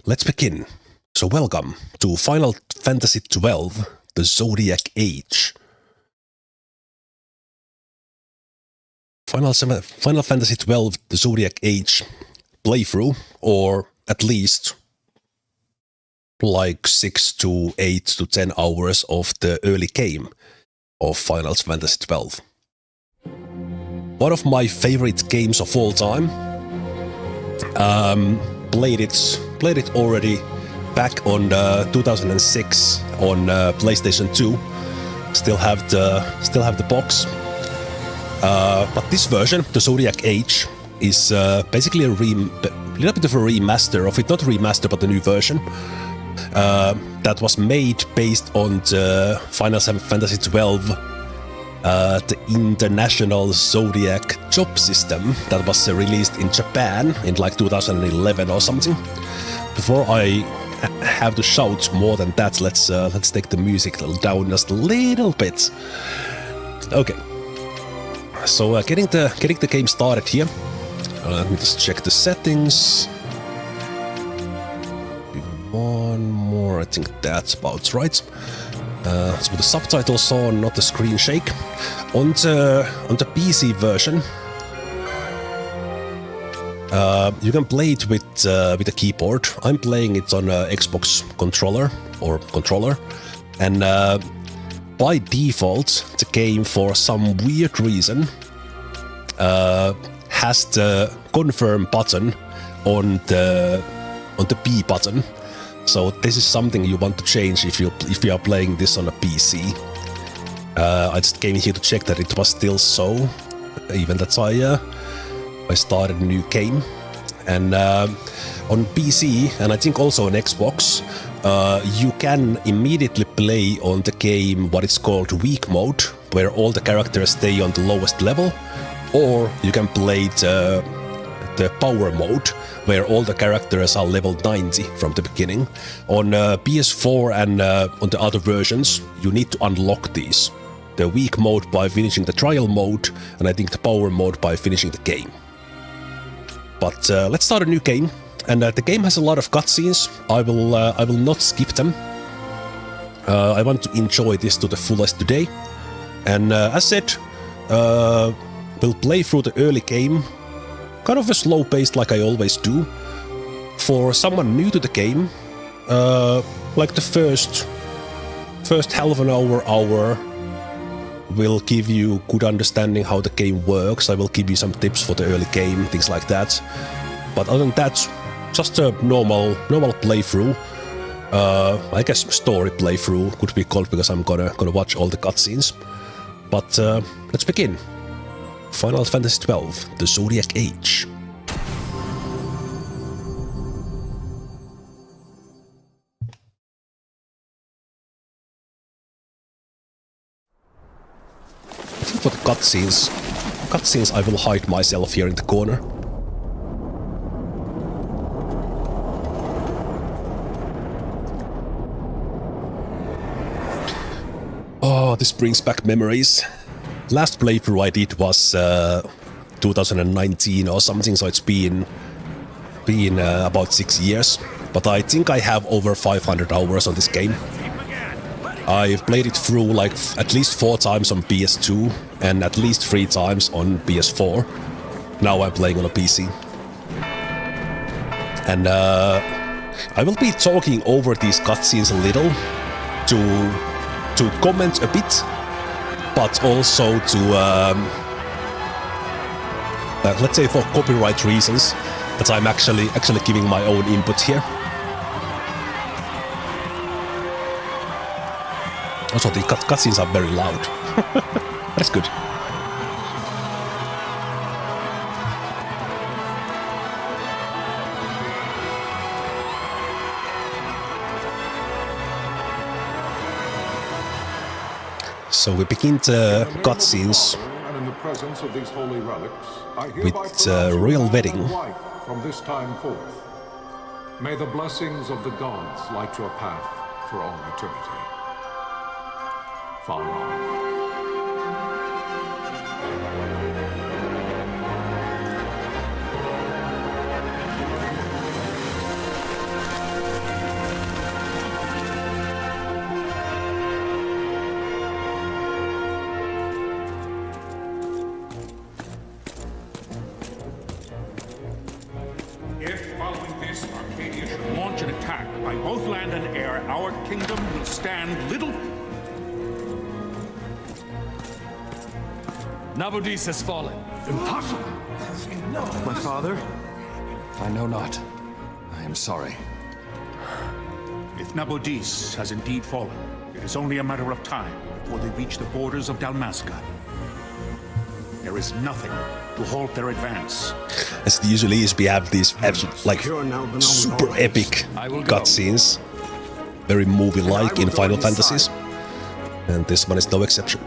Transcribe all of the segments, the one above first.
Let's begin. So welcome to Final Fantasy XII, the Zodiac Age. Final Fantasy XII, the Zodiac Age playthrough, or at least like 6 to 8 to 10 hours of the early game of Final Fantasy XII. One of my favorite games of all time. Played it already back on 2006 on PlayStation 2. Still have the box. But this version, the Zodiac Age, is basically a little bit of a remaster of it. Not a remaster, but a new version that was made based on the Final Fantasy XII, the International Zodiac job system that was released in Japan in like 2011 or something. Before I have to shout more than that, let's take the music down just a little bit. Okay. So getting the game started here. Let me just check the settings. One more, I think that's about right. So the subtitles on, not the screen shake. On the PC version, you can play it with a keyboard. I'm playing it on a Xbox controller, and by default, the game, for some weird reason, has the confirm button on the B button. So this is something you want to change if you are playing this on a PC. I just came here to check that it was still so, even that I started a new game. And on PC, and I think also on Xbox, you can immediately play on the game what is called weak mode, where all the characters stay on the lowest level, or you can play the power mode, where all the characters are level 90 from the beginning. On PS4 and on the other versions, you need to unlock these. The weak mode by finishing the trial mode, and I think the power mode by finishing the game. But let's start a new game, and the game has a lot of cutscenes. I will not skip them. I want to enjoy this to the fullest today, and as said, we'll play through the early game, kind of a slow pace like I always do. For someone new to the game, like the first half an hour will give you good understanding how the game works. I will give you some tips for the early game, things like that. But other than that, just a normal playthrough. I guess story playthrough could be called, because I'm gonna watch all the cutscenes. But let's begin. Final Fantasy XII, the Zodiac Age. I think for the cutscenes I will hide myself here in the corner. Oh, this brings back memories. Last playthrough I did was 2019 or something, so it's been about 6 years. But I think I have over 500 hours on this game. I've played it through like at least 4 times on PS2 and at least 3 times on PS4. Now I'm playing on a PC. And I will be talking over these cutscenes a little to comment a bit, but also to, let's say for copyright reasons, that I'm actually giving my own input here. Also, the cutscenes are very loud. That's good. So we begin the cutscenes with royal wedding. From this time forth, may the blessings of the gods light your path for all eternity. Far on. attack by both land and air, our kingdom will stand little... Nabudis has fallen. Impossible! My father? I know not. I am sorry. If Nabudis has indeed fallen, it is only a matter of time before they reach the borders of Dalmasca. There is nothing to halt their advance. As it usually is, we have these like super epic cutscenes, very movie-like in Final Fantasies, and this one is no exception.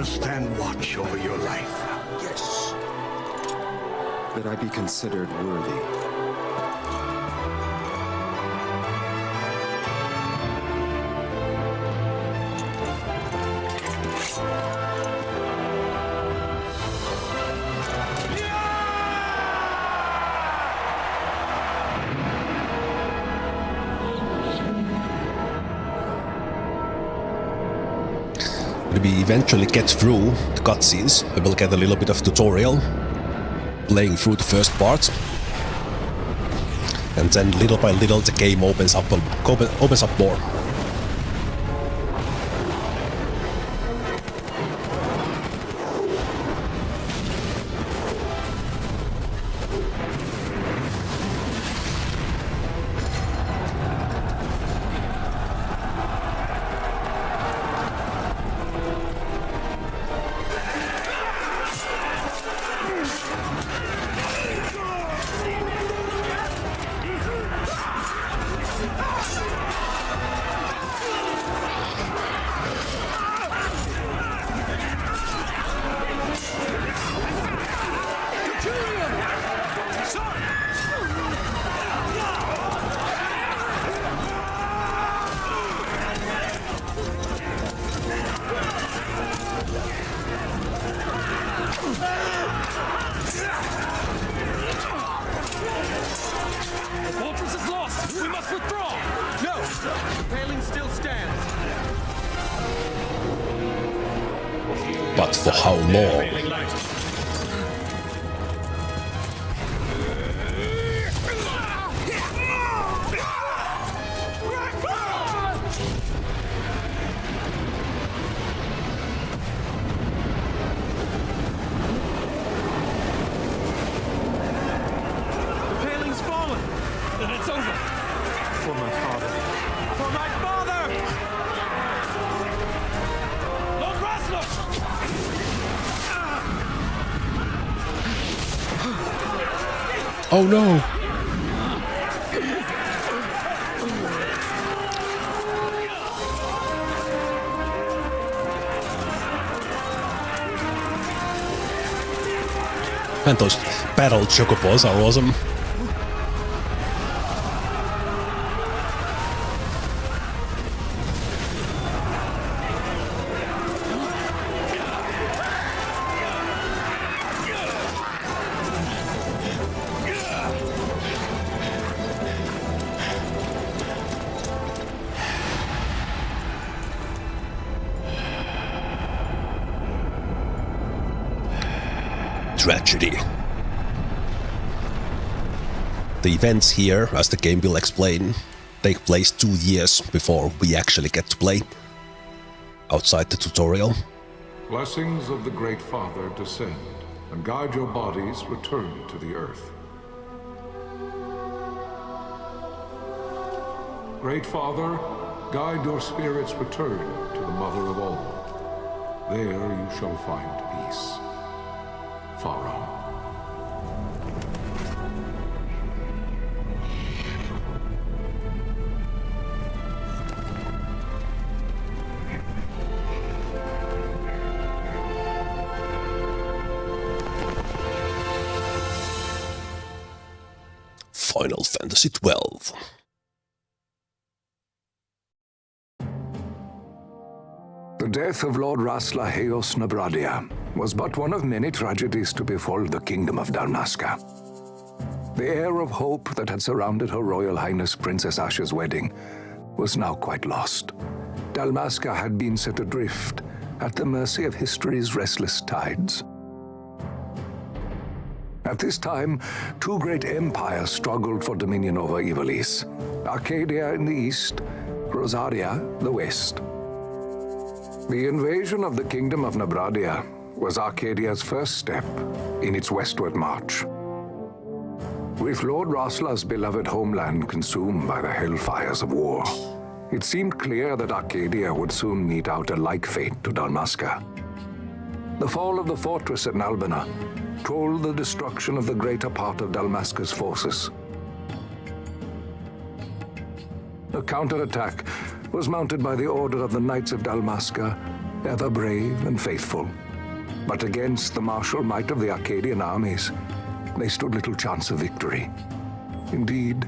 Stand watch over your life. Yes. That I be considered worthy. When we eventually get through the cutscenes, we will get a little bit of tutorial, playing through the first part, and then little by little the game opens up more. But for how long? Oh no! And those battle chocobos are awesome. Tragedy. The events here, as the game will explain, take place 2 years before we actually get to play, outside the tutorial. Blessings of the Great Father descend, and guide your bodies return to the earth. Great Father, guide your spirits return to the Mother of all. There you shall find peace. Pharaoh. Final Fantasy XII. The death of Lord Rasla Heos Nabradia was but one of many tragedies to befall the kingdom of Dalmasca. The air of hope that had surrounded Her Royal Highness Princess Asha's wedding was now quite lost. Dalmasca had been set adrift at the mercy of history's restless tides. At this time, two great empires struggled for dominion over Ivalice: Arcadia in the east, Rosaria the west. The invasion of the Kingdom of Nabradia was Arcadia's first step in its westward march. With Lord Rasla's beloved homeland consumed by the hellfires of war, it seemed clear that Arcadia would soon mete out a like fate to Dalmasca. The fall of the fortress at Nalbina told the destruction of the greater part of Dalmasca's forces. A counterattack was mounted by the order of the Knights of Dalmasca, ever brave and faithful. But against the martial might of the Arcadian armies, they stood little chance of victory. Indeed,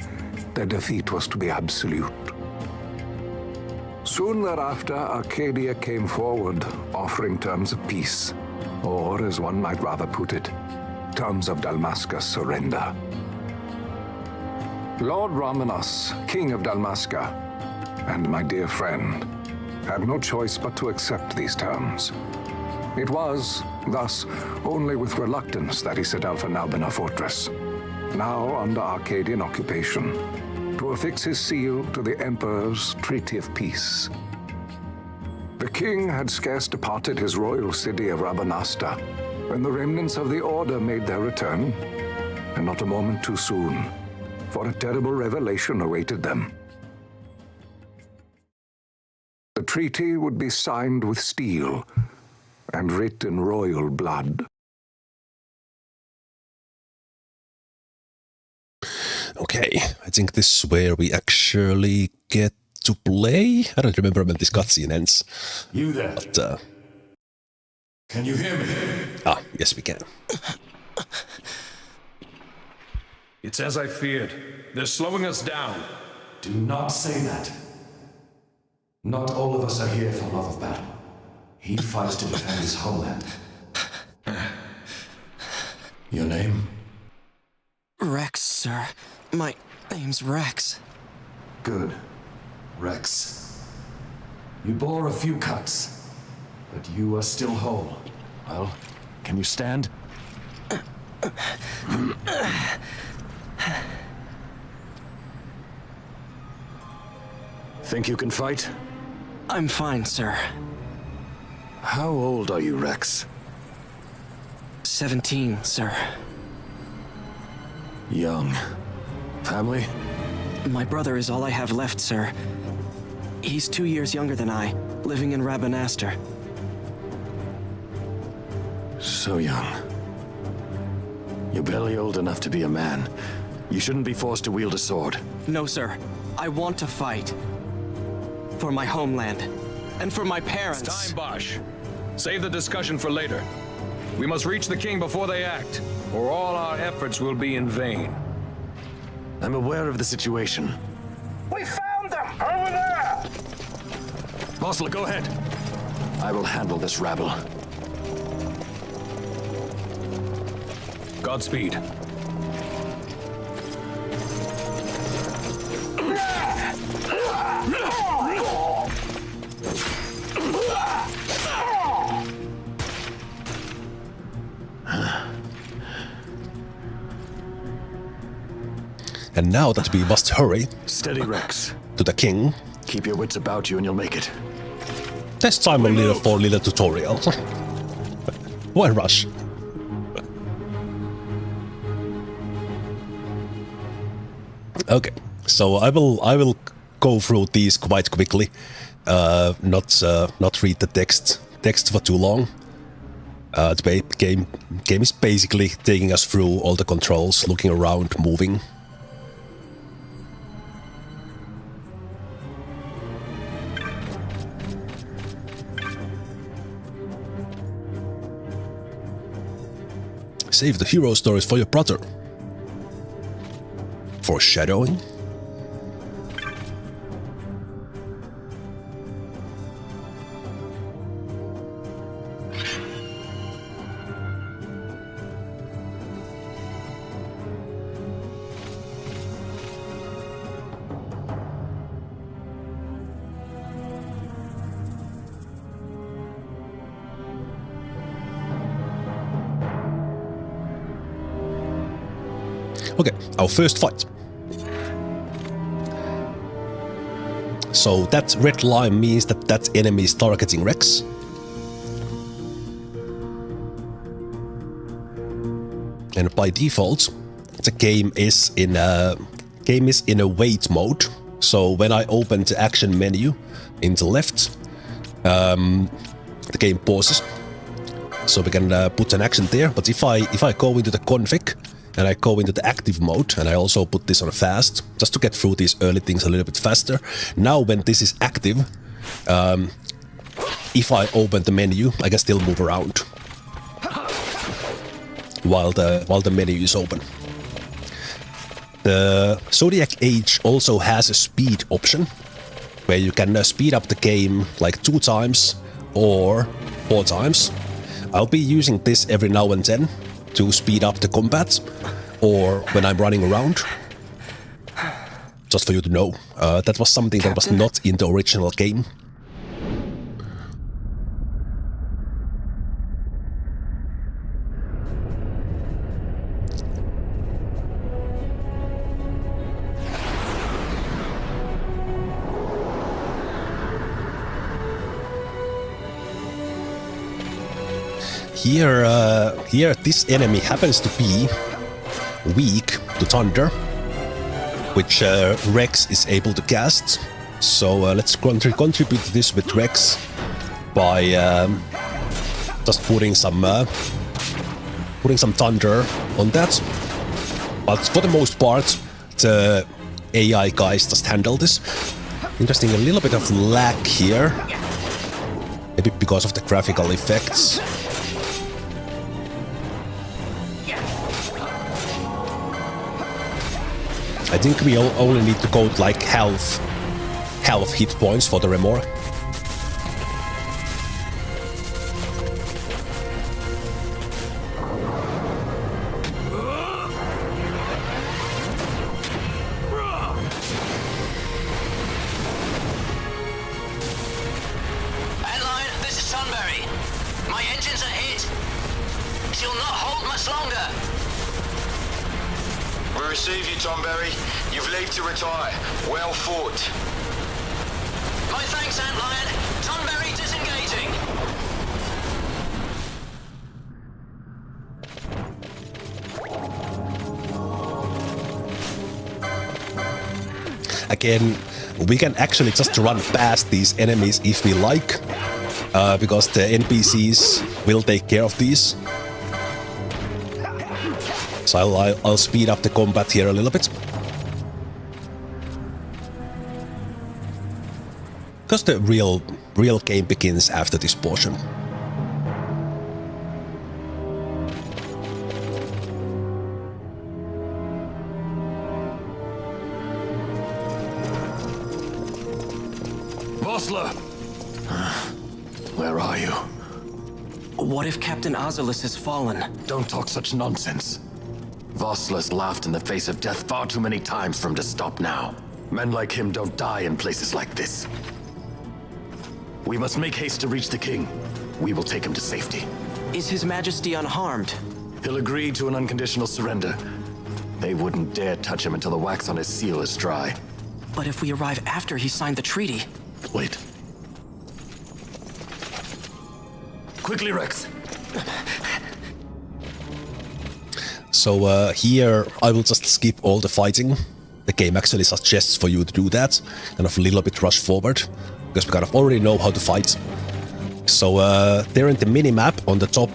their defeat was to be absolute. Soon thereafter, Arcadia came forward, offering terms of peace, or, as one might rather put it, terms of Dalmasca's surrender. Lord Ramanas, King of Dalmasca, and my dear friend, had no choice but to accept these terms. It was, thus, only with reluctance that he set out for Nalbina Fortress, now under Arcadian occupation, to affix his seal to the Emperor's Treaty of Peace. The king had scarce departed his royal city of Rabanastre when the remnants of the Order made their return, and not a moment too soon, for a terrible revelation awaited them. The treaty would be signed with steel and writ in royal blood. Okay, I think this is where we actually get to play. I don't remember when this cutscene ends. You there? But, can you hear me? Yes we can. It's as I feared. They're slowing us down. Do not say that. Not all of us are here for love of battle. He fights to defend his homeland. Your name? Reks, sir. My name's Reks. Good. Reks. You bore a few cuts, but you are still whole. Well, can you stand? Think you can fight? I'm fine, sir. How old are you, Reks? 17, sir. Young. Family? My brother is all I have left, sir. He's 2 years younger than I, living in Rabanastre. So young. You're barely old enough to be a man. You shouldn't be forced to wield a sword. No, sir. I want to fight. For my homeland. And for my parents. It's time, Basch. Save the discussion for later. We must reach the king before they act, or all our efforts will be in vain. I'm aware of the situation. We found them! Over there! Apostle, go ahead. I will handle this rabble. Godspeed. And now that we must hurry Steady, Reks. to the king, Keep your wits about you and you'll make it. this time a little tutorial. Why rush? Okay, so I will go through these quite quickly. Not read the text for too long. The game is basically taking us through all the controls, looking around, moving. Save the hero stories for your brother. Foreshadowing. Okay, our first fight. So that red line means that that enemy is targeting Reks. And by default, the game is in a wait mode. So when I open the action menu in the left, the game pauses. So we can put an action there. But if I go into the config and I go into the active mode, and I also put this on fast, just to get through these early things a little bit faster. Now when this is active, if I open the menu, I can still move around while the menu is open. The Zodiac Age also has a speed option, where you can speed up the game like 2 times or 4 times. I'll be using this every now and then to speed up the combat, or when I'm running around. Just for you to know, that was something that was not in the original game. Here, this enemy happens to be weak to thunder, which Reks is able to cast. So let's contribute to this with Reks by just putting some thunder on that. But for the most part, the AI guys just handle this. Interesting, a little bit of lag here, maybe because of the graphical effects. I think we only need to go like half hit points for the remorque. Headline, this is Sunbury. My engines are hit. She'll not hold much longer. We receive you, Tomberry. You've leave to retire. Well fought. My thanks, Antlion. Tomberry disengaging. Again, we can actually just run past these enemies if we like, because the NPCs will take care of these. So I'll speed up the combat here a little bit. Because the real game begins after this portion. Vossler! Where are you? What if Captain Azulis has fallen? Don't talk such nonsense. Vossler's laughed in the face of death far too many times for him to stop now. Men like him don't die in places like this. We must make haste to reach the king. We will take him to safety. Is His Majesty unharmed? He'll agree to an unconditional surrender. They wouldn't dare touch him until the wax on his seal is dry. But if we arrive after he signed the treaty... Wait. Quickly, Reks. So here I will just skip all the fighting. The game actually suggests for you to do that, kind of a little bit rush forward, because we kind of already know how to fight. So there in the mini-map on the top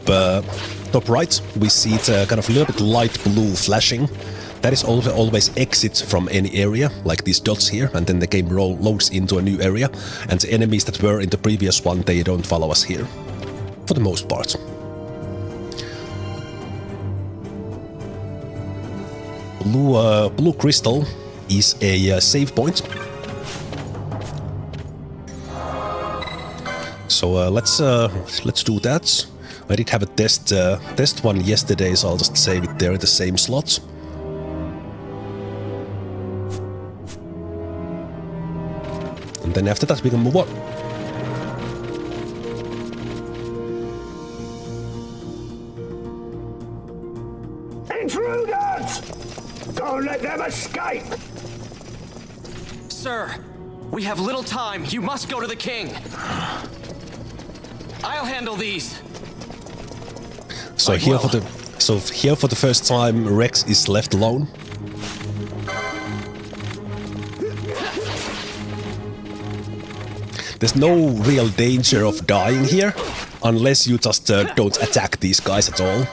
right, we see the kind of a little bit light blue flashing. That is also always exit from any area, like these dots here, and then the game loads into a new area, and the enemies that were in the previous one, they don't follow us here, for the most part. Blue crystal is a save point. So let's do that. I did have a test one yesterday, so I'll just save it there in the same slots. And then after that we can move on. Intruders! Don't let them escape! Sir, we have little time. You must go to the king. I'll handle these. So here for the first time, Reks is left alone. There's no real danger of dying here, unless you just don't attack these guys at all.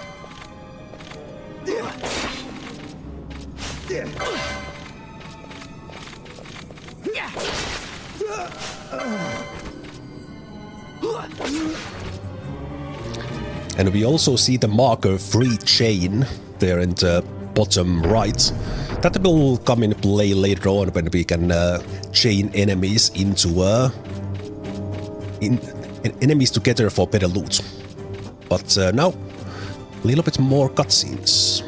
And we also see the marker free chain there in the bottom right. That will come in play later on when we can chain enemies into enemies together for better loot. But now, a little bit more cutscenes.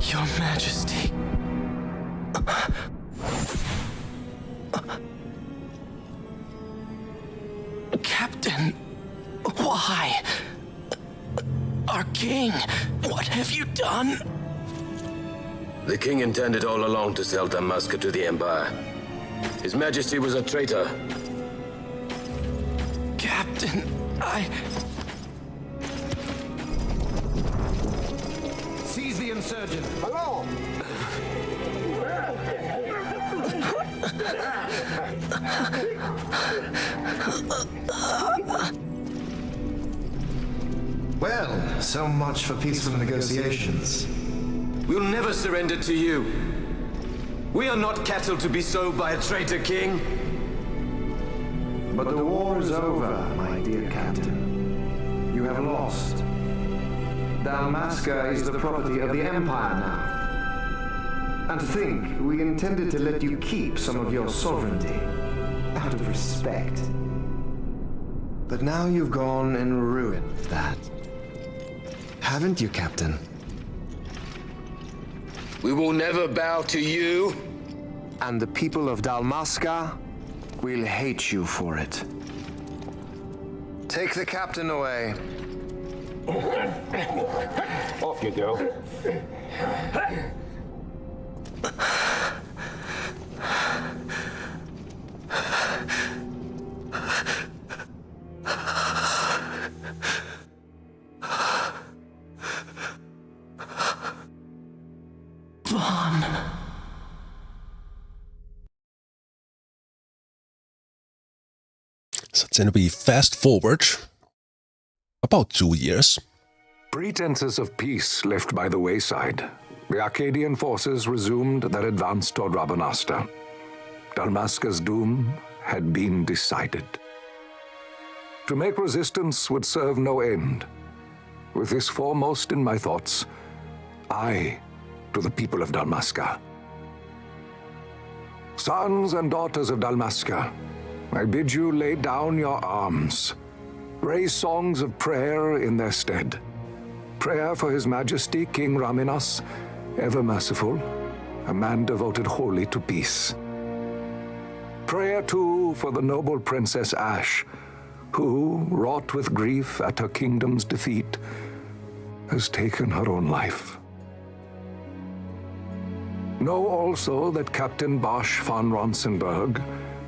Your Majesty. Captain, why? Our king, what have you done? The king intended all along to sell Dalmasca to the Empire. His Majesty was a traitor. Captain, Seize the insurgent. Along! Well, so much for peaceful negotiations. We'll never surrender to you. We are not cattle to be sold by a traitor king. But the war is over, my dear Captain. You have lost. Dalmasca is the property of the Empire now. And to think, we intended to let you keep some of your sovereignty, out of respect. But now you've gone and ruined that. Haven't you, Captain? We will never bow to you. And the people of Dalmasca will hate you for it. Take the captain away. Off you go. Vaan. So it's gonna be fast forward about 2 years. Pretenses of peace left by the wayside, the Arcadian forces resumed their advance toward Rabanastre. Dalmasca's doom had been decided. To make resistance would serve no end. With this foremost in my thoughts, I, to the people of Dalmasca. Sons and daughters of Dalmasca, I bid you lay down your arms. Raise songs of prayer in their stead. Prayer for His Majesty King Raminas, ever merciful, a man devoted wholly to peace. Prayer, too, for the noble Princess Ashe, who, wrought with grief at her kingdom's defeat, has taken her own life. Know also that Captain Basch van Ronsenburg,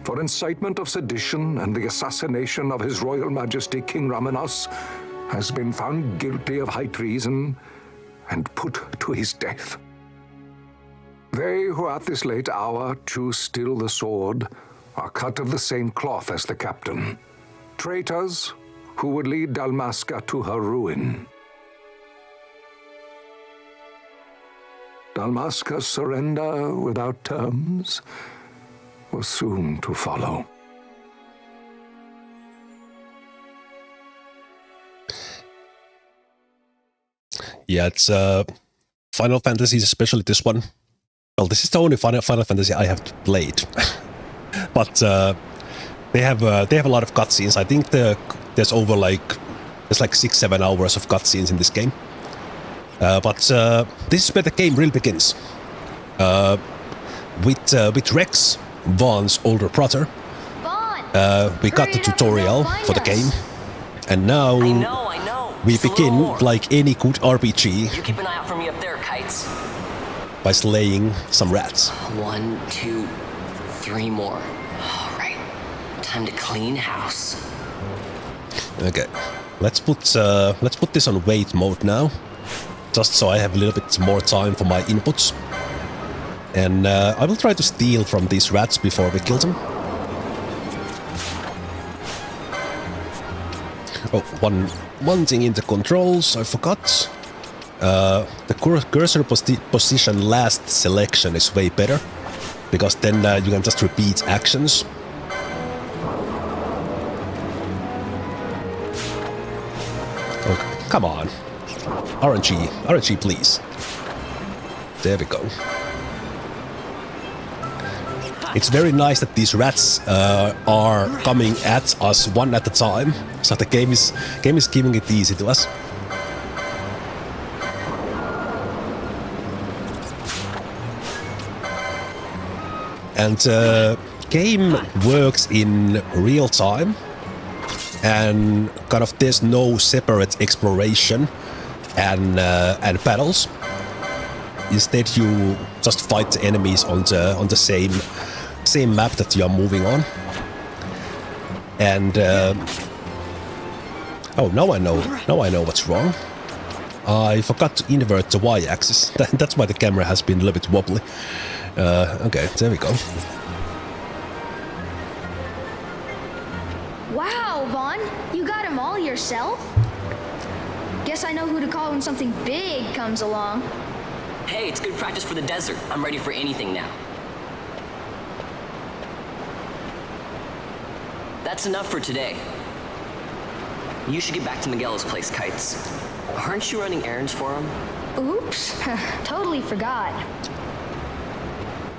for incitement of sedition and the assassination of His Royal Majesty King Rabanastre, has been found guilty of high treason and put to his death. They who at this late hour choose still the sword are cut of the same cloth as the captain. Traitors who would lead Dalmasca to her ruin. Dalmasca's surrender without terms was soon to follow. Yeah, it's Final Fantasies, especially this one. Well, this is the only Final Fantasy I have played, but they have a lot of cutscenes. I think there's like 6-7 hours of cutscenes in this game. But this is where the game really begins. With Reks, Vaan's older brother, we got the tutorial for the game, and now we begin like any good RPG. You keep an eye out for me up there, Kites. By slaying some rats. 1, 2, 3 more. All right, time to clean house. Okay, let's put this on wait mode now, just so I have a little bit more time for my inputs. And I will try to steal from these rats before we kill them. Oh, one thing in the controls I forgot. The cursor position last selection is way better, because then you can just repeat actions. Oh, come on. RNG please. There we go. It's very nice that these rats are coming at us one at a time, so the game is giving it easy to us. And game works in real time, and kind of there's no separate exploration and battles. Instead, you just fight the enemies on the same map that you are moving on. And oh, now I know what's wrong. I forgot to invert the y-axis. That's why the camera has been a little bit wobbly. Okay, there we go. Wow, Vaan, you got him all yourself? Guess I know who to call when something big comes along. Hey, it's good practice for the desert. I'm ready for anything now. That's enough for today. You should get back to Miguel's place, Kites. Aren't you running errands for him? Oops, totally forgot.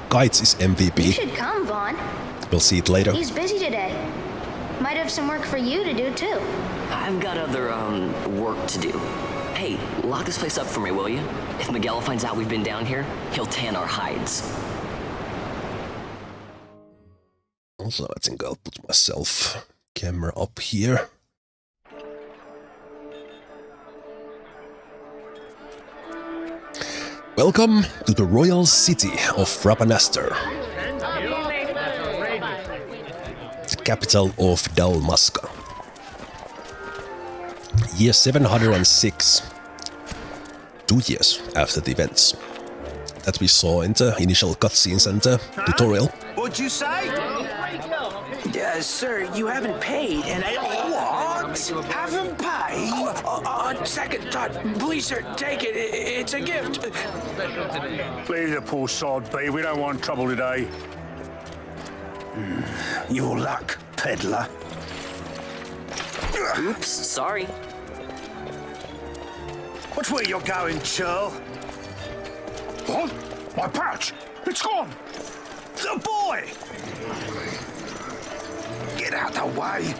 Kites is MVP. You should come, Vaan. We'll see it later. He's busy today. Might have some work for you to do, too. I've got other, work to do. Hey, lock this place up for me, will you? If Miguel finds out we've been down here, he'll tan our hides. Also, I think I'll put myself camera up here. Welcome to the royal city of Rabanastre, the capital of Dalmasca. Year 706, 2 years after the events that we saw in the initial cutscenes and the tutorial. What'd you say? Sir, you haven't paid, and I... What? Haven't paid? On second thought, please, sir, take it. It's a gift. Leave the poor sod be. We don't want trouble today. Your luck, peddler. Oops, sorry. Watch where you're going, churl. What? My pouch! It's gone! The boy! Get out the way!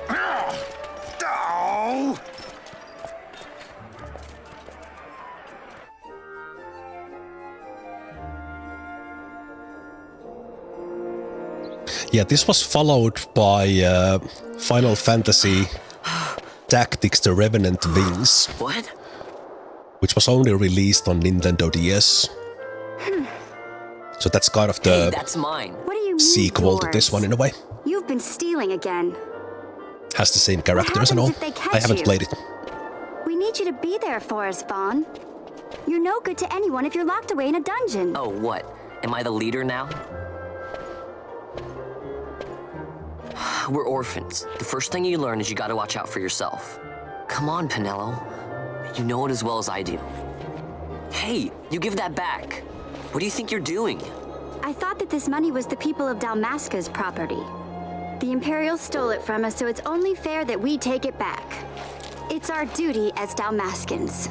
Oh! Yeah, this was followed by Final Fantasy Tactics: The Revenant Wings. What? which was only released on Nintendo DS. So that's kind of the that's mine. What do you mean, sequel to this one in a way. You've been stealing again. Has the same characters and all. I haven't played it. We need you to be there for us, Vaan. You're no good to anyone if you're locked away in a dungeon. Oh, what? Am I the leader now? We're orphans. The first thing you learn is you gotta watch out for yourself. Come on, Penelo. You know it as well as I do. Hey, you give that back. What do you think you're doing? I thought that this money was the people of Dalmasca's property. The Imperials stole it from us, so it's only fair that we take it back. It's our duty as Dalmascans.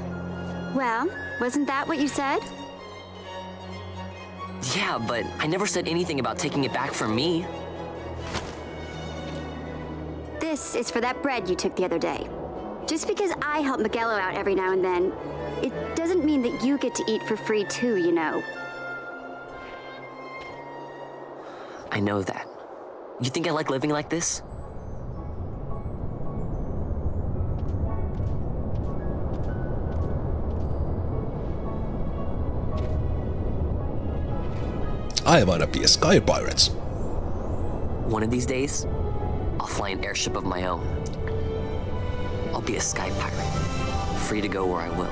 Well, wasn't that what you said? Yeah, but I never said anything about taking it back from me. This is for that bread you took the other day. Just because I help Miguelo out every now and then, it doesn't mean that you get to eat for free too, you know. I know that. You think I like living like this? I wanna be a sky pirate. One of these days, I'll fly an airship of my own. I'll be a sky pirate, free to go where I will.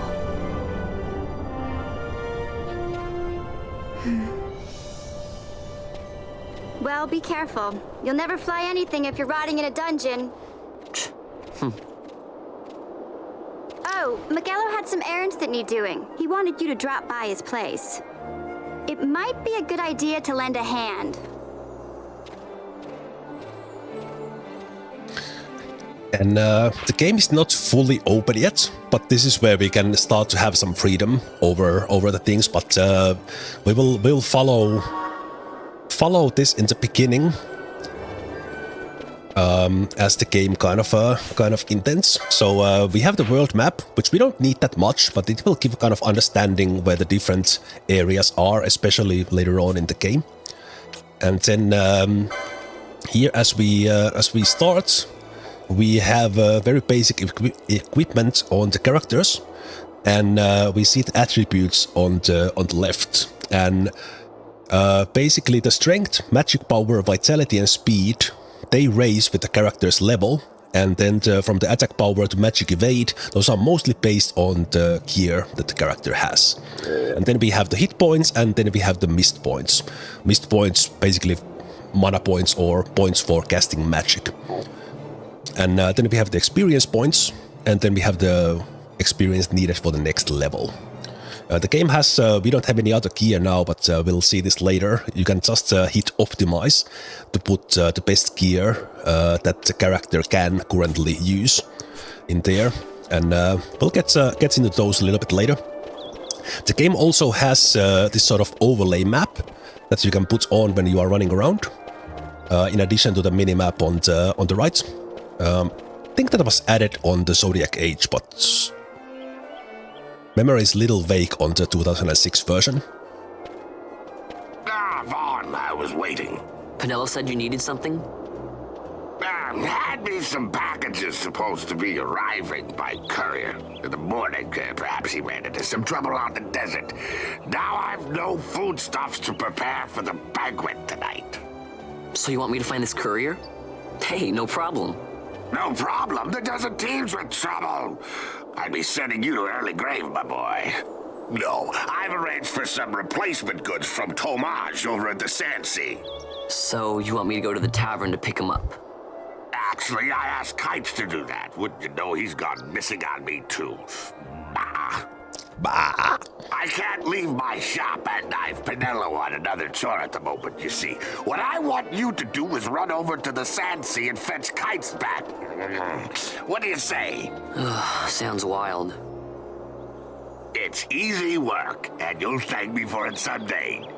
Well, be careful. You'll never fly anything if you're rotting in a dungeon. Oh, Miguelo had some errands that need doing. He wanted you to drop by his place. It might be a good idea to lend a hand. And the game is not fully open yet, but this is where we can start to have some freedom over the things. But we'll follow this in the beginning as the game kind of intends. So we have the world map, which we don't need that much, but it will give a kind of understanding where the different areas are, especially later on in the game. And then here, as we start, we have very basic equipment on the characters, and we see the attributes on the left. And basically, the strength, magic power, vitality, and speed, they raise with the character's level, and then from the attack power to magic evade, those are mostly based on the gear that the character has. And then we have the hit points, and then we have the missed points. Missed points, basically mana points or points for casting magic. And then we have the experience points, and then we have the experience needed for the next level. The game has, we don't have any other gear now, but we'll see this later. You can just hit optimize to put the best gear that the character can currently use in there. And we'll get into those a little bit later. The game also has this sort of overlay map that you can put on when you are running around, in addition to the minimap on the right. I think that was added on the Zodiac Age, but memory is a little vague on the 2006 version. Vaan, I was waiting. Penelo said you needed something? Had me some packages supposed to be arriving by courier. In the morning, perhaps he ran into some trouble on the desert. Now I've no foodstuffs to prepare for the banquet tonight. So you want me to find this courier? Hey, no problem. No problem. The desert teems with trouble. I'd be sending you to early grave, my boy. No, I've arranged for some replacement goods from Tomaj over at the Sandsea. So you want me to go to the tavern to pick him up? Actually, I asked Kites to do that. Wouldn't you know he's gone missing on me, too. Bah. Bah. I can't leave my shop and I've Penelo on another chore at the moment, you see. What I want you to do is run over to the Sandsea and fetch Kites back. What do you say? Sounds wild. It's easy work, and you'll thank me for it someday.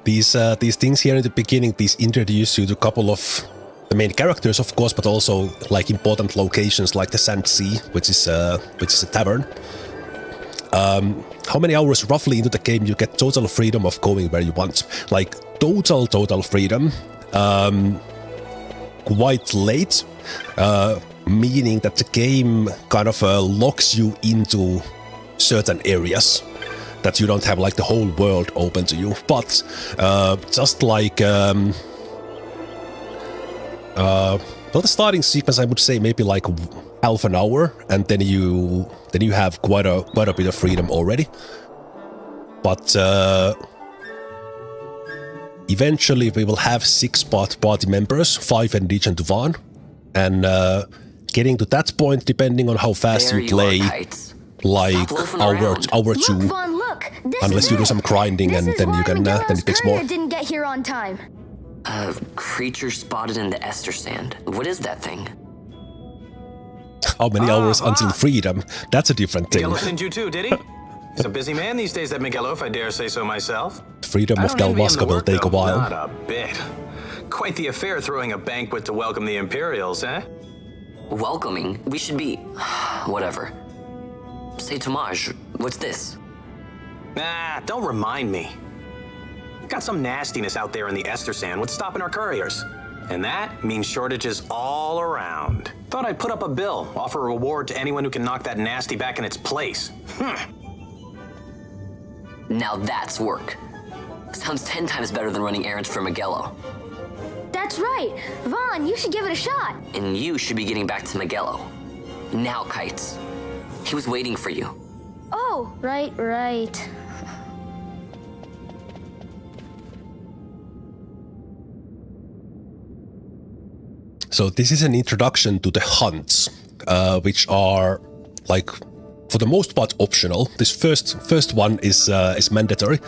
These things here in the beginning, these introduce you to a couple of the main characters, of course, but also like important locations like the Sandsea, which is a tavern. How many hours roughly into the game you get total freedom of going where you want? Like total freedom. Quite late. meaning that the game kind of locks you into certain areas that you don't have like the whole world open to you. But just like well, the starting sequence, I would say maybe like half an hour, and then you have quite a bit of freedom already. But eventually we will have 6 party members, 5 in addition to Vaan, and getting to that point, depending on how fast you play, like hour 2, Vaan, look. unless you do some grinding, and then you can then it takes more. Didn't get here on time. Creature spotted in the Ester Sand. What is that thing? How many hours until freedom? That's a different thing. Miguel sent you too, did he? He's a busy man these days, that Miguel, if I dare say so myself. Freedom of Dalmasca will take a while. Not a bit. Quite the affair throwing a banquet to welcome the Imperials, eh? Welcoming? We should be... whatever. Say Tomage, what's this? Nah, don't remind me. Got some nastiness out there in the Ester Sand. What's stopping our couriers? And that means shortages all around. Thought I'd put up a bill, offer a reward to anyone who can knock that nasty back in its place. Now that's work. Sounds 10 times better than running errands for Miguelo. That's right. Vaan, you should give it a shot. And you should be getting back to Miguelo. Now, Kites. He was waiting for you. Oh, right. So this is an introduction to the hunts, which are, like, for the most part optional. This first one is mandatory,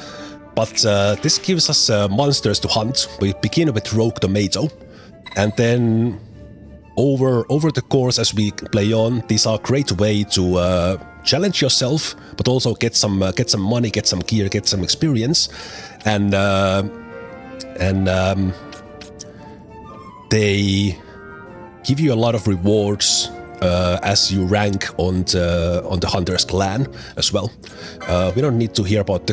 but this gives us monsters to hunt. We begin with Rogue Tomato, and then over the course as we play on, these are a great way to challenge yourself, but also get some money, get some gear, get some experience, and they give you a lot of rewards as you rank on the Hunter's clan as well. We don't need to hear about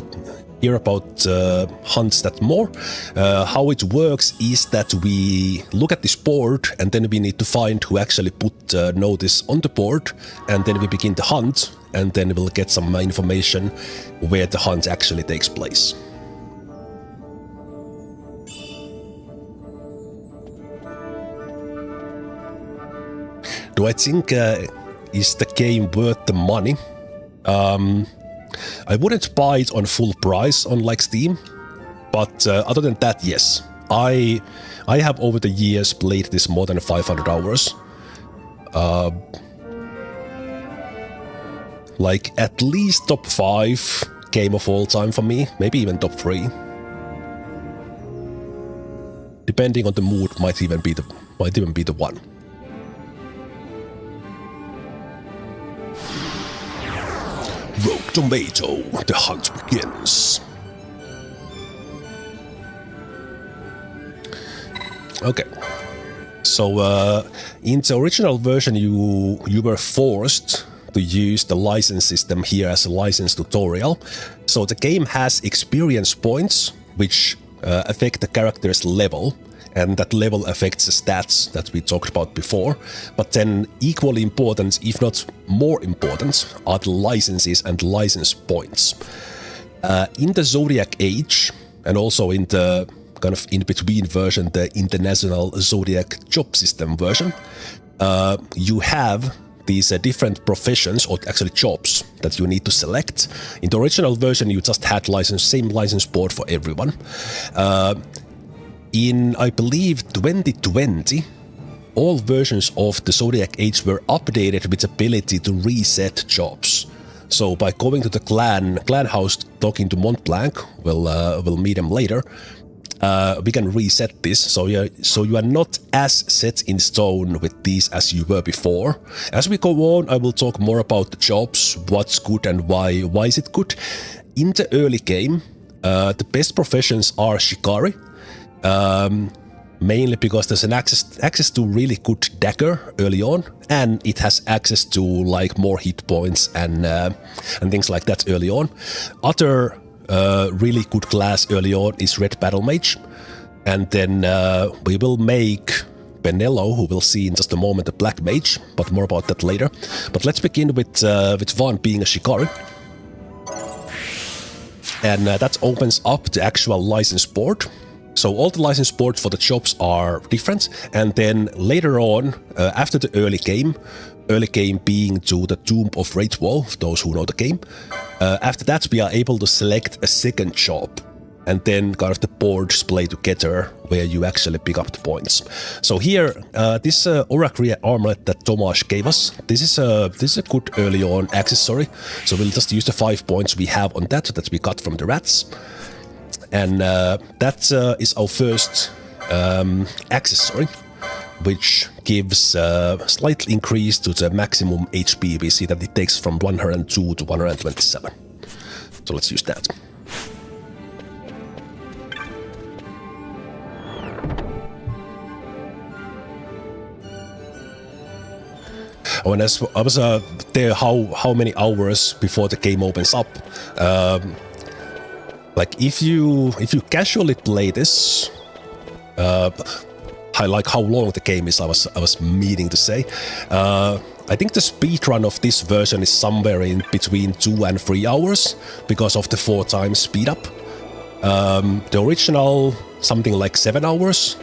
hunts that more. How it works is that we look at this board, and then we need to find who actually put notice on the board, and then we begin the hunt, and then we'll get some information where the hunt actually takes place. Do I think is the game worth the money? I wouldn't buy it on full price on like Steam, but other than that, yes. I have over the years played this more than 500 hours. Like at least top 5 game of all time for me, maybe even top 3. Depending on the mood, might even be the one. Rogue Tomato, the hunt begins. Okay, so in the original version you were forced to use the license system here as a license tutorial. So the game has experience points which affect the character's level, and that level affects the stats that we talked about before. But then equally important, if not more important, are the licenses and license points. In the Zodiac Age, and also in the kind of in-between version, the International Zodiac Job System version, you have these different professions, or actually jobs, that you need to select. In the original version, you just had same license board for everyone. In, I believe, 2020, all versions of the Zodiac Age were updated with ability to reset jobs. So by going to the clan house, talking to Montblanc, we'll meet him later, we can reset this. So you are not as set in stone with these as you were before. As we go on, I will talk more about the jobs, what's good and why is it good. In the early game, the best professions are Shikari. Mainly because there's an access to really good dagger early on, and it has access to like more hit points and things like that early on. Other really good class early on is Red Battle Mage, and then we will make Penelo, who we'll see in just a moment, the Black Mage, but more about that later. But let's begin with Vaan being a Shikari. And that opens up the actual license board. So all the license boards for the jobs are different, and then later on, after the early game being to the Tomb of Wraithwall, those who know the game, after that we are able to select a second job, and then kind of the boards play together where you actually pick up the points. So here, this Oracria armlet that Tomasz gave us, this is a good early on accessory, so we'll just use the 5 points we have on that we got from the rats. And that is our first accessory, which gives a slight increase to the maximum HP. We see that it takes from 102 to 127. So let's use that. Oh, and as I was there, how many hours before the game opens up? Like if you casually play this, like how long the game is, I was meaning to say. I think the speedrun of this version is somewhere in between 2 and 3 hours because of the 4 times speed up. The original something like 7 hours,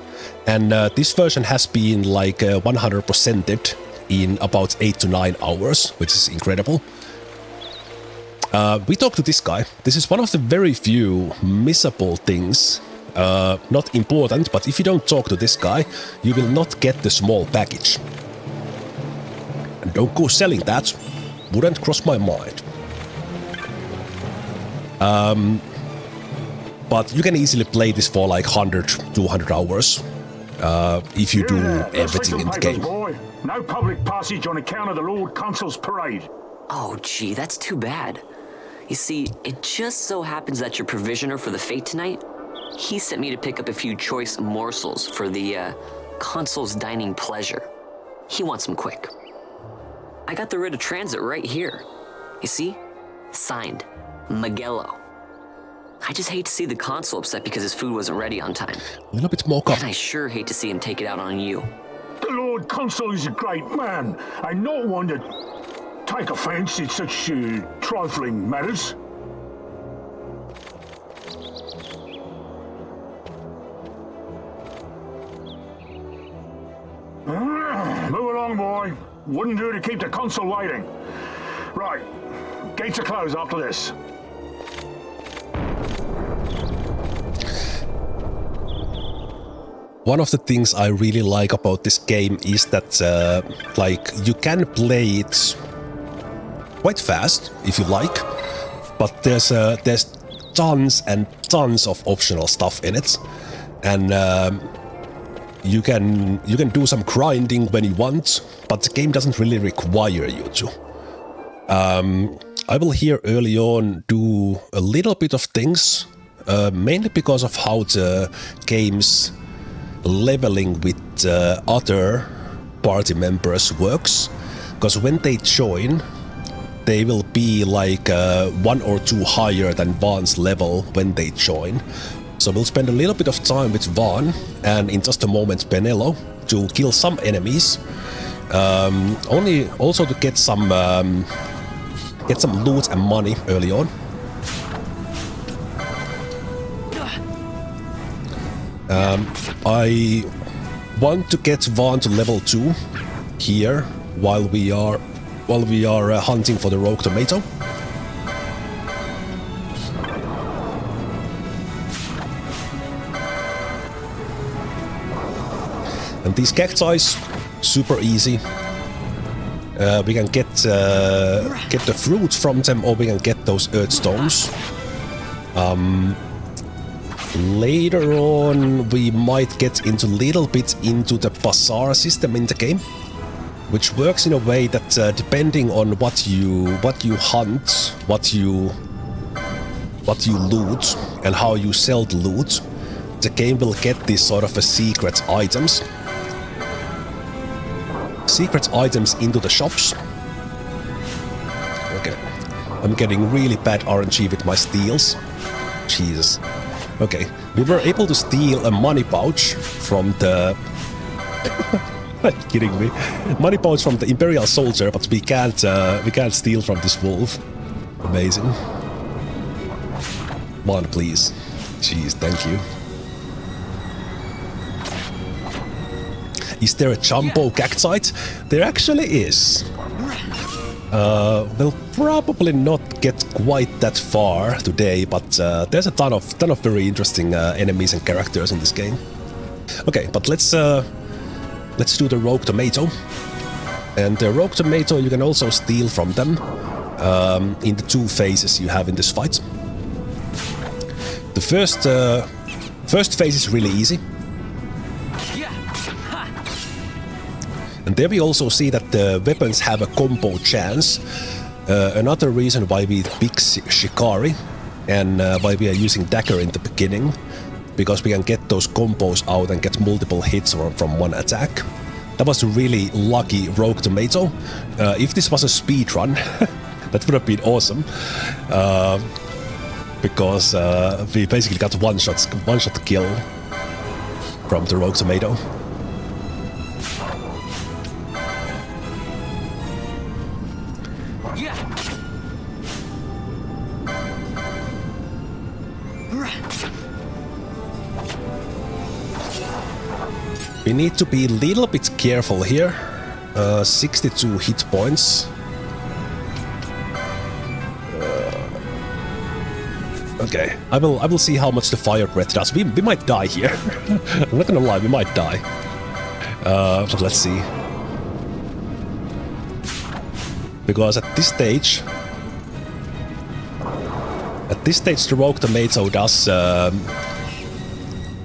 and this version has been like 100%ed in about 8 to 9 hours, which is incredible. We talked to this guy. This is one of the very few missable things. Not important, but if you don't talk to this guy, you will not get the small package. And don't go selling that. Wouldn't cross my mind. But you can easily play this for like 100, 200 hours. If you do everything in the game. Boy. No public passage on account of the Lord Consul's parade. Oh, gee, that's too bad. You see, it just so happens that your provisioner for the fete tonight, he sent me to pick up a few choice morsels for the Consul's dining pleasure. He wants them quick. I got the writ of transit right here. You see? Signed, Magello. I just hate to see the Consul upset because his food wasn't ready on time. A little bit more coffee. And I sure hate to see him take it out on you. The Lord Consul is a great man, and not one to take offense in such trifling matters. Move along, boy. Wouldn't do to keep the Consul waiting. Right, gates are closed after this. One of the things I really like about this game is that like you can play it quite fast if you like, but there's tons and tons of optional stuff in it, and you can do some grinding when you want, but the game doesn't really require you to. I will here early on do a little bit of things, mainly because of how the game's leveling with other party members works, because when they join, they will be like 1 or 2 higher than Vaan's level when they join. So we'll spend a little bit of time with Vaan, and in just a moment Penelo, to kill some enemies, only also to get some loot and money early on. I want to get Vaan to level 2 here while we are hunting for the rogue tomato. And these cacti, super easy. We can get the fruit from them, or we can get those earth stones. Later on, we might get into little bit into the bazaar system in the game, which works in a way that depending on what you hunt, what you loot, and how you sell the loot, the game will get these sort of secret items. Secret items into the shops. Okay, I'm getting really bad RNG with my steals. Jesus. Okay, we were able to steal a money pouch from the Are you kidding me? Money pouch from the Imperial soldier, but we can't steal from this wolf. Amazing. One, please. Jeez, thank you. Is there a jumbo cactite? There actually is. We'll probably not get quite that far today, but there's a ton of very interesting enemies and characters in this game. Okay, but let's do the rogue tomato. And the rogue tomato you can also steal from them in the 2 phases you have in this fight. The first phase is really easy. And there we also see that the weapons have a combo chance. Another reason why we pick Shikari and why we are using dagger in the beginning, because we can get those combos out and get multiple hits from one attack. That was a really lucky rogue tomato. If this was a speedrun, that would have been awesome. Because we basically got one shot kill from the rogue tomato. We need to be a little bit careful here. 62 hit points. Okay, I will see how much the fire breath does. We might die here. I'm not gonna lie, we might die. But let's see. Because at this stage the rogue tomato does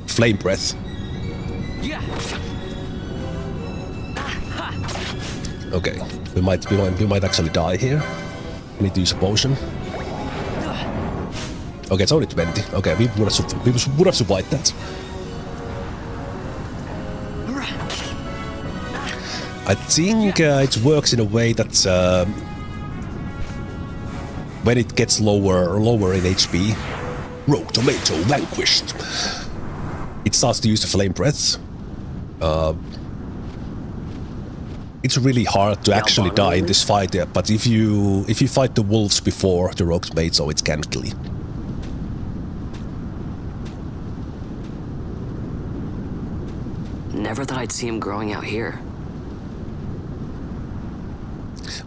flame breath. Okay, we might actually die here. We need to use a potion. Okay, it's only 20. Okay, we would have survived that. I think it works in a way that when it gets lower in HP, rogue tomato vanquished. It starts to use the flame breath. It's really hard to actually die in this fight, but if you fight the wolves before the rogue tomato, it can kill you. Never thought I'd see him growing out here.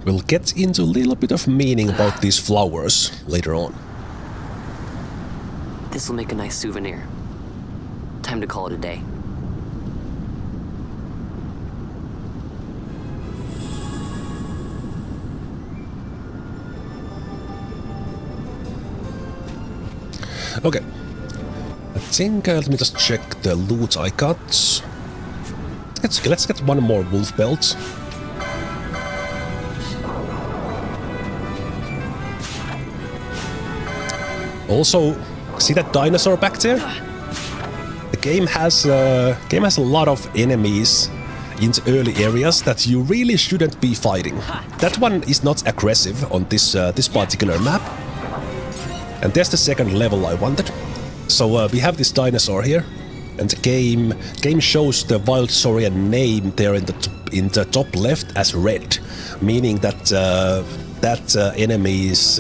We'll get into a little bit of meaning about these flowers later on. This'll make a nice souvenir. Time to call it a day. Okay. I think let me just check the loot I got. Let's get one more wolf belt. Also, see that dinosaur back there? The game has a lot of enemies in the early areas that you really shouldn't be fighting. That one is not aggressive on this particular map. And there's the second level I wanted. So we have this dinosaur here, and the game shows the wild saurian name there in the top left as red, meaning that that enemy is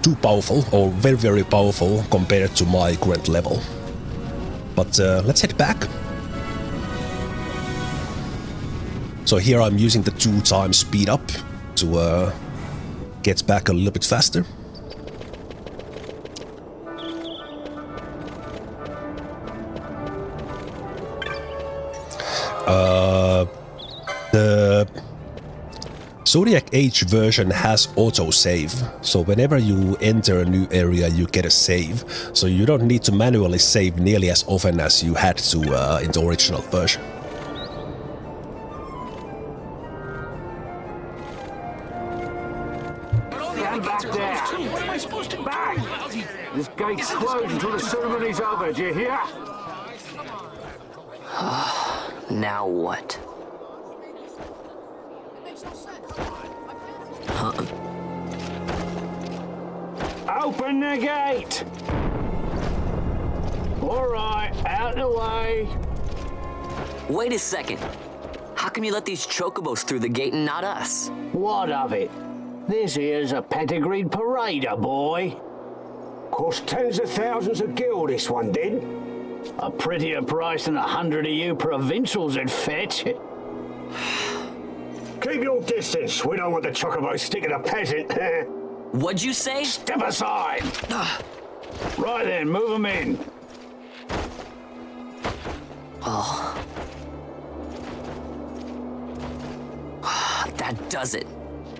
too powerful, or very, very powerful compared to my current level. But let's head back. So here I'm using the 2x speed up to get back a little bit faster. The Zodiac Age version has autosave, so whenever you enter a new area you get a save, so you don't need to manually save nearly as often as you had to in the original version. Stand back there! What am I supposed to back? This gate's closed until the ceremony's over, do you hear? Now what? Open the gate! All right, out the way. Wait a second. How come you let these chocobos through the gate and not us? What of it? This here's a pedigreed parader, boy. Cost tens of thousands of gil, this one did. A prettier price than 100 of you provincials would fetch. Keep your distance. We don't want the chocobos sticking a peasant. What'd you say? Step aside. Right then, move them in. Oh. That does it.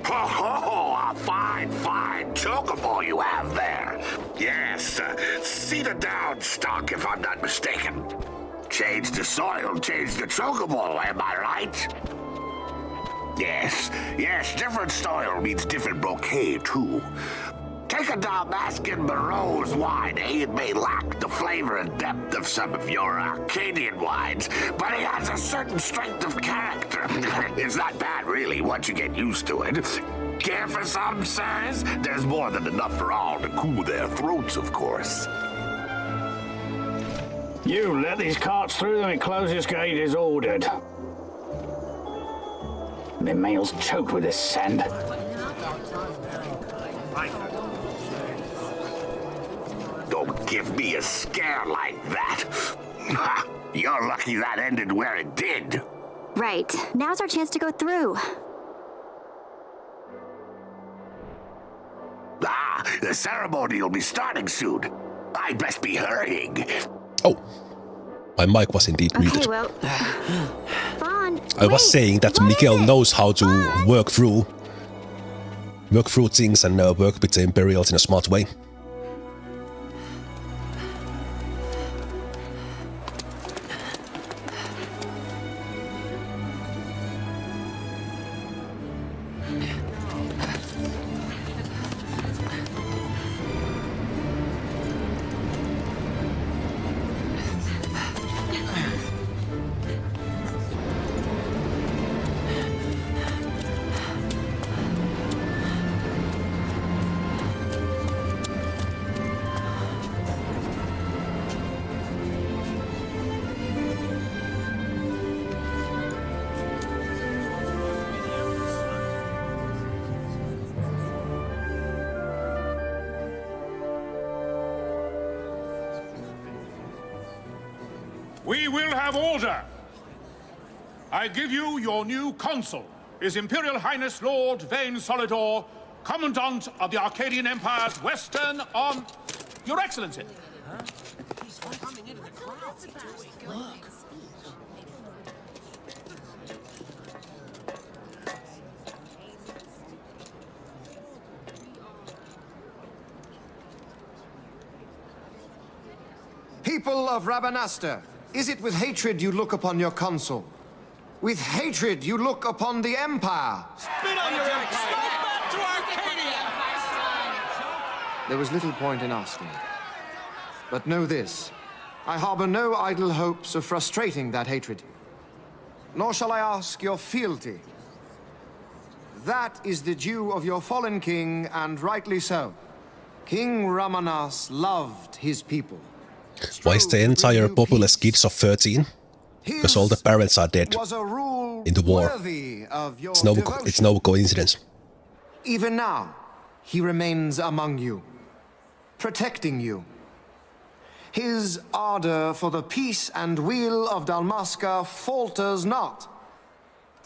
Oh, a fine chocobo you have there. Yes, cedar down stock if I'm not mistaken. Change the soil, change the chocobo, am I right? Yes, different soil means different bouquet too. Take a Dalmascan Barreau's wine, It may lack the flavor and depth of some of your Arcadian wines, but it has a certain strength of character. It's not bad, really, once you get used to it. Care for some, sirs? There's more than enough for all to cool their throats, of course. You let these carts through and close this gate as ordered. My mail's choked with this sand. Don't give me a scare like that. You're lucky that ended where it did. Right. Now's our chance to go through. The ceremony will be starting soon. I'd best be hurrying. Oh. My mic was indeed muted. Well, Vaan, I was saying that Mikael knows how to work through things and work with the Imperials in a smart way. We will have order. I give you your new consul, His Imperial Highness Lord Vayne Solidor, Commandant of the Arcadian Empire's Western on... Your Excellency. People of Rabanastre, is it with hatred you look upon your consul? With hatred you look upon the Empire? Spit on your empire! Stop back to Arcadia! There was little point in asking. But know this, I harbor no idle hopes of frustrating that hatred. Nor shall I ask your fealty. That is the due of your fallen king, and rightly so. King Rabanastre loved his people. Why is the entire populace kids of 13? Because all the parents are dead in the war. It's no coincidence. Even now, he remains among you, protecting you. His ardor for the peace and weal of Dalmasca falters not.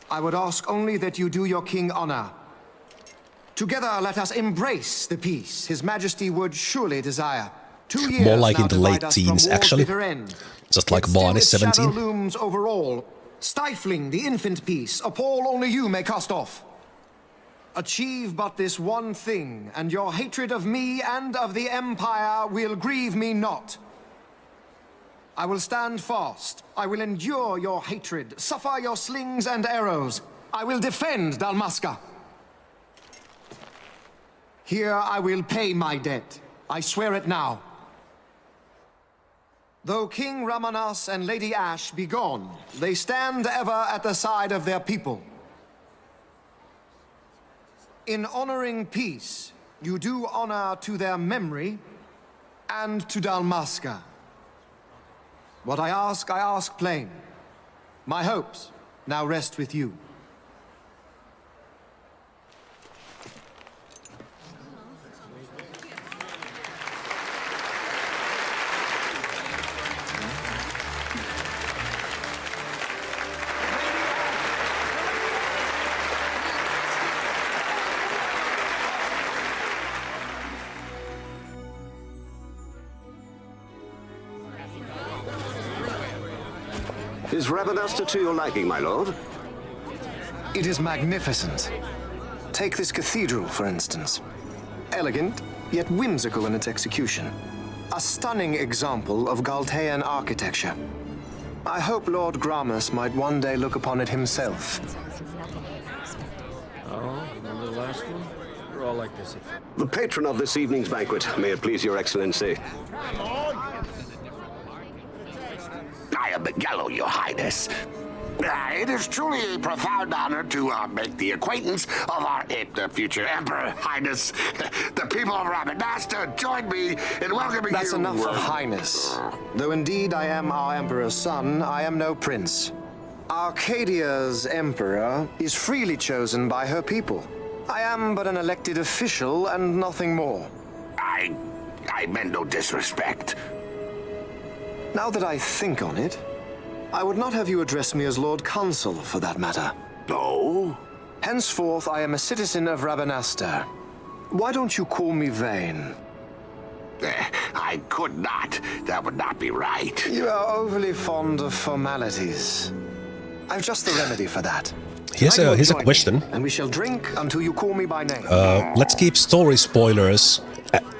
I would ask only that you do your king honor. Together let us embrace the peace His Majesty would surely desire. 2 years more like now in the late divide us teens, from war's actually. bitter end. Just like Yet still Vaan is its 17. shadow looms over all, stifling the infant peace, a pall only you may cast off. Achieve but this one thing, and your hatred of me and of the Empire will grieve me not. I will stand fast. I will endure your hatred, suffer your slings and arrows. I will defend Dalmasca. Here I will pay my debt. I swear it now. Though King Rabanastre and Lady Ashe be gone, they stand ever at the side of their people. In honoring peace, you do honor to their memory and to Dalmasca. What I ask plain. My hopes now rest with you. Is Rabanastre to your liking, my lord? It is magnificent. Take this cathedral, for instance. Elegant, yet whimsical in its execution. A stunning example of Galtean architecture. I hope Lord Gramus might one day look upon it himself. Oh, remember the last one? We're all like this. The patron of this evening's banquet, may it please your excellency. I am Miguel, your highness. It is truly a profound honor to make the acquaintance of our future emperor, highness. The people of Rabanastre join me in welcoming That's you. enough of highness. Though indeed I am our emperor's son, I am no prince. Arcadia's emperor is freely chosen by her people. I am but an elected official and nothing more. I meant no disrespect. Now that I think on it, I would not have you address me as Lord Consul, for that matter. No? Henceforth, I am a citizen of Rabanastre. Why don't you call me Vayne? I could not. That would not be right. You are overly fond of formalities. I've just the remedy for that. Here's a question. And we shall drink until you call me by name. Let's keep story spoilers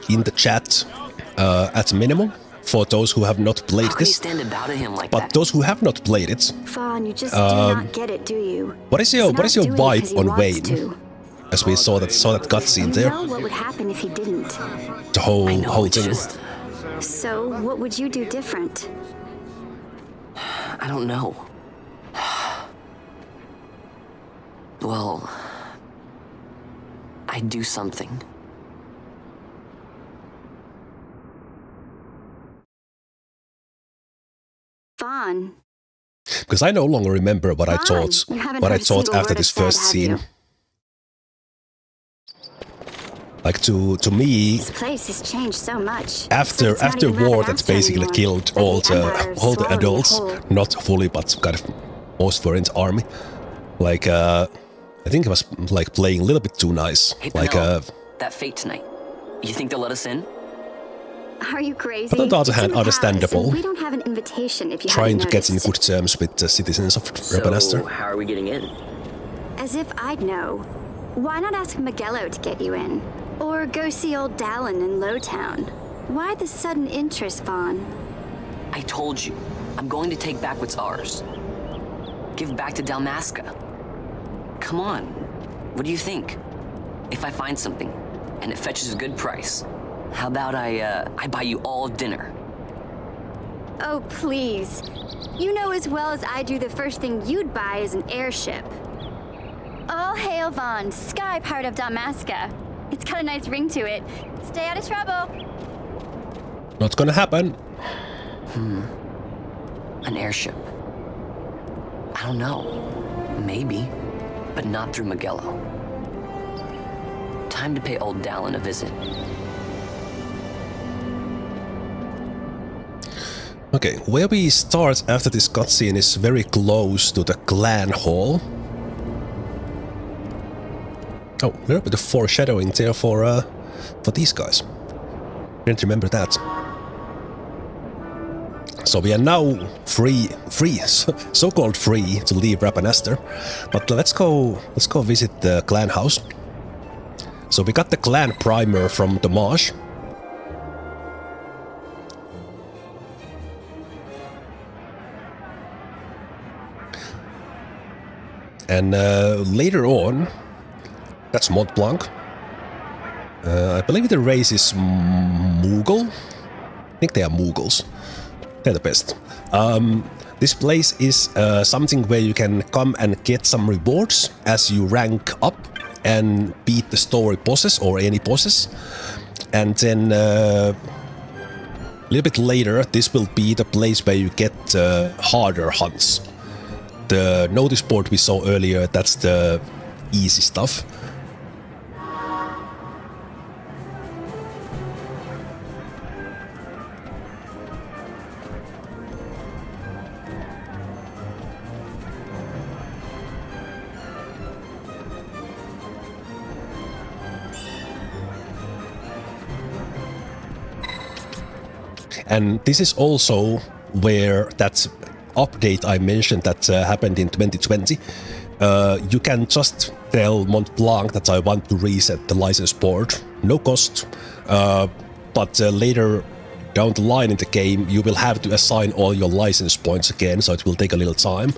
in the chat at minimum. For those who have not played How this, can you stand about him like but that? those who have not played it, Vaan, you just do not get it, do you? what is your vibe on Vayne? As we saw that cutscene there, You know what would happen if he didn't. the whole thing. So, what would you do different? I don't know. Well, I'd do something. Vaan. Because I no longer remember what I thought. You haven't What I heard a thought single after word this of that, first have scene. you? Like to me, This place has changed so much. after It's not even war Rabanastre that basically anymore. killed Like all the Empire the swallowing adults, whole. not fully, but kind of most for its army. Like I think I was like playing a little bit too nice. Hey, Like Penelope, that fate tonight. You think they'll let us in? Are you crazy? But on the other It's in hand, the palace, understandable. and we don't have an invitation if you Trying to haven't get in noticed. good terms with the citizens of Rabanastre. So, how are we getting in? As if I'd know. Why not ask Miguelo to get you in? Or go see old Dallin in Lowtown? Why the sudden interest, Vaan? I told you, I'm going to take back what's ours. Give back to Dalmasca. Come on, what do you think? If I find something, and it fetches a good price, how about I buy you all dinner? Oh, please. You know as well as I do the first thing you'd buy is an airship. All hail Vaan, sky part of Dalmasca. It's got a nice ring to it. Stay out of trouble. Not gonna happen. An airship. I don't know. Maybe, but not through Miguelo. Time to pay old Dallin a visit. Okay, where we start after this cutscene is very close to the clan hall. Oh, a little bit of foreshadowing there for these guys. Didn't remember that. So we are now free, so-called free to leave Rabanastre. But let's go visit the clan house. So we got the clan primer from the marsh. And later on, that's Mont Blanc. I believe the race is Moogle. I think they are Moogles. They're the best. This place is something where you can come and get some rewards as you rank up and beat the story bosses or any bosses. And then a little bit later, this will be the place where you get harder hunts. the notice board we saw earlier, that's the easy stuff. And this is also where that update I mentioned that happened in 2020. You can just tell Mont Blanc that I want to reset the license board, no cost, but later down the line in the game you will have to assign all your license points again, so it will take a little time,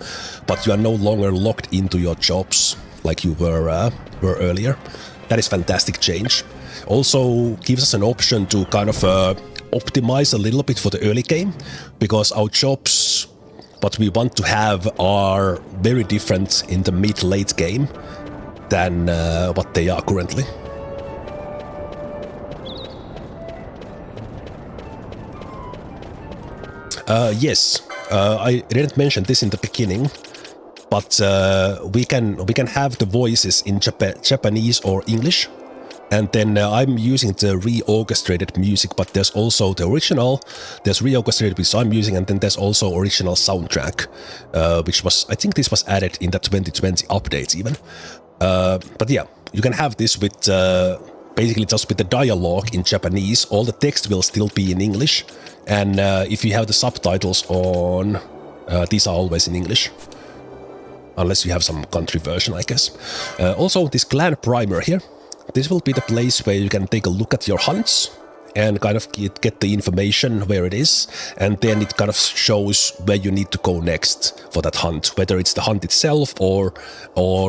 but you are no longer locked into your jobs like you were earlier. That is fantastic change. Also gives us an option to kind of optimize a little bit for the early game, because our jobs, what we want to have, are very different in the mid-late game than what they are currently. Yes, I didn't mention this in the beginning, but we can have the voices in Japanese or English. And then I'm using the reorchestrated music, but there's also the original, there's reorchestrated which I'm using, and then there's also original soundtrack, which was, I think this was added in the 2020 updates even. But yeah, you can have this with basically just with the dialogue in Japanese. All the text will still be in English, and if you have the subtitles on, these are always in English. Unless you have some country version, I guess. Also, this clan primer here. This will be the place where you can take a look at your hunts and kind of get the information where it is, and then it kind of shows where you need to go next for that hunt, whether it's the hunt itself or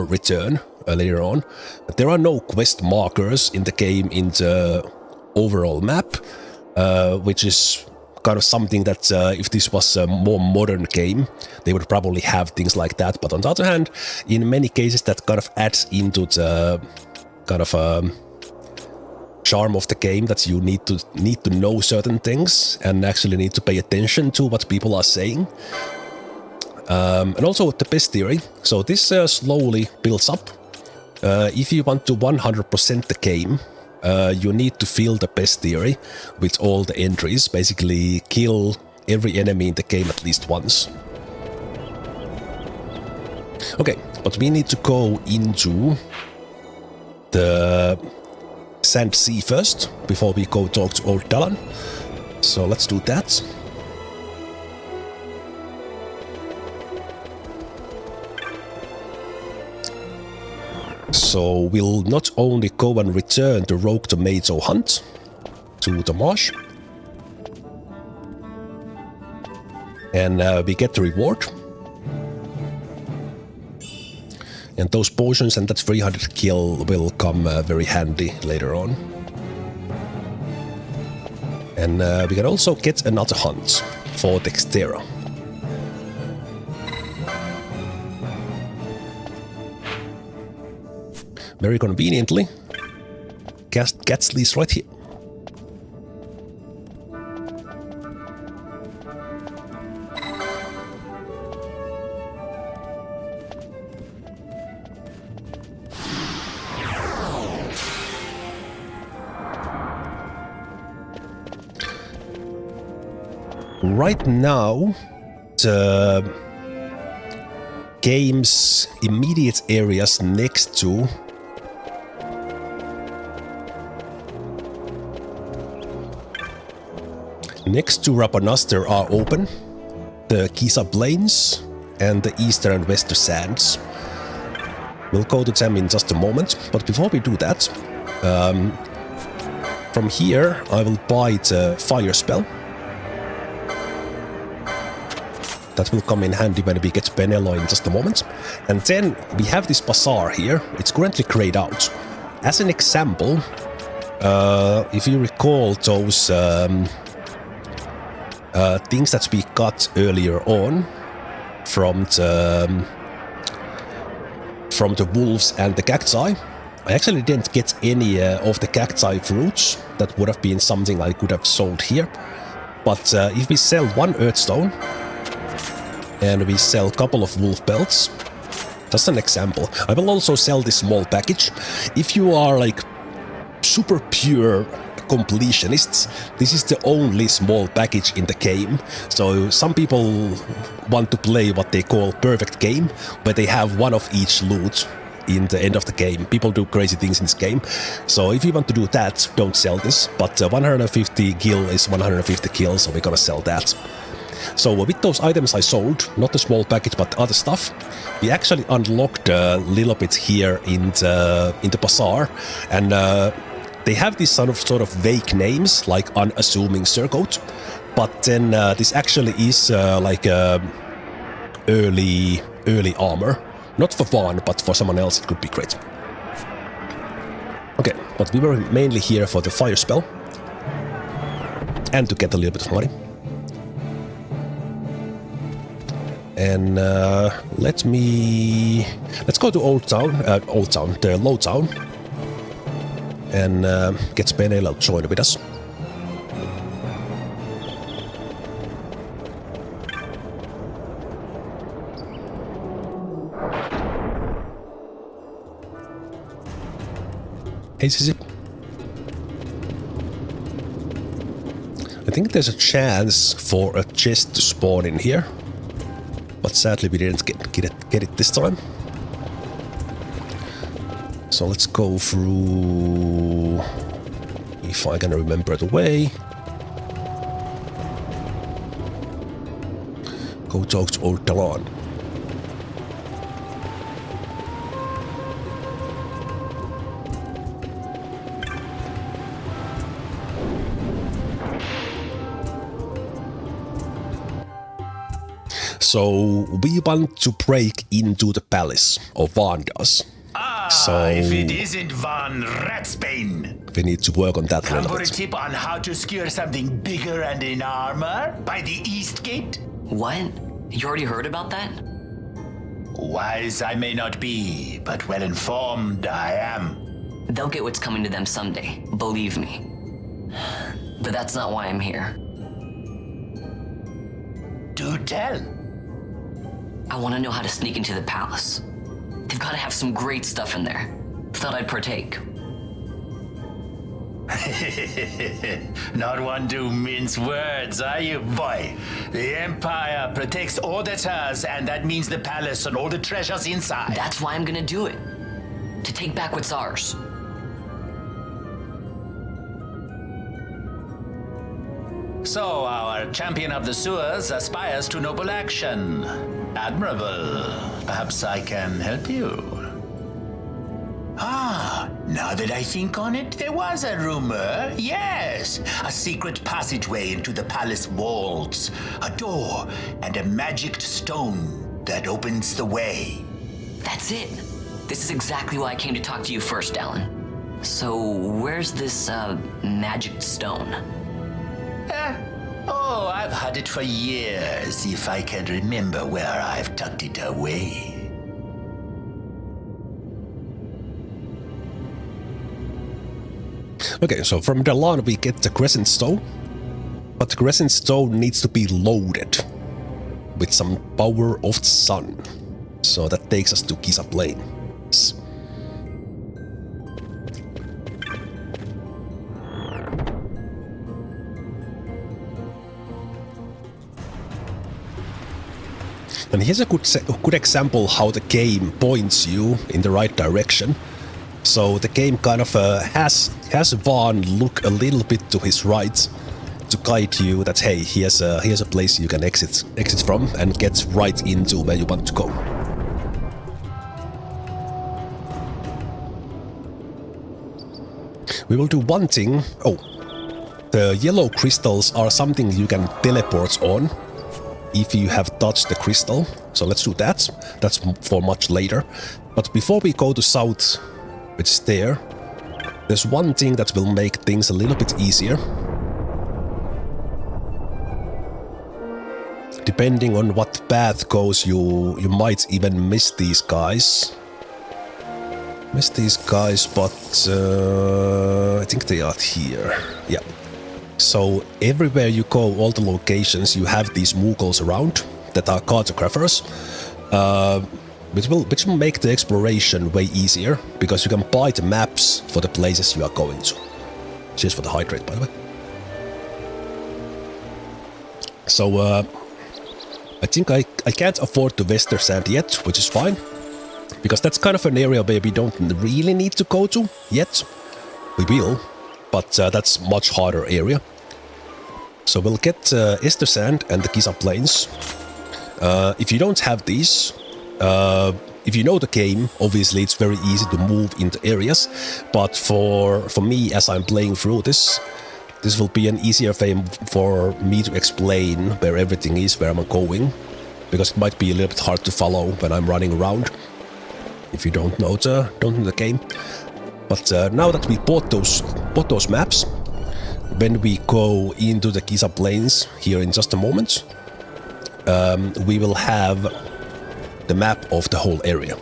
return later on. But there are no quest markers in the game in the overall map, which is kind of something that if this was a more modern game, they would probably have things like that. But on the other hand, in many cases that kind of adds into the kind of charm of the game, that you need to know certain things and actually need to pay attention to what people are saying. And also the best theory. So this slowly builds up. If you want to 100% the game, you need to fill the best theory with all the entries. Basically kill every enemy in the game at least once. Okay, but we need to go into the Sand Sea first, before we go talk to Old Dalan. So let's do that. So we'll not only go and return the Rogue Tomato Hunt to the marsh, and we get the reward. And those potions and that 300 kill will come very handy later on. And we can also get another hunt for Thextera. Very conveniently, Gatsley's right here. Right now, the game's immediate areas next to Rabanastre are open. The Giza Plains and the Eastern and Western Sands. We'll go to them in just a moment, but before we do that, from here I will buy the fire spell. That will come in handy when we get Benello in just a moment. And then we have this bazaar here. It's currently grayed out. As an example, if you recall those things that we got earlier on from the wolves and the cacti, I actually didn't get any of the cacti fruits. That would have been something I could have sold here. But if we sell one Earthstone, And we sell a couple of wolf belts. Just an example. I will also sell this small package. If you are like super pure completionists, this is the only small package in the game. So some people want to play what they call perfect game, where they have one of each loot in the end of the game. People do crazy things in this game. So if you want to do that, don't sell this. But 150 gil is 150 kills, so we're gonna sell that. So with those items I sold, not the small package but other stuff, we actually unlocked a little bit here in the bazaar, and they have these sort of vague names like unassuming surcoat, but then this actually is like early armor, not for Vaan but for someone else it could be great. Okay, but we were mainly here for the fire spell and to get a little bit of money. And let's go to the Low Town, and get Spenelo to join with us. Hey, Sissy. I think there's a chance for a chest to spawn in here. But sadly we didn't get it this time. So let's go through, if I can remember the way. Go talk to old Dalan. So we want to break into the palace, or Vaan does. So if it isn't Vaan Ratsbane. We need to work on that a Come little for a bit. tip on how to secure something bigger and in armor by the East Gate? What? You already heard about that? Wise I may not be, but well informed I am. They'll get what's coming to them someday, believe me. But that's not why I'm here. Do tell. I want to know how to sneak into the palace. They've got to have some great stuff in there. Thought I'd partake. Not one to mince words, are you, boy? The Empire protects all that's hers, and that means the palace and all the treasures inside. That's why I'm gonna do it. To take back what's ours. So our champion of the sewers aspires to noble action. Admirable. Perhaps I can help you. Ah, now that I think on it, there was a rumor. Yes, a secret passageway into the palace walls, a door, and a magic stone that opens the way. That's it. This is exactly why I came to talk to you first, Alan. So, where's this, magic stone? Oh, I've had it for years, if I can remember where I've tucked it away. Okay, so from Dalan we get the Crescent Stone, but the Crescent Stone needs to be loaded with some power of the sun. So that takes us to Giza Plains. And here's a good example how the game points you in the right direction. So the game kind of has Vaan look a little bit to his right to guide you that hey, here's a place you can exit from and get right into where you want to go. We will do one thing. Oh, the yellow crystals are something you can teleport on if you have touched the crystal. So let's do that. That's for much later. But before we go to south, which is there's one thing that will make things a little bit easier. Depending on what path goes, you might even miss these guys. But I think they are here. Yeah. So everywhere you go, all the locations, you have these Mughals around. that are cartographers, which will make the exploration way easier, because you can buy the maps for the places you are going to. Cheers for the hydrate, by the way. So, I think I can't afford the Western Sand yet, which is fine, because that's kind of an area where we don't really need to go to yet. We will, but that's much harder area. So we'll get Ester Sand and the Giza Plains. If you don't have these, if you know the game, obviously it's very easy to move into areas, but for me, as I'm playing through this will be an easier thing for me to explain where everything is, where I'm going, because it might be a little bit hard to follow when I'm running around if you don't know the game. But now that we bought those maps, when we go into the Giza Plains here in just a moment, we will have the map of the whole area,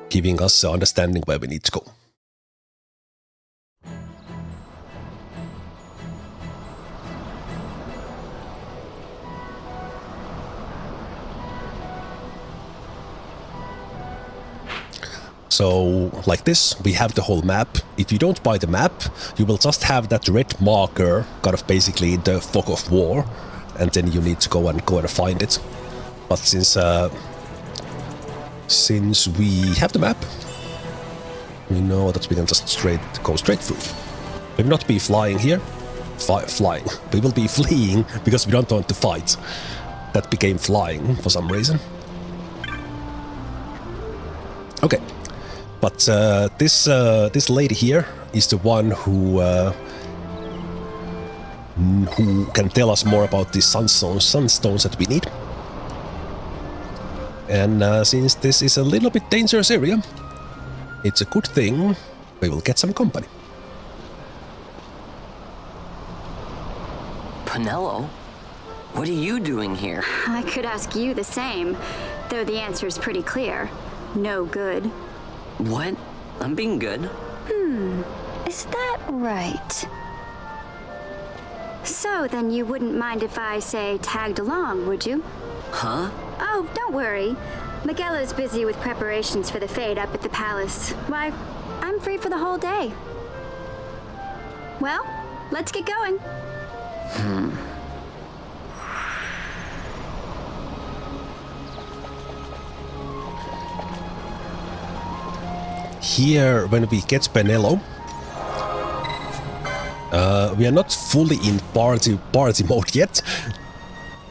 giving us an understanding where we need to go. So, like this, we have the whole map. If you don't buy the map, you will just have that red marker, kind of basically the fog of war, and then you need to go and find it. But since we have the map, we know that we can just go straight through. We will not be flying here. Flying. We will be fleeing because we don't want to fight. That became flying for some reason. Okay. But this lady here is the one who can tell us more about these sunstones that we need. And since this is a little bit dangerous area, it's a good thing we will get some company. Penelo, what are you doing here? I could ask you the same, though the answer is pretty clear. No good. What? I'm being good. Is that right? So then you wouldn't mind if I, say, tagged along, would you? Huh? Oh, don't worry. Miguelo's busy with preparations for the fete up at the palace. Why, I'm free for the whole day. Well, let's get going. Here, when we get Penelo, we are not fully in party mode yet.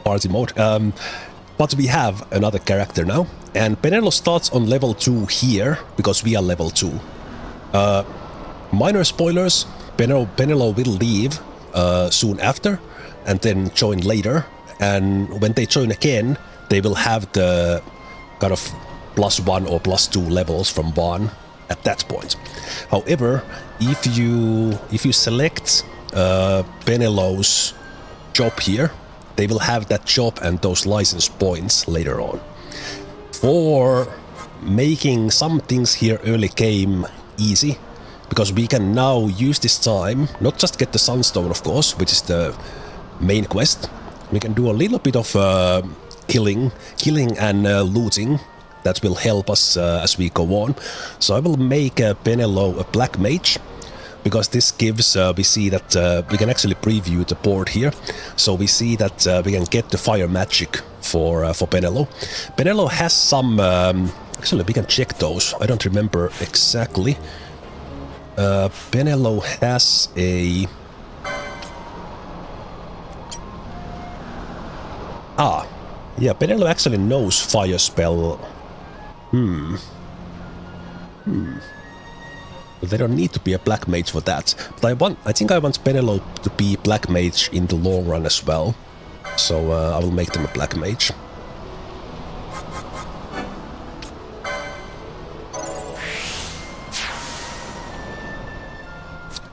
Party mode. But we have another character now, and Penelo starts on level 2 here because we are level 2. Minor spoilers: Penelo will leave soon after, and then join later. And when they join again, they will have the kind of +1 or +2 levels from Vaan at that point. However, if you select Penelo's job here, they will have that job and those license points later on. For making some things here early game easy, because we can now use this time, not just get the Sunstone, of course, which is the main quest. We can do a little bit of killing and looting. That will help us as we go on. So I will make Penelo a black mage, because this gives, we see that we can actually preview the board here. So we see that we can get the fire magic for Penelo. Penelo has some, actually we can check those, I don't remember exactly. Penelo has a... yeah, Penelo actually knows fire spell. But they don't need to be a black mage for that. But I think I want Penelo to be black mage in the long run as well. So I will make them a black mage.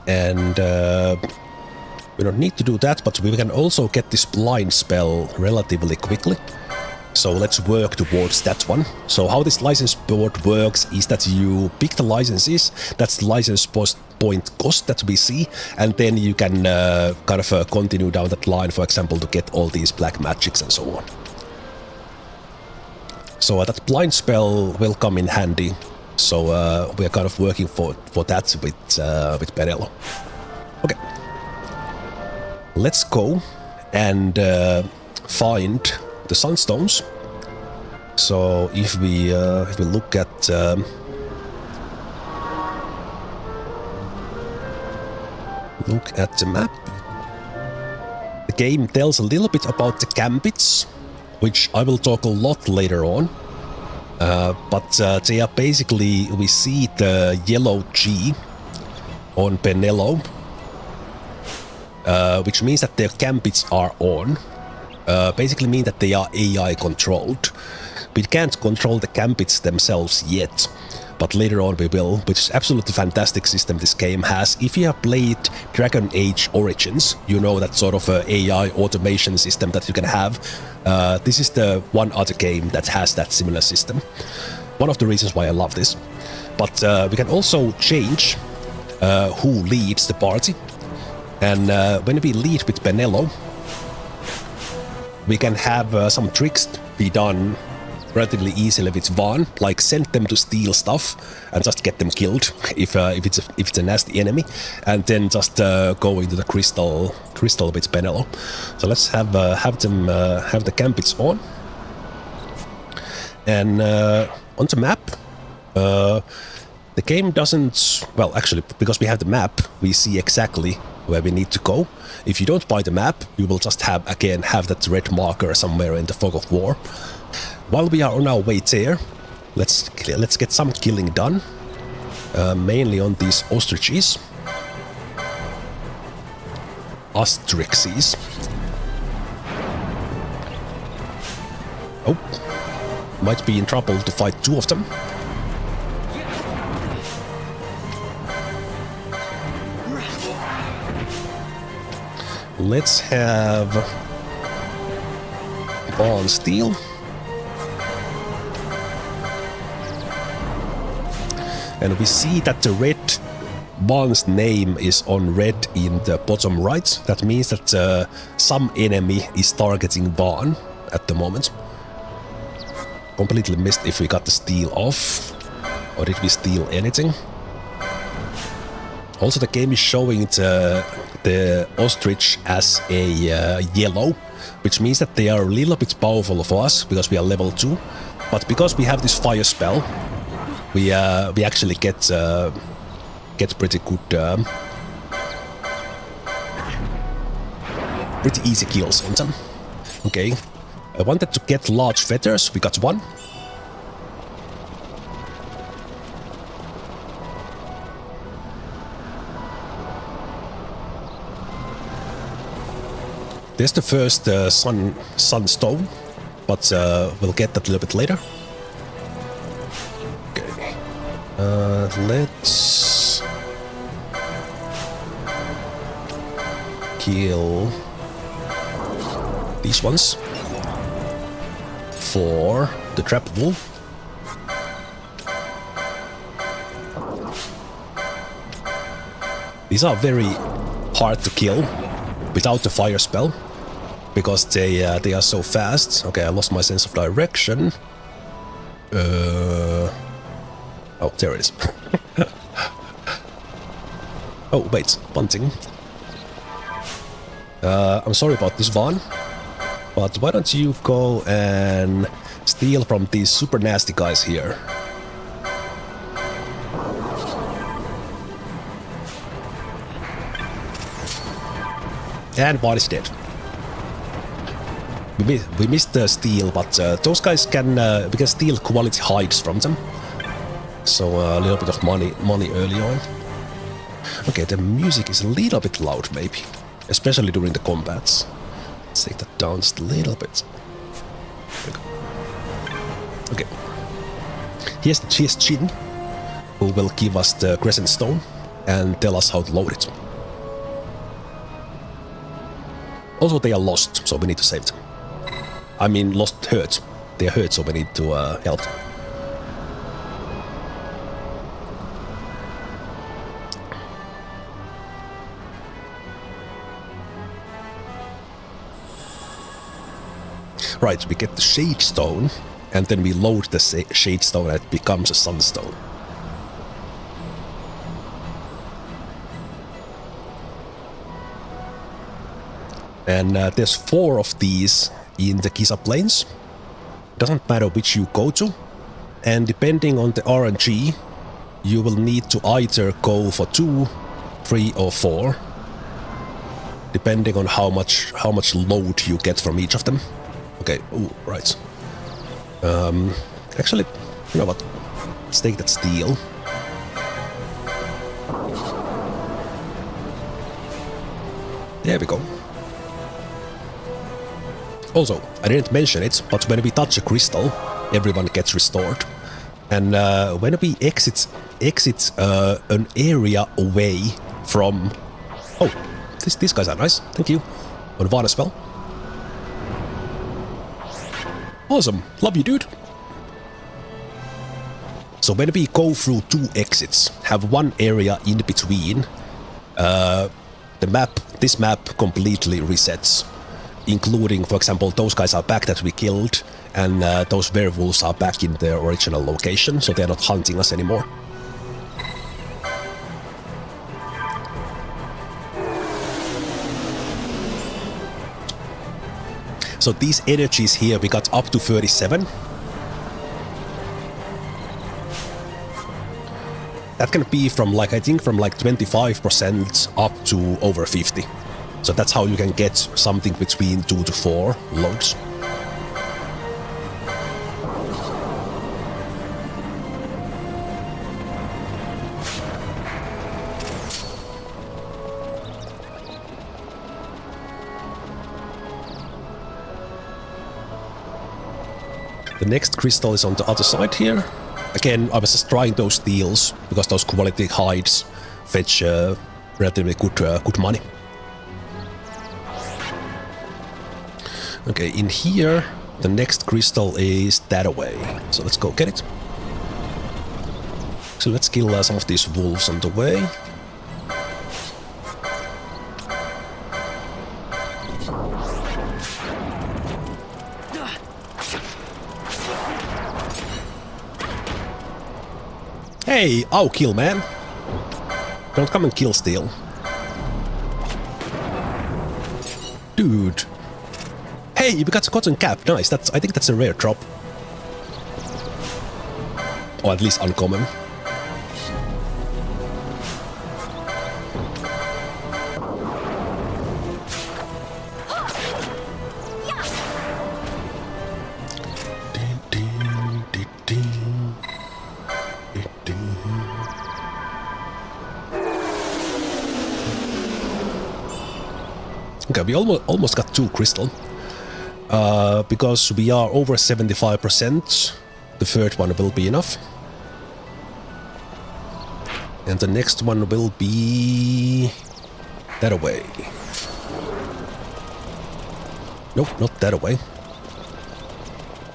And we don't need to do that, but we can also get this blind spell relatively quickly. So let's work towards that one. So how this license board works is that you pick the licenses, that's the license point cost that we see, and then you can continue down that line, for example, to get all these black magics and so on. So that blind spell will come in handy. So we're kind of working for that with Penelo. Okay. Let's go and find the Sunstones. So if we look at the map, the game tells a little bit about the gambits, which I will talk a lot later on. But they are basically, we see the yellow G on Penelo, which means that their gambits are on. Basically mean that they are AI controlled. We can't control the gambits themselves yet, but later on we will, which is absolutely fantastic system this game has. If you have played Dragon Age Origins, you know that sort of AI automation system that you can have. This is the one other game that has that similar system. One of the reasons why I love this. But we can also change who leads the party. And when we lead with Penelo, we can have some tricks be done relatively easily with Vaan, like send them to steal stuff and just get them killed if it's a nasty enemy, and then just go into the crystal with Penelo. So let's have the gambits on, and on the map, the game doesn't, well, actually, because we have the map, we see exactly where we need to go. If you don't buy the map, you will just have that red marker somewhere in the fog of war. While we are on our way there, let's get some killing done, mainly on these ostriches. Ostrixes. Oh, might be in trouble to fight two of them. Let's have Vaan steal. And we see that the red Vaan's name is on red in the bottom right. That means that some enemy is targeting Vaan at the moment. Completely missed if we got the steal off, or did we steal anything? Also, the game is showing the ostrich as a yellow, which means that they are a little bit powerful for us because we are level 2. But because we have this fire spell, we actually get pretty good, pretty easy kills on them. Okay, I wanted to get large feathers. We got one. There's the first Sunstone, but we'll get that a little bit later. Okay, let's kill these ones for the trap wolf. These are very hard to kill without the fire spell, because they are so fast. Okay, I lost my sense of direction. Oh, there it is. Oh, wait, one thing. I'm sorry about this, Vaan, but why don't you go and steal from these super nasty guys here? And Vaan is dead. We missed the steal, but those guys can we can steal quality hides from them. So a little bit of money early on. Okay, the music is a little bit loud, maybe, especially during the combats. Let's take that down just a little bit. Okay. Here's Chin, who will give us the Crescent Stone and tell us how to load it. Also, they are lost, so we need to save them. I mean, lost hurt. They're hurt, so we need to help. Right, we get the Shade Stone, and then we load the Shade Stone and it becomes a Sunstone. And there's 4 of these in the Giza Plains. Doesn't matter which you go to, and depending on the RNG, you will need to either go for 2, 3 or 4, depending on how much load you get from each of them. Okay, ooh, right. Actually, you know what? Let's take that steel. There we go. Also, I didn't mention it, but when we touch a crystal, everyone gets restored. And when we exit an area away from... Oh, these guys are nice. Thank you. On Vaan as well. Awesome. Love you, dude. So when we go through 2 exits, have one area in between, this map completely resets. Including, for example, those guys are back that we killed, and those werewolves are back in their original location, so they're not hunting us anymore. So these energies here, we got up to 37. That can be from like, I think from like 25% up to over 50. So that's how you can get something between 2 to 4 loads. The next crystal is on the other side here. Again, I was just trying those deals because those quality hides fetch relatively good money. Okay, in here, the next crystal is that away. So let's go get it. So let's kill some of these wolves on the way. Hey, I'll kill, man. Don't come and kill still. Dude. Hey, we got a cotton cap. Nice. I think that's a rare drop. Or at least uncommon. Okay, we almost got 2 crystal. Because we are over 75%, the third one will be enough. And the next one will be... that away. Nope, not that away.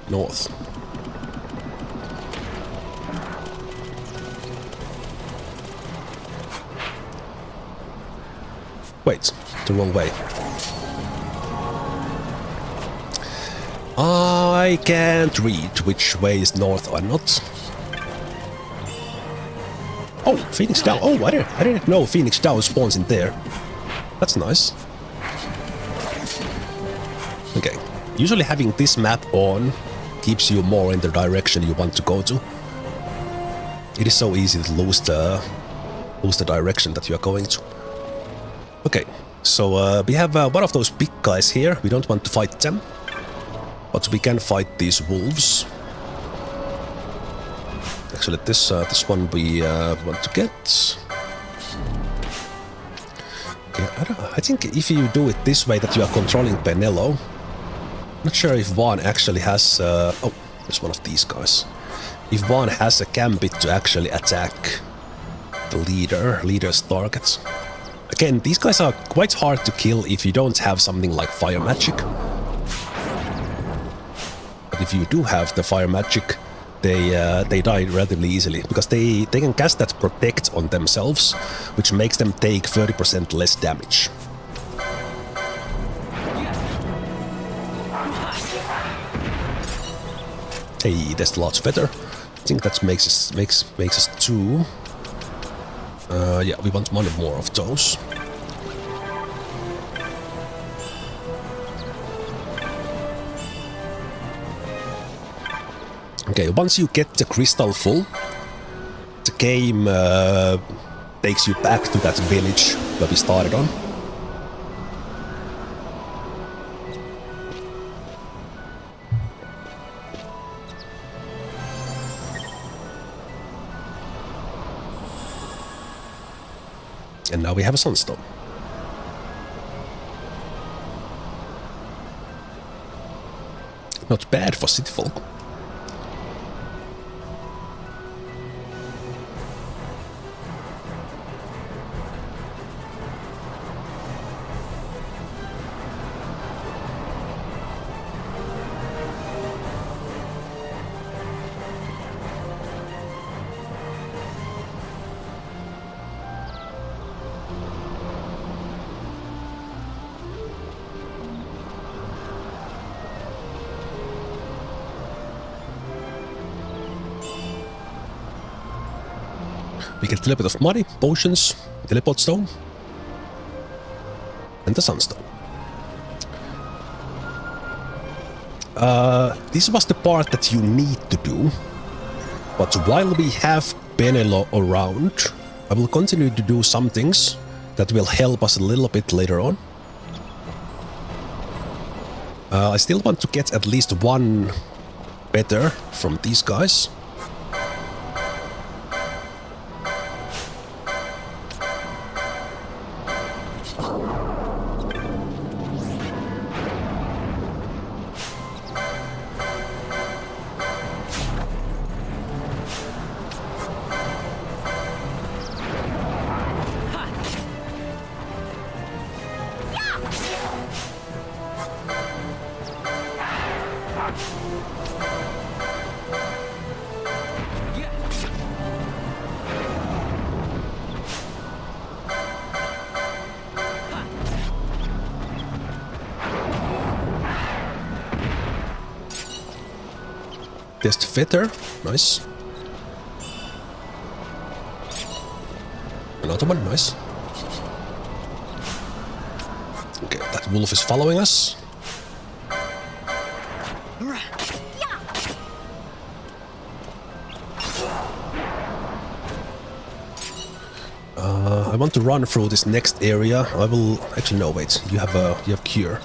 North. Wait, the wrong way. I can't read which way is north or not. Oh, Phoenix Down. Oh, I didn't know Phoenix Down spawns in there. That's nice. Okay. Usually having this map on keeps you more in the direction you want to go to. It is so easy to lose the direction that you are going to. Okay, so we have one of those big guys here. We don't want to fight them. But we can fight these wolves. Actually, this one we want to get. Okay, I think if you do it this way, that you are controlling Penelo. Not sure if Vaan actually has. Oh, there's one of these guys. If Vaan has a gambit to actually attack the leader's targets. Again, these guys are quite hard to kill if you don't have something like fire magic. But if you do have the fire magic, they die relatively easily, because they can cast that protect on themselves, which makes them take 30% less damage. Hey, there's the large feather. I think that makes us 2. Yeah, we want one more of those. Okay, once you get the crystal full, the game takes you back to that village where we started on. And now we have a Sunstone. Not bad for city folk. We get a little bit of money, potions, teleport stone, and the Sunstone. This was the part that you need to do, but while we have Penelo around, I will continue to do some things that will help us a little bit later on. I still want to get at least one better from these guys. There's the feather, nice. Another one, nice. Okay, that wolf is following us. I want to run through this next area. I will actually no wait. You have cure.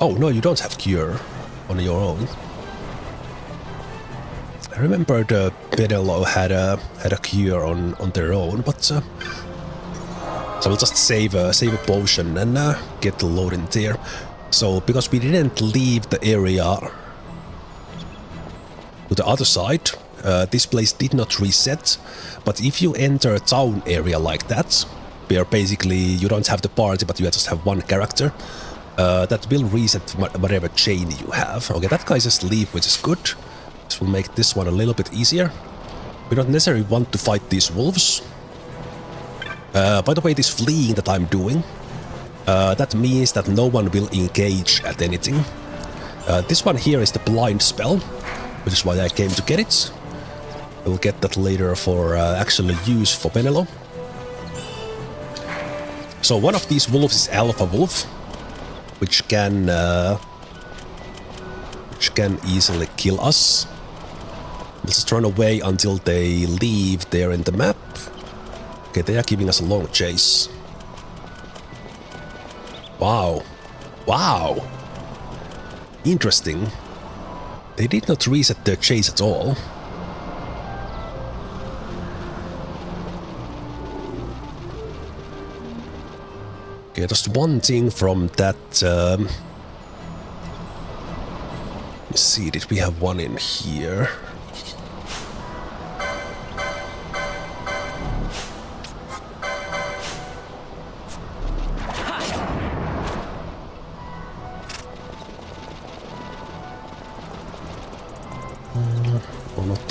Oh no, you don't have cure on your own. I remember the Penelo had a cure on their own, but so we'll just save a potion and get the load in there. So because we didn't leave the area to the other side, this place did not reset. But if you enter a town area like that, where basically you don't have the party but you just have one character, that will reset whatever chain you have. Okay, that guy's asleep, which is good. This will make this one a little bit easier. We don't necessarily want to fight these wolves. By the way, this fleeing that I'm doing, that means that no one will engage at anything. This one here is the blind spell, which is why I came to get it. We'll get that later for actual use for Penelo. So one of these wolves is Alpha Wolf, which can easily kill us. Let's just run away until they leave there in the map. Okay, they are giving us a long chase. Wow. Wow. Interesting. They did not reset their chase at all. Okay, just one thing from that... Let's see, did we have one in here?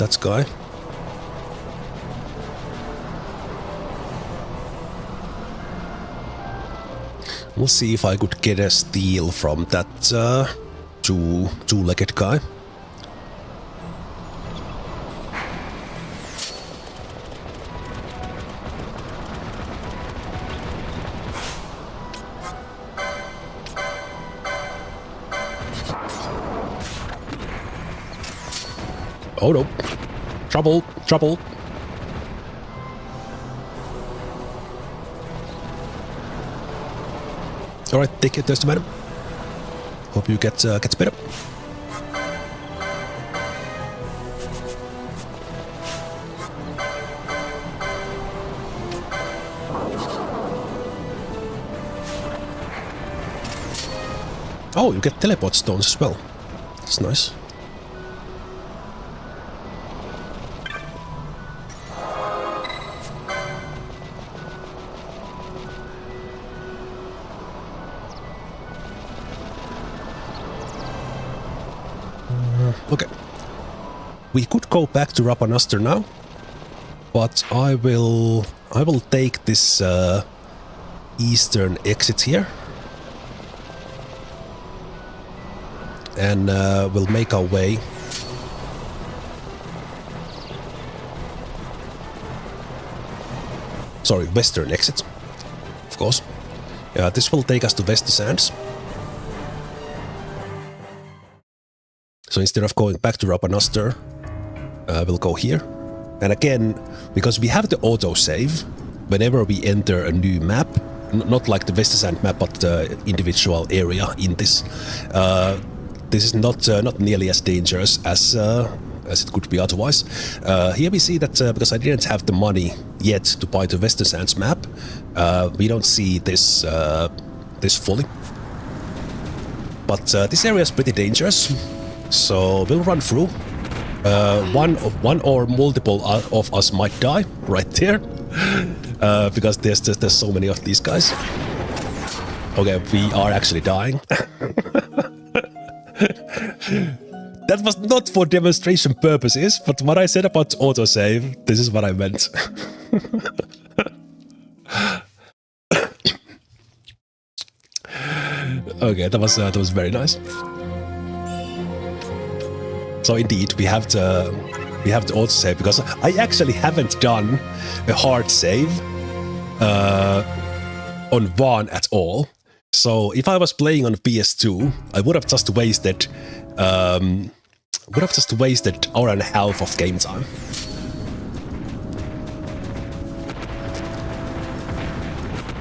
that guy. We'll see if I could get a steal from that two-legged guy. Oh no. Trouble, trouble. Alright, take it, there's the madam. Hope you get better. Oh, you get teleport stones as well. That's nice. Okay. We could go back to Rabanastre now, but I will take this eastern exit here, and we'll make our way. Sorry, western exit, of course. This will take us to West Sands. So instead of going back to Rabanastre, we'll go here. And again, because we have the autosave, whenever we enter a new map, not like the West Sand map, but the individual area in this, this is not nearly as dangerous as it could be otherwise. Here we see that because I didn't have the money yet to buy the Western Sands map, we don't see this this fully. But this area is pretty dangerous. So we'll run through. One or multiple of us might die right there, because there's so many of these guys. Okay, we are actually dying. That was not for demonstration purposes, but what I said about autosave, this is what I meant. Okay, that was very nice. So indeed, we have to autosave, because I actually haven't done a hard save on Vaan at all. So if I was playing on PS2, I would have just wasted hour and a half of game time.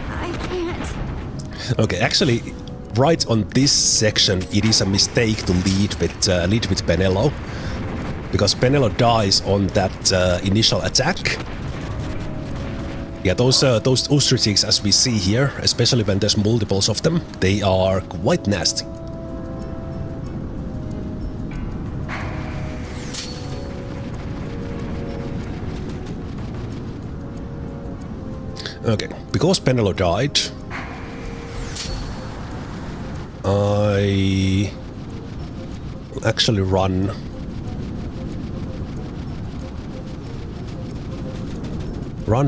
I can't. Okay, actually, right on this section, it is a mistake to lead with Penelo, because Penelo dies on that initial attack. Yeah, those ostriches, as we see here, especially when there's multiples of them, they are quite nasty. Okay, because Penelo died, I will actually run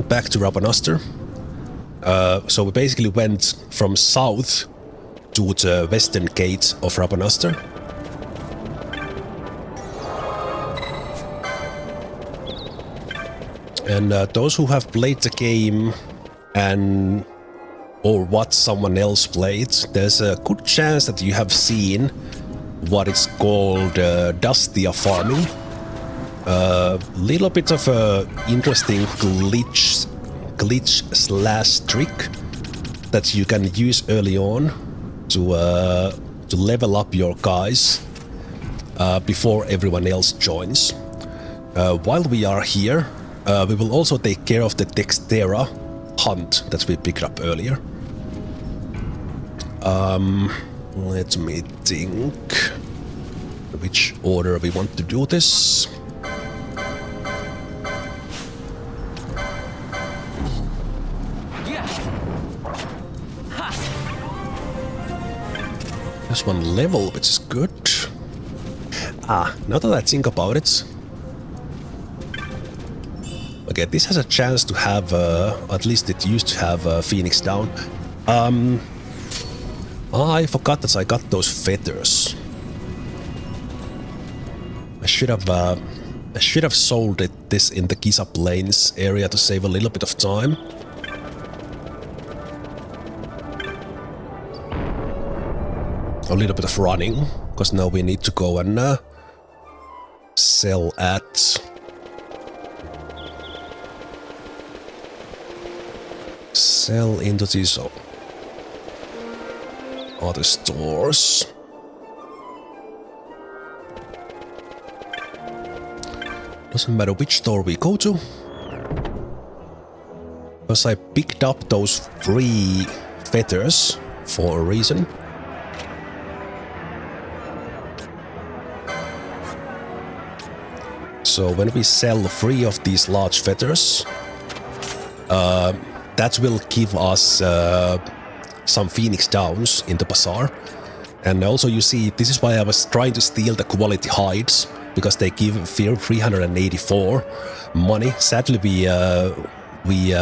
back to Rabanastre. So we basically went from south to the western gate of Rabanastre. And those who have played the game or what someone else played, there's a good chance that you have seen what is called Dustia farming. Little bit of a interesting glitch slash trick that you can use early on to level up your guys before everyone else joins. While we are here, we will also take care of the Thextera Hunt that we picked up earlier. Let me think which order we want to do this. There's one level, which is good. Now that I think about it, Okay, this has a chance to have, at least it used to have Phoenix down. I forgot that I got those feathers. I should have sold this in the Giza Plains area to save a little bit of time. A little bit of running, because now we need to go and sell at into these other stores. Doesn't matter which store we go to, because I picked up those free feathers for a reason. So when we sell 3 of these large feathers, that will give us some Phoenix Downs in the bazaar. And also you see, this is why I was trying to steal the quality hides, because they give 384 money. Sadly, we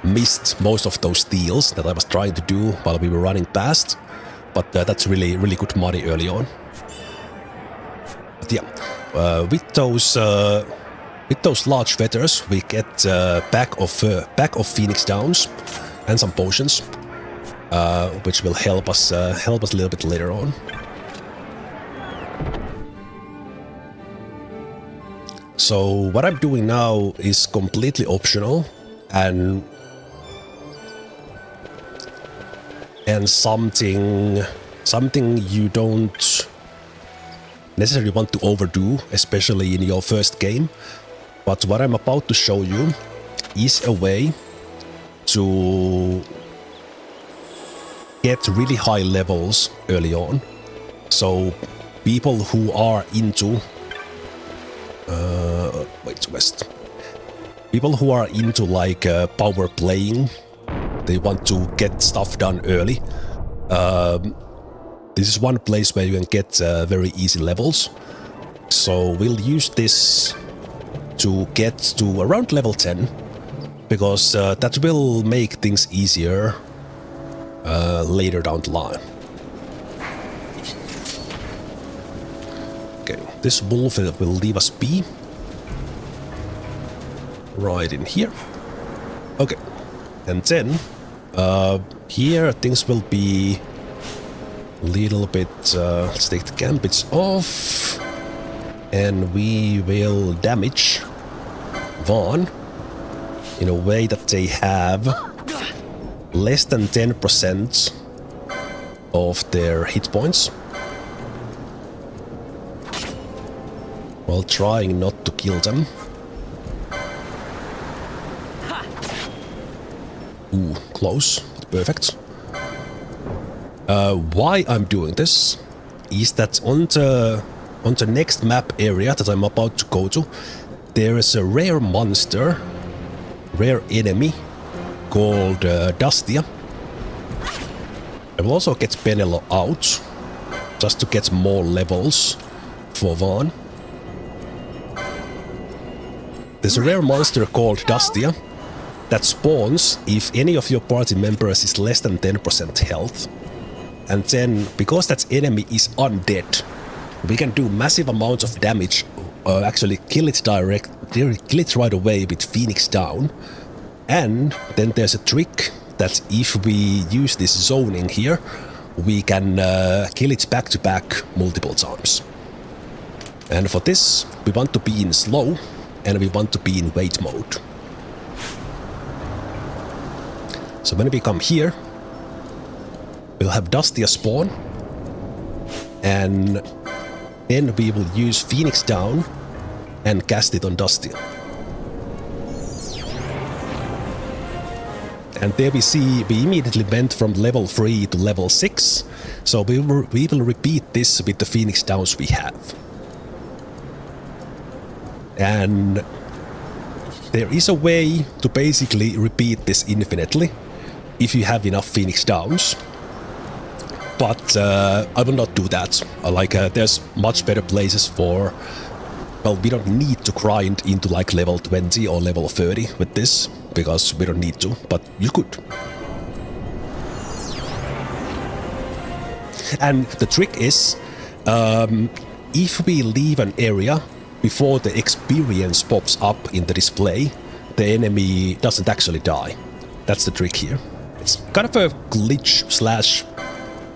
missed most of those deals that I was trying to do while we were running past, but that's really good money early on. But yeah, with those large feathers, we get back of Phoenix Downs and some potions, which will help us a little bit later on. So what I'm doing now is completely optional and something you don't necessarily want to overdo, especially in your first game. But what I'm about to show you is a way to get really high levels early on. So people who are into people who are into like power playing, they want to get stuff done early. This is one place where you can get very easy levels. So we'll use this to get to around level 10, because that will make things easier later down the line. Okay, this wolf will leave us be. Right in here. Okay, and then here things will be a little bit, let's take the gambits off, and we will damage Vaan in a way that they have less than 10% of their hit points, while trying not to kill them. Ooh, close, but perfect. Why I'm doing this is that on the next map area that I'm about to go to, there is a rare monster, rare enemy called Dustia. I will also get Penelo out just to get more levels for Vaan. There's a rare monster called Dustia that spawns if any of your party members is less than 10% health. And then, because that enemy is undead, we can do massive amounts of damage, actually kill it right away with Phoenix down. And then there's a trick that if we use this zoning here, we can kill it back to back multiple times. And for this, we want to be in slow, and we want to be in wait mode. So when we come here, we'll have Dustia spawn, and then we will use Phoenix down and cast it on Dustia. And there we see we immediately went from level 3 to level 6, so we will repeat this with the Phoenix downs we have. And there is a way to basically repeat this infinitely if you have enough Phoenix downs. But I will not do that. There's much better places for well, we don't need to grind into like level 20 or level 30 with this, because we don't need to, but you could. And the trick is, if we leave an area before the experience pops up in the display, the enemy doesn't actually die. That's the trick here. It's kind of a glitch slash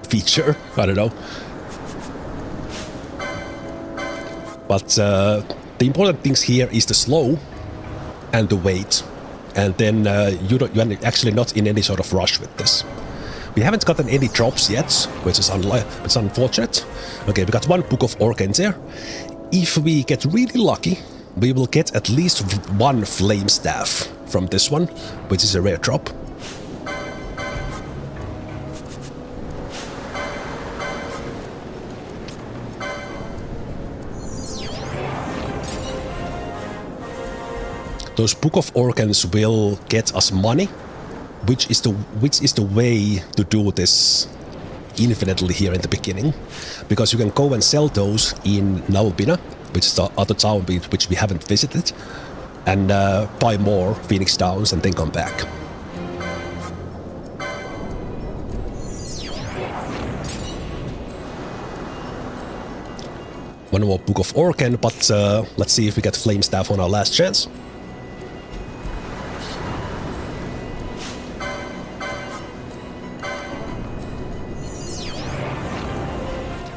feature, I don't know. But the important things here is the slow and the wait. And then you're actually not in any sort of rush with this. We haven't gotten any drops yet, which is unfortunate. Okay, we got one Book of Organs there. If we get really lucky, we will get at least one Flame Staff from this one, which is a rare drop. Those Book of Organs will get us money, which is the way to do this infinitely here in the beginning, because you can go and sell those in Nalbina, which is the other town which we haven't visited, and buy more Phoenix Downs and then come back. One more Book of Organ, but let's see if we get Flame Staff on our last chance.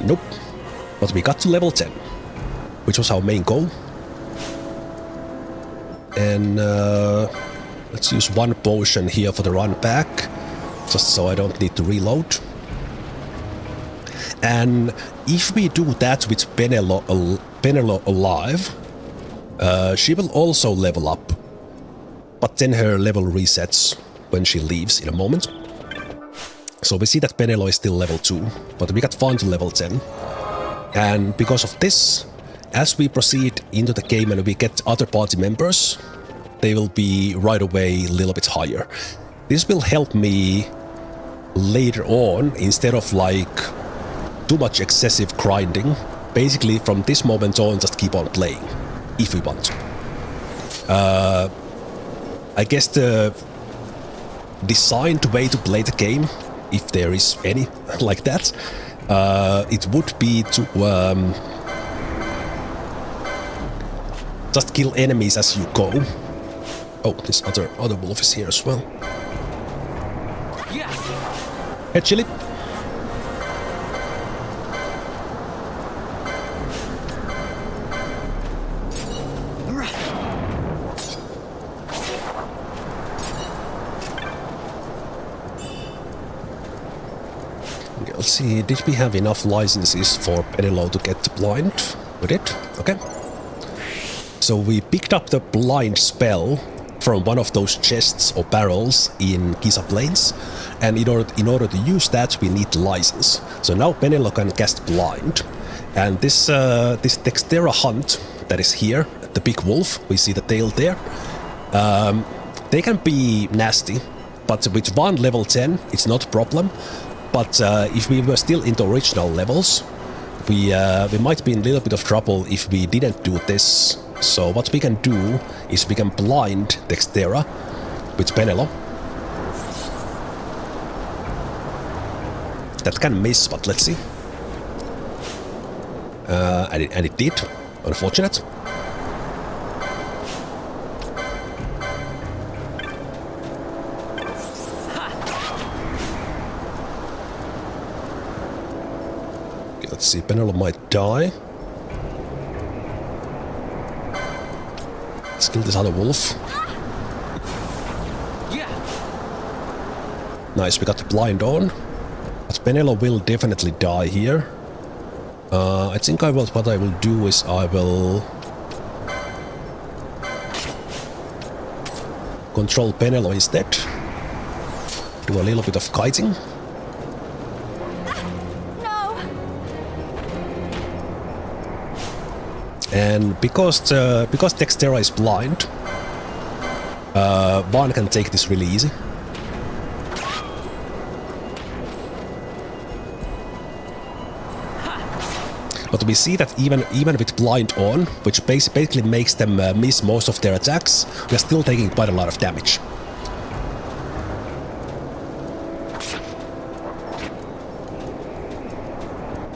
Nope, but we got to level 10, which was our main goal. And let's use one potion here for the run back, just so I don't need to reload. And if we do that with Penelo alive, she will also level up, but then her level resets when she leaves in a moment. So we see that Penelo is still level 2, but we got Vaan to level 10. And because of this, as we proceed into the game and we get other party members, they will be right away a little bit higher. This will help me later on, instead of like too much excessive grinding. Basically from this moment on, just keep on playing, if we want. I guess the designed way to play the game, if there is any like that, it would be to just kill enemies as you go. Oh, this other wolf is here as well. Hey, Chili. Let's see, did we have enough licenses for Penelo to get blind? We did? Okay. So we picked up the blind spell from one of those chests or barrels in Giza Plains, and in order to use that we need the license. So now Penelo can cast blind, and this Thextera Hunt that is here, the big wolf, we see the tail there, they can be nasty, but with Vaan level 10 it's not a problem. But if we were still in the original levels, we might be in a little bit of trouble if we didn't do this. So what we can do is we can blind Thextera with Penelo. That can miss, but let's see. And it did. Unfortunate. Let's see, Penelo might die. Let's kill this other wolf. Nice, we got the blind on. But Penelo will definitely die here. I think what I will do is I will control Penelo instead. Do a little bit of kiting. And because Thextera is blind, Vaan can take this really easy. But we see that even with blind on, which basically makes them miss most of their attacks, we are still taking quite a lot of damage.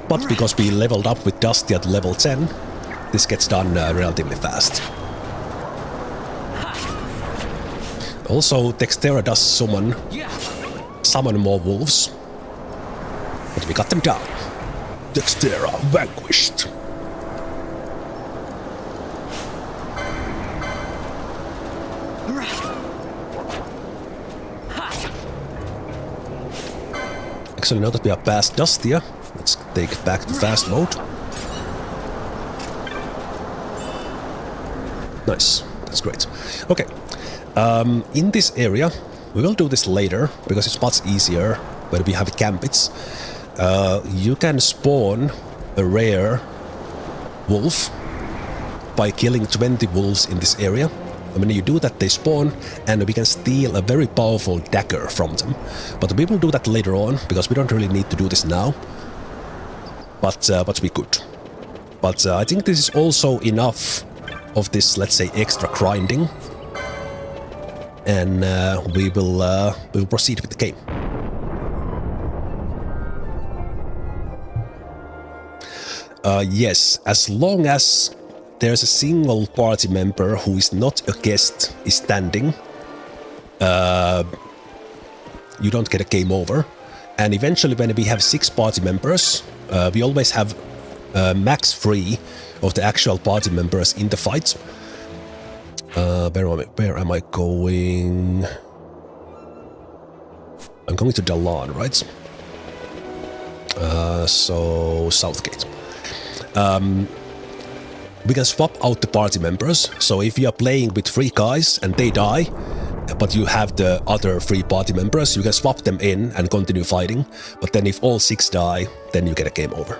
But because we leveled up with Dustia at level 10, this gets done relatively fast. Also, Thextera does summon more wolves. But we got them down. Thextera vanquished. Actually, now that we are past Dustia, let's take back to fast mode. Nice, that's great. Okay, in this area, we will do this later, because it's much easier when we have gambits. You can spawn a rare wolf by killing 20 wolves in this area. And when you do that, they spawn, and we can steal a very powerful dagger from them. But we will do that later on, because we don't really need to do this now. But we could. But I think this is also enough of this, let's say, extra grinding. And we will proceed with the game. Yes, as long as there's a single party member who is not a guest is standing, you don't get a game over. And eventually when we have 6 party members, we always have max 3 of the actual party members in the fight. Where am I going? I'm going to Dalan, right? So Southgate. We can swap out the party members, so if you are playing with 3 guys and they die, but you have the other 3 party members, you can swap them in and continue fighting, but then if all 6 die, then you get a game over.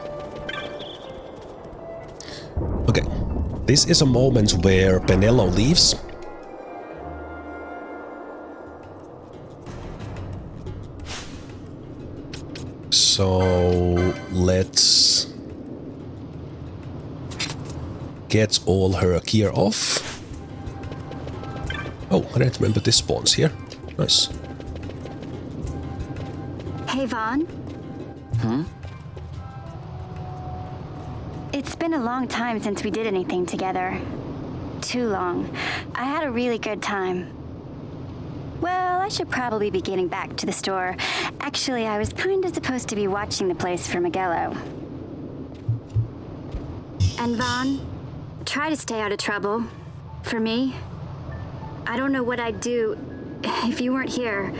Okay, this is a moment where Penelo leaves. So let's get all her gear off. Oh, I didn't remember this spawns here. Nice. Hey, Vaan. It's been a long time since we did anything together. Too long. I had a really good time. Well, I should probably be getting back to the store. Actually, I was kinda supposed to be watching the place for Miguelo. And Vaan, try to stay out of trouble. For me. I don't know what I'd do if you weren't here.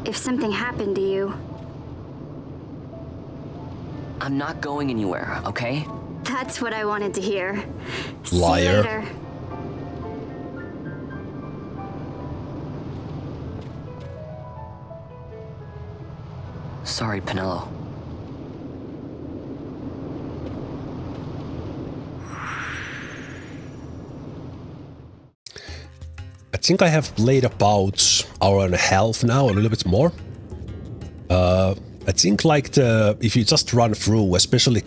If something happened to you. I'm not going anywhere, okay? That's what I wanted to hear. Liar. See you later. Sorry, Penelo. I think I have played about an hour and a half now, a little bit more. I think like if you just run through, especially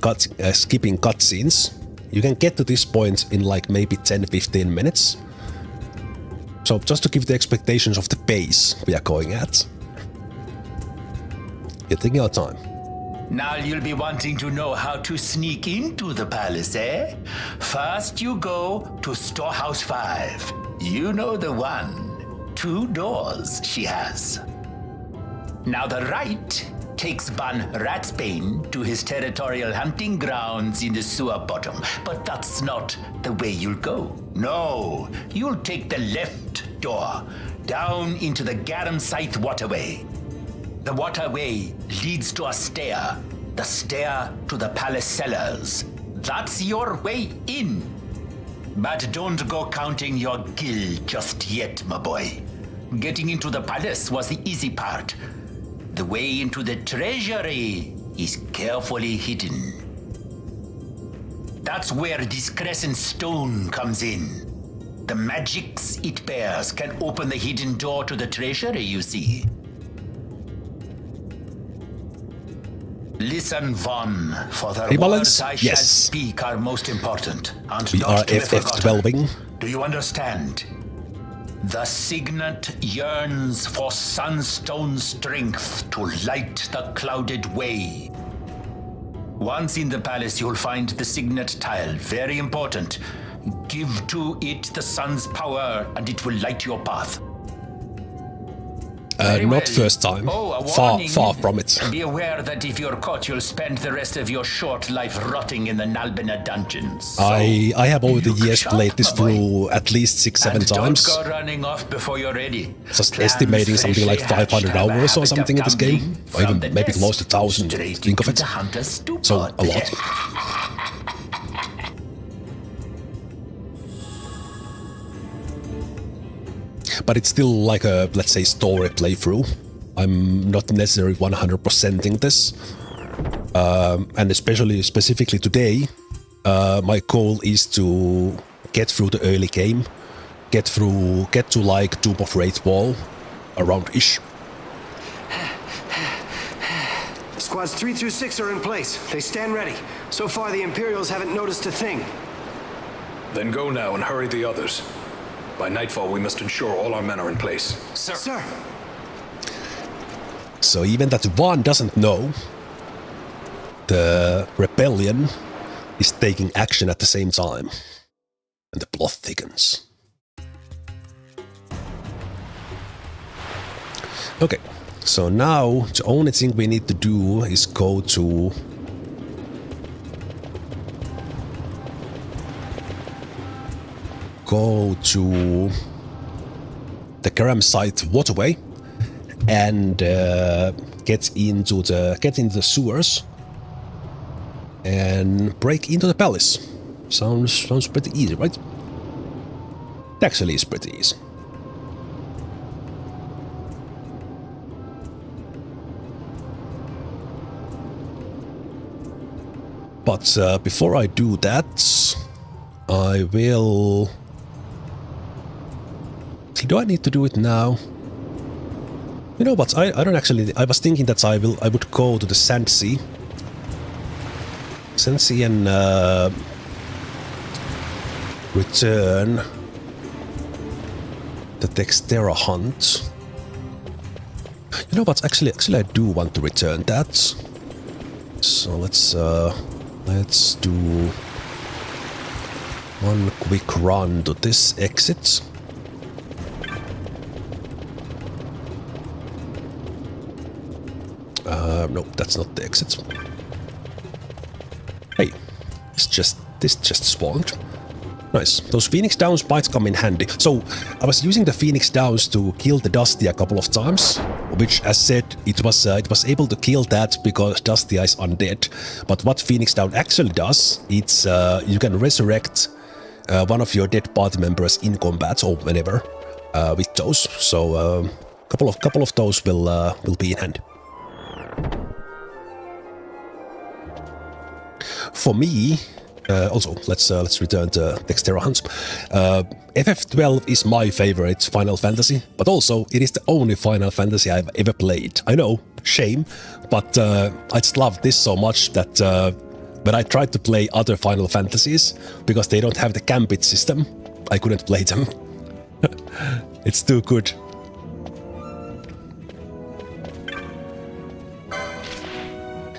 skipping cutscenes, you can get to this point in like maybe 10-15 minutes. So just to give the expectations of the pace we are going at. You're taking our time. Now you'll be wanting to know how to sneak into the palace, eh? First you go to Storehouse 5. You know the one. 2 doors she has. Now the right takes Vaan Ratsbane to his territorial hunting grounds in the sewer bottom. But that's not the way you'll go. No, you'll take the left door down into the Garum Scythe waterway. The waterway leads to a stair. The stair to the palace cellars. That's your way in. But don't go counting your gil just yet, my boy. Getting into the palace was the easy part. The way into the treasury is carefully hidden. That's where this crescent stone comes in. The magics it bears can open the hidden door to the treasury, you see. Listen, Vaan, for the Rebalance? words I Yes. shall speak are most important, and We not are to be forgotten. FF12ing. Do you understand? The signet yearns for Sunstone strength to light the clouded way. Once in the palace, you'll find the signet tile. Very important. Give to it the sun's power, and it will light your path. Not first time. Oh, a Far warning. from it. Be aware that if you're caught, you'll spend the rest of your short life rotting in the Nalbina Dungeons. I have over the years played this through at least 6-7 And times. don't go running off before you're ready. Just estimating something like 500 hours or something in this game. Or even maybe close to 1,000. Think of it. So, a lot. But it's still like a, let's say, story playthrough. I'm not necessarily 100%ing this. And specifically today, my goal is to get through the early game. Get to like Tomb of Wraith Wall, around-ish. Squads 3 through 6 are in place. They stand ready. So far, the Imperials haven't noticed a thing. Then go now and hurry the others. By nightfall, we must ensure all our men are in place. Sir. So even that Vaan doesn't know, the rebellion is taking action at the same time. And the plot thickens. Okay, so now the only thing we need to do is go to the Karam site waterway and get into the sewers and break into the palace. Sounds pretty easy, right? It actually is pretty easy. But before I do that, I will... Do I need to do it now? You know what, I don't actually... I was thinking that I would go to the Sandsea. Sandsea and return the Thextera Hunt. You know what, actually I do want to return that. So let's do one quick run to this exit. Nope, that's not the exit. Hey, this just spawned. Nice. Those Phoenix Downs might come in handy. So I was using the Phoenix Downs to kill the Dustia a couple of times, which, as said, it was able to kill that because Dustia is undead. But what Phoenix Down actually does, it's you can resurrect one of your dead party members in combat or whenever with those. So couple of those will be in hand. For me, also let's return to Thextera Hunt. FF12 is my favorite Final Fantasy, but also it is the only Final Fantasy I've ever played. I know, shame, but I just love this so much that when I tried to play other Final Fantasies, because they don't have the Gambit system, I couldn't play them. It's too good.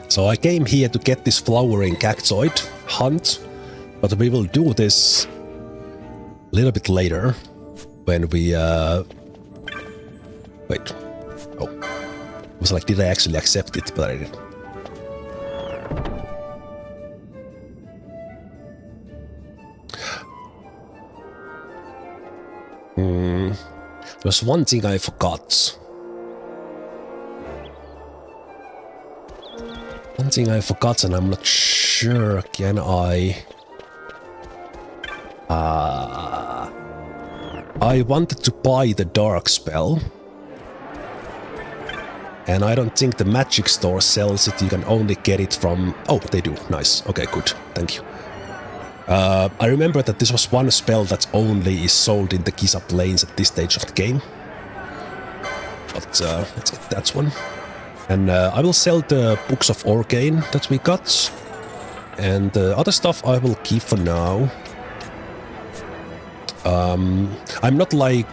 So I came here to get this flowering cactoid hunt, but we will do this a little bit later when we wait. Oh, I was like, did I actually accept it? But I didn't. There was one thing I forgot. One thing I forgot, and I'm not sure, can I wanted to buy the dark spell, and I don't think the magic store sells it. You can only get it from... Oh, they do. Nice. Okay, good. Thank you. I remember that this was one spell that only is sold in the Giza Plains at this stage of the game. But let's get that one. And I will sell the Books of Organe that we got. And the other stuff I will keep for now. I'm not like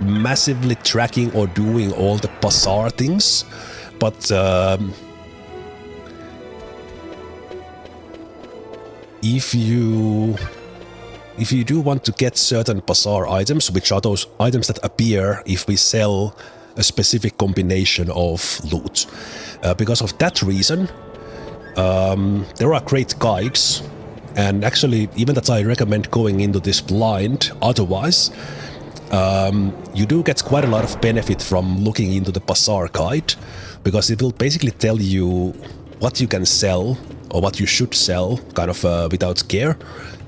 massively tracking or doing all the bazaar things, but if you do want to get certain bazaar items, which are those items that appear if we sell a specific combination of loot, because of that reason, there are great guides, and actually even that I recommend going into this blind. Otherwise, you do get quite a lot of benefit from looking into the bazaar guide, because it will basically tell you what you can sell or what you should sell kind of without care,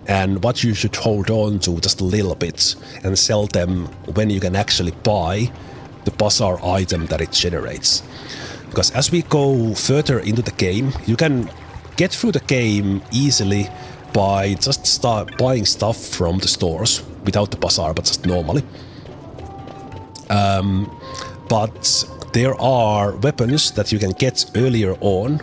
and what you should hold on to just a little bit and sell them when you can actually buy the bazaar item that it generates. Because as we go further into the game, you can get through the game easily by just start buying stuff from the stores without the bazaar, but just normally. But there are weapons that you can get earlier on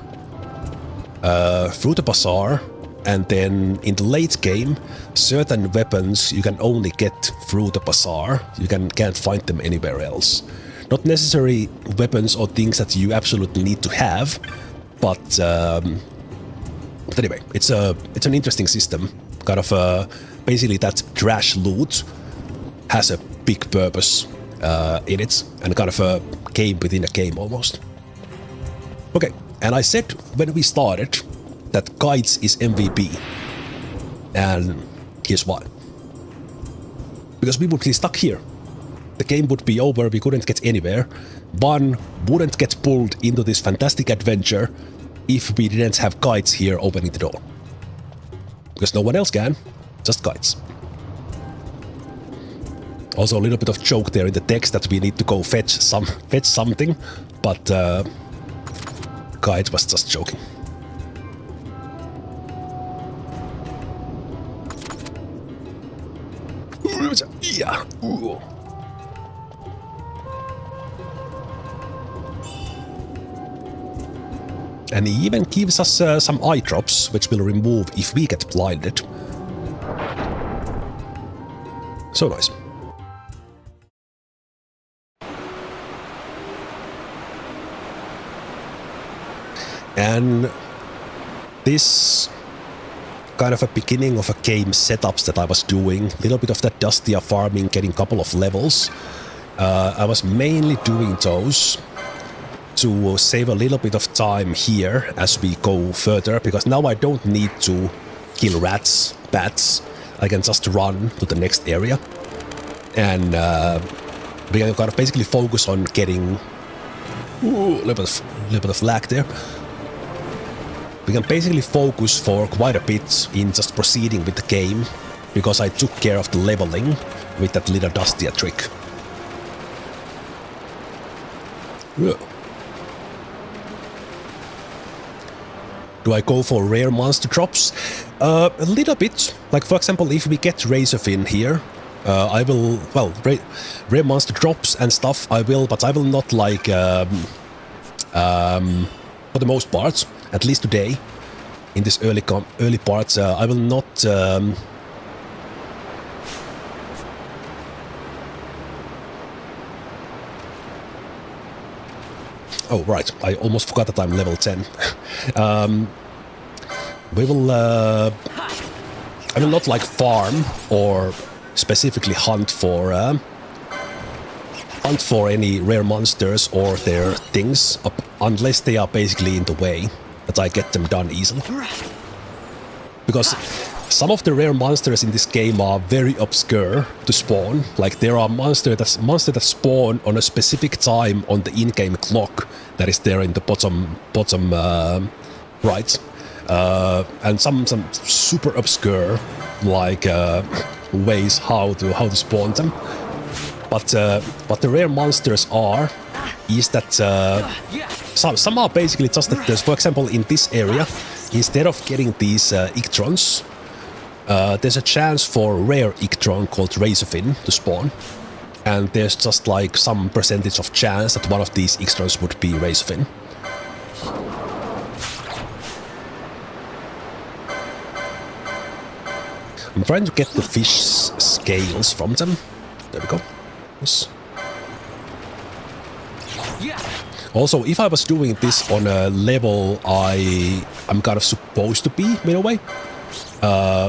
through the bazaar, and then in the late game, certain weapons you can only get through the bazaar. You can't find them anywhere else. Not necessarily weapons or things that you absolutely need to have, but anyway, it's an interesting system. Kind of basically that trash loot has a big purpose in it, and kind of a game within a game almost. Okay, and I said when we started that guides is MVP, and here's why. Because we would be stuck here. The game would be over, we couldn't get anywhere. Vaan wouldn't get pulled into this fantastic adventure if we didn't have guides here opening the door. Because no one else can, just guides. Also a little bit of joke there in the text that we need to go fetch something, but guide was just joking. Yeah. Ooh. And he even gives us some eye drops, which will remove if we get blinded. So nice. And this kind of a beginning of a game setups that I was doing, a little bit of that Dustia farming, getting a couple of levels. I was mainly doing those to save a little bit of time here as we go further, because now I don't need to kill rats, bats. I can just run to the next area, and we can kind of basically focus on getting a little bit of lag there. We can basically focus for quite a bit in just proceeding with the game, because I took care of the leveling with that little Dustia trick. Yeah. Do I go for rare monster drops? A little bit. Like, for example, if we get Razorfin here, I will, well, rare monster drops and stuff I will, but I will not like, for the most part, at least today, in this early parts, I will not oh, right, I almost forgot that I'm level 10. We will, I will not like farm or specifically hunt for any rare monsters or their things, unless they are basically in the way that I get them done easily. Because some of the rare monsters in this game are very obscure to spawn. Like, there are monsters that spawn on a specific time on the in-game clock that is there in the bottom right, and some super obscure like ways how to spawn them. But the rare monsters is that some are basically just that there's, for example, in this area, instead of getting these Ictrons, there's a chance for a rare Ictron called Razorfin to spawn. And there's just like some percentage of chance that one of these extras would be Razorfin. I'm trying to get the fish scales from them. There we go. Yes. Also, if I was doing this on a level I'm kind of supposed to be, in a way,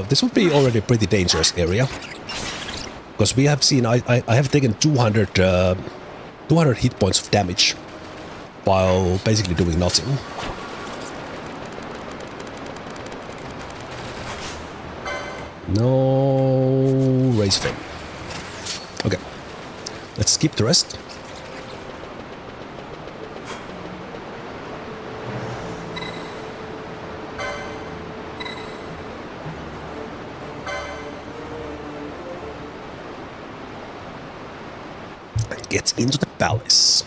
this would be already a pretty dangerous area. Because we have seen, I have taken 200 hit points of damage while basically doing nothing. No Razorfin. Okay, let's skip the rest. Gets into the palace.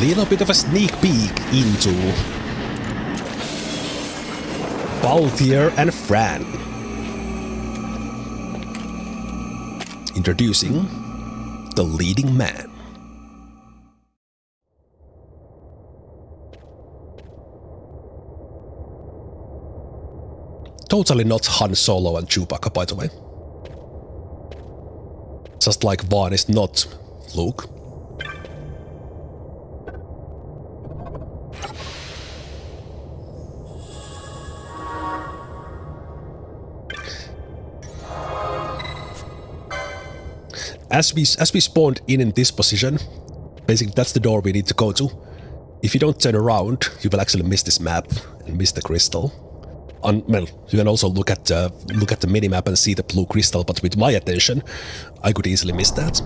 Little bit of a sneak peek into Balthier and Fran. Introducing the leading man. Totally not Han Solo and Chewbacca, by the way. Just like Vaan is not Luke. As we spawned in this position, basically that's the door we need to go to. If you don't turn around, you will actually miss this map and miss the crystal. Well, you can also look at the minimap and see the blue crystal, but with my attention, I could easily miss that.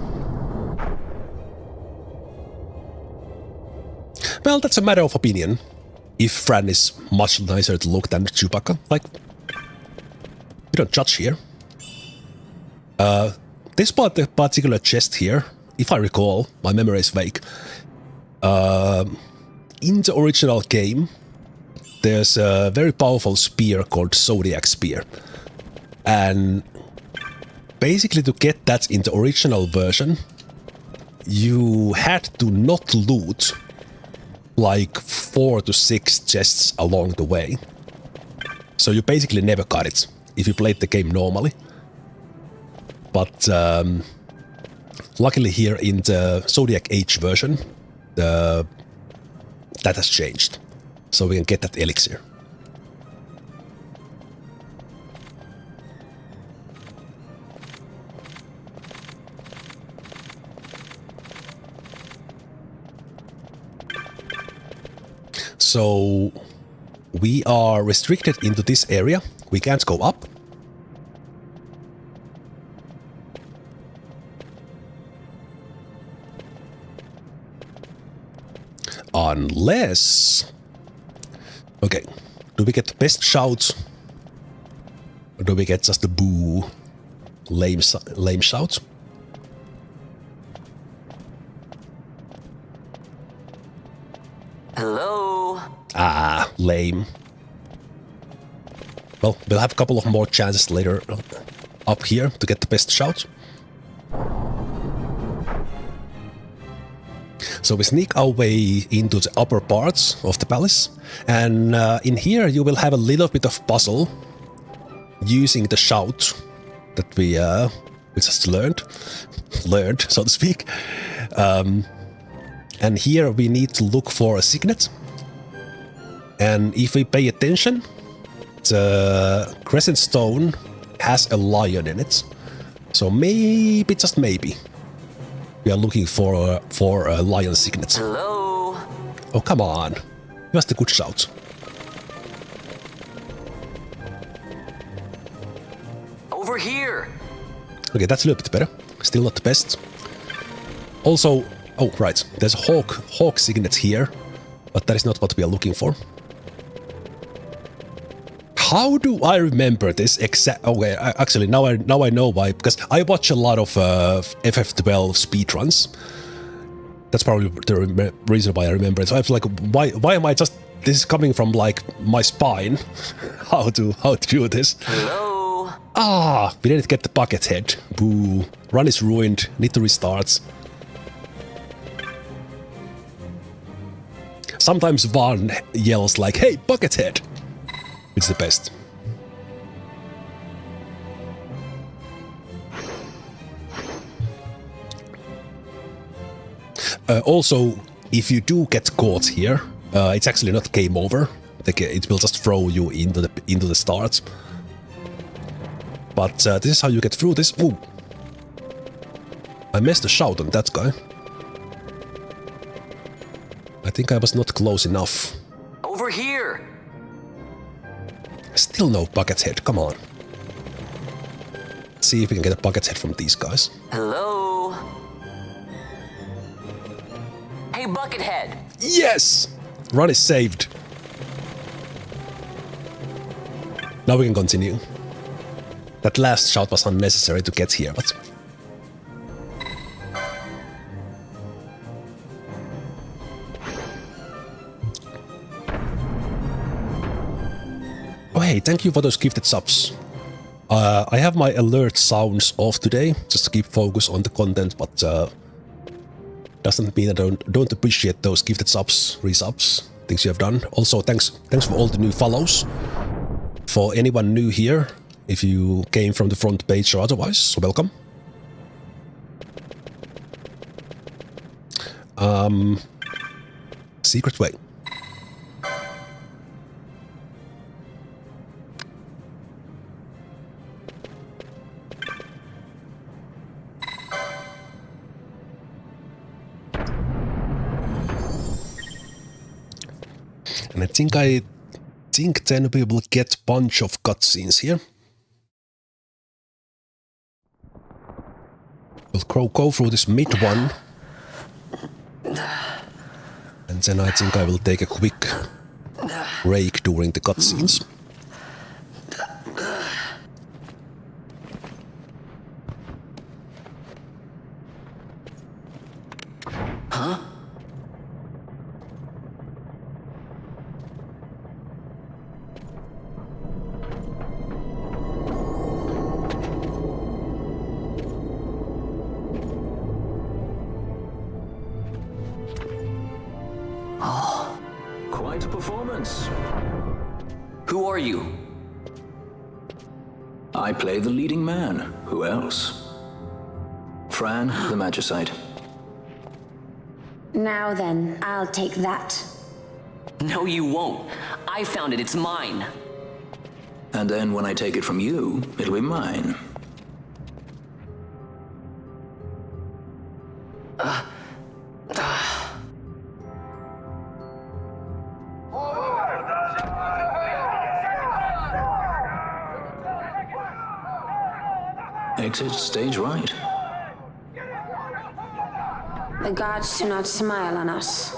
Well, that's a matter of opinion. If Fran is much nicer to look than Chewbacca, like, we don't judge here. This particular chest here, if I recall, my memory is vague. In the original game, there's a very powerful spear called Zodiac Spear. And basically to get that in the original version, you had to not loot like 4 to 6 chests along the way. So you basically never got it if you played the game normally. But luckily here in the Zodiac Age version, that has changed. So we can get that elixir. So we are restricted into this area. We can't go up. Unless... Okay, do we get the best shouts? Or do we get just the boo, lame shouts? Hello? Ah, lame. Well, we'll have a couple of more chances later up here to get the best shouts. So we sneak our way into the upper parts of the palace, and in here you will have a little bit of puzzle using the shout that we just learned, so to speak. And here we need to look for a signet, and if we pay attention, the crescent stone has a lion in it, so maybe, just maybe, we are looking for a lion signet. Hello? Oh, come on. Just a good shout. Over here! Okay, that's a little bit better. Still not the best. Also, oh, right. There's a hawk signet here, but that is not what we are looking for. How do I remember this exact? Okay, actually now I know why, because I watch a lot of FF12 speedruns. That's probably the reason why I remember it. So I was like, why am I just? This is coming from like my spine. How to do this? Hello. Ah, we didn't get the bucket head. Boo. Run is ruined. Need to restart. Sometimes Vaan yells like, "Hey, bucket head!" It's the best. Also, if you do get caught here, it's actually not game over. It will just throw you into the start. But this is how you get through this. Ooh, I missed a shout on that guy. I think I was not close enough. Over here. Still no bucket head. Come on. Let's see if we can get a bucket head from these guys. Hello. Hey, Buckethead! Yes! Run is saved. Now we can continue. That last shout was unnecessary to get here, but... Oh hey, thank you for those gifted subs. I have my alert sounds off today, just to keep focus on the content, but doesn't mean I don't appreciate those gifted subs, resubs, things you have done. Also, thanks for all the new follows. For anyone new here, if you came from the front page or otherwise, welcome. Secret way. And I think then we will get a bunch of cutscenes here. We'll go through this mid one. And then I think I will take a quick break during the cutscenes. Huh? Quite a performance. Who are you? I play the leading man. Who else? Fran, the Magicite. Now then, I'll take that. No, you won't. I found it. It's mine. And then when I take it from you, it'll be mine. Exit stage right. The gods do not smile on us.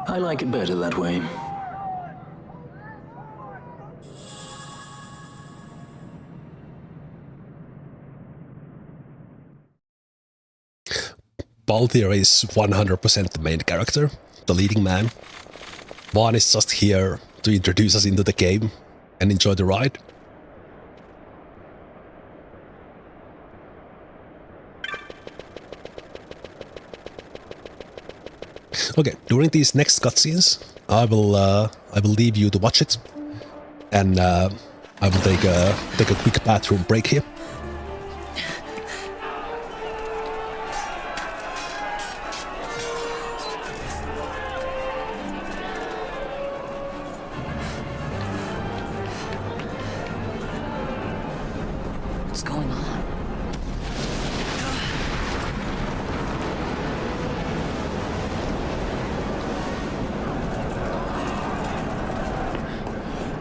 I like it better that way. Balthier is 100% the main character, the leading man. Vaan is just here to introduce us into the game and enjoy the ride. Okay, during these next cutscenes, I will leave you to watch it, and I will take a quick bathroom break here. What's going on?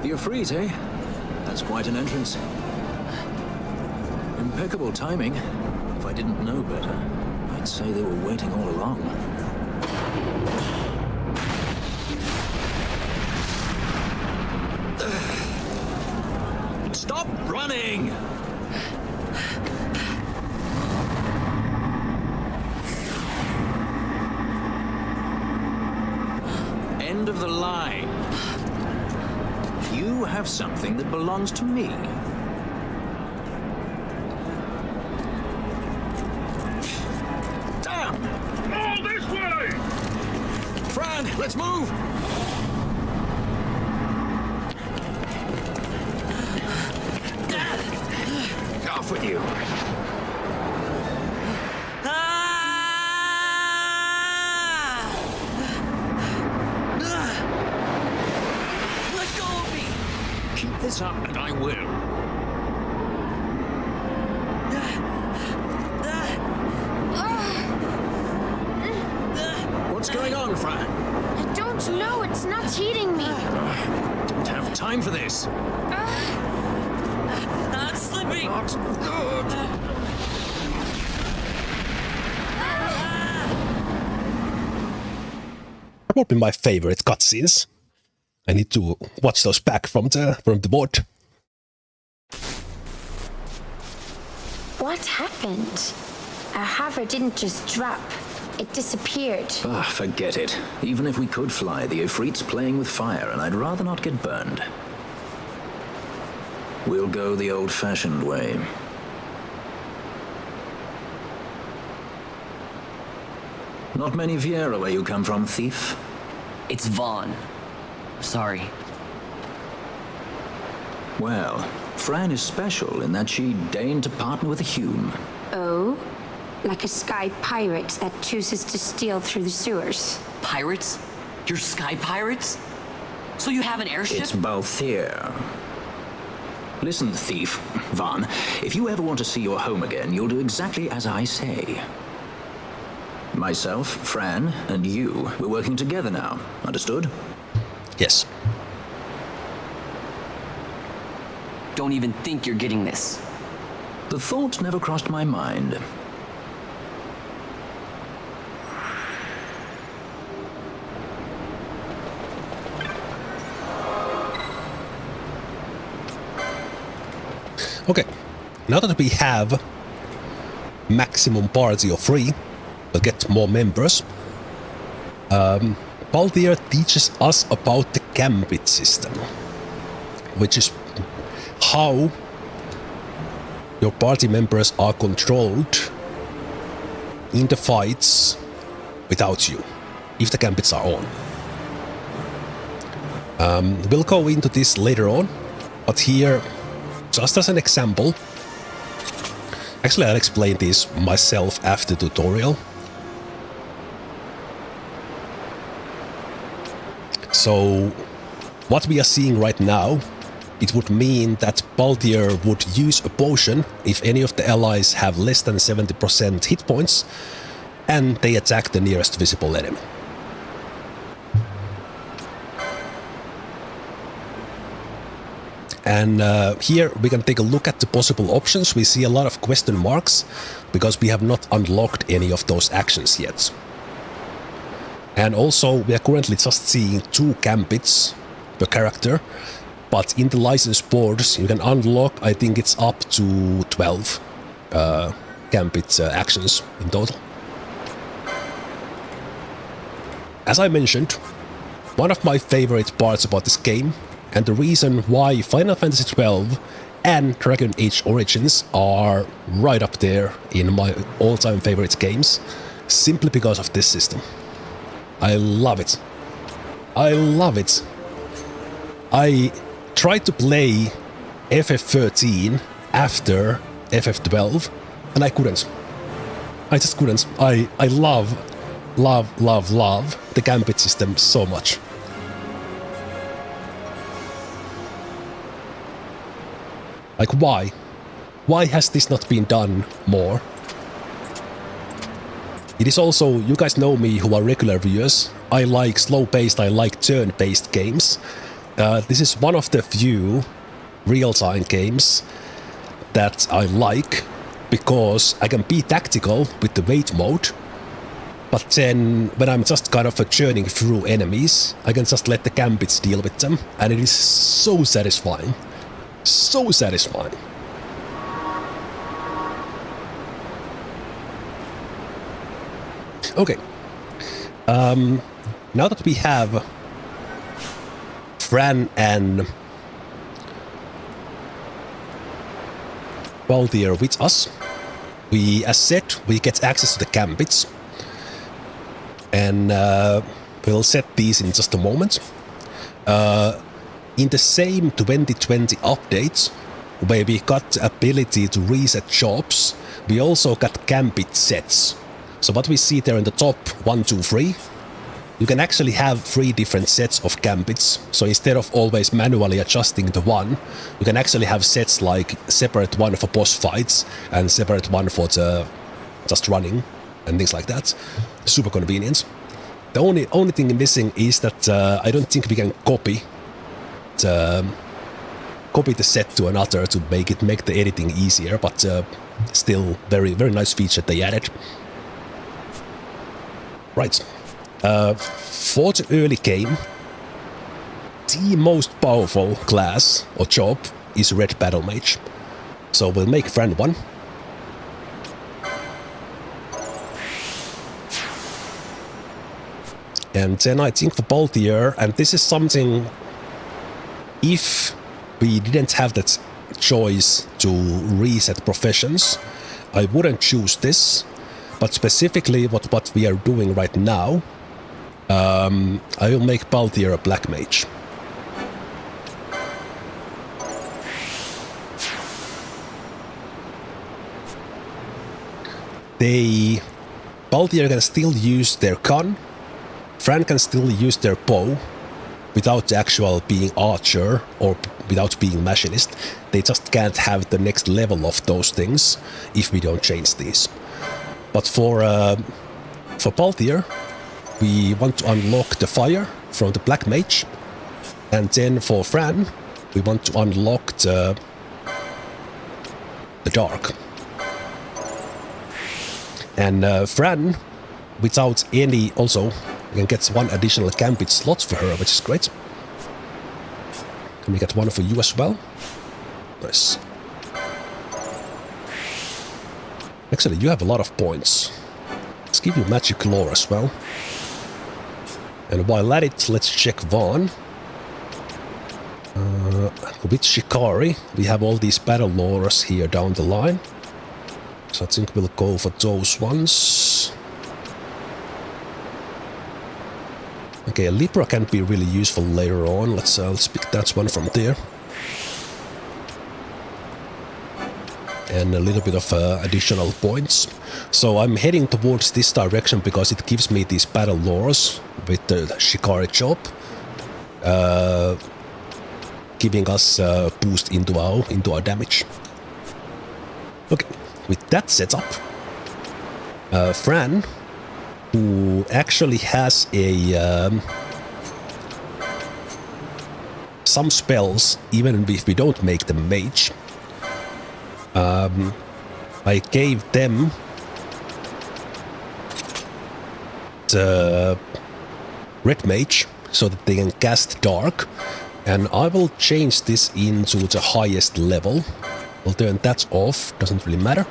You're freed, eh? That's quite an entrance. Impeccable timing. If I didn't know better, I'd say they were waiting all along. coming! End of the line. You have something that belongs to me. Damn! All this way! Fran, let's move! Off with you. Let go of me! Keep this up and I will. What's going on, Fran? I don't know. It's not heating me. Don't have time for this. I'm slipping. Not good. That would be my favorite cutscenes. I need to watch those back from the board. What happened? Our hover didn't just drop. It disappeared. Ah, forget it. Even if we could fly, the Ifrit's playing with fire, and I'd rather not get burned. We'll go the old-fashioned way. Not many Viera where you come from, thief? It's Vaan. Sorry. Well, Fran is special in that she deigned to partner with a Hume. Oh? Like a sky pirate that chooses to steal through the sewers. Pirates? You're sky pirates? So you have an airship? It's Balthier. Listen, thief, Vaan, if you ever want to see your home again, you'll do exactly as I say. Myself, Fran, and you, we're working together now. Understood? Yes. Don't even think you're getting this. The thought never crossed my mind. Okay, now that we have maximum party of 3, we'll get more members. Balthier teaches us about the gambit system, which is how your party members are controlled in the fights without you, if the gambits are on. We'll go into this later on, but here, just as an example, actually I'll explain this myself after the tutorial. So, what we are seeing right now, it would mean that Balthier would use a potion if any of the allies have less than 70% hit points, and they attack the nearest visible enemy. And here we can take a look at the possible options. We see a lot of question marks because we have not unlocked any of those actions yet. And also we are currently just seeing 2 gambits per character, but in the license boards you can unlock, I think it's up to 12 gambit actions in total. As I mentioned, one of my favorite parts about this game, and the reason why Final Fantasy XII and Dragon Age Origins are right up there in my all-time favorite games, simply because of this system. I love it. I love it. I tried to play FF13 after FF12, and I couldn't. I just couldn't. I love the gambit system so much. Like, why? Why has this not been done more? It is also, you guys know me who are regular viewers, I like slow-paced, I like turn-based games. This is one of the few real-time games that I like, because I can be tactical with the wait mode, but then when I'm just kind of churning through enemies, I can just let the gambits deal with them, and it is so satisfying. So satisfying. Okay. Now that we have Fran and Balthier with us, as said, we get access to the gambits. And we'll set these in just a moment. In the same 2020 updates, where we got the ability to reset jobs, we also got gambit sets. So what we see there in the top 1, 2, 3, you can actually have 3 different sets of gambits. So instead of always manually adjusting the one, you can actually have sets like separate one for boss fights and separate one for the just running and things like that. Super convenient. The only thing missing is that I don't think we can copy the set to another to make the editing easier, but still very nice feature they added. Right. For the early game, the most powerful class or job is Red Battle Mage. So we'll make Fran one. And then I think for Balthier, and this is something, if we didn't have that choice to reset professions, I wouldn't choose this. But specifically what we are doing right now, I will make Balthier a Black Mage. Balthier can still use their gun, Fran can still use their bow without actual being archer or without being machinist. They just can't have the next level of those things if we don't change these. But for Balthier, we want to unlock the fire from the Black Mage, and then for Fran, we want to unlock the dark. And Fran, without any, also, we can get 1 additional gambit slot for her, which is great. Can we get 1 for you as well? Nice. Actually, you have a lot of points. Let's give you magic lore as well. And while at it, let's check Vaan. With Shikari, we have all these battle lores here down the line. So I think we'll go for those ones. Okay, Libra can be really useful later on. Let's pick that one from there. And a little bit of additional points. So I'm heading towards this direction because it gives me these battle lores with the Shikari job, giving us a boost into our damage. Okay, with that setup, Fran, who actually has some spells, even if we don't make them mage. I gave them the Red Mage so that they can cast Dark, and I will change this into the highest level. We'll turn that off, doesn't really matter.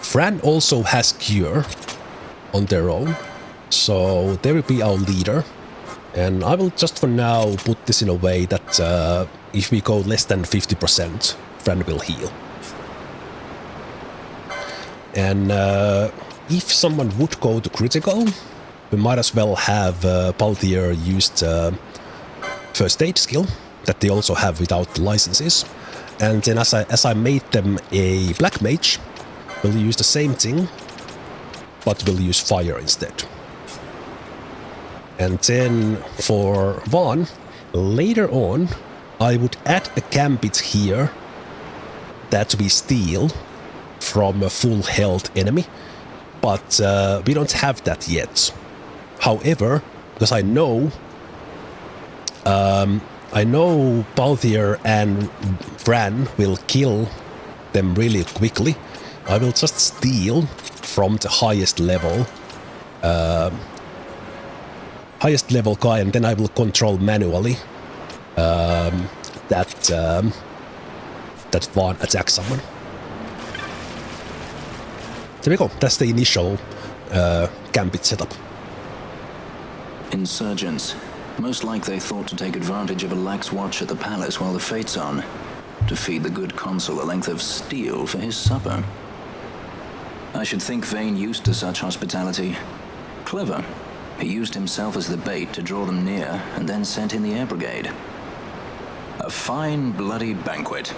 Fran also has Cure on their own, so they will be our leader. And I will just for now put this in a way that if we go less than 50%, Fran will heal. And if someone would go to critical, we might as well have Balthier used first aid skill that they also have without licenses. And then as I made them a Black Mage, we'll use the same thing, but we'll use fire instead. And then for Vaan, later on, I would add a gambit here that we steal from a full health enemy, but we don't have that yet. However, because I know Balthier and Fran will kill them really quickly, I will just steal from the highest level guy, and then I will control manually that Vaan attacks someone. there we go. That's the initial gambit setup. Insurgents. Most like they thought to take advantage of a lax watch at the palace while the fate's on, to feed the good consul a length of steel for his supper. I should think Vayne used to such hospitality. Clever. He used himself as the bait to draw them near, and then sent in the air brigade. A fine bloody banquet.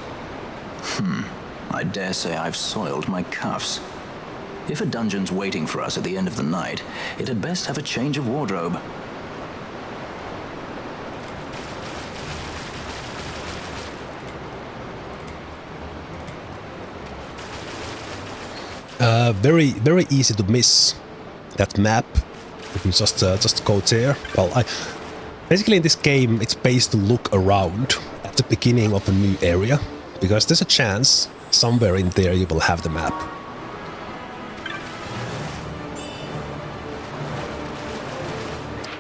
I dare say I've soiled my cuffs. If a dungeon's waiting for us at the end of the night, it had best have a change of wardrobe. Very easy to miss that map. If you just go there. Well, basically in this game, it's based to look around at the beginning of a new area, because there's a chance somewhere in there you will have the map.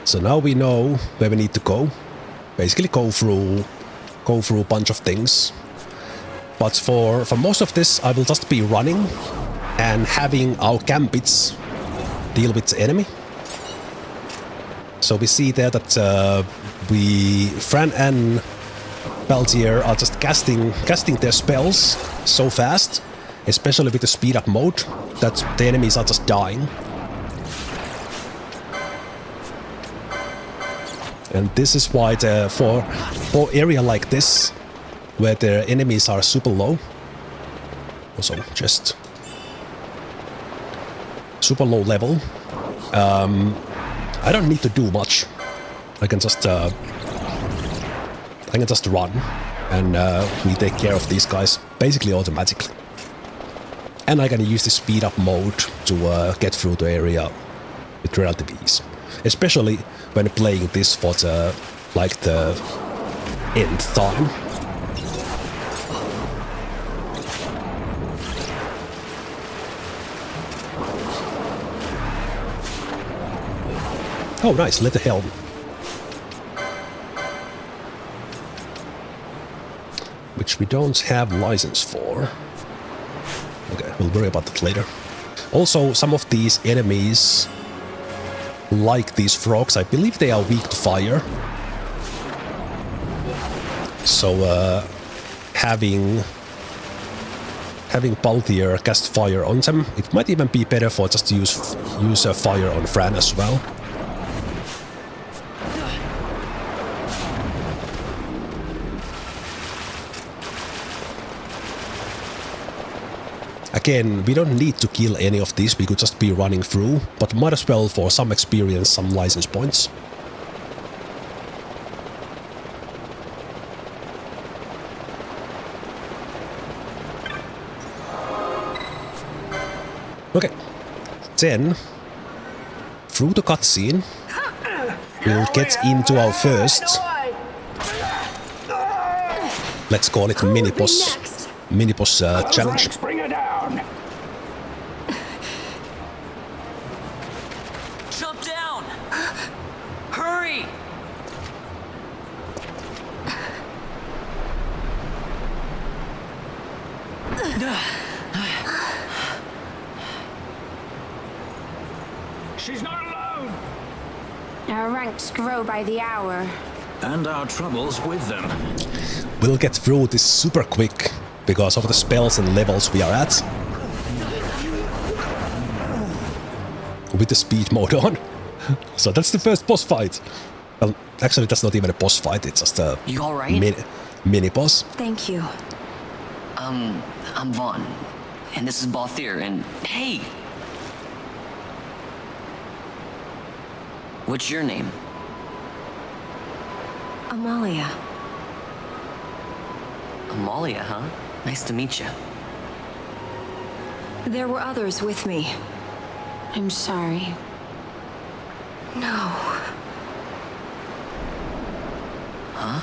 So now we know where we need to go. Basically go through a bunch of things. But for most of this, I will just be running and having our gambits deal with the enemy. So we see there that Fran and Balthier are just casting their spells so fast, especially with the speed up mode, that the enemies are just dying. And this is why for area like this, where the enemies are super low, also just super low level, I don't need to do much. I can just run, and we take care of these guys basically automatically. And I can use the speed up mode to get through the area with relative ease, especially when playing this for the nth time. Oh, nice, leather helm. Which we don't have license for. Okay, we'll worry about that later. Also, some of these enemies, like these frogs, I believe they are weak to fire. So, having Balthier cast fire on them, it might even be better for just to use fire on Fran as well. Again, we don't need to kill any of these, we could just be running through, but might as well for some experience, some license points. Okay, then, through the cutscene, we'll get into our first, let's call it mini-boss challenge. Jump down! Hurry! She's not alone! Our ranks grow by the hour. And our troubles with them. We'll get through this super quick because of the spells and levels we are at. With the speed mode on. So that's the first boss fight. Well, actually that's not even a boss fight, it's just a You all right? mini boss. Thank you. I'm Vaan, and this is Balthier, and hey! What's your name? Amalia. Amalia, huh? Nice to meet you. There were others with me. I'm sorry. No. Huh?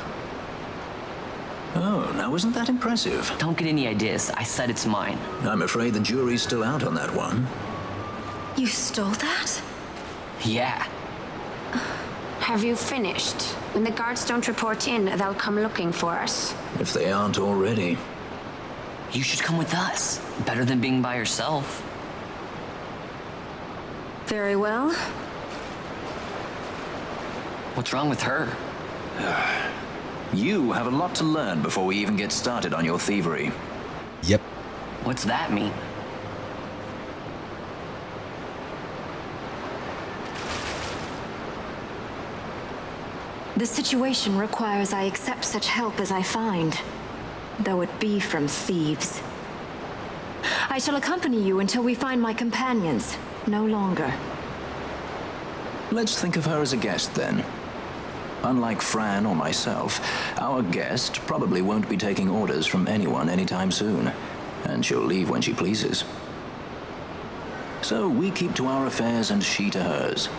Oh, now isn't that impressive? Don't get any ideas. I said it's mine. I'm afraid the jury's still out on that one. You stole that? Yeah. Have you finished? When the guards don't report in, they'll come looking for us. If they aren't already. You should come with us. Better than being by yourself. Very well. What's wrong with her? You have a lot to learn before we even get started on your thievery. Yep. What's that mean? The situation requires I accept such help as I find, though it be from thieves. I shall accompany you until we find my companions, no longer. Let's think of her as a guest then. Unlike Fran or myself, our guest probably won't be taking orders from anyone anytime soon, and she'll leave when she pleases. So we keep to our affairs and she to hers.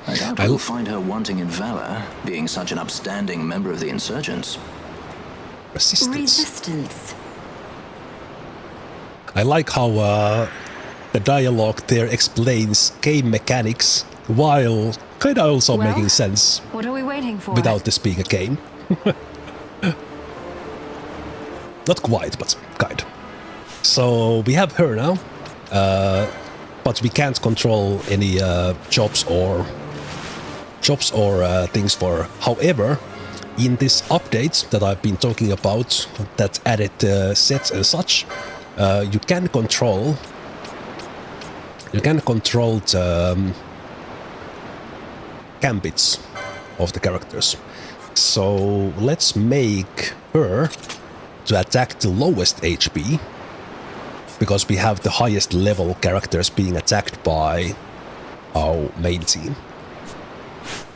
I doubt we'll find her wanting in valor, being such an upstanding member of the insurgents. Resistance. I like how the dialogue there explains game mechanics while kind of also making sense. What are we waiting for? Without this being a game. Not quite, but kind. So we have her now, but we can't control any jobs or things for her. However, in this update that I've been talking about, that added sets and such, you can control the gambits of the characters. So let's make her to attack the lowest HP, because we have the highest level characters being attacked by our main team.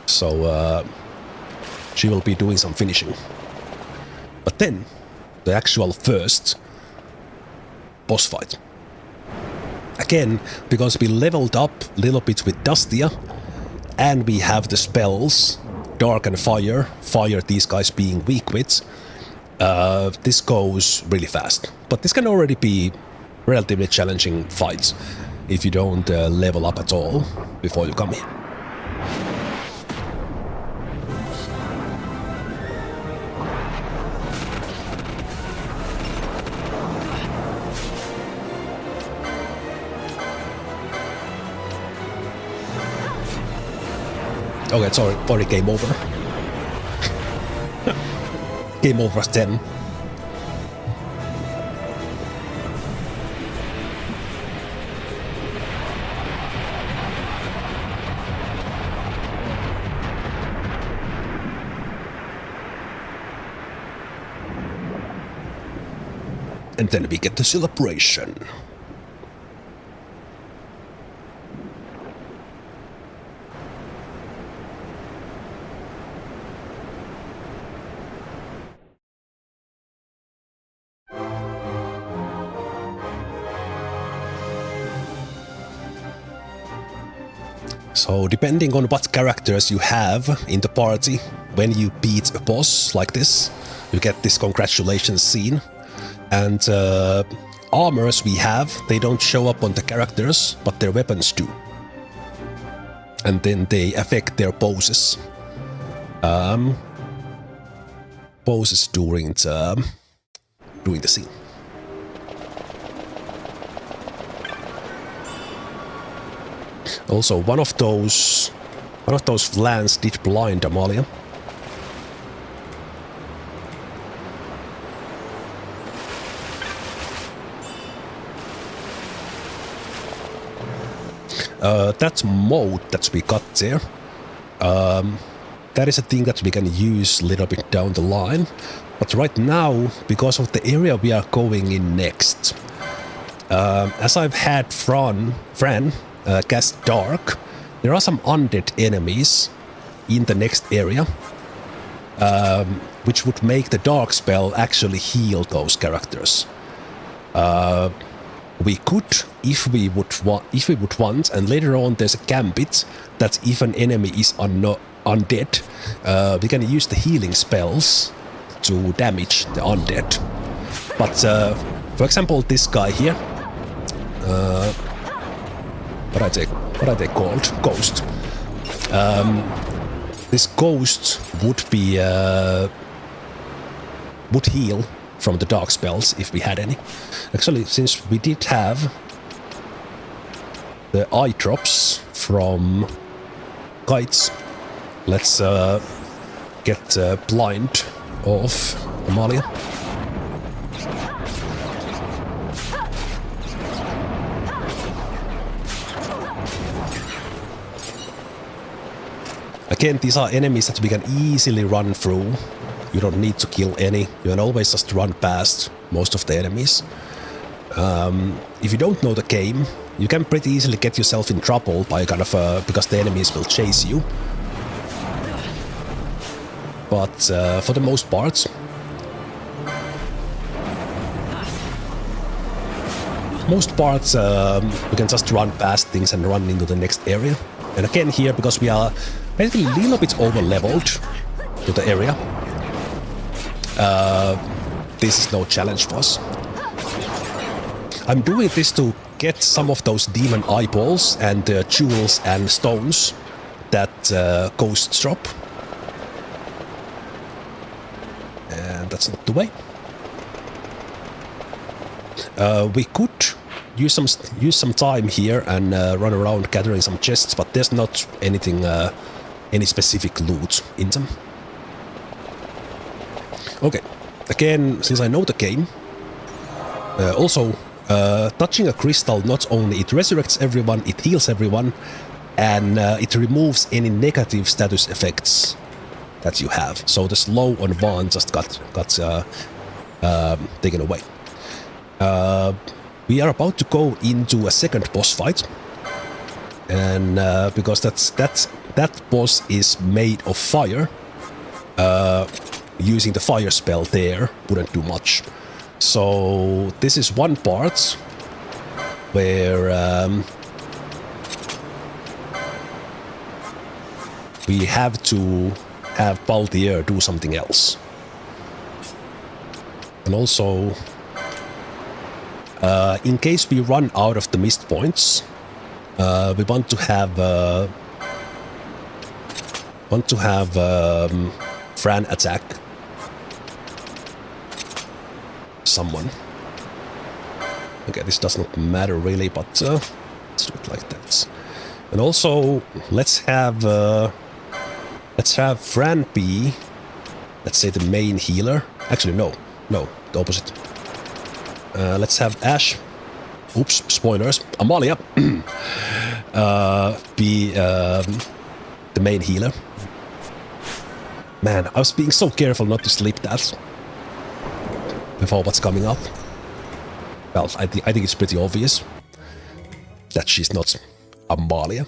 So she will be doing some finishing. But then, the actual first boss fight. Again, because we leveled up a little bit with Dustia, and we have the spells, Dark and Fire these guys being weak with, this goes really fast. But this can already be relatively challenging fights if you don't level up at all before you come here. Okay, sorry, already game over. Game over 10. And then we get the celebration. So depending on what characters you have in the party, when you beat a boss like this, you get this congratulations scene. And armors we have, they don't show up on the characters, but their weapons do. And then they affect their poses. Poses during the scene. Also, one of those Flans did blind Amalia. That mode that we got there, that is a thing that we can use a little bit down the line. But right now, because of the area we are going in next, as I've had Fran cast Dark, there are some undead enemies in the next area, which would make the Dark spell actually heal those characters. We could, if we would want, and later on there's a gambit that if an enemy is undead, we can use the healing spells to damage the undead. But for example, this guy here, what are they called? Ghost. This ghost would heal from the dark spells if we had any. Actually, since we did have the eye drops from kites. Let's get blind off Amalia. Again, these are enemies that we can easily run through. You don't need to kill any. You can always just run past most of the enemies. If you don't know the game, you can pretty easily get yourself in trouble by kind of because the enemies will chase you. But for the most part, we can just run past things and run into the next area. And again here, because we are basically a little bit over-leveled to the area, this is no challenge for us. I'm doing this to get some of those demon eyeballs and jewels and stones that ghosts drop. And that's not the way. We could use some time here and run around gathering some chests, but there's not anything, any specific loot in them. Okay, again, since I know the game, also touching a crystal, not only it resurrects everyone, it heals everyone, and it removes any negative status effects that you have. So the slow on Vaan just got taken away. We are about to go into a second boss fight, and because that boss is made of fire, using the fire spell there wouldn't do much. So this is one part where we have to have Balthier do something else. And also, in case we run out of the mist points, we want to have Fran attack someone. Okay, this does not matter really, but let's do it like that. And also, let's have Fran be, let's say, the main healer. Actually, no, the opposite. Let's have Ash, oops, spoilers, Amalia, be the main healer. Man, I was being so careful not to sleep that before what's coming up. Well, I think it's pretty obvious that she's not Amalia.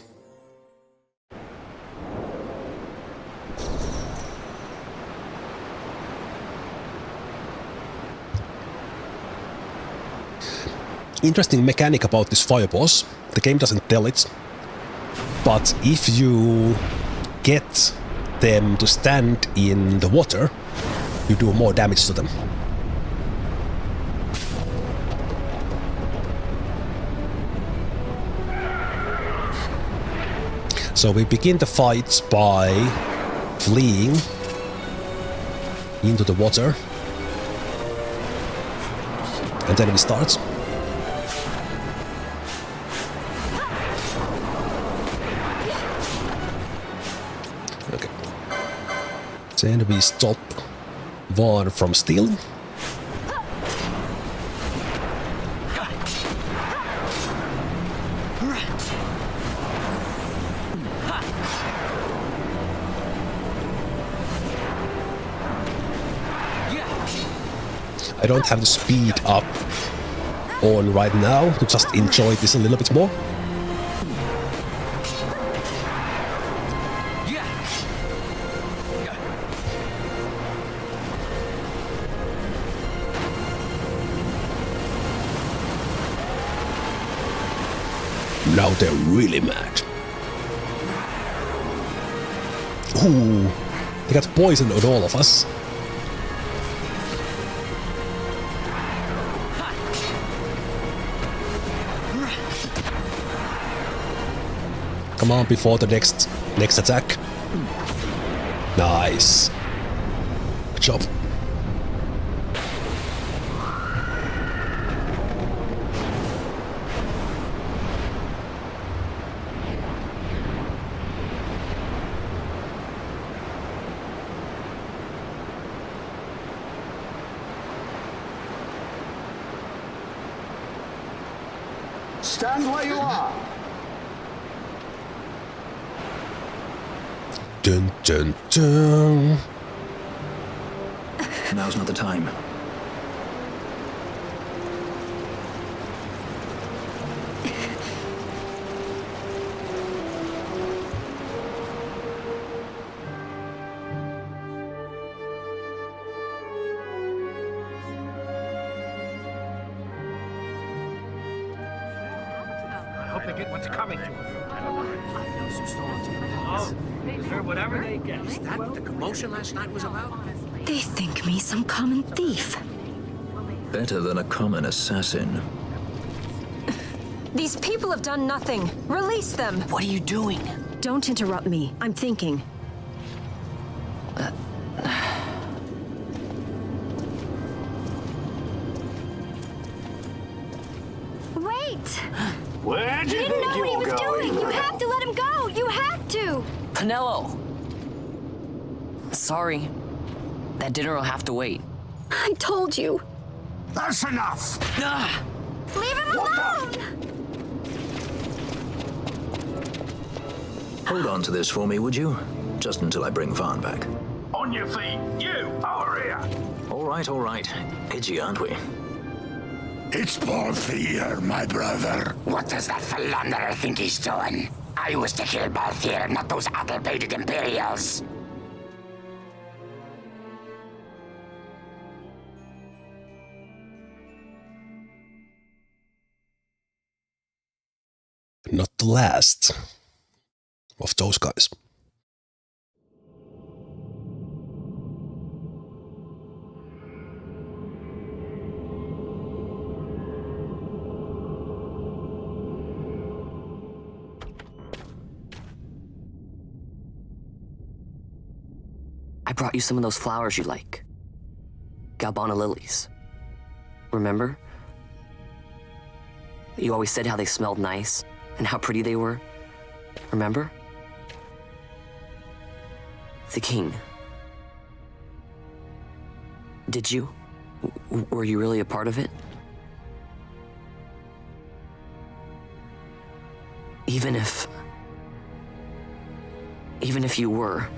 Interesting mechanic about this fire boss. The game doesn't tell it, but if you get them to stand in the water, you do more damage to them. So we begin the fight by fleeing into the water, and then we start. Okay. Then we stop Vaan from stealing. I don't have the speed up on right now to just enjoy this a little bit more. Now they're really mad. Ooh, they got poison on all of us. Come on, before the next attack. Nice. Good job. Stand where you are. Dun dun dun. Now's not the time. I hope they get what's coming to them. They deserve whatever they get. Is that what the commotion last night was about? They think me some common thief. Better than a common assassin. These people have done nothing. Release them. What are you doing? Don't interrupt me. I'm thinking. Wait! Where do You you didn't think know what he you're was going? doing! You have to let him go! You have to! Pinello! Sorry. That dinner will have to wait. I told you. That's enough! Ah! Leave him alone! Hold on to this for me, would you? Just until I bring Vaan back. On your feet, you, over here. All right. Edgy, aren't we? It's Balthier, my brother. What does that philanderer think he's doing? I was to kill Balthier, not those addle-pated Imperials. Not the last of those guys. I brought you some of those flowers you like. Galbana lilies. Remember? You always said how they smelled nice and how pretty they were. Remember? The king. Did you? Were you really a part of it? Even if you were,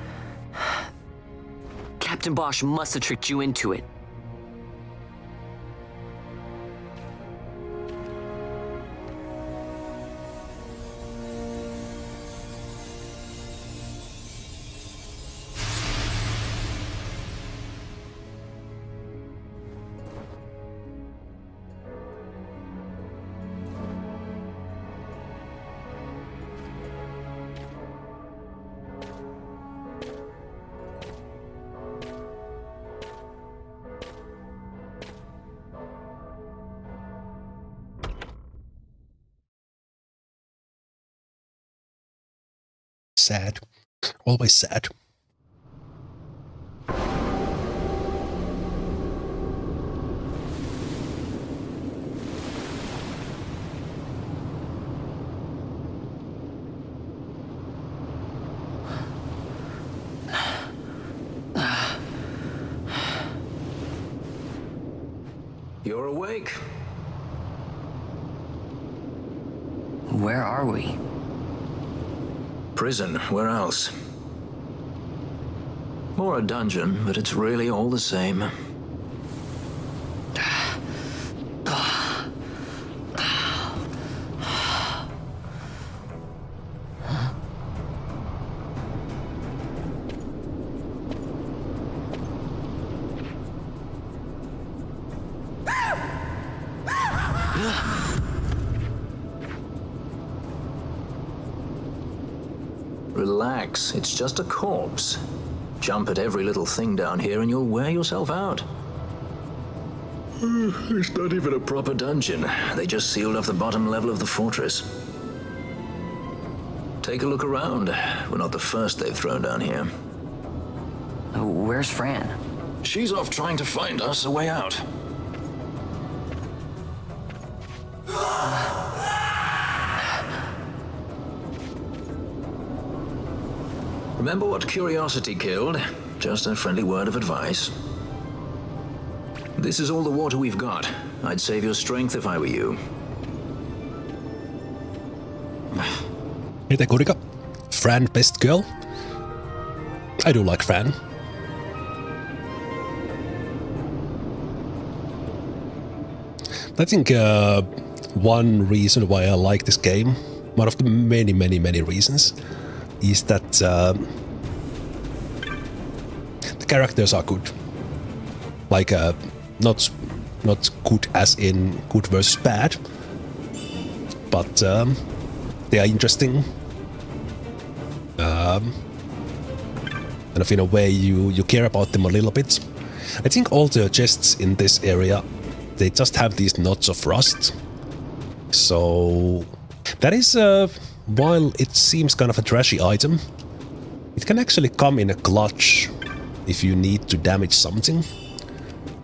Captain Basch must have tricked you into it. Sad. Always sad. You're awake. Where are we? Prison, where else? Or a dungeon, but it's really all the same. Relax, it's just a corpse. Jump at every little thing down here and you'll wear yourself out. It's not even a proper dungeon. They just sealed off the bottom level of the fortress. Take a look around. We're not the first they've thrown down here. Where's Fran? She's off trying to find us a way out. Remember what curiosity killed? Just a friendly word of advice. This is all the water we've got. I'd save your strength if I were you. Miten Kurika? Fran best girl? I do like Fran. I think one reason why I like this game, one of the many reasons, is that the characters are good. Like, not good as in good versus bad, but they are interesting. And if in a way you care about them a little bit. I think all the chests in this area, they just have these knots of rust. So that is, while it seems kind of a trashy item, it can actually come in a clutch if you need to damage something.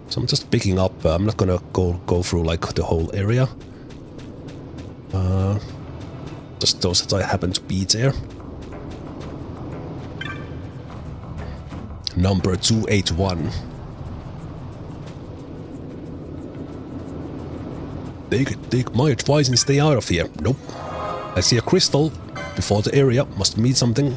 So I'm just picking up, I'm not gonna go through like the whole area. Just those that I happen to be there. Number 281. Take my advice and stay out of here. Nope. I see a crystal before the area. Must mean something.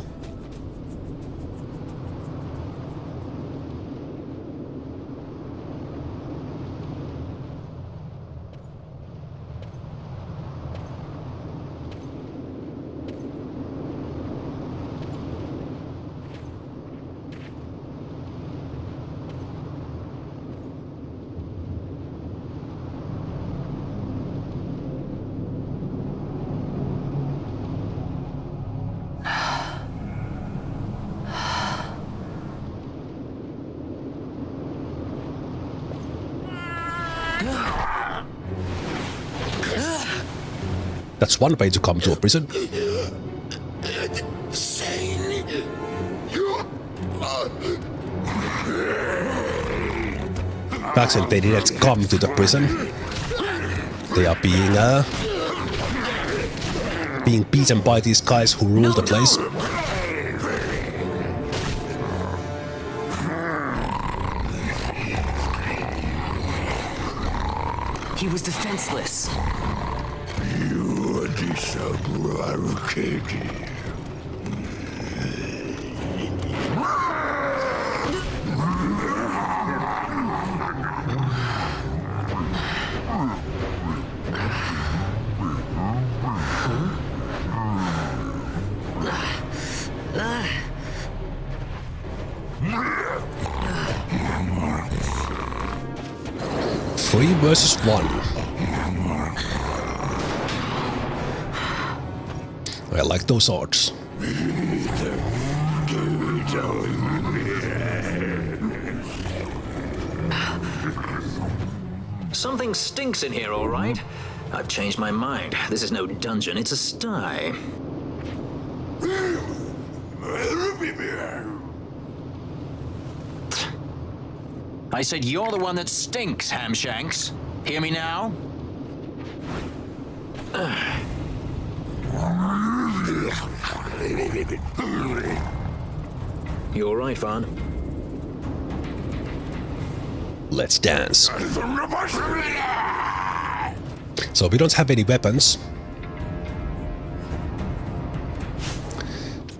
That's one way to come to a prison. Actually, they didn't come to the prison. They are being beaten by these guys who rule the place. He was defenseless. You disagree. Three versus one. I like those odds. Something stinks in here, all right. I've changed my mind. This is no dungeon, it's a sty. I said you're the one that stinks, Hamshanks. Hear me now? You all right, Vaan? Let's dance. So we don't have any weapons.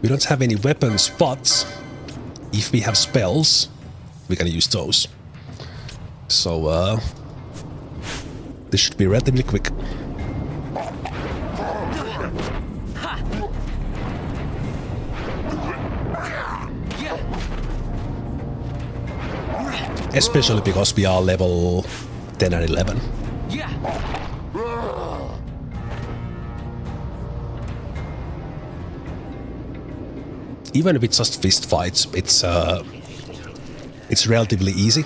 We don't have any weapons, but if we have spells, we can use those. So, this should be relatively quick. Especially because we are level 10 and 11. Even if it's just fist fights, it's relatively easy.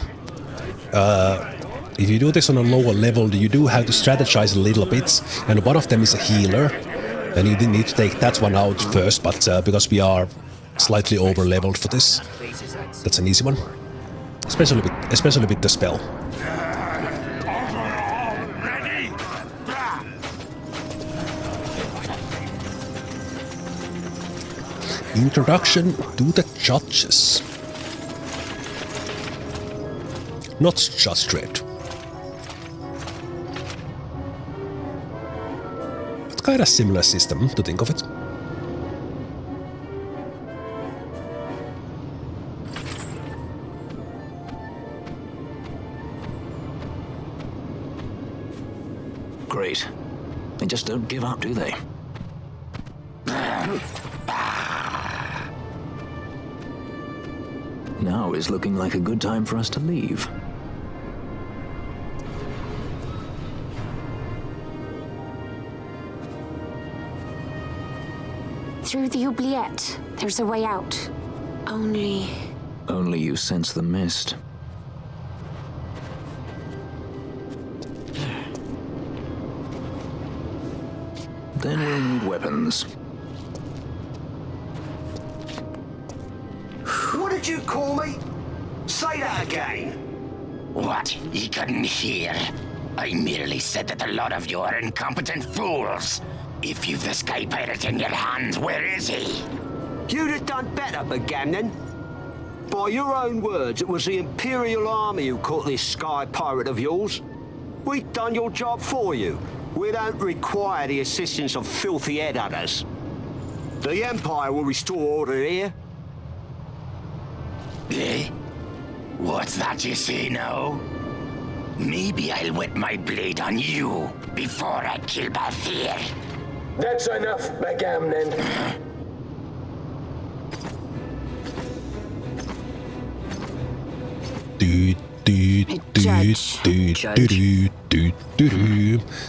If you do this on a lower level, you do have to strategize a little bit, and one of them is a healer, and you need to take that one out first, but because we are slightly over leveled for this, that's an easy one. Especially with the spell. Introduction to the judges. Not just Dread. But kind of similar system, to think of it. Great. They just don't give up, do they? Now is looking like a good time for us to leave. Through the oubliette, there's a way out. Only you sense the mist. Then we'll need weapons. What did you call me? Say that again. What? He couldn't hear. I merely said that a lot of you are incompetent fools. If you've the Sky Pirate in your hands, where is he? You'd have done better, Bagamnon. By your own words, it was the Imperial Army who caught this Sky Pirate of yours. We've done your job for you. We don't require the assistance of filthy headhunters. The Empire will restore order here. Eh? What's that you say now? Maybe I'll wet my blade on you before I kill Balthier. That's enough, Bagamnon.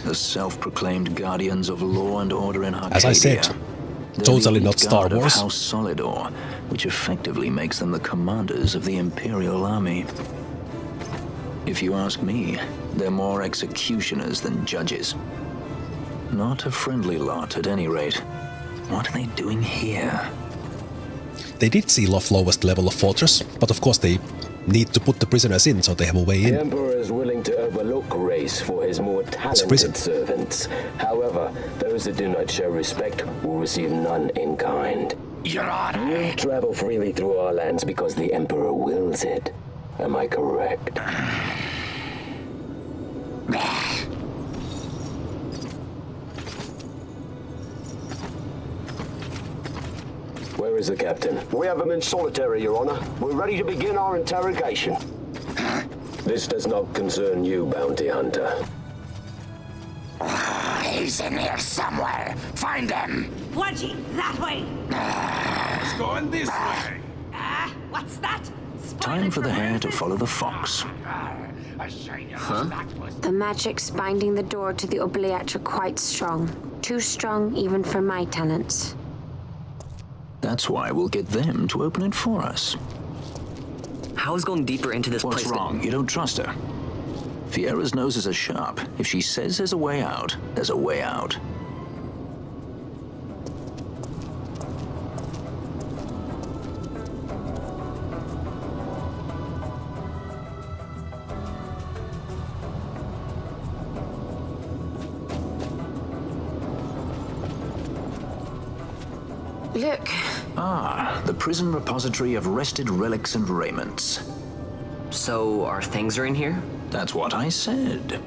The self-proclaimed guardians of law and order in Arcadia. As I said, totally not Star Wars. House Solidor, which effectively makes them the commanders of the Imperial Army. If you ask me, they're more executioners than judges. Not a friendly lot, at any rate. What are they doing here? They did seal off lowest level of fortress, but of course they need to put the prisoners in so they have a way in. The Emperor is willing to overlook race for his more talented servants. However, those that do not show respect will receive none in kind. Your Honor! You travel freely through our lands because the Emperor wills it. Am I correct? Where is the captain? We have him in solitary, Your Honor. We're ready to begin our interrogation. This does not concern you, bounty hunter. He's in here somewhere. Find him! Pudgy, that way! He's going this way. What's that? Time for the hare to follow the fox. Huh? the magics binding the door to the oubliette are quite strong. Too strong even for my tenants. That's why we'll get them to open it for us. How is going deeper into this place? What's wrong? You don't trust her? Fiera's noses are sharp. If she says there's a way out, there's a way out. Look. Ah, the prison repository of wrested relics and raiments. So, our things are in here? That's what I said.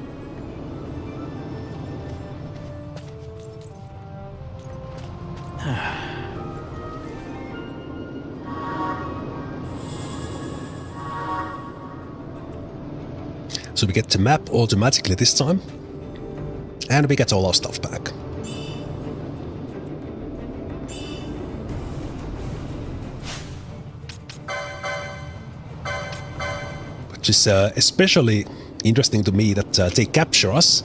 So we get the map automatically this time. And we get all our stuff back. Which is especially interesting to me that they capture us,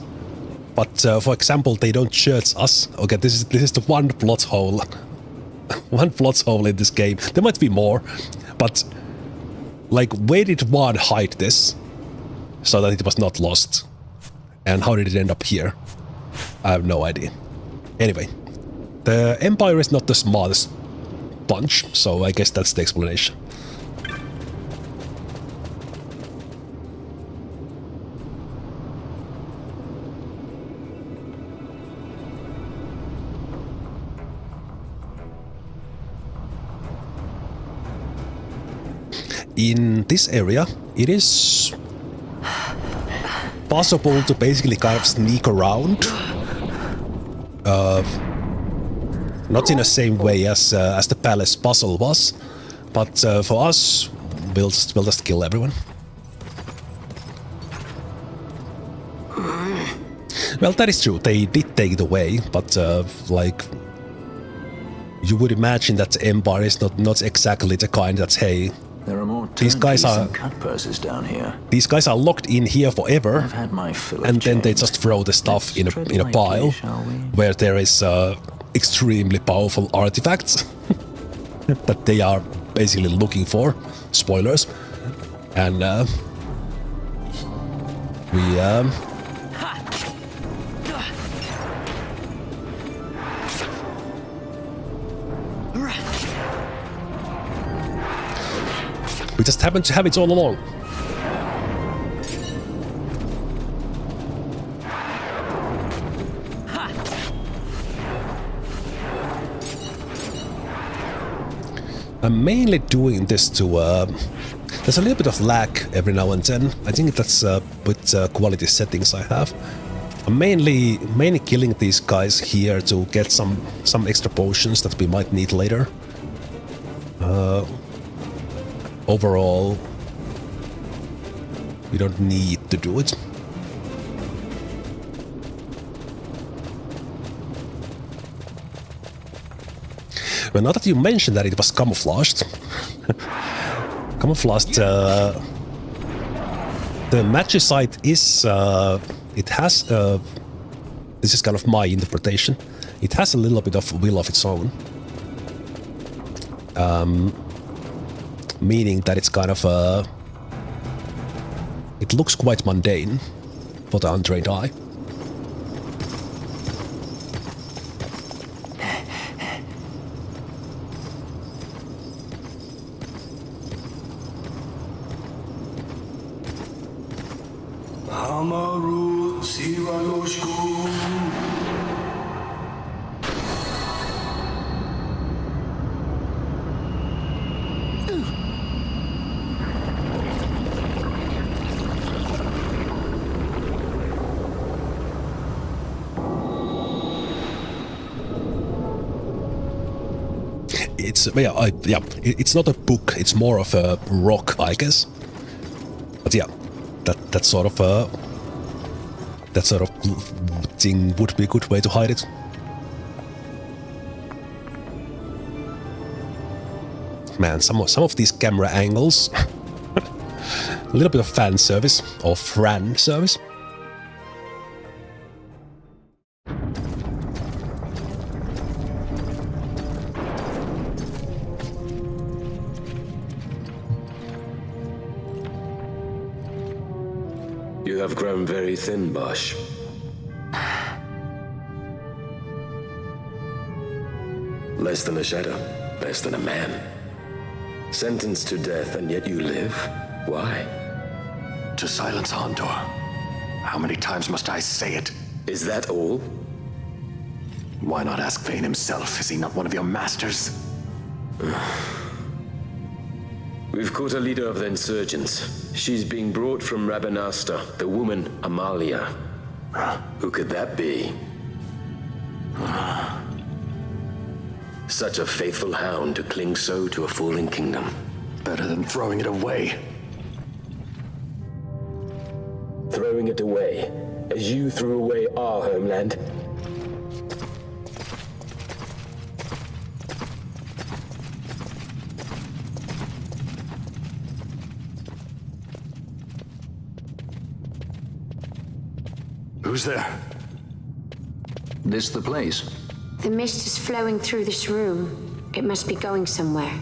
but for example they don't search us. Okay, this is the one plot hole. One plot hole in this game. There might be more, but like, where did Vaan hide this so that it was not lost? And how did it end up here? I have no idea. Anyway, the Empire is not the smartest bunch, so I guess that's the explanation. In this area, it is possible to basically kind of sneak around. Not in the same way as the palace puzzle was, but for us, we'll just kill everyone. Well, that is true. They did take it away, but like you would imagine that Empire is not exactly the kind that's hey. There are more these guys are cut purses down here. These guys are locked in here forever, I've had my fill of and then they change. just throw the stuff in a pile lightly, shall we? where there is extremely powerful artifacts that they are basically looking for. Spoilers, and we just happen to have it all along. I'm mainly doing this to there's a little bit of lag every now and then. I think that's with quality settings I have. I'm mainly killing these guys here to get some extra potions that we might need later. Overall, we don't need to do it. Well, now that you mentioned that it was camouflaged, the magicite is, it has, this is kind of my interpretation, it has a little bit of will of its own. Meaning that it's kind of, it looks quite mundane for the untrained eye. It's not a book. It's more of a rock, I guess. But yeah, that sort of thing would be a good way to hide it. Man, some of these camera angles, a little bit of fan service or Fran service. You have grown very thin, Basch. Less than a shadow, less than a man. Sentenced to death, and yet you live? Why? To silence Hondor. How many times must I say it? Is that all? Why not ask Vayne himself? Is he not one of your masters? We've caught a leader of the insurgents. She's being brought from Rabanastre, the woman Amalia. Who could that be? Such a faithful hound to cling so to a falling kingdom. Better than throwing it away. Throwing it away, as you threw away our homeland. Who's there? This the place? The mist is flowing through this room. It must be going somewhere.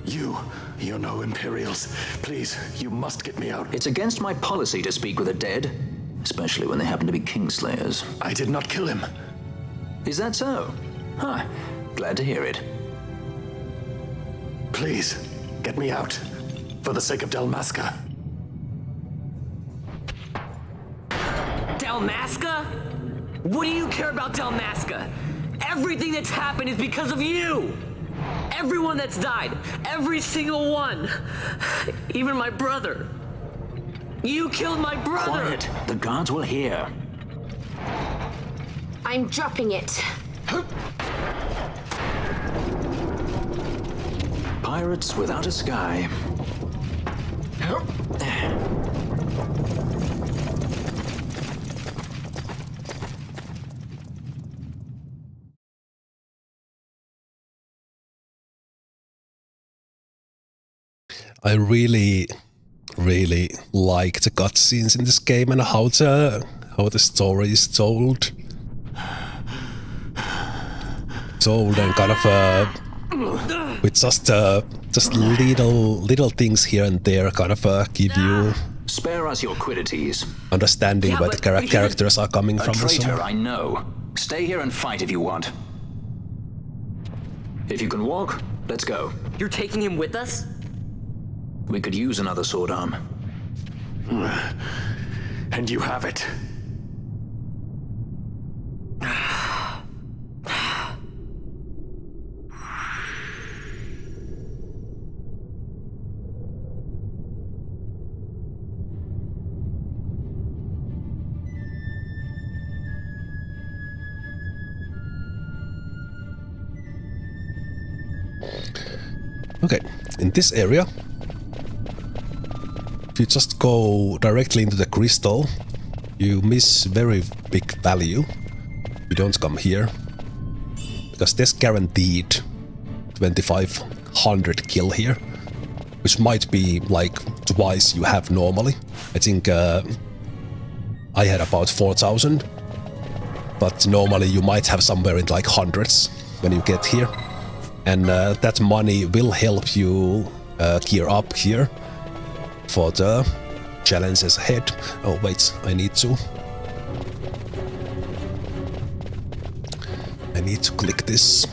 You're no Imperials. Please, you must get me out. It's against my policy to speak with the dead, especially when they happen to be Kingslayers. I did not kill him. Is that so? Huh. Glad to hear it. Please, get me out. For the sake of Dalmasca. Dalmasca? What do you care about Dalmasca? Everything that's happened is because of you! Everyone that's died, every single one. Even my brother. You killed my brother! Quiet. The guards will hear. I'm dropping it. Pirates without a sky. I really like the cutscenes in this game and how the story is told. Told and kind of with just little things here and there, kind of give you spare us your quiddities. Understanding where the characters are coming from. A traitor, I know. Stay here and fight if you want. If you can walk, let's go. You're taking him with us? We could use another sword arm. And you have it. Okay, in this area, if you just go directly into the crystal, you miss very big value. You don't come here, because there's guaranteed 2500 kill here, which might be like twice you have normally. I think I had about 4000, but normally you might have somewhere in like hundreds when you get here. And that money will help you gear up here for the challenges ahead. Oh wait, I need to click this.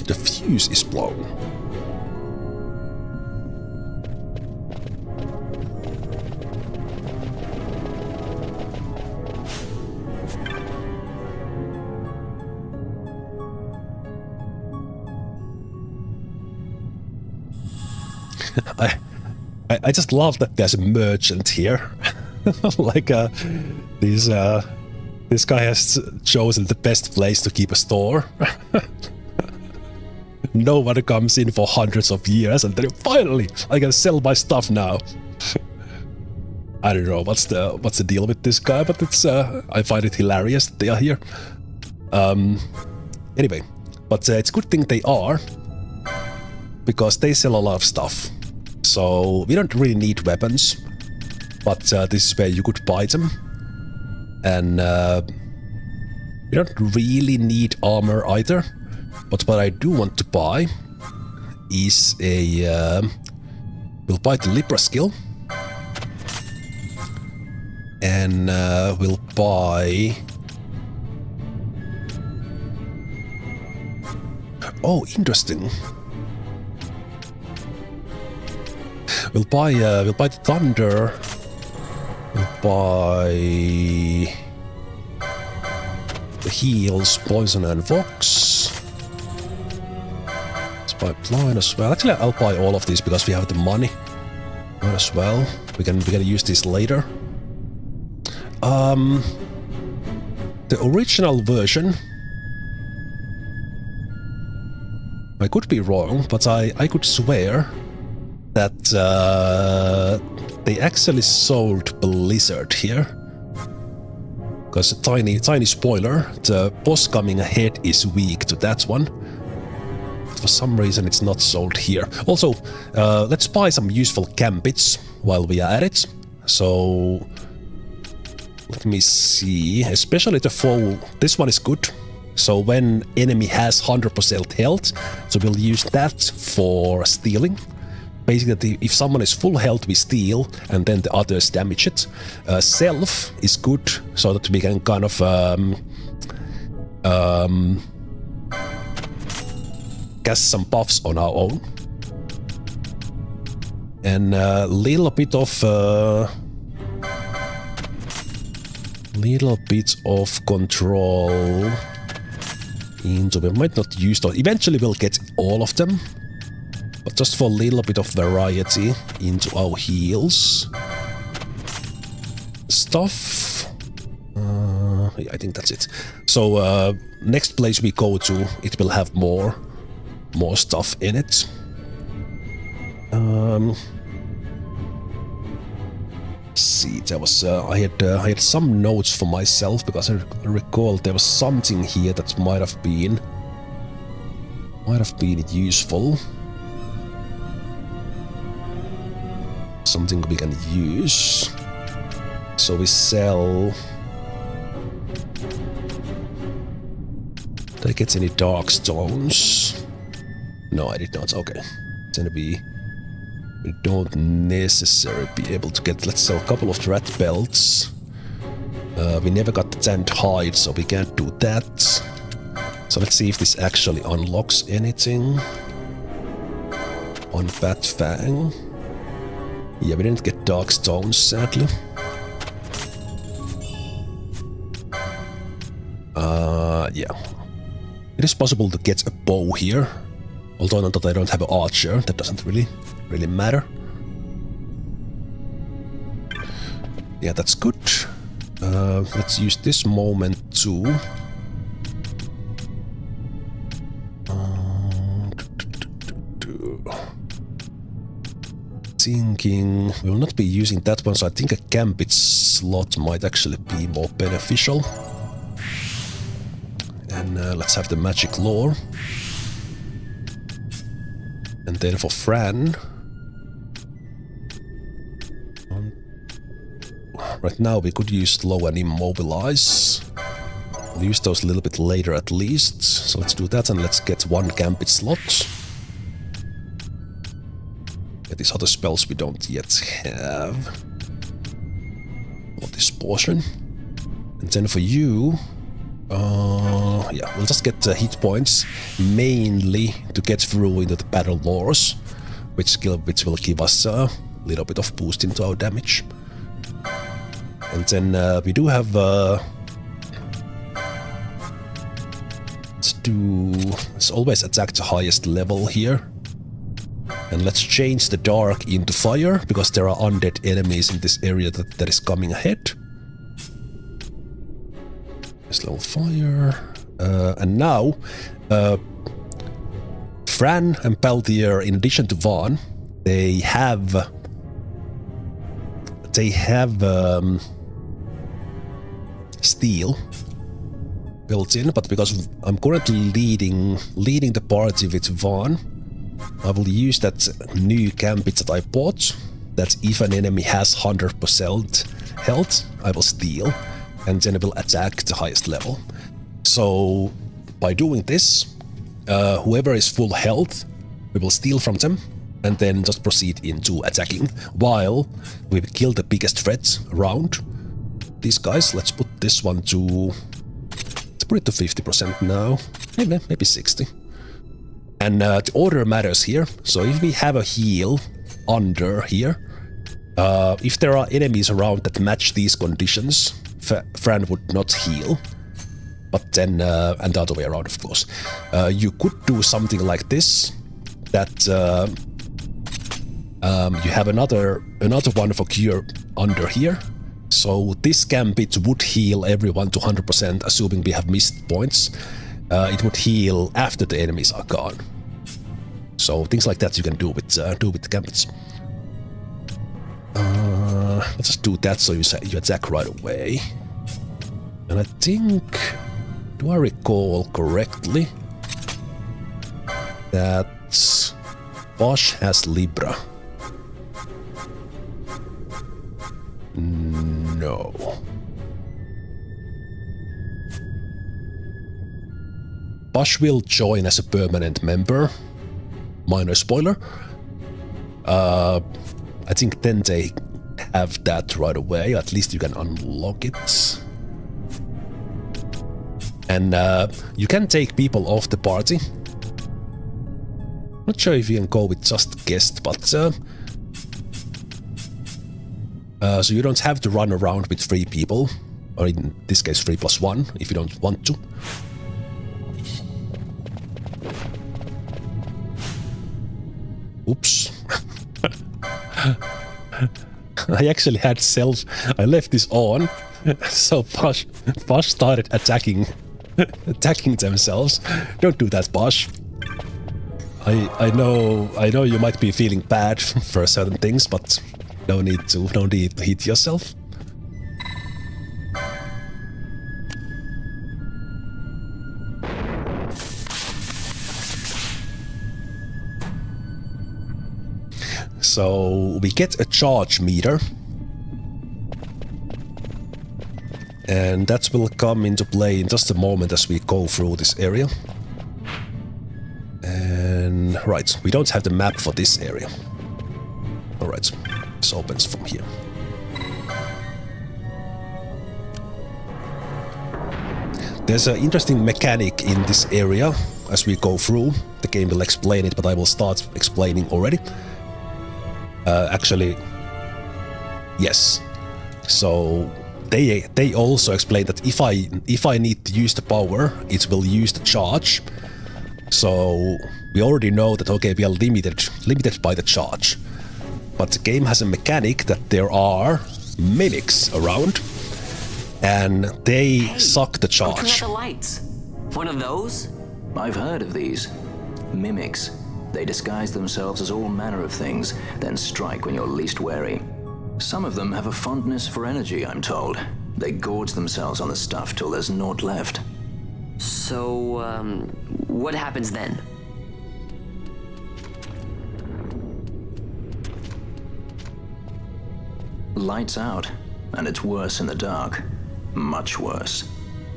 The fuse is blown. I just love that there's a merchant here. Like this guy has chosen the best place to keep a store. No one comes in for hundreds of years, and then finally I can sell my stuff now. I don't know what's the deal with this guy, but it's I find it hilarious that they are here. Anyway, but it's a good thing they are, because they sell a lot of stuff. So we don't really need weapons, but this is where you could buy them. And we don't really need armor either. But what I do want to buy is a... we'll buy the Libra skill. And we'll buy... Oh, interesting. We'll buy the Thunder. We'll buy the heals, Poison and Vox. Let's buy Blind as well. Actually, I'll buy all of these because we have the money. Might as well. We can use this later. The original version. I could be wrong, but I could swear that they actually sold Blizzard here. Because a tiny spoiler, the boss coming ahead is weak to that one. But for some reason it's not sold here. Also, let's buy some useful gambits while we are at it. So let me see, especially the foe, this one is good. So when enemy has 100% health, so we'll use that for stealing. Basically, if someone is full health, we steal, and then the others damage it. Self is good, so that we can kind of cast some buffs on our own. And a little bit of control into. We might not use those. Eventually, we'll get all of them. But just for a little bit of variety into our heals. Stuff. Yeah, I think that's it. So next place we go to, it will have more stuff in See, there was I had some notes for myself because I recall there was something here that might have been useful. Something we can use. So we sell. Did I get any dark stones? No, I did not. Okay, it's gonna be. We don't necessarily be able to get. Let's sell a couple of rat belts. We never got the tanned hide, so we can't do that. So let's see if this actually unlocks anything. On Bat Fang. Yeah, we didn't get dark stones, sadly. Yeah. It is possible to get a bow here. Although not that I don't have an archer, that doesn't really matter. Yeah, that's good. Let's use this moment to... Thinking we will not be using that one, so I think a gambit slot might actually be more beneficial. And let's have the magic lore. And then for Fran, right now we could use slow and immobilize. We'll use those a little bit later at least. So let's do that and let's get one gambit slot. Yeah, these other spells we don't yet have. Or this portion. And then for you, yeah, we'll just get hit points mainly to get through into the battle lores, which will give us a little bit of boost into our damage. And then we do have let's always attack the highest level here. And let's change the dark into fire, because there are undead enemies in this area that is coming ahead. This level fire. And now, Fran and Balthier, in addition to Vaan, they have steel built in, but because I'm currently leading the party with Vaan, I will use that new gambit that I bought, that if an enemy has 100% health, I will steal, and then I will attack the highest level. So by doing this, whoever is full health, we will steal from them, and then just proceed into attacking, while we kill the biggest threat around. These guys, let's put this one to... let's put it to 50% now, maybe 60. And the order matters here, so if we have a heal under here, if there are enemies around that match these conditions, Fran would not heal. But then, and the other way around, of course. You could do something like this, that you have another one for cure under here. So this gambit would heal everyone to 100%, assuming we have missed points. It would heal after the enemies are gone. So things like that you can do with the gambits. Let's just do that so you attack right away. And I think, do I recall correctly that Basch has Libra? No. Basch will join as a permanent member. Minor spoiler. I think then they have that right away. At least you can unlock it. And you can take people off the party. Not sure if you can go with just guest, but so you don't have to run around with 3 people, or in this case 3+1 if you don't want to. Oops. I actually had I left this on, so Basch started attacking themselves. Don't do that, Basch. I know you might be feeling bad for certain things, but No need to hit yourself. So we get a charge meter. And that will come into play in just a moment as we go through this area. And right, we don't have the map for this area. Alright, this opens from here. There's an interesting mechanic in this area as we go through. The game will explain it, but I will start explaining already. Actually, yes. So they also explain that if I need to use the power, it will use the charge. So we already know that okay, we are limited by the charge. But the game has a mechanic that there are mimics around, and they suck the charge. Turn out the lights. One of those? I've heard of these. Mimics. They disguise themselves as all manner of things, then strike when you're least wary. Some of them have a fondness for energy, I'm told. They gorge themselves on the stuff till there's naught left. So, what happens then? Lights out, and it's worse in the dark. Much worse.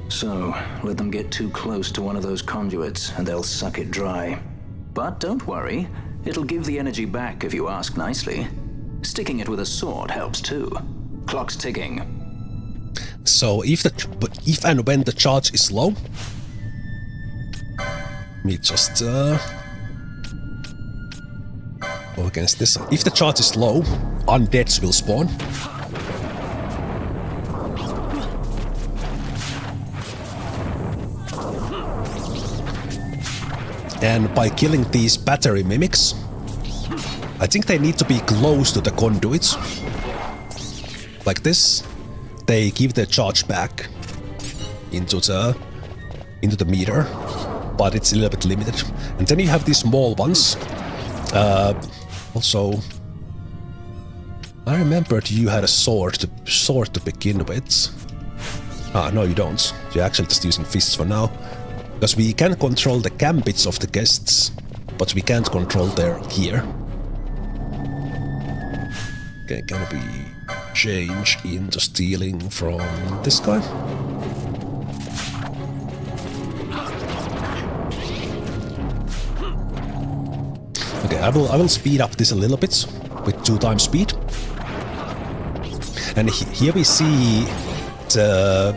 So, let them get too close to one of those conduits, and they'll suck it dry. But don't worry, it'll give the energy back if you ask nicely. Sticking it with a sword helps too. Clock's ticking. So if and when the charge is low, let me just go against this. If the charge is low, undeads will spawn. And by killing these battery mimics, I think they need to be close to the conduits. Like this. They give their charge back into the meter, but it's a little bit limited. And then you have these small ones. Also, I remembered you had a sword to begin with. Ah, no, you don't. You're actually just using fists for now. Because we can control the gambits of the guests, but we can't control their gear. Okay, can we change into stealing from this guy? Okay, I will speed up this a little bit with 2 times speed. And here we see the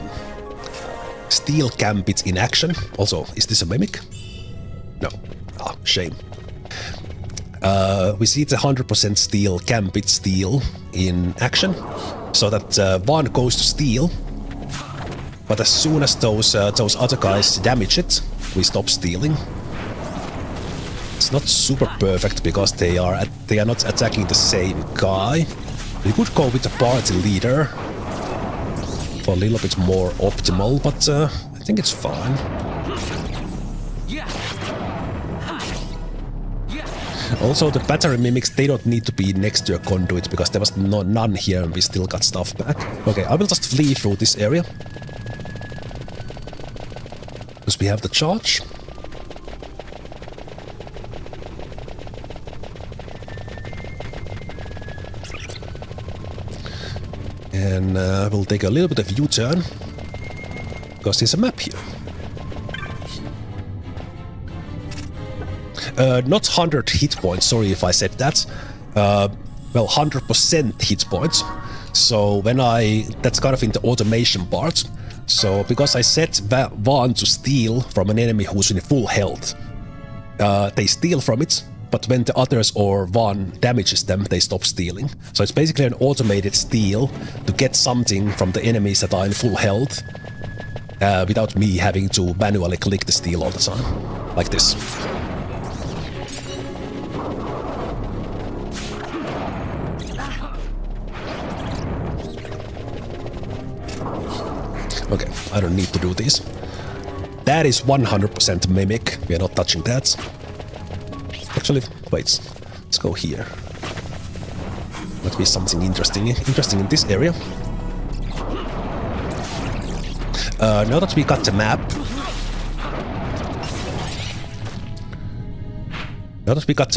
steel gambit in action. Also, is this a mimic? No. Ah, shame. We see the 100% steel gambit steel in action, so that Vaan goes to steal, but as soon as those other guys damage it, we stop stealing. It's not super perfect because they are not attacking the same guy. We could go with the party leader for a little bit more optimal, but I think it's fine. Also, the battery mimics, they don't need to be next to a conduit because there was none here and we still got stuff back. Okay, I will just flee through this area. Because we have the charge. And we'll take a little bit of U-turn. Because there's a map here. Not 100 hit points, sorry if I said that. Well, 100% hit points. So when that's kind of in the automation part. So because I set Vaan to steal from an enemy who's in full health, they steal from it, but when the others or Vaan damages them, they stop stealing. So it's basically an automated steal to get something from the enemies that are in full health, without me having to manually click the steal all the time. Like this. Okay, I don't need to do this. That is 100% mimic. We are not touching that. Actually, wait. Let's go here. Might be something interesting in this area. Now that we got the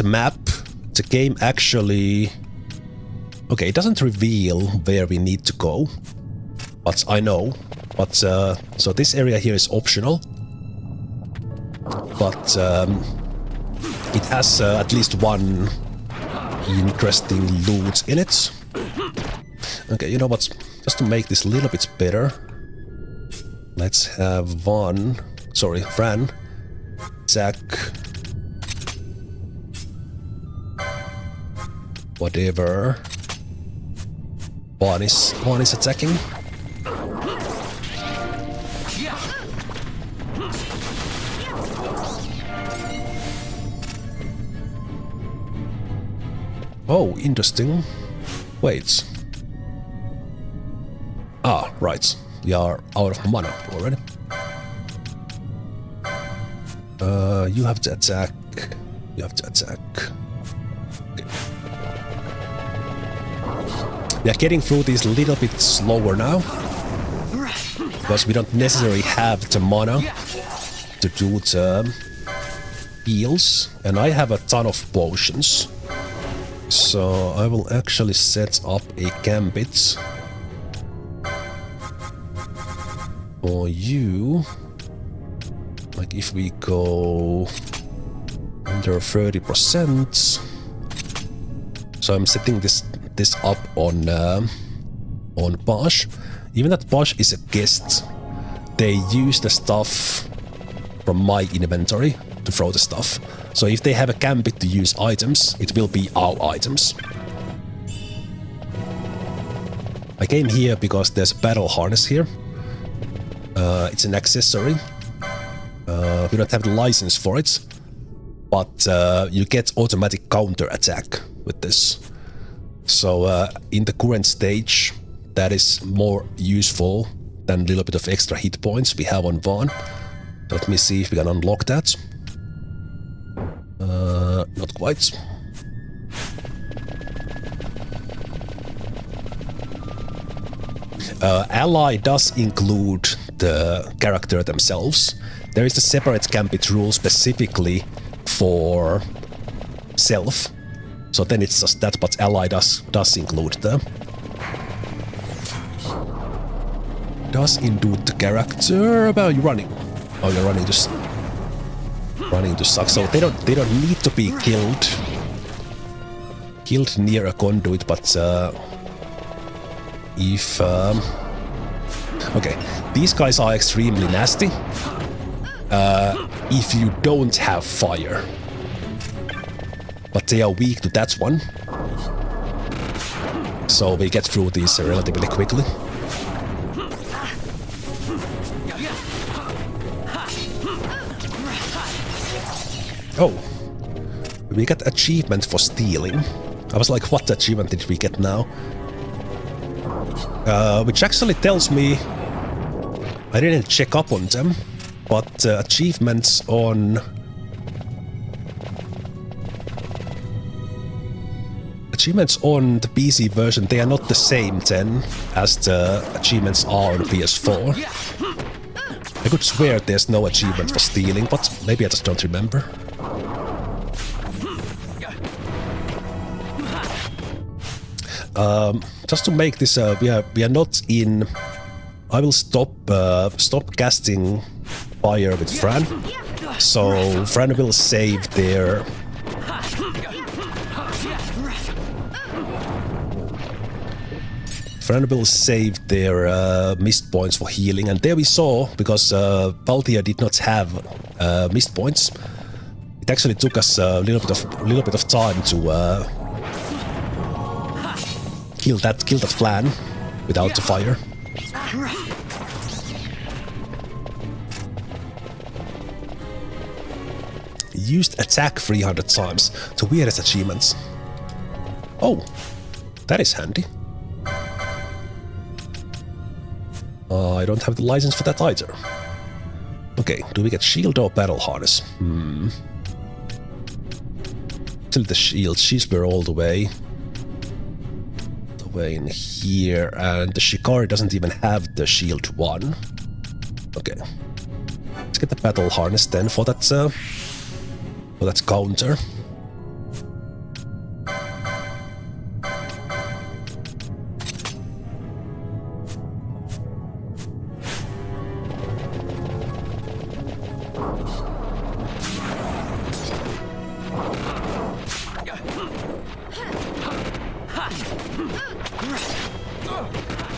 map, the game actually... Okay, it doesn't reveal where we need to go, but I know. But so this area here is optional, but it has at least one interesting loot in it. Okay, you know what? Just to make this a little bit better, let's have Fran, Zack, whatever. Vaan is attacking. Oh, interesting. Wait. Ah, right. We are out of mana already. You have to attack. You have to attack. Okay. We are getting through this a little bit slower now, because we don't necessarily have the mana to do the heals, and I have a ton of potions. So I will actually set up a gambit for you. Like if we go under 30%. So I'm setting this up on Basch. Even that Basch is a guest, they use the stuff from my inventory to throw the stuff. So if they have a gambit to use items, it will be our items. I came here because there's a battle harness here. It's an accessory. We don't have the license for it, but you get automatic counter attack with this. So in the current stage, that is more useful than a little bit of extra hit points we have on Vaan. Let me see if we can unlock that. Not quite. Ally does include the character themselves. There is a separate gambit rule specifically for self. So then it's just that, but ally does include them. Does include the character. About you running? Oh, you're running to suck. So they don't need to be killed near a conduit, but if okay, these guys are extremely nasty if you don't have fire, but they are weak to that one, so we get through these relatively quickly. Oh, we got achievement for stealing. I was like, what achievement did we get now? Which actually tells me I didn't check up on them, but achievements on the PC version, they are not the same then as the achievements are on PS4. I could swear there's no achievement for stealing, but maybe I just don't remember. Just to make this, we are not in. I will stop casting fire with Fran, so Fran will save their. Fran will save their mist points for healing, and there we saw, because Balthier did not have mist points, it actually took us a little bit of time to kill that Flan without the fire. Used attack 300 times to weirdest achievements. Oh, that is handy. I don't have the license for that either. Okay, do we get shield or battle harness? Still the shield, she's were all the way. Vayne here, and the Shikari doesn't even have the shield 1. Okay. Let's get the battle harness then for that counter.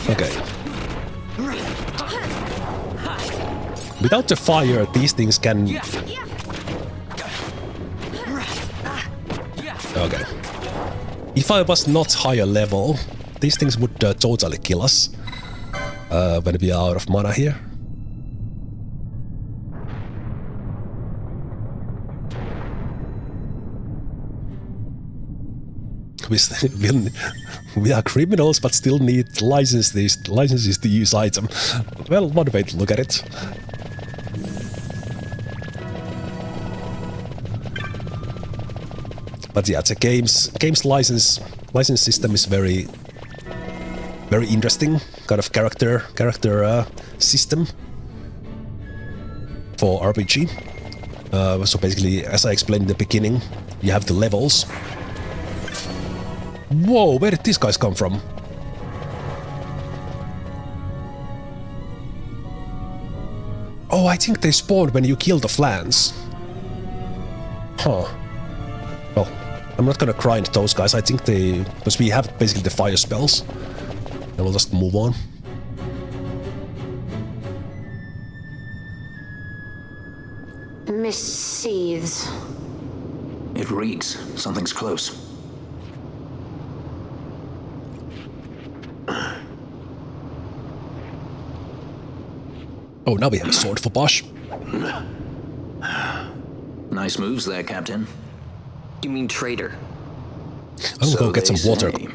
Okay. Without the fire, these things can... Okay. If I was not higher level, these things would totally kill us when we are out of mana here. We are criminals, but still need licenses to use item. Well, one way to look at it. But yeah, the game's license system is very interesting, kind of character system for RPG. So basically, as I explained in the beginning, you have the levels. Whoa, where did these guys come from? Oh, I think they spawned when you kill the Flans. Huh. Well, I'm not gonna grind those guys. I think they... because we have basically the fire spells. And we'll just move on. Mist seethes. It reeks. Something's close. Oh, now we have a sword for Basch. Nice moves there, Captain. You mean traitor? I'm gonna go get some water. Say,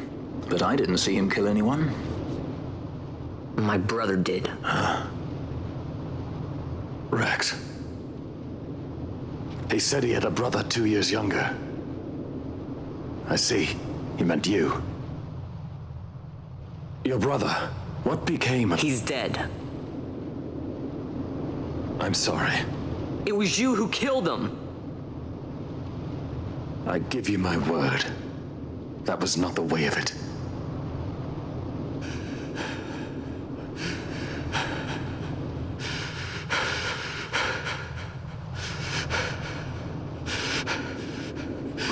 but I didn't see him kill anyone. My brother did. Reks. He said he had a brother 2 years younger. I see. He meant you. Your brother. What became of... He's dead. I'm sorry. It was you who killed him. I give you my word. That was not the way of it.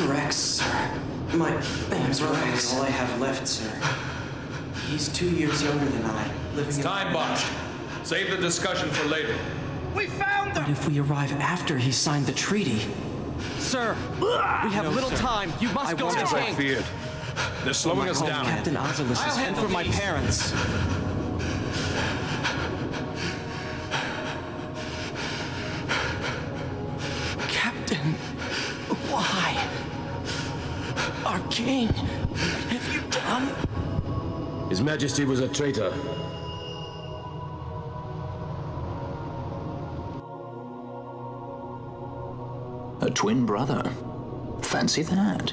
Reks, sir. My name's Reks. All I have left, sir. He's 2 years younger than I. It's time, Basch. Save the discussion for later. We found them! What if we arrive after he signed the treaty? Sir, we have little time. You must go to the As I king. feared. They're slowing us down. Captain Oculus is and for my parents. Captain, why? Our king, what have you done? His Majesty was a traitor. A twin brother. Fancy that.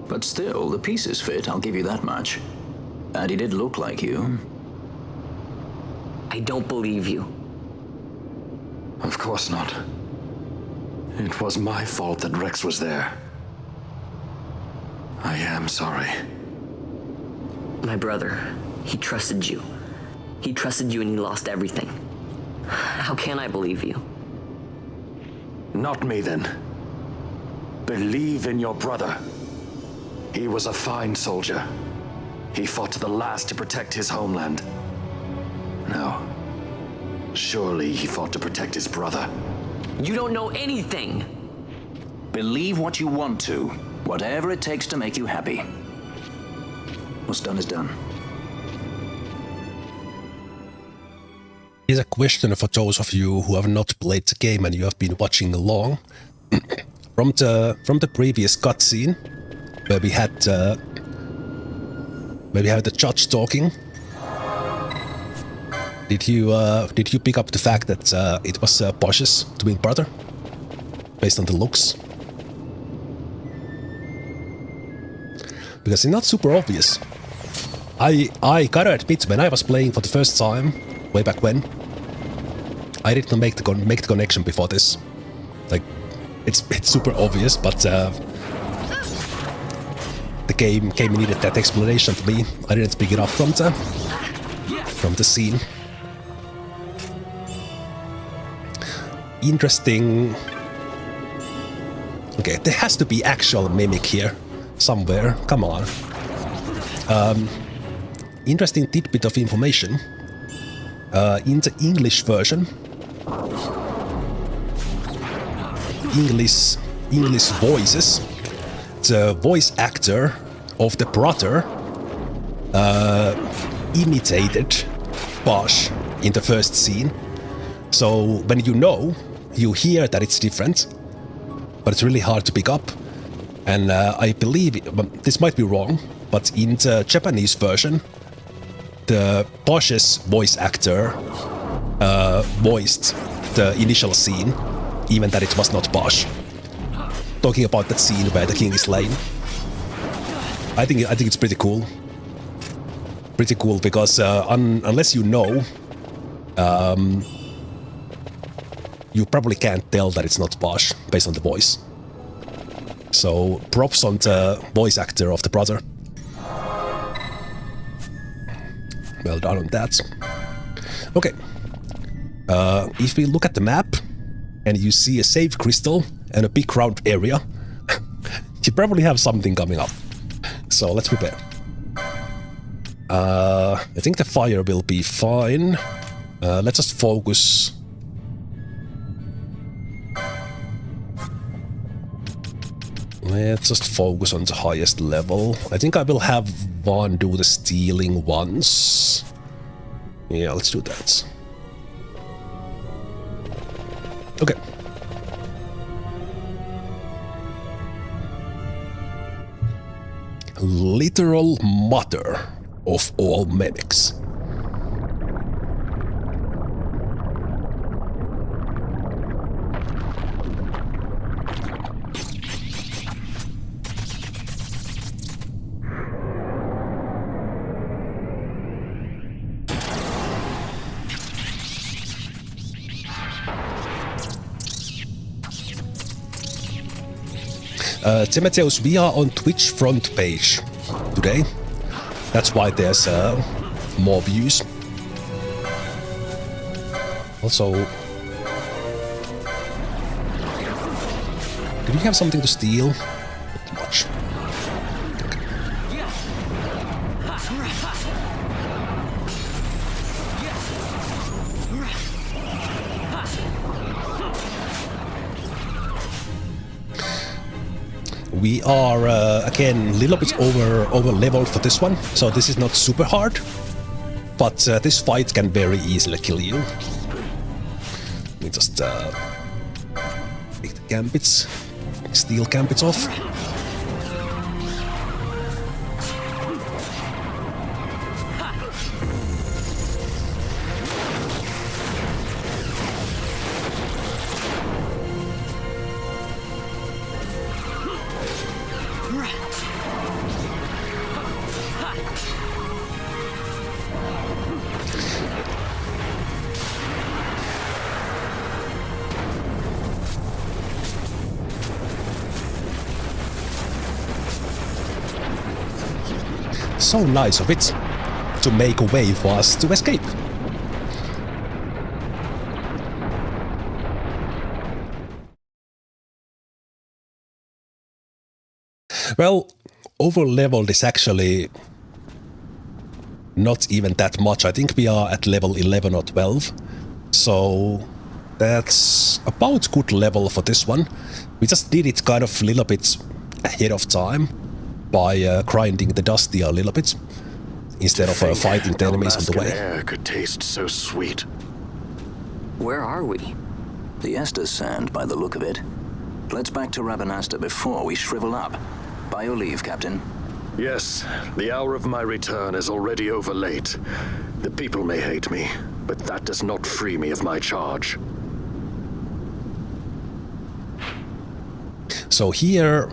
But still, the pieces fit, I'll give you that much. And he did look like you. I don't believe you. Of course not. It was my fault that Reks was there. I am sorry. My brother, he trusted you. He trusted you and he lost everything. How can I believe you? Not me, then. Believe in your brother. He was a fine soldier. He fought to the last to protect his homeland. No. Surely he fought to protect his brother. You don't know anything! Believe what you want to. Whatever it takes to make you happy. What's done is done. Here's a question for those of you who have not played the game and you have been watching along. From the previous cutscene, where we had the judge talking, did you pick up the fact that it was Basch's twin brother, based on the looks? Because it's not super obvious. I gotta admit, when I was playing for the first time, way back when, I didn't make the connection before this. Like, it's super obvious, but the game needed that explanation for me. I didn't pick it up from the scene. Interesting. Okay, there has to be actual mimic here somewhere. Come on. Interesting tidbit of information. In the English version, English voices, the voice actor of the brother imitated Basch in the first scene. So when you hear that it's different, but it's really hard to pick up. And I believe, this might be wrong, but in the Japanese version, the Basch's voice actor voiced the initial scene, even that it was not Basch. Talking about that scene where the king is slain. I think it's pretty cool. Pretty cool because unless you know, you probably can't tell that it's not Basch based on the voice. So props on the voice actor of the brother. Well done on that. Okay. If we look at the map and you see a save crystal and a big round area, you probably have something coming up. So let's prepare. I think the fire will be fine. Let's just focus. Let's just focus on the highest level. I think I will have Vaan do the stealing once. Yeah, let's do that. Okay. Literal mother of all mimics. Zemeteus, we are on Twitch front page today. That's why there's more views. Also, do we have something to steal? Not much. We are again a little bit over leveled for this one, so this is not super hard, but this fight can very easily kill you. Let me just take the gambits, steal gambits off. So nice of it to make a way for us to escape. Well, over-leveled is actually not even that much. I think we are at level 11 or 12. So that's about good level for this one. We just did it kind of a little bit ahead of time by grinding the Dustia a little bit instead of fighting the enemies on the way. Dalmascan Air could taste so sweet. Where are we? The Estes Sand, by the look of it. Let's back to Rabanastre before we shrivel up. By your leave, Captain. Yes, the hour of my return is already over late. The people may hate me, but that does not free me of my charge. So here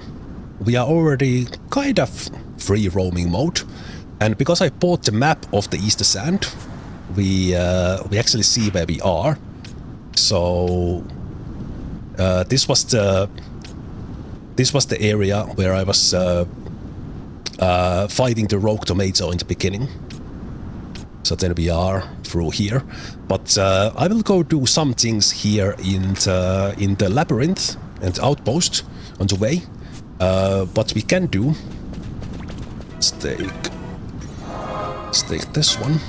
we are already kind of free roaming mode. And because I bought the map of the Easter Sand, we actually see where we are. So this was the area where I was fighting the rogue tomato in the beginning. So then we are through here. But I will go do some things here in the labyrinth and outpost on the way. What we can do, let's take this one,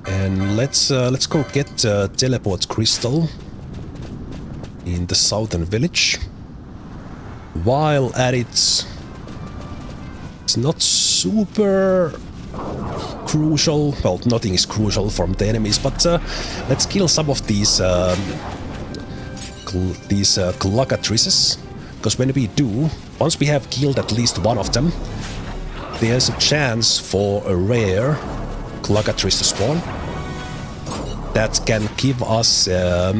and let's go get teleport crystal in the southern village. While at it, it's not super crucial. Well, nothing is crucial from the enemies, but let's kill some of these Cluckatrices, because when we do, once we have killed at least one of them, there's a chance for a rare Cluckatrice to spawn that can give us a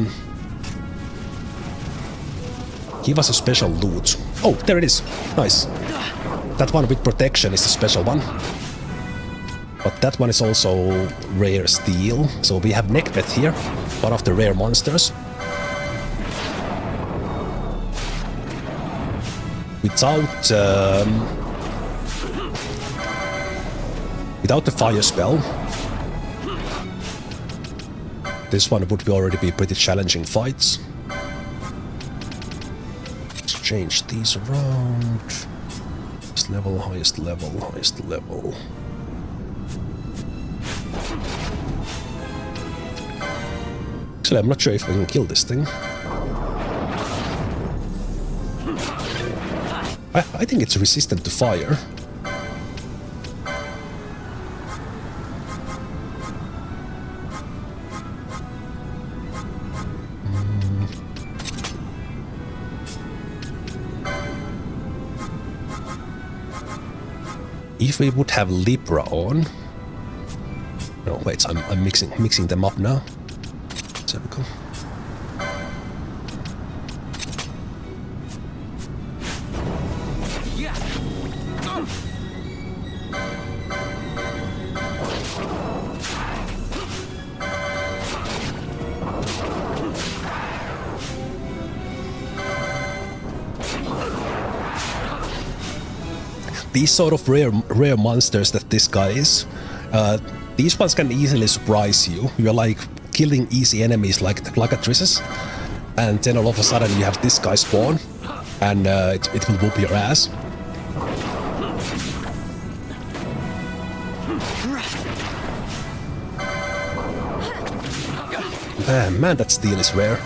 special loot. Oh, there it is. Nice. That one with protection is the special one. But that one is also rare steel. So we have Neckbeth here, one of the rare monsters. Without the fire spell, this one would already be pretty challenging fights. Let's change these around. Highest level, highest level, highest level. Actually, I'm not sure if we can kill this thing. I think it's resistant to fire. If we would have Libra on... No, wait, I'm mixing them up now. There we go. These sort of rare monsters that this guy is, these ones can easily surprise you. You're like killing easy enemies like the Cluckatrices, and then all of a sudden you have this guy spawn, and it will whoop your ass. Man, that steel is rare.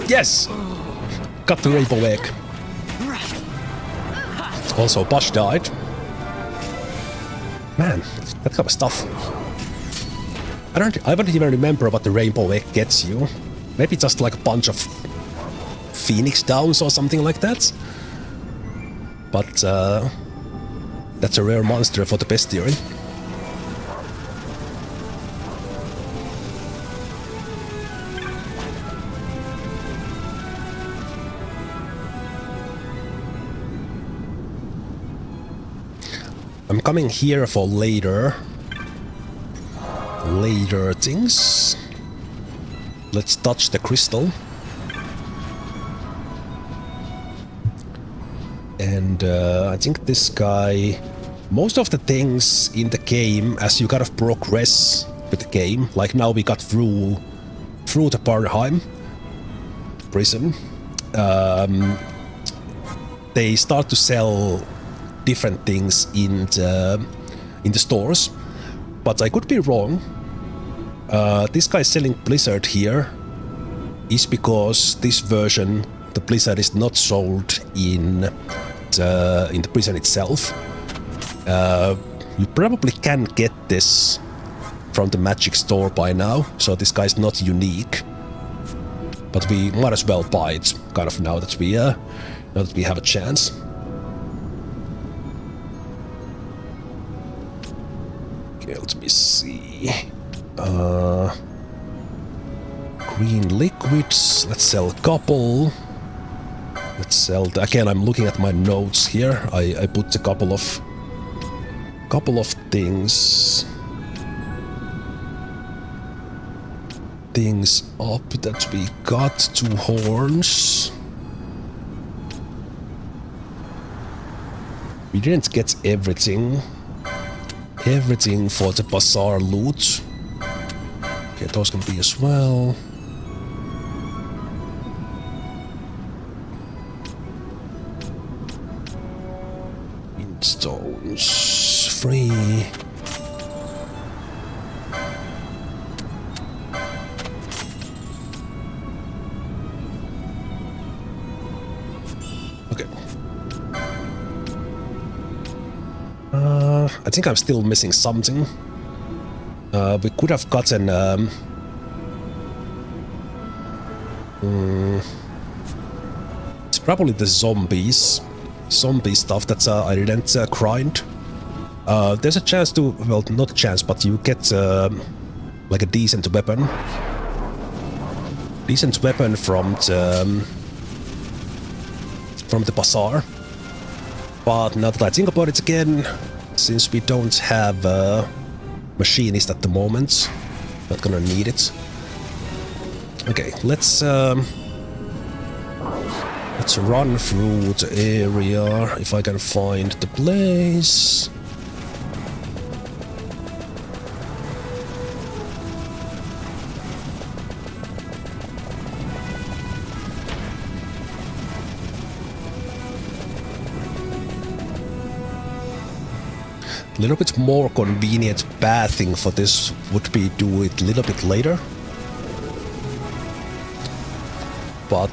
Yes! Got the rainbow egg. Also, Basch died. Man, that kind of stuff. I don't even remember what the rainbow egg gets you. Maybe just like a bunch of phoenix downs or something like that. But that's a rare monster for the bestiary. I'm coming here for later things. Let's touch the crystal. And I think this guy... Most of the things in the game, as you kind of progress with the game, like now we got through the Barheim prison, they start to sell different things in the stores, but I could be wrong. This guy selling Blizzard here is because this version, the Blizzard, is not sold in the prison itself. You probably can get this from the Magic store by now, so this guy's not unique. But we might as well buy it, kind of now that we have a chance. Okay, let me see. Green liquids. Let's sell a couple. Let's sell. Again, I'm looking at my notes here. I put a couple of things up that we got. 2 horns. We didn't get everything for the bazaar loot. Okay, those can be as well. Stones free. Okay. I think I'm still missing something. We could have gotten it's probably the zombie stuff that I didn't grind. There's a chance to, well, not a chance, but you get like a decent weapon from the bazaar. But now that I think about it again, since we don't have a machinist at the moment, not gonna need it. Okay, let's run through the area if I can find the place. A little bit more convenient pathing for this would be do it a little bit later. But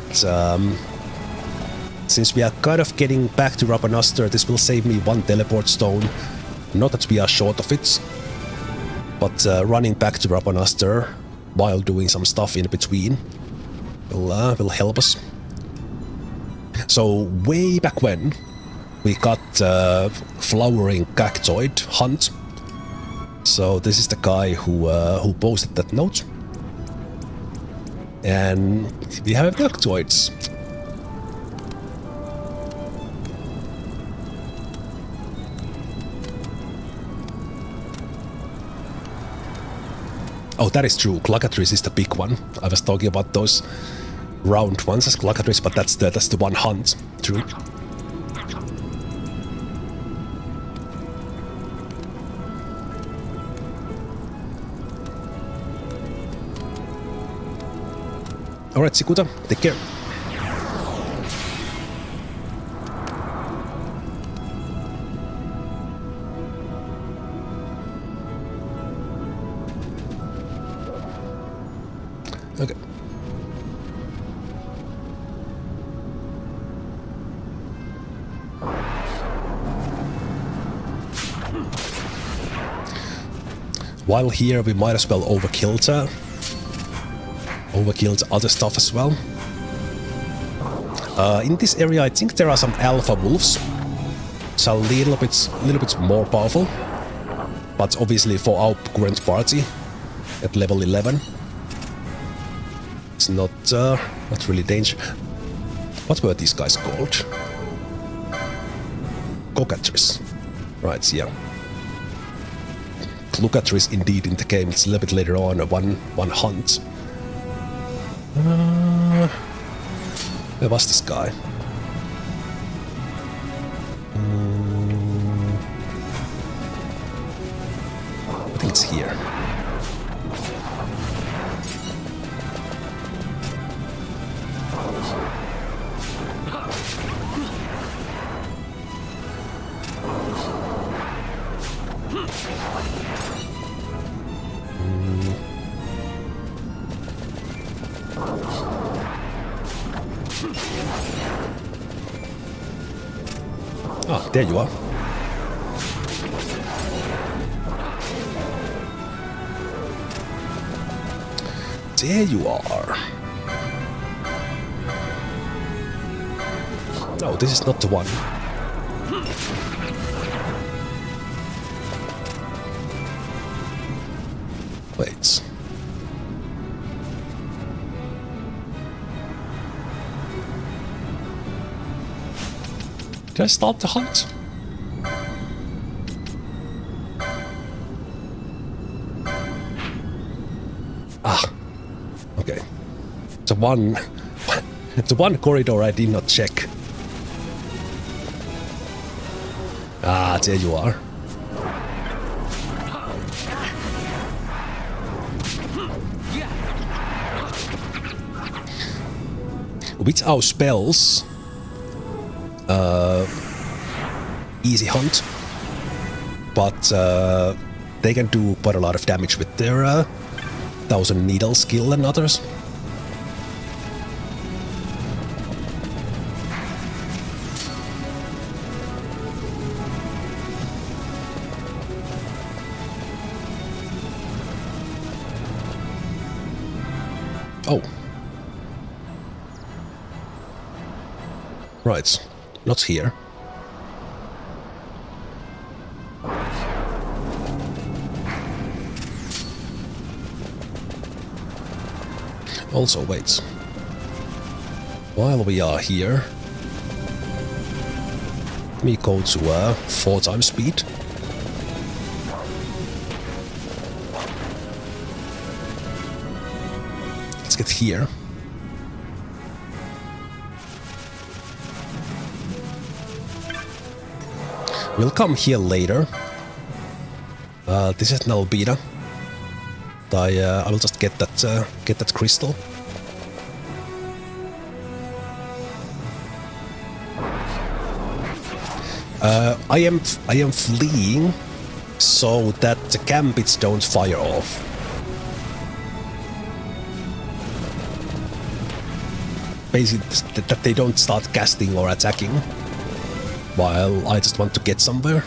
since we are kind of getting back to Rabanastre, this will save me 1 teleport stone. Not that we are short of it, but running back to Rabanastre while doing some stuff in between will help us. So way back when, we got flowering cactoid hunt. So this is the guy who posted that note. And we have cactoids. Oh, that is true. Cluckatrice is the big one. I was talking about those round ones as Cluckatrice, but that's the one hunt. True. Alright, Sikuta, take care. Okay. While here, we might as well overkill the other stuff as well. In this area, I think there are some alpha wolves. It's a little bit more powerful, but obviously for our current party at level 11, it's not really danger. What were these guys called? Cluckatrice. Right, yeah. Cluckatrice indeed in the game. It's a little bit later on, one hunt. Where was this guy? I think it's here. Ah, there you are. There you are. No, this is not the one. Wait. Did I start the hunt? Ah, okay. The one corridor I did not check. Ah, there you are. With our spells, easy hunt, but they can do quite a lot of damage with their Thousand Needle skill and others. Oh. Right, not here. Also, wait. While we are here, let me go to 4 times speed. Let's get here. We'll come here later. This is Nalbina. I will just get that crystal. I am fleeing so that the gambits don't fire off. Basically, that they don't start casting or attacking while I just want to get somewhere.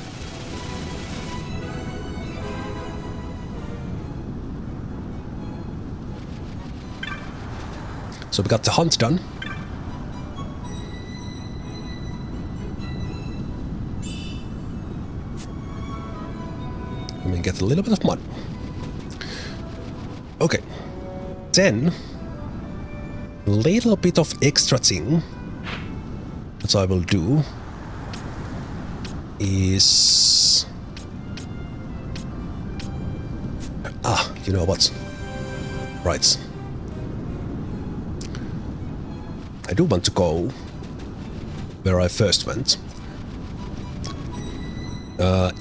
So we got the hunt done. And we get a little bit of money. Okay. Then, a little bit of extra thing that I will do is... Ah, you know what? Right. I do want to go where I first went.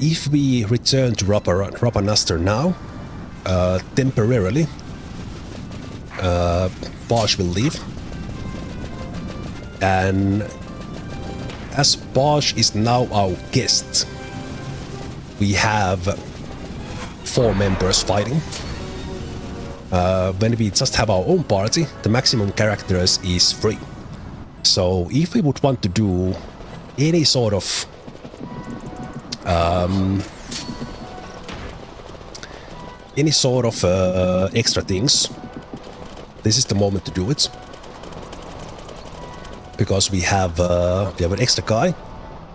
If we return to Rabanastre now, temporarily, Basch will leave. And as Basch is now our guest, we have 4 members fighting. When we just have our own party, the maximum characters is 3. So if we would want to do any sort of extra things, this is the moment to do it. Because we have an extra guy,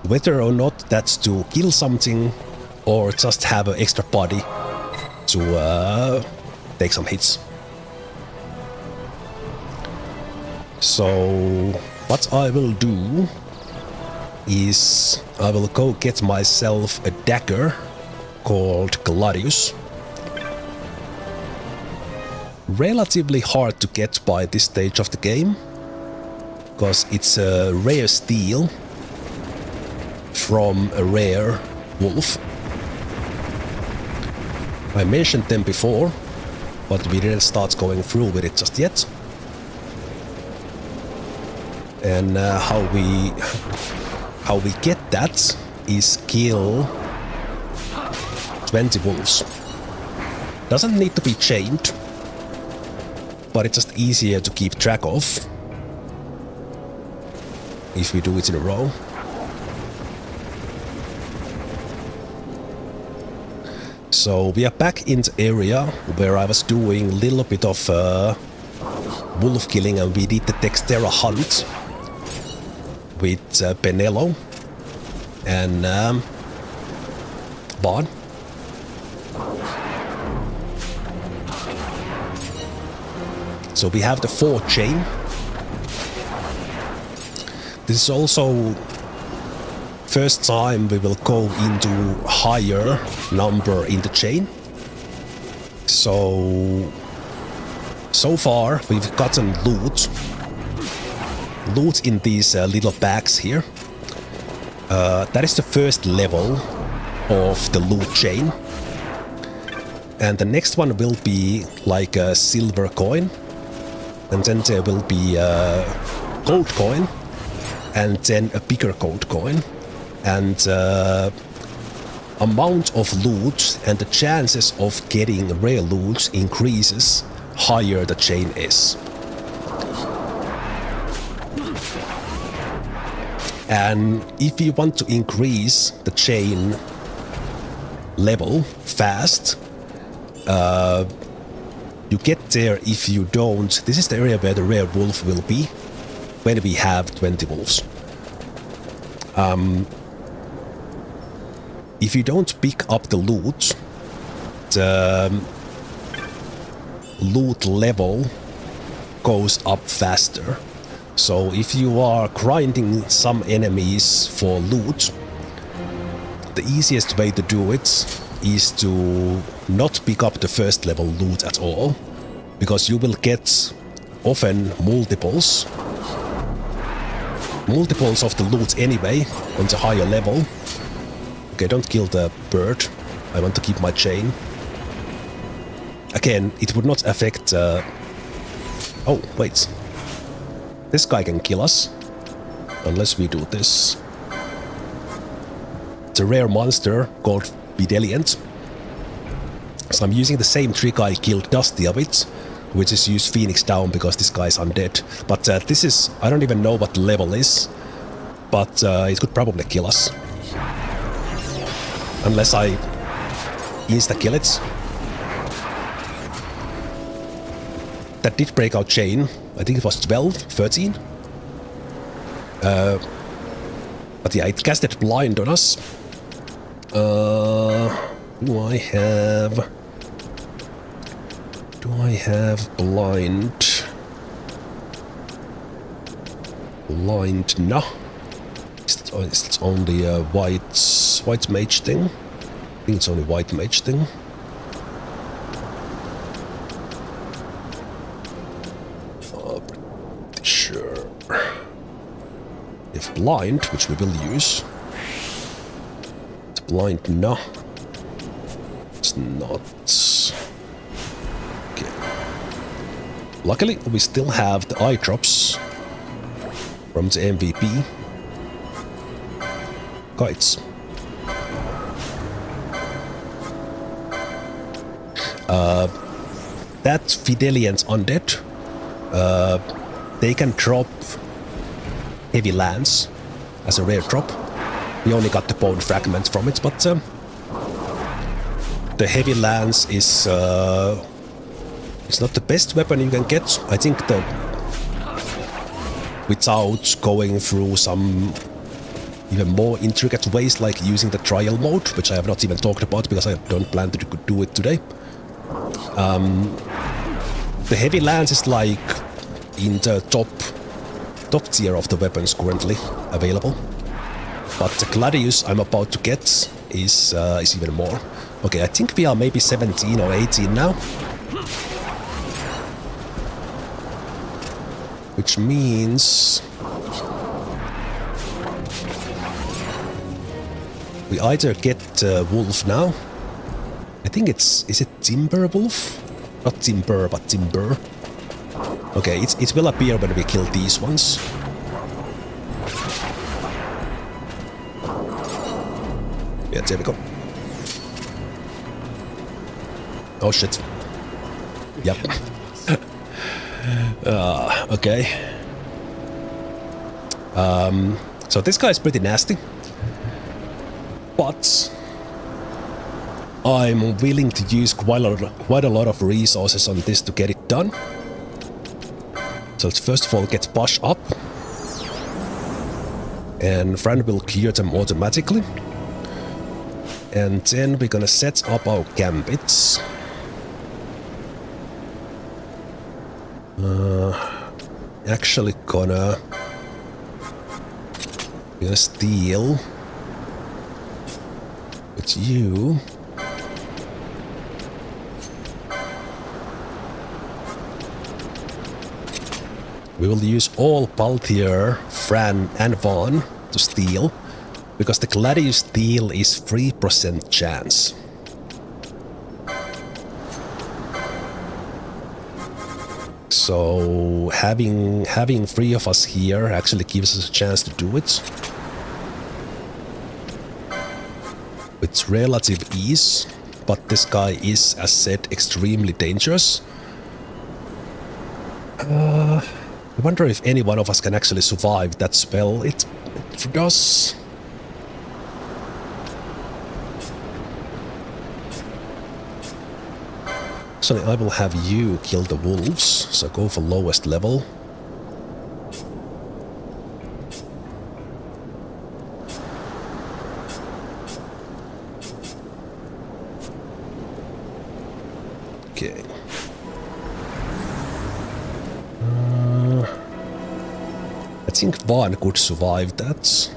whether or not that's to kill something or just have an extra body to take some hits. So what I will do is I will go get myself a dagger called Gladius. Relatively hard to get by this stage of the game, because it's a rare steel from a rare wolf. I mentioned them before, but we didn't start going through with it just yet. And how we get that is kill 20 wolves. Doesn't need to be chained, but it's just easier to keep track of if we do it in a row. So we are back in the area where I was doing a little bit of wolf killing, and we did the Thextera Hunt with Penelo and Vaan. So we have the 4 chain. This is also first time we will go into higher number in the chain. So far we've gotten loot in these little bags here. That is the first level of the loot chain. And the next one will be like a silver coin. And then there will be a gold coin. And then a bigger gold coin. And amount of loot and the chances of getting rare loot increases higher the chain is. And if you want to increase the chain level fast, you get there if you don't. This is the area where the rare wolf will be when we have 20 wolves. If you don't pick up the loot level goes up faster. So if you are grinding some enemies for loot, the easiest way to do it is to not pick up the first level loot at all, because you will get often multiples of the loot anyway on the higher level. Okay, don't kill the bird. I want to keep my chain. Again, it would not affect... Oh, wait. This guy can kill us. Unless we do this. It's a rare monster called Videliant. So I'm using the same trick I killed Dustia with, which is use Phoenix down because this guy's undead. But this is... I don't even know what the level is. But it could probably kill us. Unless I insta-kill it. That did break our chain. I think it was 12, 13. But yeah, it casted blind on us. Do I have blind? Blind, no. It's only a white mage thing. I think it's only white mage thing. Pretty sure. If blind, which we will use. It's blind, no. It's not. Okay. Luckily, we still have the eye drops from the MVP. Kites. That Videliant undead, they can drop heavy lance as a rare drop. We only got the bone fragment from it, but the heavy lance is it's not the best weapon you can get. I think without going through some even more intricate ways, like using the trial mode, which I have not even talked about because I don't plan to do it today. The heavy lance is like in the top tier of the weapons currently available. But the Gladius I'm about to get is even more. Okay, I think we are maybe 17 or 18 now. Which means we either get Wolf now. I think is it Timber Wolf? Not Timber, but Timber. Okay, it will appear when we kill these ones. Yeah, there we go. Oh shit. Yep. Okay. So this guy is pretty nasty. But I'm willing to use quite a lot of resources on this to get it done. So let's first of all get Basch up. And Fran will clear them automatically. And then we're gonna set up our gambits. Actually gonna steal with you. We will use all Balthier, Fran and Vaan to steal, because the Gladius steal is 3% chance. So having 3 of us here actually gives us a chance to do it with relative ease, but this guy is, as said, extremely dangerous. I wonder if any one of us can actually survive that spell. It does. So I will have you kill the wolves, so go for lowest level. Okay. I think Vaan could survive that.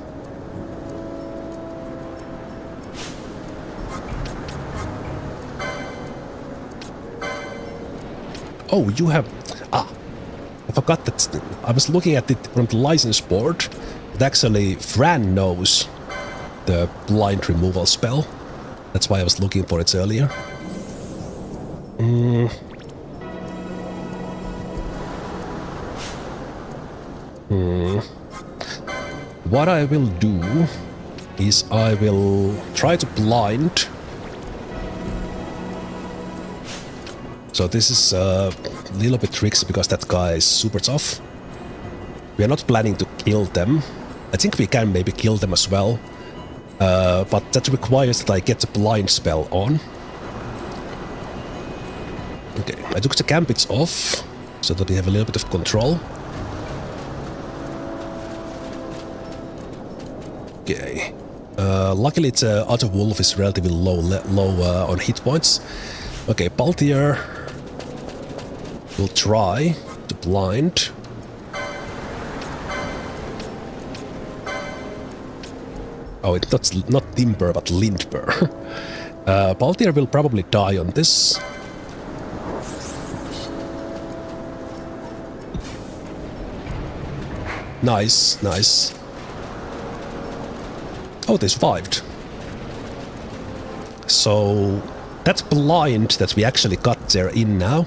Oh, you have... I forgot that... I was looking at it from the license board, but actually Fran knows the blind removal spell. That's why I was looking for it earlier. What I will do is I will try to blind. So this is a little bit tricky because that guy is super tough. We are not planning to kill them. I think we can maybe kill them as well. But that requires that I get the blind spell on. Okay, I took the gambits off so that we have a little bit of control. Okay. Luckily the other wolf is relatively low on hit points. Okay, Balthier will try to blind. Oh, it's not Lindbur, but Lindbur. Balthier will probably die on this. Nice, nice. Oh, they survived. So that blind that we actually got there in now,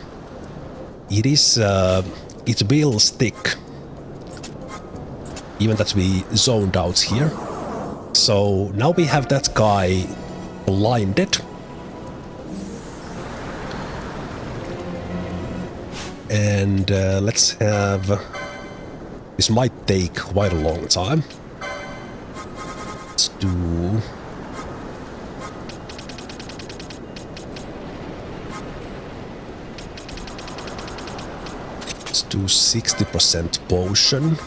it is, it will stick. Even that we zoned out here. So now we have that guy blinded. And let's have... This might take quite a long time. Let's do... Let's do 60% potion.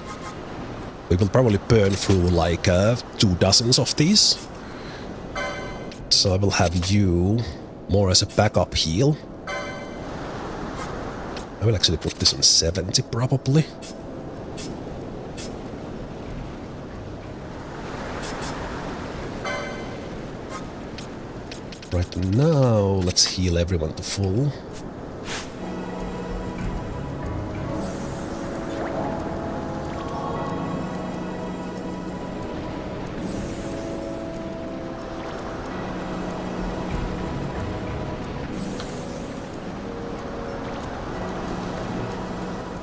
We will probably burn through like 2 dozens of these. So I will have you more as a backup heal. I will actually put this on 70 probably. Right now, let's heal everyone to full.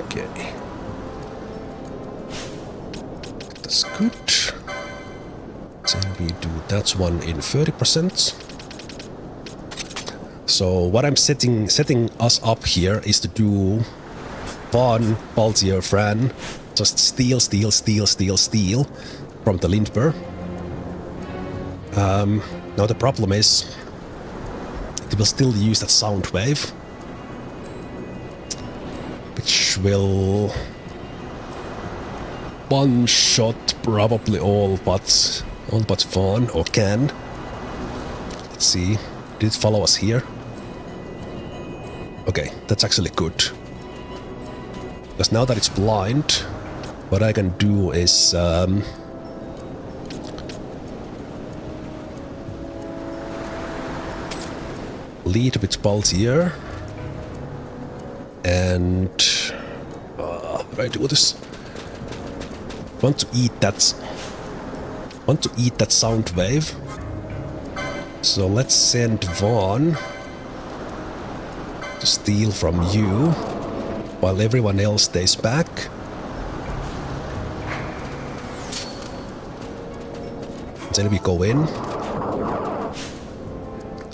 Okay. That's good. Then we do that one in 30%. So what I'm setting us up here is to do Vaan, Balthier, Fran, just steal from the Lindbur. Now the problem is it will still use that sound wave, which will one-shot probably all but Vaan, or can. Let's see, did it follow us here? Okay, that's actually good. Because now that it's blind, what I can do is lead with Balthier and how do I do this? Want to eat that sound wave. So let's send Vaan to steal from you while everyone else stays back. Then we go in.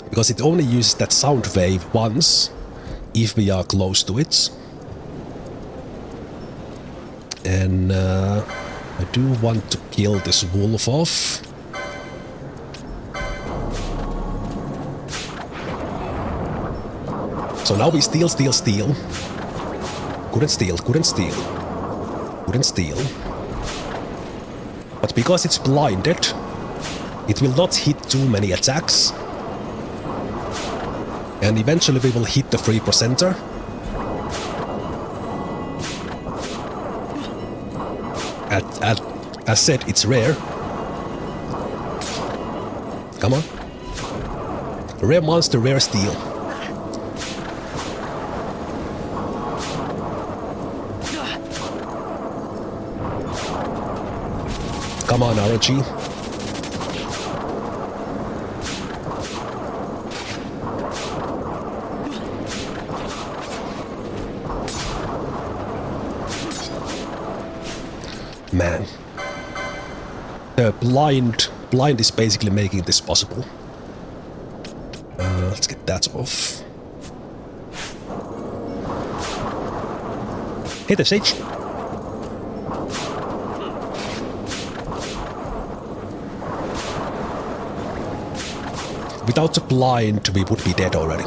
Because it only uses that sound wave once if we are close to it. And I do want to kill this wolf off. So now we steal. Couldn't steal. But because it's blinded, it will not hit too many attacks. And eventually we will hit the 3%er. As said, it's rare. Come on. Rare monster, rare steal. Come on, RNG. Man. The blind is basically making this possible. Let's get that off. Hey there, Sage. Without the blind, we would be dead already.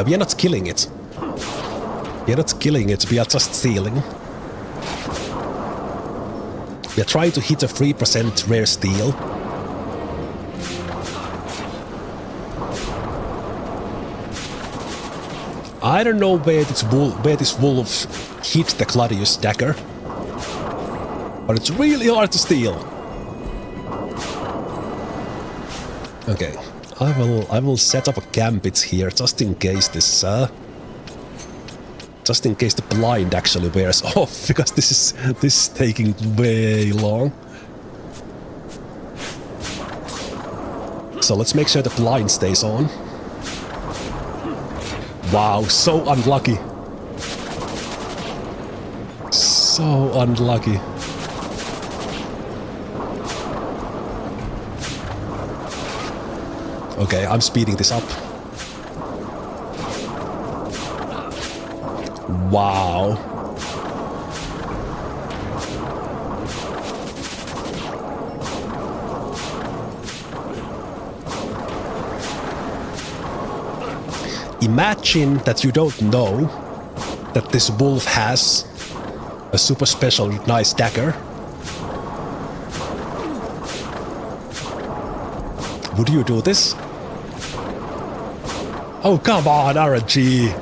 We are not killing it. We are just stealing. We are trying to hit a 3% rare steal. I don't know where this wolf hit the Gladius dagger, but it's really hard to steal. Okay, I will set up a gambit here just in case this just in case the blind actually wears off, because this is taking way long. So let's make sure the blind stays on. Wow, so unlucky. So unlucky. Okay, I'm speeding this up. Wow. Imagine that you don't know that this wolf has a super special nice dagger. Would you do this? Oh, come on, RNG.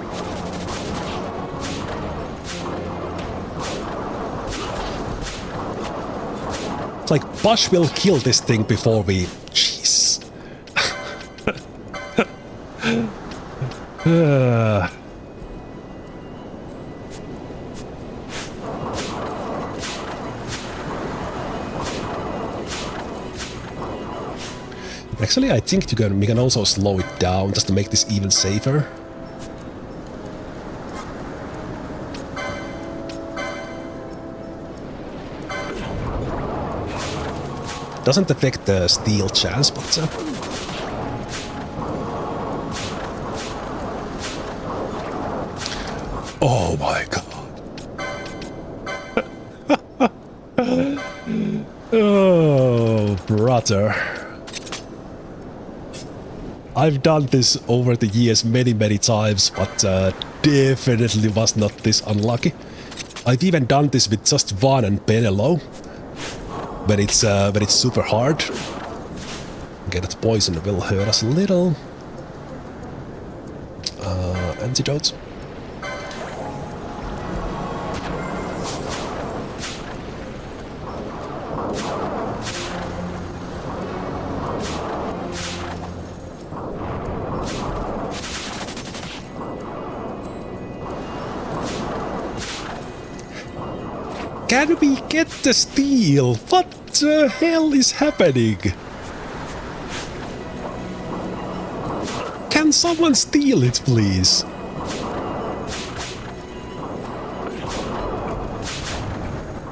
It's like Basch will kill this thing before we... Jeez. Actually, I think we can also slow it down just to make this even safer. Doesn't affect the steal chance, but... Oh my god. Oh, brother. I've done this over the years many times, but definitely was not this unlucky. I've even done this with just Vaan and Penelo. When it's super hard. Okay, that poison will hurt us a little. Can we get the steel? What the hell is happening? Can someone steal it, please?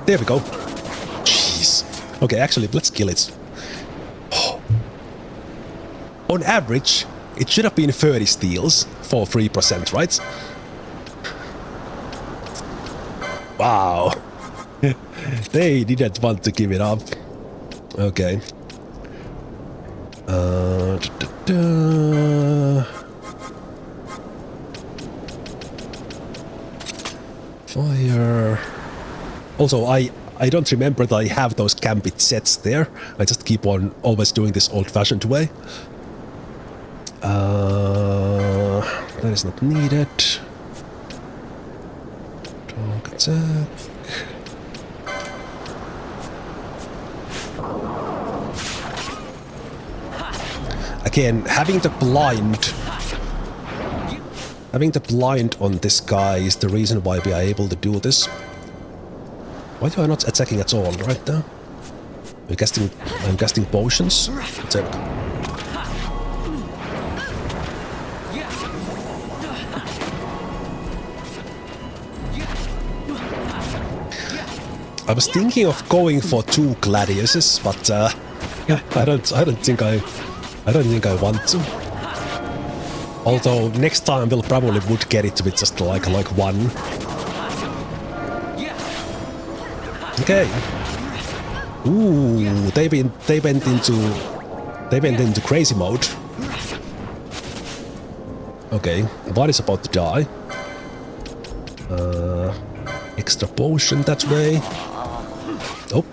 There we go. Jeez. Okay, actually, let's kill it. On average, it should have been 30 steals for 3%, right? Wow. They didn't want to give it up. Okay. Fire. Also, I don't remember that I have those gambit sets there. I just keep on always doing this old-fashioned way. That is not needed. Dog attack. Again, having the blind on this guy is the reason why we are able to do this. Why are you not attacking at all right now? I'm casting potions. Attack. I was thinking of going for 2 Gladiuses, but I don't think I want to. Although next time we'll probably would get it with just like 1. Okay. Ooh, they went into crazy mode. Okay, one is about to die. Extra potion that way. Oh.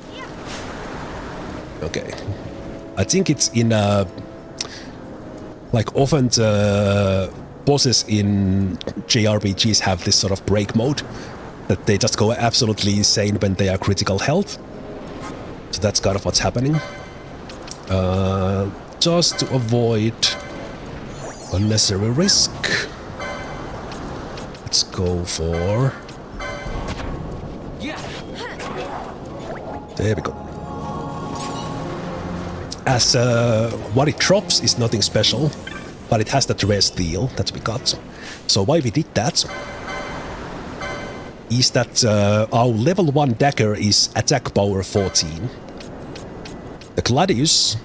Okay. I think it's in like often the bosses in JRPGs have this sort of break mode that they just go absolutely insane when they are critical health. So that's kind of what's happening. Just to avoid unnecessary risk, let's go for... There we go. As what it drops is nothing special, but it has that rare steel that we got. So why we did that is that our level 1 dagger is attack power 14. The Gladius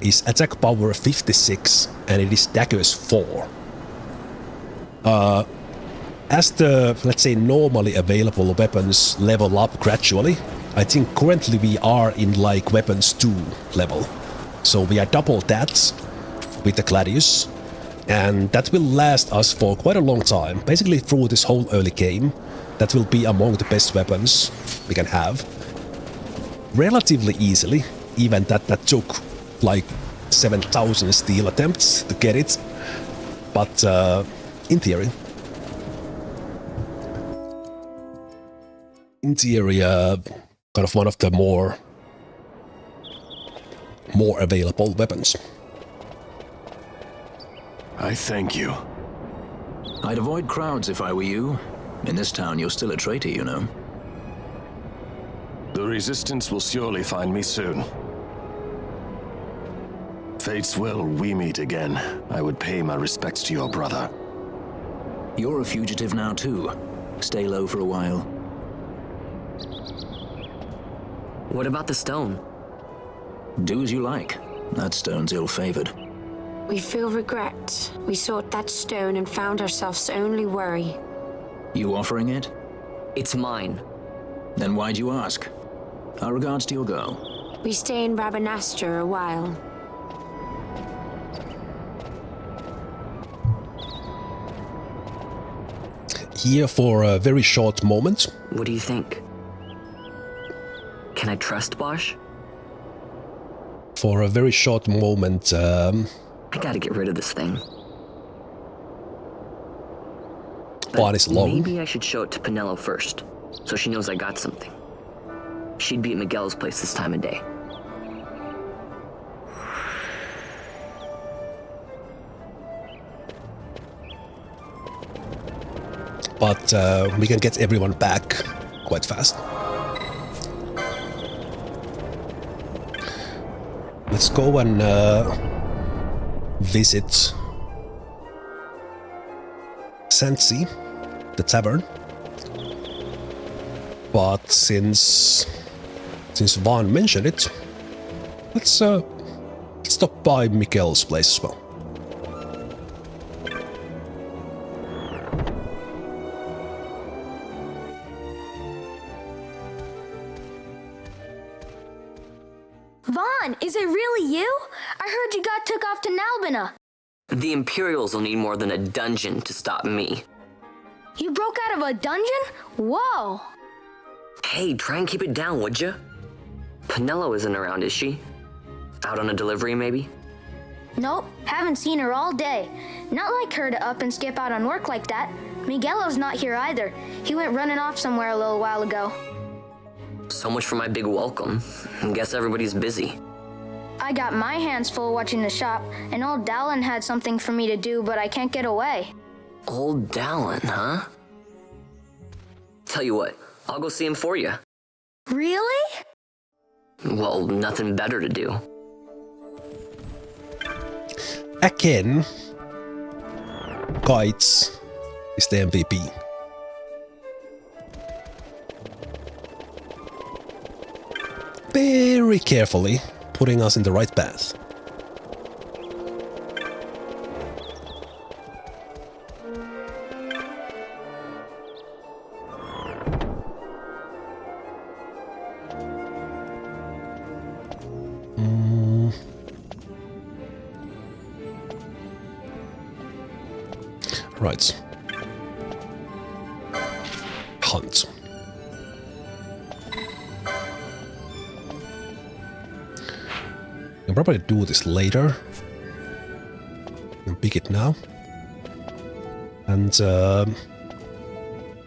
is attack power 56 and it is daggers 4. As the, let's say, normally available weapons level up gradually, I think currently we are in like weapons 2 level. So we are double that with the Gladius, and that will last us for quite a long time. Basically through this whole early game, that will be among the best weapons we can have. Relatively easily, even that took like 7,000 steel attempts to get it. But in theory, kind of one of the more available weapons. I thank you. I'd avoid crowds if I were you. In this town, you're still a traitor, you know. The Resistance will surely find me soon. Fate's will, we meet again. I would pay my respects to your brother. You're a fugitive now, too. Stay low for a while. What about the stone? Do as you like. That stone's ill-favored. We feel regret. We sought that stone and found ourselves only worry. You offering it? It's mine. Then why'd you ask? Our regards to your girl. We stay in Rabanastre a while. Here for a very short moment. What do you think? Can I trust Basch? For a very short moment, I gotta get rid of this thing. Vaan is long. Maybe I should show it to Penelo first, so she knows I got something. She'd be at Miguel's place this time of day. But we can get everyone back quite fast. Let's go and visit Sansi, the tavern. But since Vaan mentioned it, let's stop by Mikkel's place as well. Vaan, is it really you? I heard you got took off to Nalbina. The Imperials will need more than a dungeon to stop me. You broke out of a dungeon? Whoa! Hey, try and keep it down, would ya? Penelo isn't around, is she? Out on a delivery, maybe? Nope, haven't seen her all day. Not like her to up and skip out on work like that. Miguelo's not here either. He went running off somewhere a little while ago. So much for my big welcome. Guess everybody's busy. I got my hands full watching the shop, and old Dallin had something for me to do, but I can't get away. Old Dallin, huh? Tell you what, I'll go see him for you. Really? Well, nothing better to do. Again, Kites is the MVP. Very carefully putting us in the right path. Right. Hunt. I'll probably do this later. And pick it now. And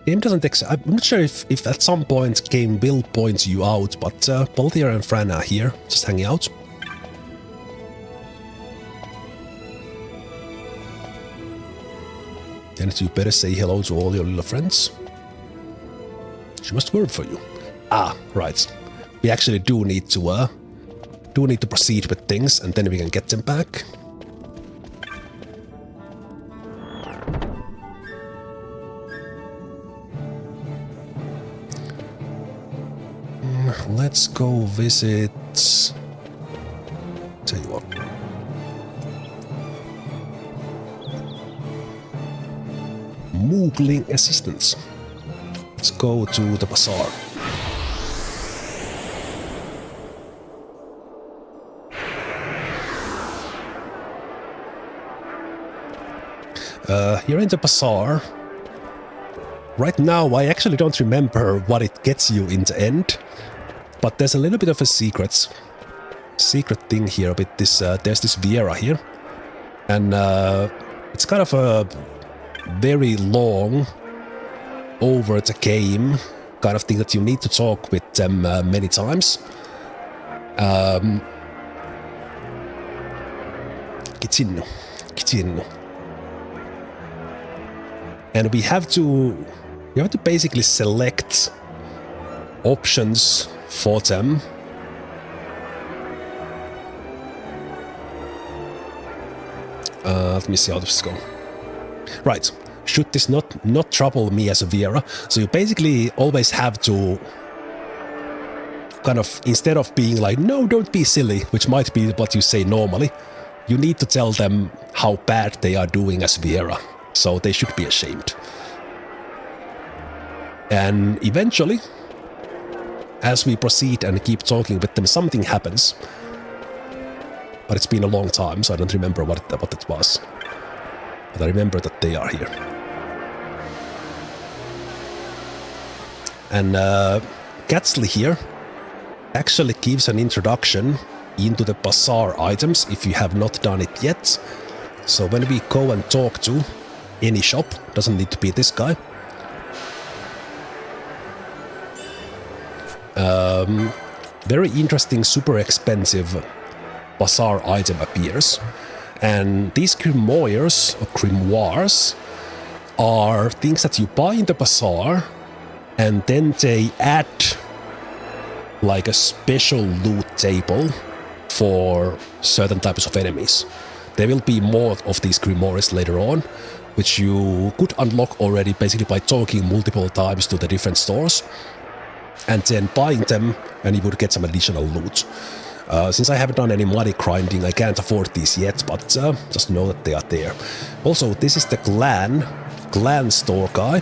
game doesn't I'm not sure if at some point game will point you out, but Balthier and Fran are here, just hanging out. Then you better say hello to all your little friends. She must work for you. Ah, right. We actually do need to proceed with things, and then we can get them back. Let's go visit. Tell you what. Moogling assistants. Let's go to the bazaar. Here in the bazaar. Right now, I actually don't remember what it gets you in the end, but there's a little bit of a secret thing here with this. There's this Viera here, and it's kind of a very long, over the game kind of thing that you need to talk with them many times. Kitino. And we have to basically select options for them. Let me see how this goes. Right. Should this not trouble me as a Viera? So you basically always have to kind of, instead of being like, no, don't be silly, which might be what you say normally, you need to tell them how bad they are doing as Viera. So they should be ashamed. And eventually, as we proceed and keep talking with them, something happens. But it's been a long time, so I don't remember what it was. But I remember that they are here. And Gatsley here actually gives an introduction into the bazaar items if you have not done it yet. So when we go and talk to any shop, doesn't need to be this guy. Very interesting, super expensive bazaar item appears. And these grimoires, or grimoires, are things that you buy in the bazaar, and then they add like a special loot table for certain types of enemies. There will be more of these grimoires later on, which you could unlock already basically by talking multiple times to the different stores and then buying them, and you would get some additional loot. Since I haven't done any money grinding, I can't afford these yet, but just know that they are there. Also, this is the clan store guy.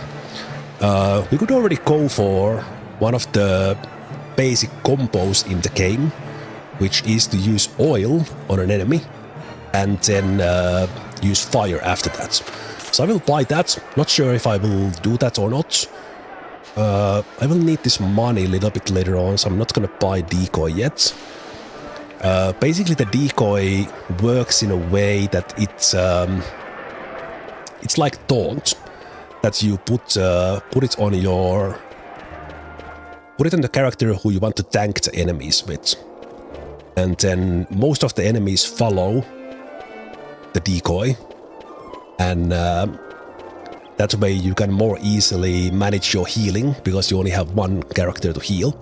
We could already go for one of the basic combos in the game, which is to use oil on an enemy and then use fire after that. So I will buy that. Not sure if I will do that or not. I will need this money a little bit later on, so I'm not gonna buy decoy yet. Basically, the decoy works in a way that it's like taunt, that you put it on the character who you want to tank the enemies with, and then most of the enemies follow the decoy, and that way you can more easily manage your healing because you only have one character to heal.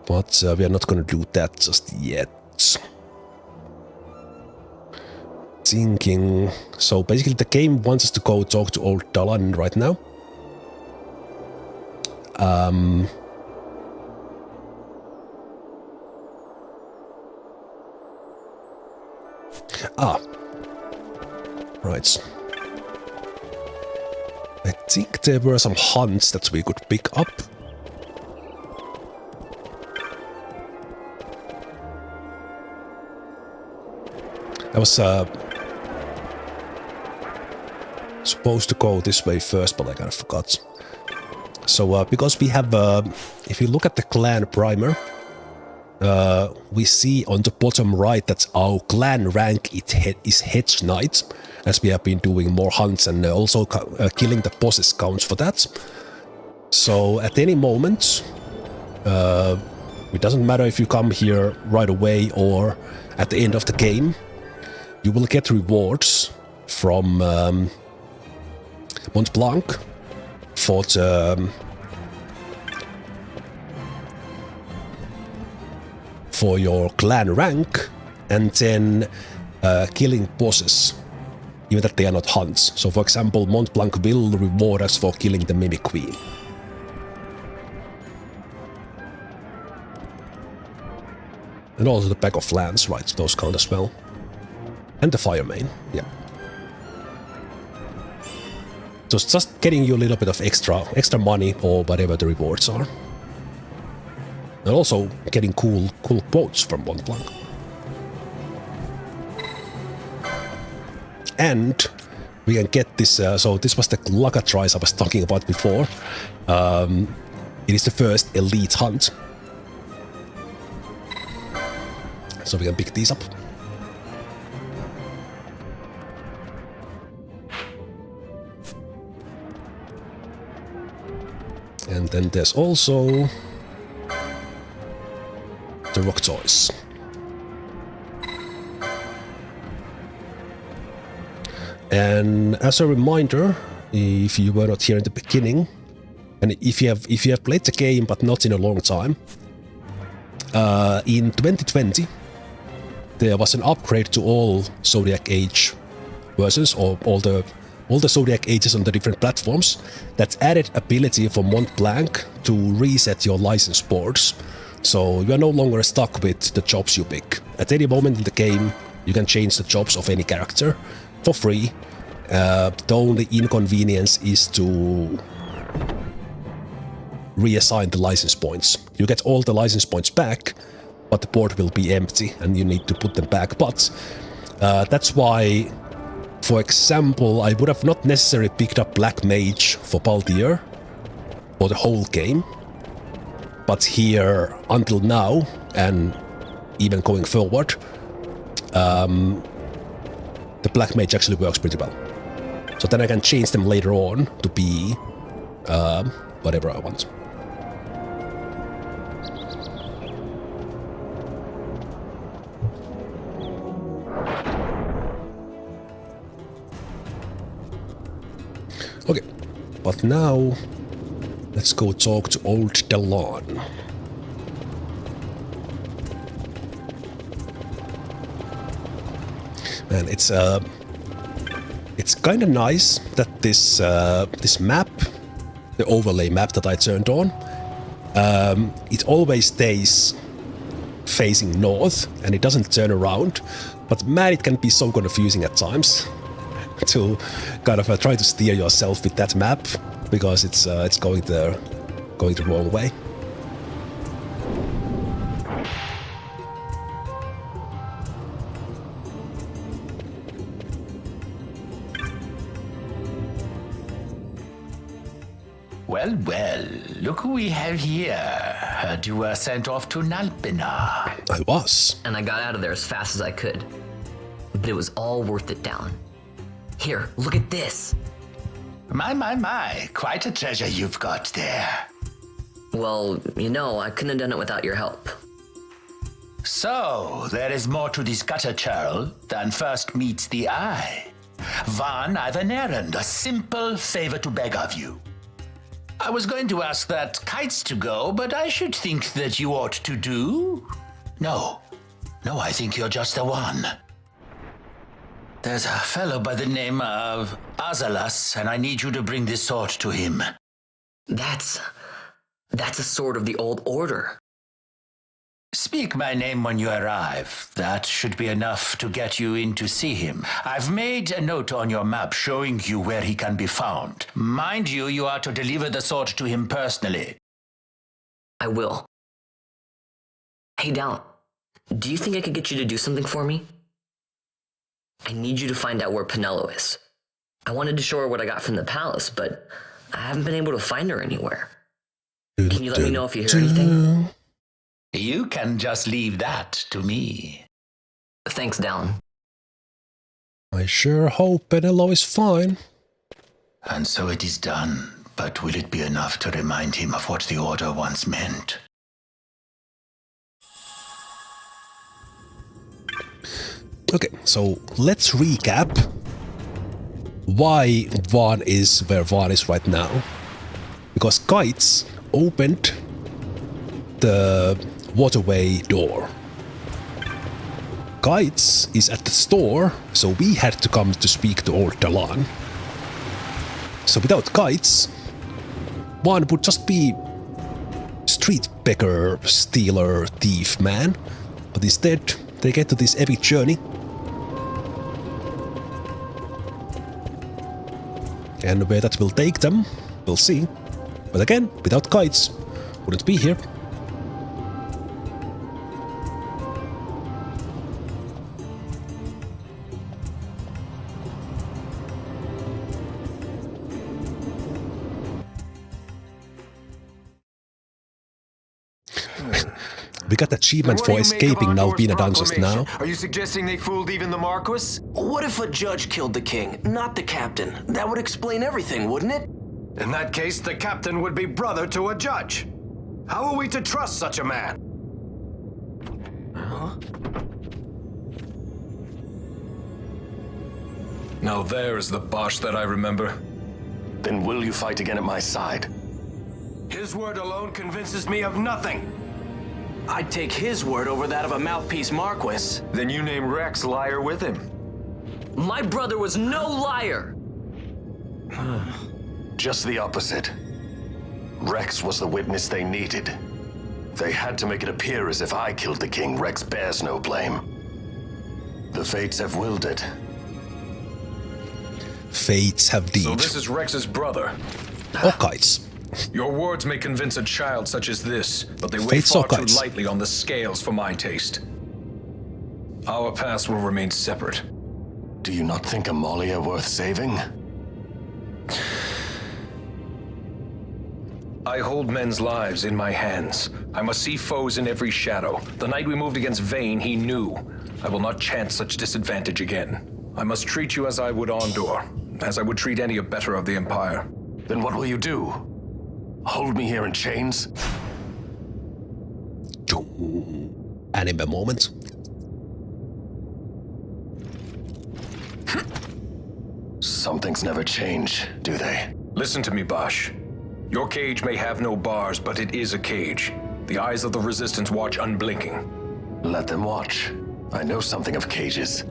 But we are not going to do that just yet. Thinking... So basically the game wants us to go talk to old Dalan right now. Right. I think there were some hunts that we could pick up. I was supposed to go this way first, but I kind of forgot. So because we have, if you look at the clan primer, we see on the bottom right that our clan rank is Hedge Knight, as we have been doing more hunts and also killing the bosses counts for that. So at any moment, it doesn't matter if you come here right away or at the end of the game, you will get rewards from Mont Blanc for the for your clan rank, and then killing bosses, even that they are not hunts. So for example, Mont Blanc will reward us for killing the Mimic Queen. And also the Pack of Flans, right, those count as well. And the Firemane, yeah. So it's just getting you a little bit of extra money or whatever the rewards are. And also getting cool quotes from Mont Blanc. And we can get this, so this was the Cluckatrice I was talking about before. It is the first elite hunt. So we can pick these up. And then there's also the rock toys. And as a reminder, if you were not here in the beginning, and if you have played the game but not in a long time, in 2020 there was an upgrade to all Zodiac Age versions, or all the Zodiac Ages on the different platforms, that added ability for Mont Blanc to reset your license boards. So you are no longer stuck with the jobs you pick. At any moment in the game, you can change the jobs of any character for free. The only inconvenience is to reassign the license points. You get all the license points back, but the board will be empty and you need to put them back. But that's why, for example, I would have not necessarily picked up Black Mage for Balthier for the whole game. But here, until now, and even going forward, the Black Mage actually works pretty well. So then I can change them later on to be whatever I want. Okay, but now let's go talk to old Dalan. And it's kind of nice that this this map, the overlay map that I turned on, it always stays facing north and it doesn't turn around. But man, it can be so confusing at times to kind of try to steer yourself with that map because it's going the wrong way. Well, well, look who we have here. Heard you were sent off to Nalbina. I was. And I got out of there as fast as I could. But it was all worth it, Down. Here, look at this. My, quite a treasure you've got there. Well, you know, I couldn't have done it without your help. So, there is more to this gutter churl than first meets the eye. Vaan, I've an errand, a simple favor to beg of you. I was going to ask that kites to go, but I should think that you ought to do. No, I think you're just the one. There's a fellow by the name of Azalas, and I need you to bring this sword to him. That's a sword of the old order. Speak my name when you arrive. That should be enough to get you in to see him. I've made a note on your map showing you where he can be found. Mind you, you are to deliver the sword to him personally. I will. Hey, Down, do you think I could get you to do something for me? I need you to find out where Penelo is. I wanted to show her what I got from the palace, but I haven't been able to find her anywhere. Can you let me know if you hear anything? You can just leave that to me. Thanks, Down. I sure hope Penelo is fine. And so it is done, but will it be enough to remind him of what the Order once meant? Okay, so let's recap why Vaan is where Vaan is right now. Because Kites opened the waterway door. Kites is at the store, so we had to come to speak to old Dalan. So without Kites, Vaan would just be street beggar, stealer, thief man. But instead, they get to this epic journey. And where that will take them, we'll see. But again, without Kites, wouldn't be here. We got achievement for escaping Nalbina Dungeons now. Are you suggesting they fooled even the Marquis? What if a judge killed the king, not the captain? That would explain everything, wouldn't it? In that case, the captain would be brother to a judge. How are we to trust such a man? Huh? Now there is the Basch that I remember. Then will you fight again at my side? His word alone convinces me of nothing. I'd take his word over that of a mouthpiece Marquis. Then you name Reks liar with him. My brother was no liar! Just the opposite. Reks was the witness they needed. They had to make it appear as if I killed the king. Reks bears no blame. The fates have willed it. Fates have deed. So this is Rex's brother. Or Kites. Your words may convince a child such as this, but they weigh far too lightly on the scales for my taste. Our past will remain separate. Do you not think Amalia worth saving? I hold men's lives in my hands. I must see foes in every shadow. The night we moved against Vayne, he knew. I will not chance such disadvantage again. I must treat you as I would Ondor, as I would treat any abettor of the Empire. Then what will you do? Hold me here in chains? Anime moment. Some things never change, do they? Listen to me, Basch. Your cage may have no bars, but it is a cage. The eyes of the Resistance watch unblinking. Let them watch. I know something of cages.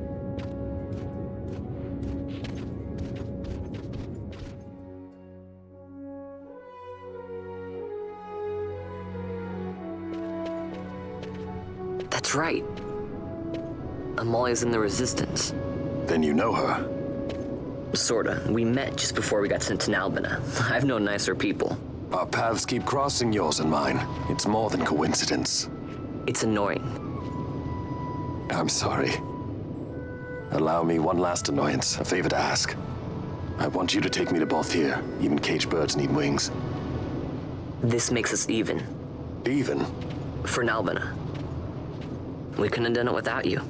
That's right. Amalia's in the Resistance. Then you know her? Sorta. We met just before we got sent to Nalbina. I've known nicer people. Our paths keep crossing, yours and mine. It's more than coincidence. It's annoying. I'm sorry. Allow me one last annoyance, a favor to ask. I want you to take me to Balthier. Even caged birds need wings. This makes us even. Even? For Nalbina. We couldn't have done it without you.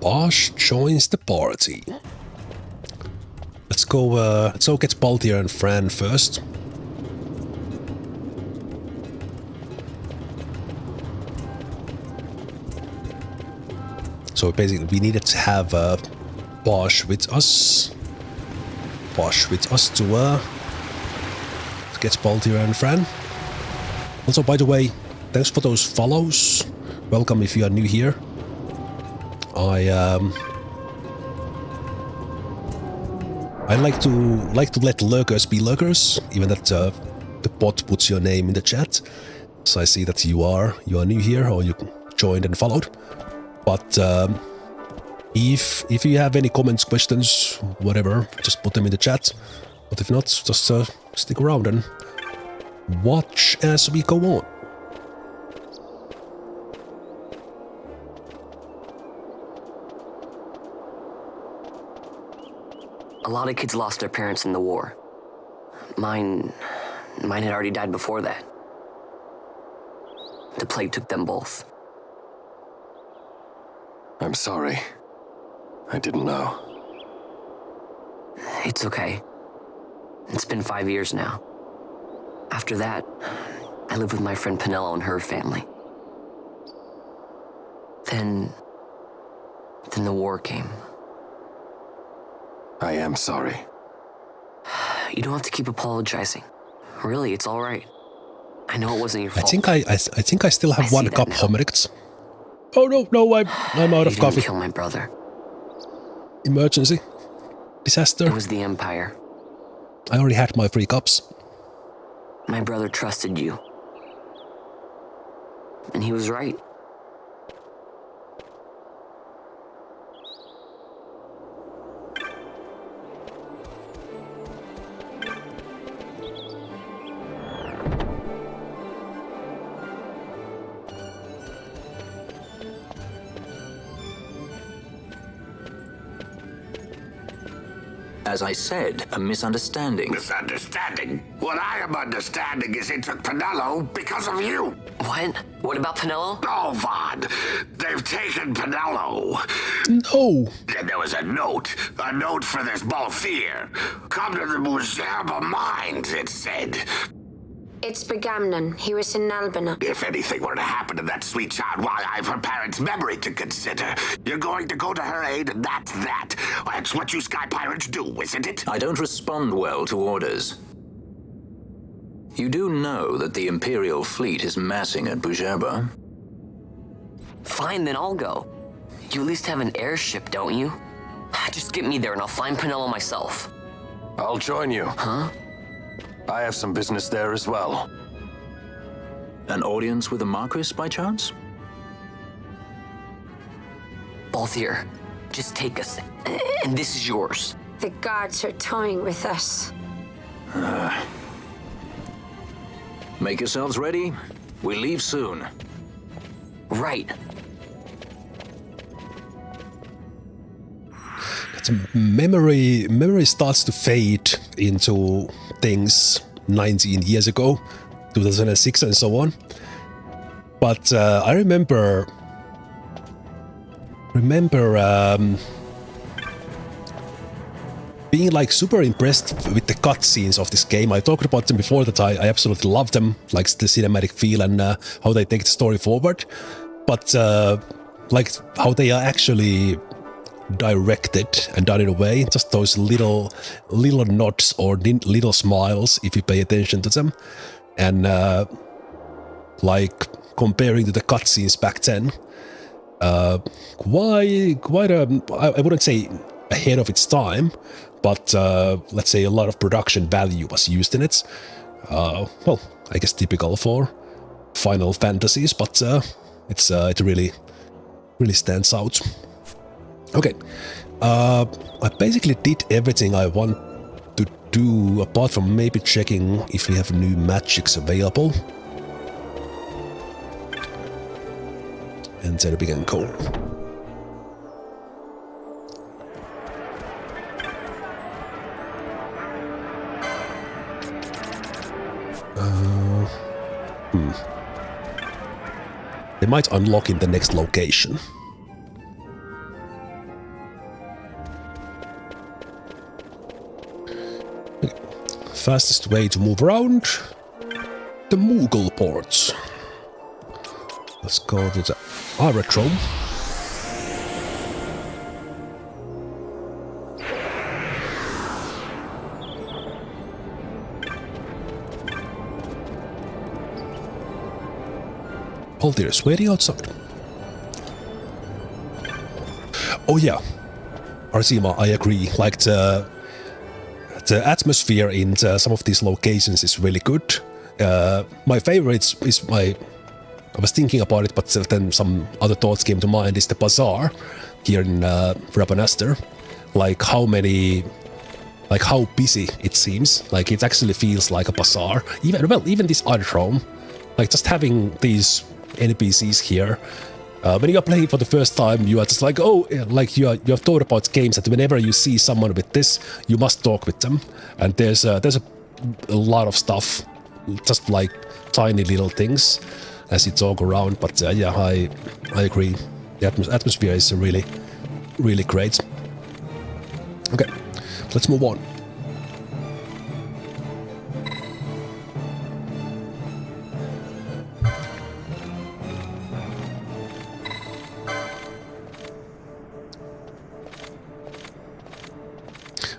Basch joins the party. Let's go get Balthier and Fran first. So basically we needed to have Basch with us. Basch with us to get Balthier and Fran. Also, by the way, thanks for those follows. Welcome if you are new here. I like to let lurkers be lurkers, even that the bot puts your name in the chat. So I see that you are new here, or you joined and followed. But if you have any comments, questions, whatever, just put them in the chat. But if not, just stick around and watch as we go on. A lot of kids lost their parents in the war. Mine had already died before that. The plague took them both. I'm sorry. I didn't know. It's okay. It's been 5 years now. After that, I lived with my friend Pinello and her family. Then the war came. I am sorry. You don't have to keep apologizing. Really, it's all right. I know it wasn't your fault. I think I still have one cup, Homrix. Oh no, I'm out of coffee. You didn't kill my brother. Emergency. Disaster. It was the Empire. I already had my 3 cups. My brother trusted you. And he was right. As I said, a misunderstanding. Misunderstanding? What I am understanding is it took Pinello because of you. What? What about Pinello? Oh, Vaan. They've taken Pinello. No. And there was a note for this Balthier. Come to the Lhusu Mines, it said. It's Begamnon. He was in Nalbina. If anything were to happen to that sweet child, why, I've her parents' memory to consider. You're going to go to her aid, and that's that. That's what you sky pirates do, isn't it? I don't respond well to orders. You do know that the Imperial fleet is massing at Bujaba? Fine, then I'll go. You at least have an airship, don't you? Just get me there and I'll find Pinello myself. I'll join you. Huh? I have some business there as well. An audience with the Marquis, by chance? Balthier, just take us, and this is yours. The guards are toying with us. Make yourselves ready. We leave soon. Right. Memory starts to fade into things 19 years ago, 2006 and so on. But I remember being like super impressed with the cutscenes of this game. I talked about them before, that I absolutely love them, like the cinematic feel and how they take the story forward. But like how they are actually directed and done in a way, just those little nods or little smiles if you pay attention to them, and like comparing to the cutscenes back then, quite I wouldn't say ahead of its time, but let's say a lot of production value was used in it. Well, I guess typical for Final Fantasies, but it really stands out. Okay, I basically did everything I want to do, apart from maybe checking if we have new magics available. And then we can go. They might unlock in the next location. Okay. Fastest way to move around, the Moogle ports. Let's go to the aerodrome. Balthier is waiting outside. Oh yeah, Arzima, I agree. Like the atmosphere in some of these locations is really good. My favorite is I was thinking about it, but then some other thoughts came to mind. Is the bazaar here in Rabanastre? Like how busy it seems. Like it actually feels like a bazaar. Even this aerodrome, like just having these NPCs here. When you are playing for the first time, you are just like, oh, like you have thought about games that whenever you see someone with this, you must talk with them. And there's a lot of stuff, just like tiny little things as you talk around. But yeah, I agree. The atmosphere is really, really great. Okay, let's move on.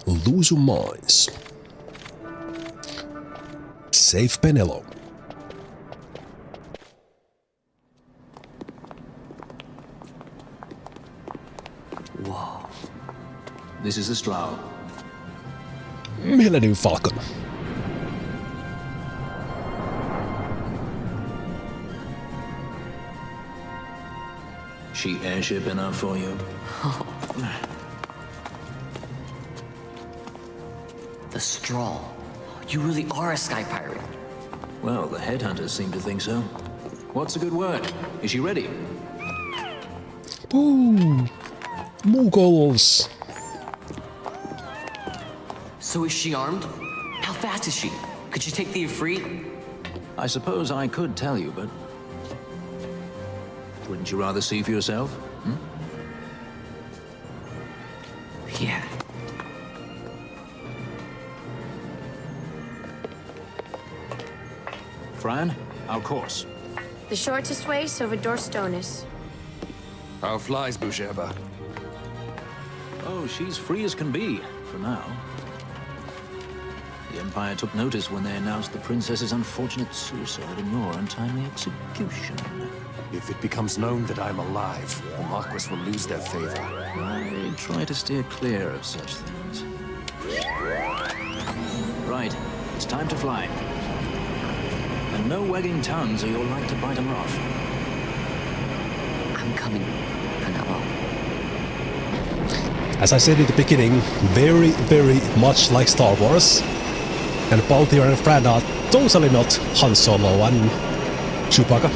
Lhusu Mines. Save Penelo. Whoa. This is the Stroud. Millennium Falcon. She airship enough for you? The Straw. You really are a sky pirate. Well, the headhunters seem to think so. What's a good word? Is she ready? Ooh, Muggles. So is she armed? How fast is she? Could she take the Ifrit? I suppose I could tell you, but... wouldn't you rather see for yourself? Hmm? Yeah. Fran, our course. The shortest way, Sovador Stonis. How flies Busheba? Oh, she's free as can be, for now. The Empire took notice when they announced the princess's unfortunate suicide and your untimely execution. If it becomes known that I'm alive, the Marquis will lose their favor. I try to steer clear of such things. Right, it's time to fly. And no wagging tongues or you'll like to bite them off. I'm coming, Penelo. As I said in the beginning, very, very much like Star Wars. And Balthier and Fran are totally not Han Solo and Chewbacca.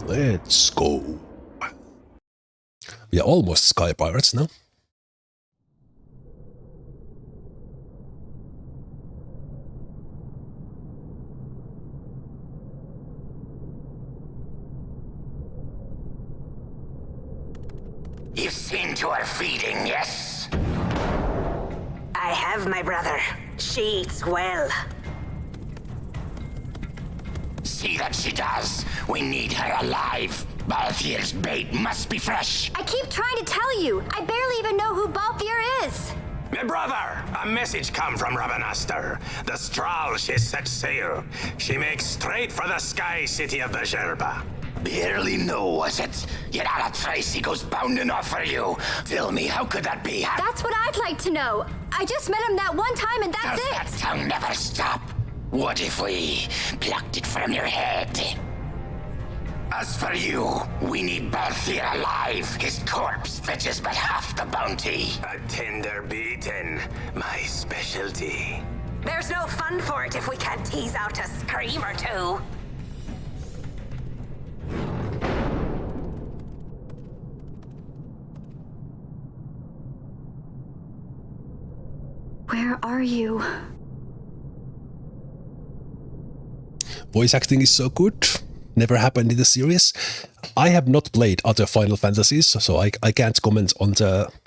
Let's go. We are almost sky pirates now. You've seen to her feeding, yes? I have, my brother. She eats well. See that she does. We need her alive. Balthier's bait must be fresh. I keep trying to tell you. I barely even know who Balthier is. My brother, a message come from Rabanastre. The Strahl, she set sail. She makes straight for the sky city of Bajerba. Barely know, was it? Yet Alatrace goes bounding off for you. Tell me, how could that be? That's what I'd like to know. I just met him that one time and that's Does it. that tongue never stop? What if we plucked it from your head? As for you, we need Balthier alive. His corpse fetches but half the bounty. A tender beating, my specialty. There's no fun for it if we can't tease out a scream or two. Where are you? Voice acting is so good. Never happened in the series. I have not played other Final Fantasies, so I can't comment on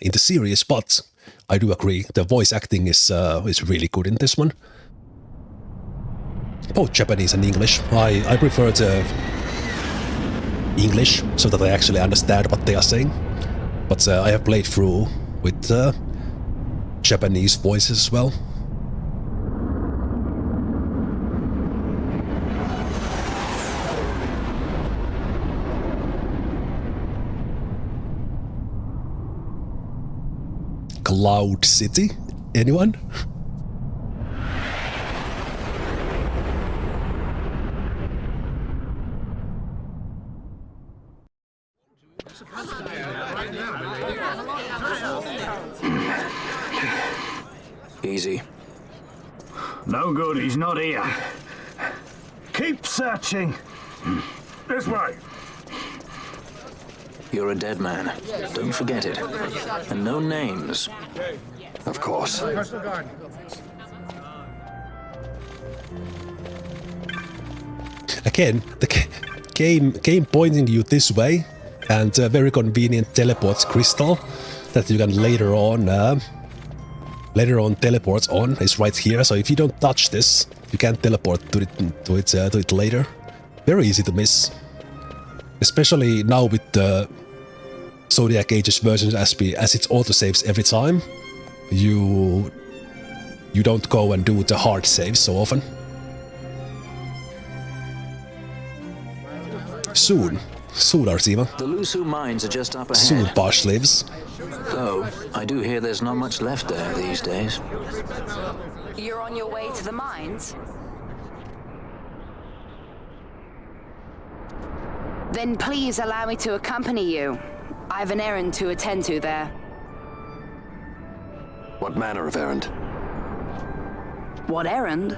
in the series, but I do agree the voice acting is really good in this one. Both Japanese and English. I prefer the English so that I actually understand what they are saying. But I have played through with Japanese voices as well. Cloud City? Anyone? Easy. No good, he's not here. Keep searching. This way. You're a dead man. Don't forget it. And no names. Of course. Again, the game pointing you this way, and a very convenient teleport crystal that you can later on teleport on is right here. So if you don't touch this, you can't teleport to it later. Very easy to miss. Especially now with the Zodiac Age's versions as it autosaves every time, you don't go and do the hard saves so often. Soon, Arsima. The Lhusu Mines are just up ahead. Soon Basch Lives. Though, I do hear there's not much left there these days. You're on your way to the mines? Then please allow me to accompany you. I have an errand to attend to there. What manner of errand? What errand?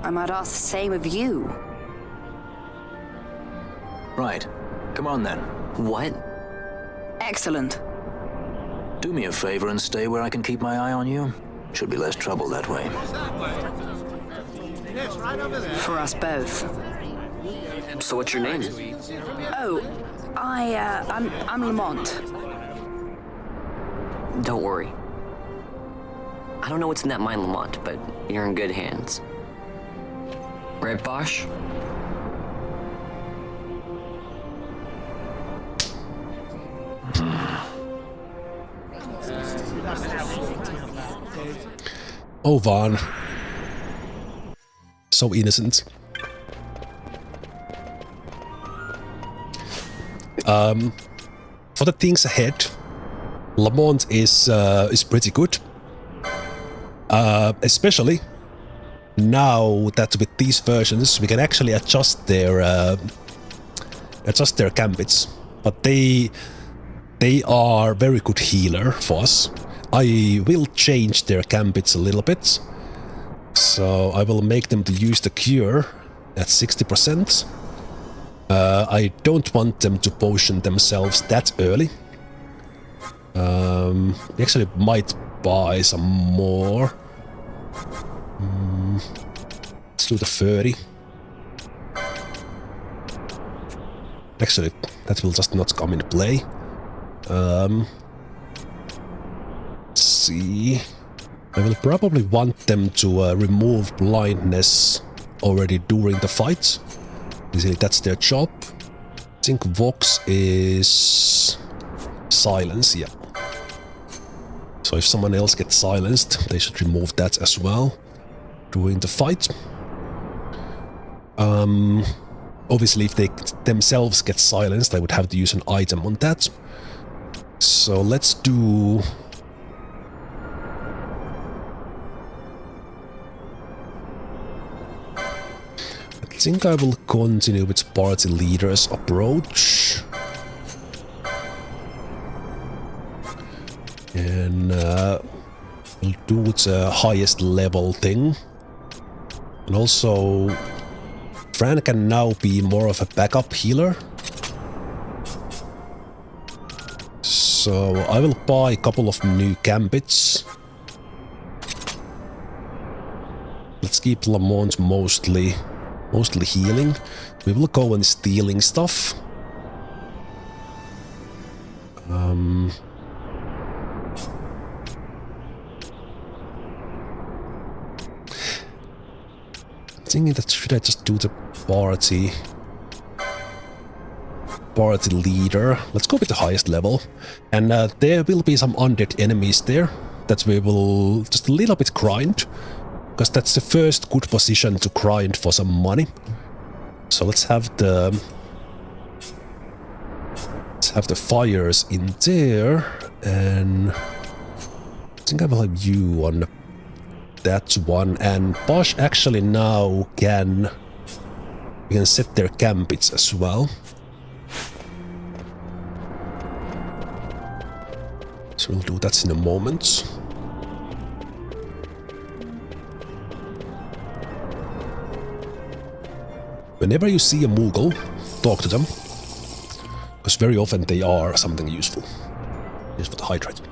I might ask the same of you. Right. Come on then. What? Excellent. Do me a favor and stay where I can keep my eye on you. Should be less trouble that way. For us both. So what's your name? Oh, I'm Lamont. Don't worry. I don't know what's in that mine, Lamont, but you're in good hands. Right, Basch? Oh, Vaan. So innocent. For the things ahead, Lamont is pretty good. Especially now that with these versions we can actually adjust their gambits, but they are very good healer for us. I will change their gambits a little bit, so I will make them to use the cure at 60%. I don't want them to potion themselves that early. We actually might buy some more. Let's do the 30. Actually, that will just not come into play. Let's see. I will probably want them to remove blindness already during the fight. Easily, that's their job. I think Vox is silence, yeah. So if someone else gets silenced, they should remove that as well during the fight. Obviously, if they themselves get silenced, I would have to use an item on that. So let's do... I think I will continue with party leader's approach. And we'll do the highest level thing. And also, Fran can now be more of a backup healer. So I will buy a couple of new gambits. Let's keep Lamont mostly healing. We will go and stealing stuff. I'm thinking that should I just do the party leader? Let's go with the highest level. And there will be some undead enemies there that we will just a little bit grind. Because that's the first good position to grind for some money. So let's have the fires in there, and I think I will have you on that one. And Basch actually now we can set their gambits as well. So we'll do that in a moment. Whenever you see a Moogle, talk to them, because very often they are something useful. Here's for the hydrate.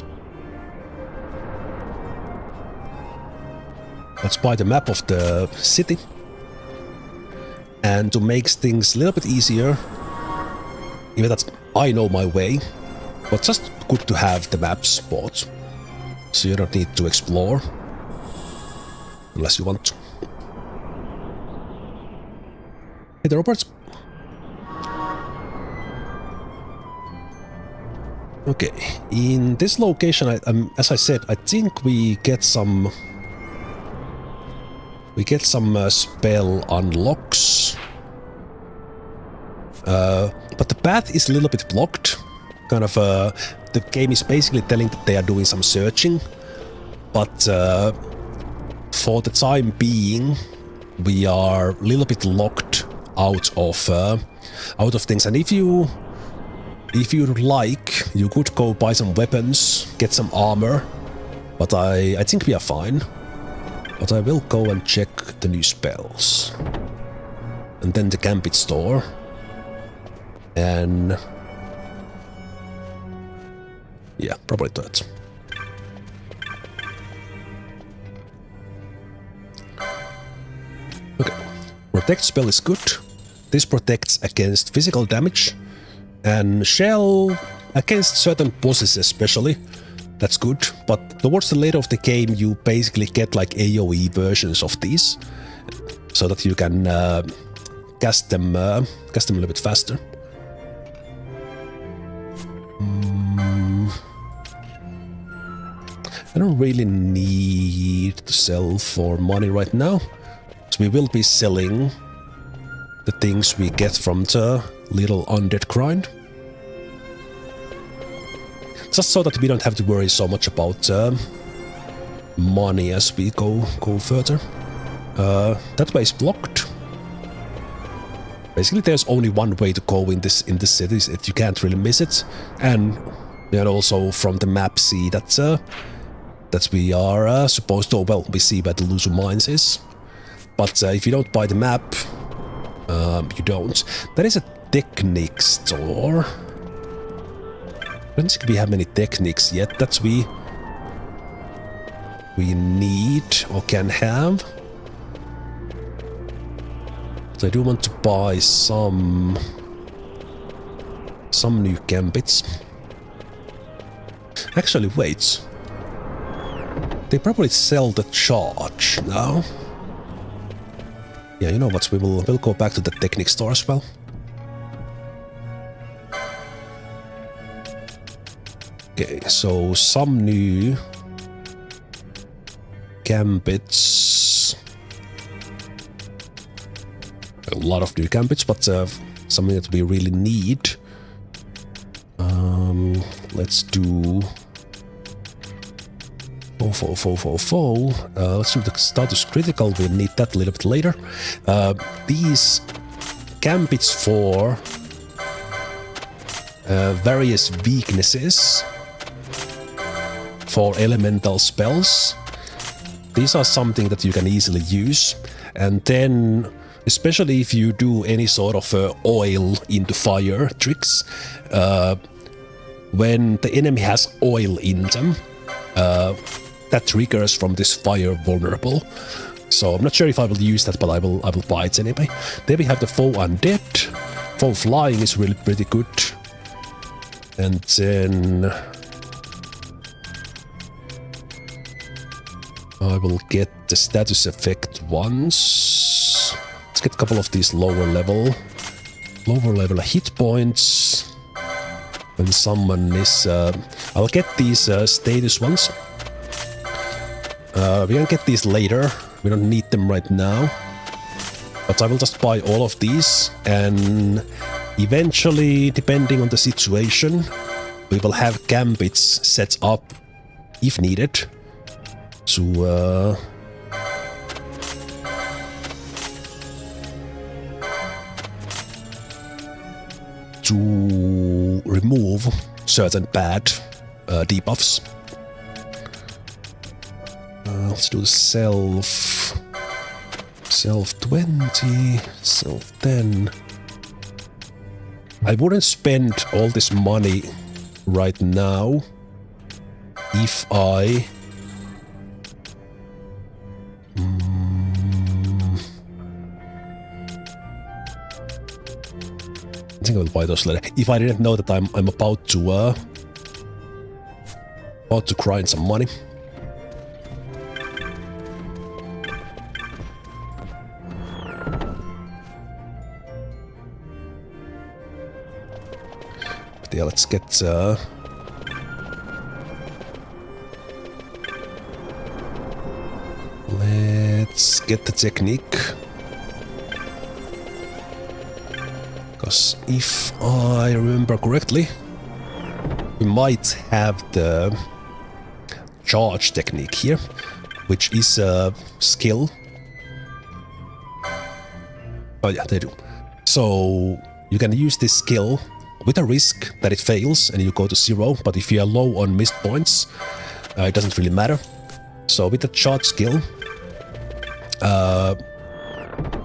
Let's buy the map of the city. And to make things a little bit easier, even that I know my way, but just good to have the maps bought, so you don't need to explore, unless you want to. Hey, the Roberts. Okay, in this location, as I said, I think we get some spell unlocks. But the path is a little bit blocked. Kind of, the game is basically telling that they are doing some searching, but for the time being, we are a little bit locked out of things. And if you like, you could go buy some weapons, get some armor, but I think we are fine. But I will go and check the new spells, and then the Gambit store, and yeah, probably that. Okay, protect spell is good. This protects against physical damage, and shell against certain bosses especially. That's good, but towards the later of the game you basically get like AoE versions of these, so that you can cast them a little bit faster. I don't really need to sell for money right now, so we will be selling the things we get from the little undead grind. Just so that we don't have to worry so much about money as we go further. That way is blocked. Basically, there's only one way to go in this city, that you can't really miss it. And we can also from the map see that we are supposed to. Well, we see where the Lhusu Mines is, but if you don't buy the map, you don't. There is a technique store. I don't think we have many techniques yet that we need or can have. So I do want to buy some new gambits. Actually, wait. They probably sell the charge now. Yeah, you know what? We'll go back to the technique store as well. Okay, so some new gambits. A lot of new gambits, but something that we really need. Let's do 4. Let's do the status critical. We'll need that a little bit later. These gambits for various weaknesses for elemental spells. These are something that you can easily use, and then especially if you do any sort of oil into fire tricks, when the enemy has oil in them, that triggers from this fire vulnerable. So I'm not sure if I will use that, but I will buy it anyway. Then we have the foe undead. Foe flying is really pretty good. And then I will get the status effect ones. Let's get a couple of these lower level hit points. When someone is... I'll get these status ones. We can get these later. We don't need them right now. But I will just buy all of these, and eventually, depending on the situation, we will have gambits set up, if needed, to remove certain bad debuffs. Let's do the self 20, self 10. I wouldn't spend all this money right now if I I think I will buy those later. If I didn't know that I'm about to grind some money. But yeah, let's get the technique. Because if I remember correctly, we might have the charge technique here, which is a skill. Oh yeah, they do. So you can use this skill with a risk that it fails and you go to 0, but if you are low on missed points, it doesn't really matter. So with the charge skill,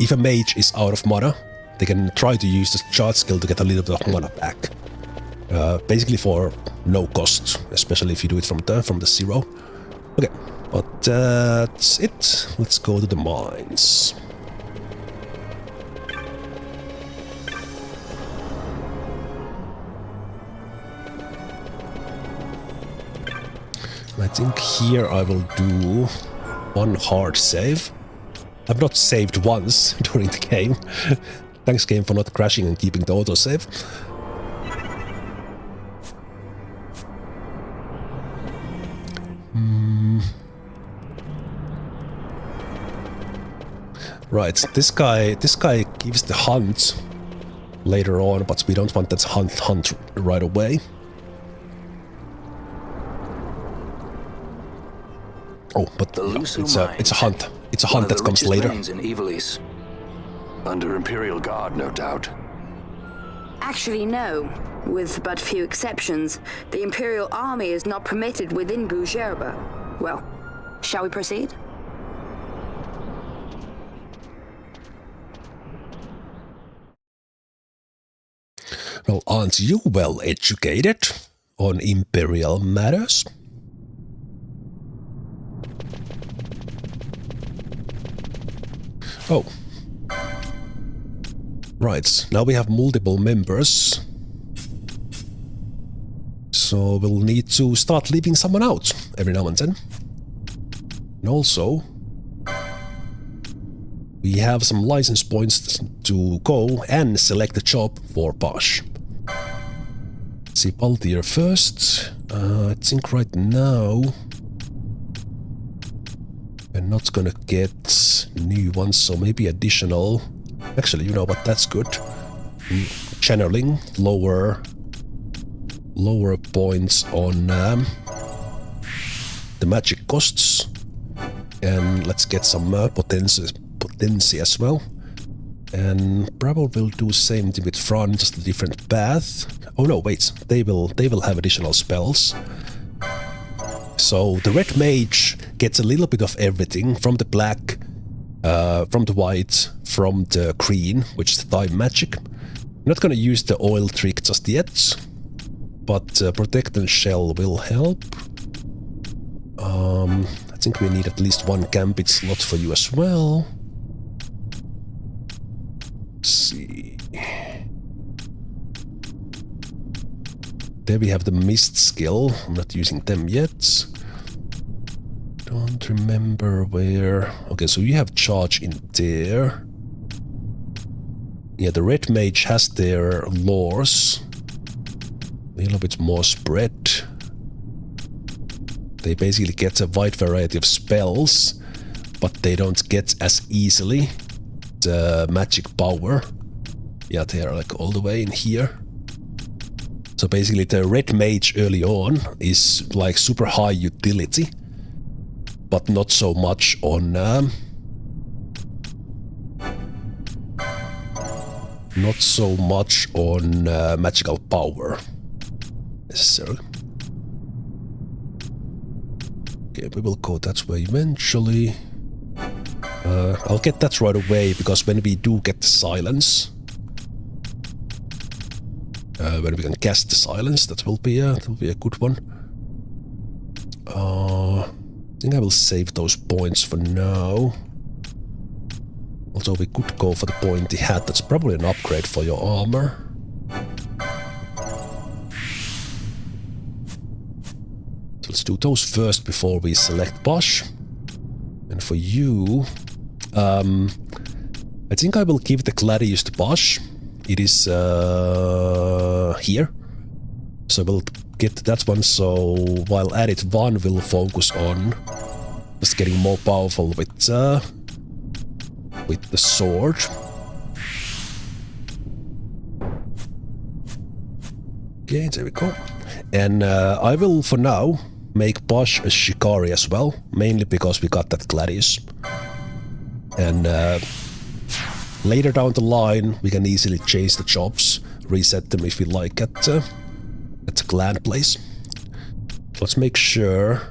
if a mage is out of mana, they can try to use the charge skill to get a little bit of mana back. Basically for no cost, especially if you do it from the 0. Okay, but that's it. Let's go to the mines. I think here I will do one hard save. I've not saved once during the game. Thanks game for not crashing and keeping the autosave. Right, this guy gives the hunt later on, but we don't want that hunt right away. Oh, but the Lhusu it's a hunt. It's a hunt that comes later. In Under Imperial Guard, no doubt. Actually, no. With but few exceptions, the Imperial Army is not permitted within Bhujerba. Well, shall we proceed? Well, aren't you well educated on Imperial matters? Oh. Right, now we have multiple members. So we'll need to start leaving someone out every now and then. And also, we have some license points to go and select a job for Basch. Let's see, Balthier first. I think right now... not gonna get new ones, so maybe additional. Actually, you know what? That's good. Channeling, lower points on the magic costs, and let's get some potency as well. And probably will do same thing with Fran, just a different path. Oh no, wait, they will have additional spells. So the red mage gets a little bit of everything from the black, from the white, from the green, which is the time magic. I'm not gonna use the oil trick just yet, but protect and shell will help. I think we need at least one gambit slot for you as well. Let's see. There we have the mist skill. I'm not using them yet. Don't remember where. Okay, so you have charge in there. Yeah, the red mage has their lores. A little bit more spread. They basically get a wide variety of spells, but they don't get as easily the magic power. Yeah, they are like all the way in here. So basically the red mage early on is like super high utility, but not so much on magical power necessarily. Okay, we will go that way eventually. I'll get that right away, because when we do get the silence, when we can cast the silence, that will be a good one. I think I will save those points for now. Also, we could go for the pointy hat. That's probably an upgrade for your armor. So let's do those first before we select Basch. And for you, I think I will give the Gladius to Basch. It is here. So we'll get that one. So while at it, Vaan will focus on just getting more powerful with the sword. Okay, there we go. And I will, for now, make Basch a Shikari as well, mainly because we got that Gladius. And later down the line, we can easily change the jobs, reset them if we like at the clan place. Let's make sure.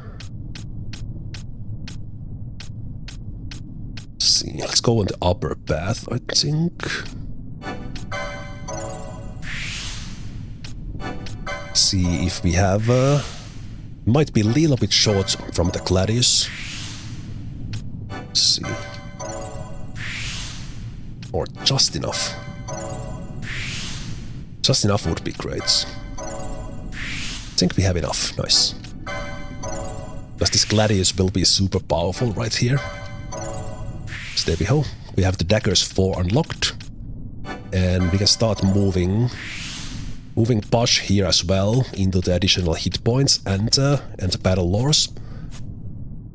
Let's see, let's go on the upper path, I think. See if we have might be a little bit short from the Gladius. Let's see. Or just enough. Just enough would be great. I think we have enough. Nice. Because this Gladius will be super powerful right here. So there we go. We have the daggers 4 unlocked. And we can start moving Basch here as well into the additional hit points and the battle lores.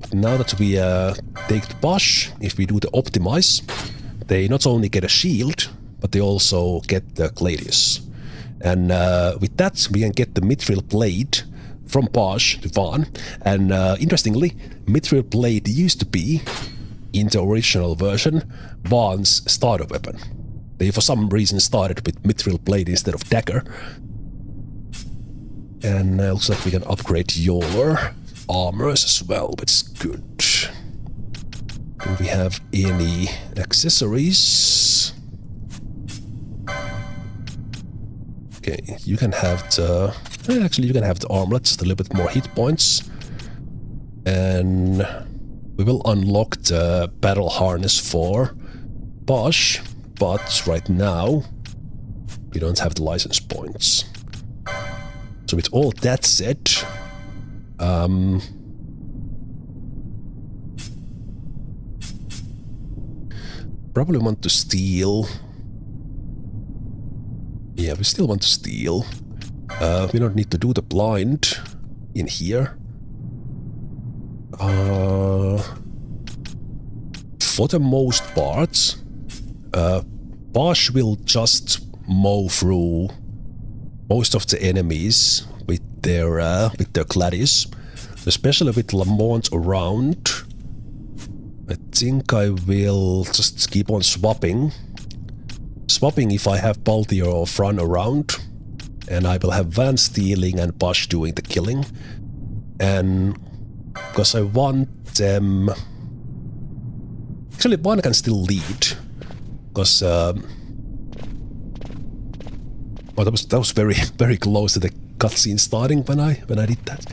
But now that we take the Basch, if we do the optimize, they not only get a shield, but they also get the Gladius. And with that, we can get the Mithril Blade from Basch to Vaan. And interestingly, Mithril Blade used to be, in the original version, Vaan's starter weapon. They for some reason started with Mithril Blade instead of dagger. And looks like we can upgrade your armors as well, which is good. Do we have any accessories? Okay, you can have the... Actually, you can have the armlet, just a little bit more hit points. And we will unlock the battle harness for Basch, but right now we don't have the license points. So with all that said, probably want to steal. Yeah, we still want to steal. We don't need to do the blind in here. for the most part, Basch will just mow through most of the enemies with their Gladius, especially with Lamont around. I think I will just keep on swapping if I have Balthier or Fran around, and I will have Vayne stealing and Basch doing the killing. And because I want them... Actually, one can still lead, because that was very, very close to the cutscene starting when I did that.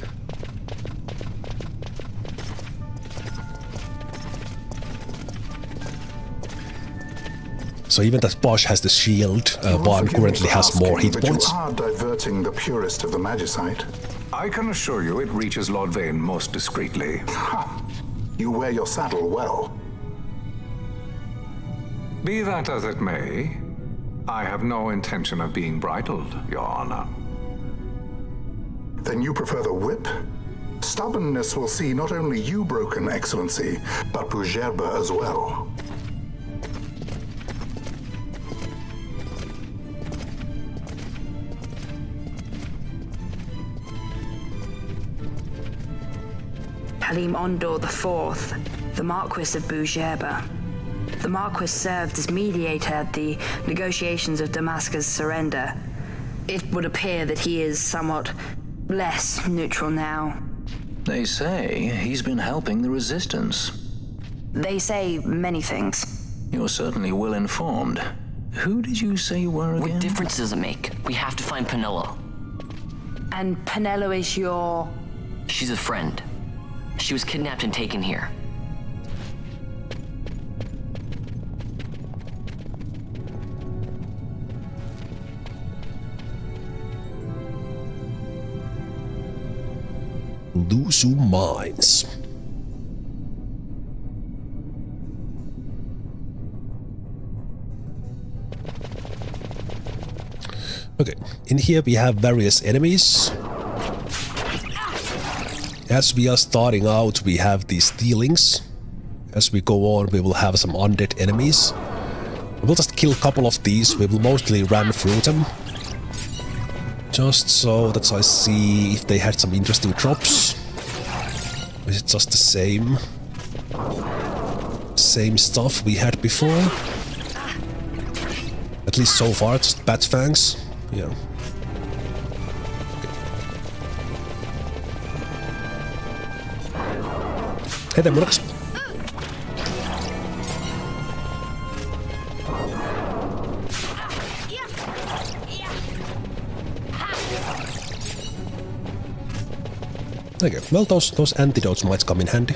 So even that Basch has the shield, Vaan currently has more hit points. You are diverting the purest of the Magicite. I can assure you it reaches Lord Vayne most discreetly. Ha! You wear your saddle well. Be that as it may, I have no intention of being bridled, Your Honor. Then you prefer the whip? Stubbornness will see not only you broken, Excellency, but Bujerba as well. Halim Ondor IV, the Marquis of Bujerba. The Marquis served as mediator at the negotiations of Damascus' surrender. It would appear that he is somewhat less neutral now. They say he's been helping the resistance. They say many things. You're certainly well informed. Who did you say you were again? What difference does it make? We have to find Penelo. And Penelo is your... She's a friend. She was kidnapped and taken here. Lhusu Mines. Okay, in here we have various enemies. As we are starting out, we have these stealings. As we go on, we will have some undead enemies. We'll just kill a couple of these. We will mostly run through them, just so that I see if they had some interesting drops. Is it just the same stuff we had before? At least so far, just bat fangs. Yeah. Hey there, Reks. Okay, well, those antidotes might come in handy.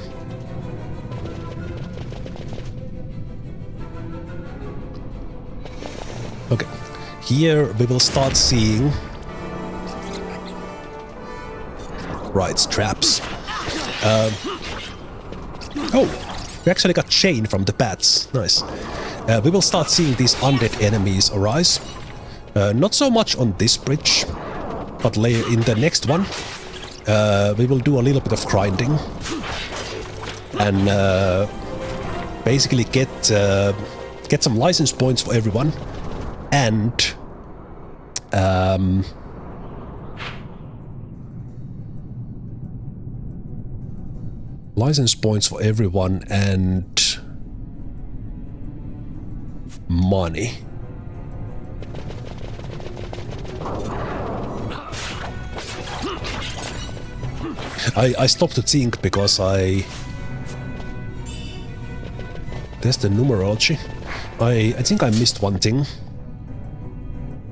Okay, here we will start seeing... Right, traps. Oh, we actually got chain from the bats. Nice. We will start seeing these undead enemies arise. Not so much on this bridge, but later in the next one. We will do a little bit of grinding and basically get some license points for everyone, and license points for everyone and money. I stopped to think because there's the numerology. I think I missed one thing.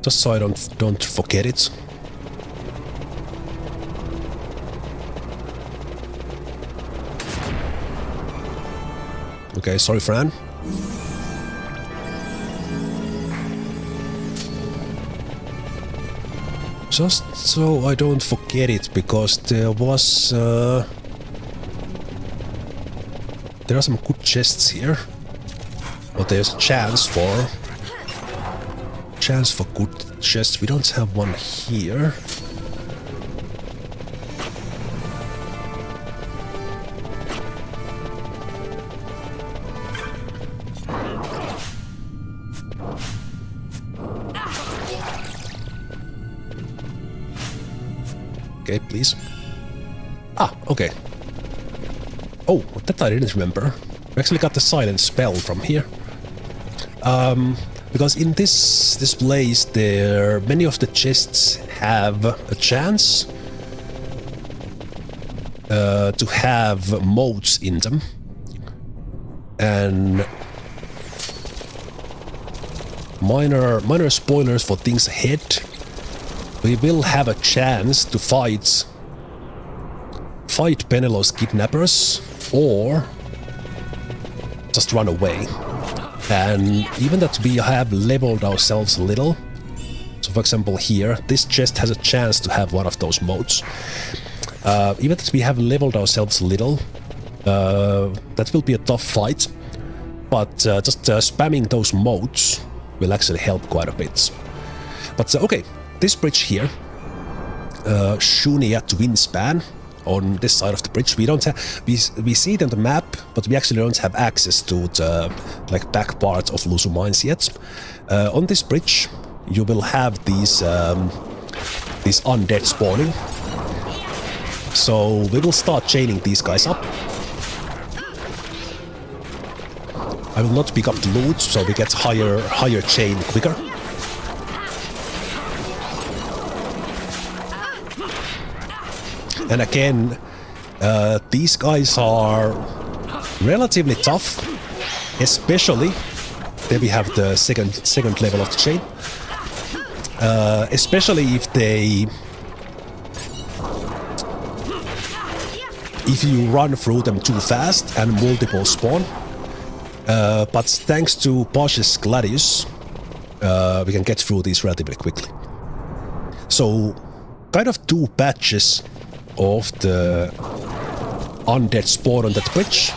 Just so I don't forget it. Okay, sorry, Fran. Just so I don't forget it, because there was... there are some good chests here. But there's a chance for good chests. We don't have one here. Okay, please. Ah, okay. Oh, that I didn't remember. We actually got the silent spell from here. Because in this place, many of the chests have a chance to have modes in them. And minor spoilers for things ahead. We will have a chance to fight Penelo's kidnappers or just run away. And even that we have leveled ourselves a little. So for example here, this chest has a chance to have one of those modes. Even that we have leveled ourselves a little, that will be a tough fight. But just spamming those modes will actually help quite a bit. But okay, this bridge here, Shunia Twinspan, on this side of the bridge, we don't have. We see it on the map, but we actually don't have access to the back part of Lhusu Mines yet. On this bridge, you will have these undead spawning. So we will start chaining these guys up. I will not pick up the loot, so we get higher chain quicker. And again, these guys are relatively tough, especially then we have the second level of the chain. Especially if you run through them too fast and multiple spawn. But thanks to Basch's Gladius, we can get through these relatively quickly. So, kind of 2 batches of the undead spawn on that bridge,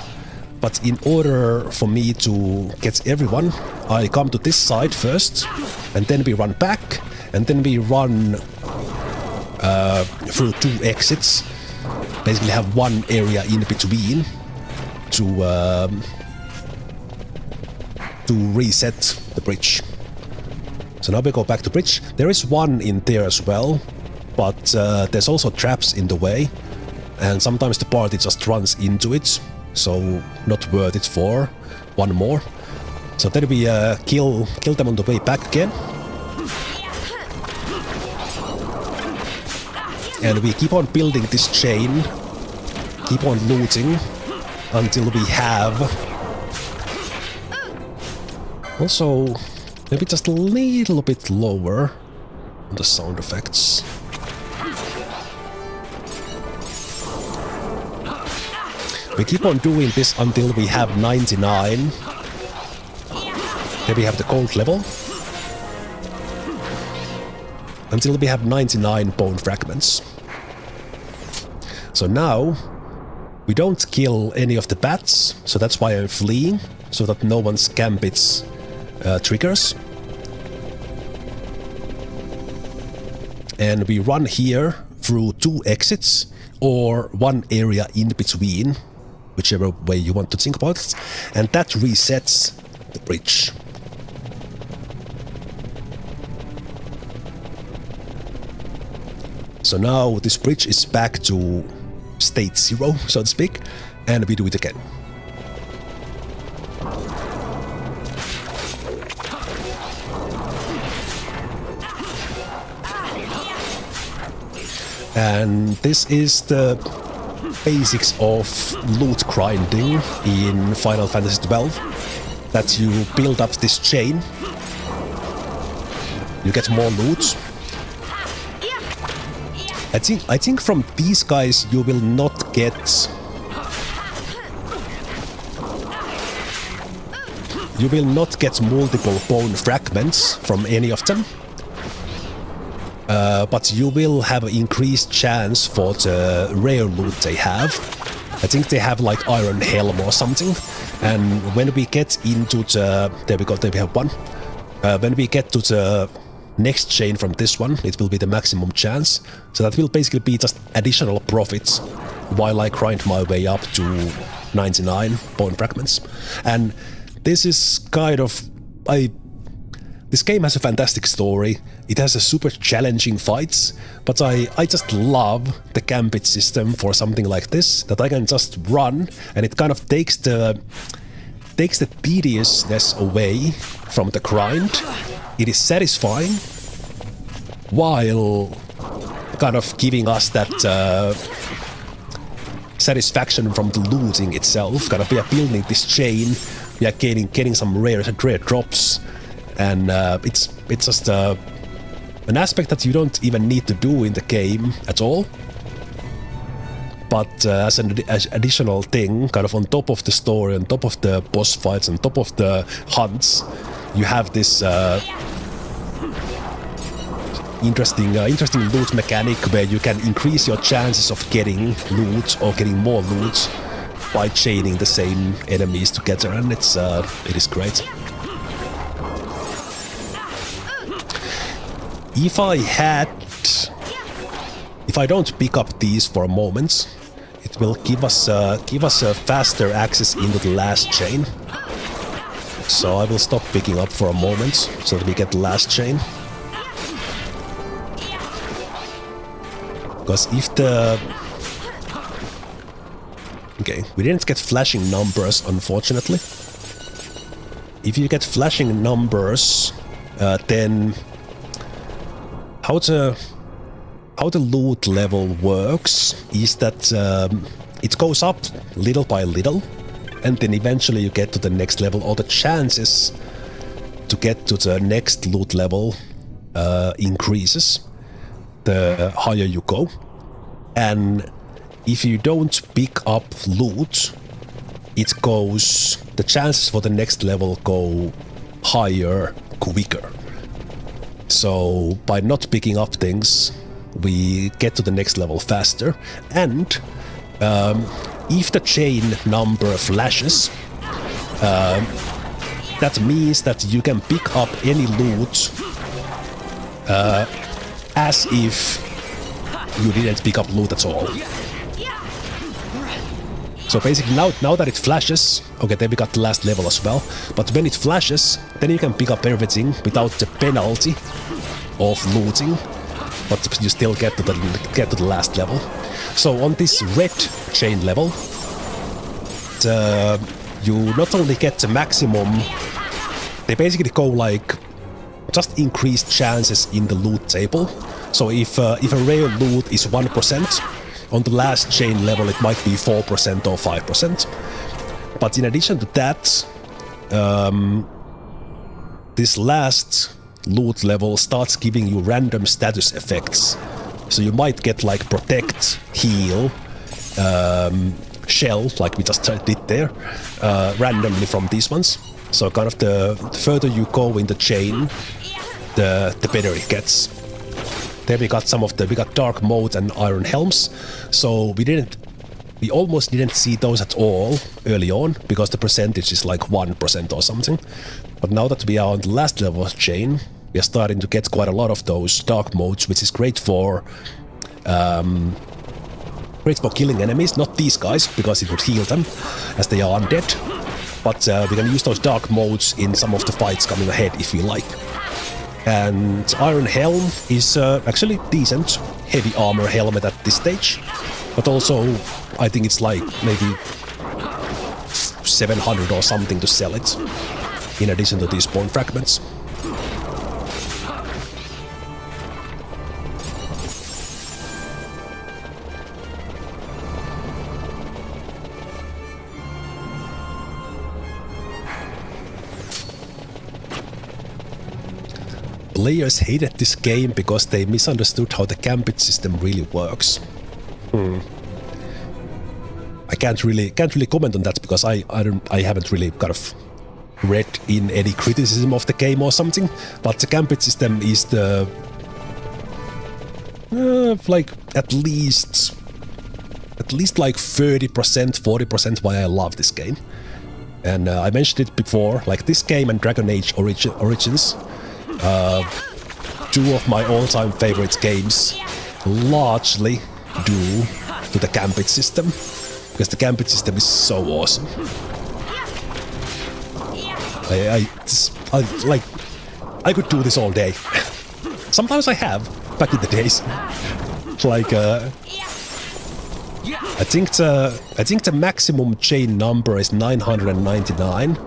but in order for me to get everyone, I come to this side first, and then we run back, and then we run through 2 exits. Basically have one area in between to reset the bridge. So now we go back to bridge. There is one in there as well, but there's also traps in the way, and sometimes the party just runs into it, so not worth it for one more. So then we kill them on the way back again. And we keep on building this chain, keep on looting until we have... Also, maybe just a little bit lower on the sound effects. We keep on doing this until we have 99. Then we have the gold level. Until we have 99 bone fragments. So now, we don't kill any of the bats, so that's why I'm fleeing, so that no one's gambits triggers. And we run here through 2 exits, or one area in between, whichever way you want to think about it, and that resets the bridge. So now this bridge is back to state 0, so to speak, and we do it again. And this is the basics of loot grinding in Final Fantasy XII, that you build up this chain, you get more loot. I think from these guys you will not get... You will not get multiple bone fragments from any of them. But you will have an increased chance for the rare loot they have. I think they have like iron helm or something. And when we get into the... There we go, there we have one. When we get to the next chain from this one, it will be the maximum chance. So that will basically be just additional profits while I grind my way up to 99 bone fragments. And this is kind of... This game has a fantastic story, It has a super challenging fights, but I just love the gambit system for something like this, that I can just run and it kind of takes the tediousness away from the grind. It is satisfying while kind of giving us that satisfaction from the looting itself. Kind of we are building this chain, we are getting some rare drops, and it's just an aspect that you don't even need to do in the game at all. But as an additional thing, kind of on top of the story, on top of the boss fights, on top of the hunts, you have this interesting loot mechanic where you can increase your chances of getting loot or getting more loot by chaining the same enemies together, and it is great. If I don't pick up these for a moment, it will give us a faster access into the last chain. So I will stop picking up for a moment so that we get the last chain. Because if the... Okay, we didn't get flashing numbers, unfortunately. If you get flashing numbers, then how the loot level works is that it goes up little by little, and then eventually you get to the next level, or the chances to get to the next loot level increases the higher you go. And if you don't pick up loot, the chances for the next level go higher quicker. So by not picking up things, we get to the next level faster. And if the chain number flashes, that means that you can pick up any loot as if you didn't pick up loot at all. So basically now that it flashes, okay, then we got the last level as well, but when it flashes, then you can pick up everything without the penalty of looting, but you still get to the last level. So on this red chain level, you not only get the maximum, they basically go like just increased chances in the loot table. So if a rare loot is 1%, on the last chain level it might be 4% or 5%. But in addition to that, this last loot level starts giving you random status effects. So you might get like protect, heal, shell, like we just did there, randomly from these ones. So kind of the further you go in the chain, the better it gets. There we got we got dark mode and iron helms. So we almost didn't see those at all early on because the percentage is like 1% or something. But now that we are on the last level of chain, we are starting to get quite a lot of those dark modes, which is great for killing enemies. Not these guys, because it would heal them as they are undead. But we can use those dark modes in some of the fights coming ahead if we like. And Iron Helm is actually decent heavy armor helmet at this stage, but also I think it's like maybe 700 or something to sell it, in addition to these bone fragments. Players hated this game because they misunderstood how the gambit system really works. I can't really comment on that because I haven't really kind of read in any criticism of the game or something. But the gambit system is the like at least like 30%, 40% why I love this game. And I mentioned it before, like this game and Dragon Age Origins. Two of my all-time favorite games largely due to the gambit system, because the gambit system is so awesome. I could do this all day. Sometimes I have, back in the days. Like, I think the maximum chain number is 999,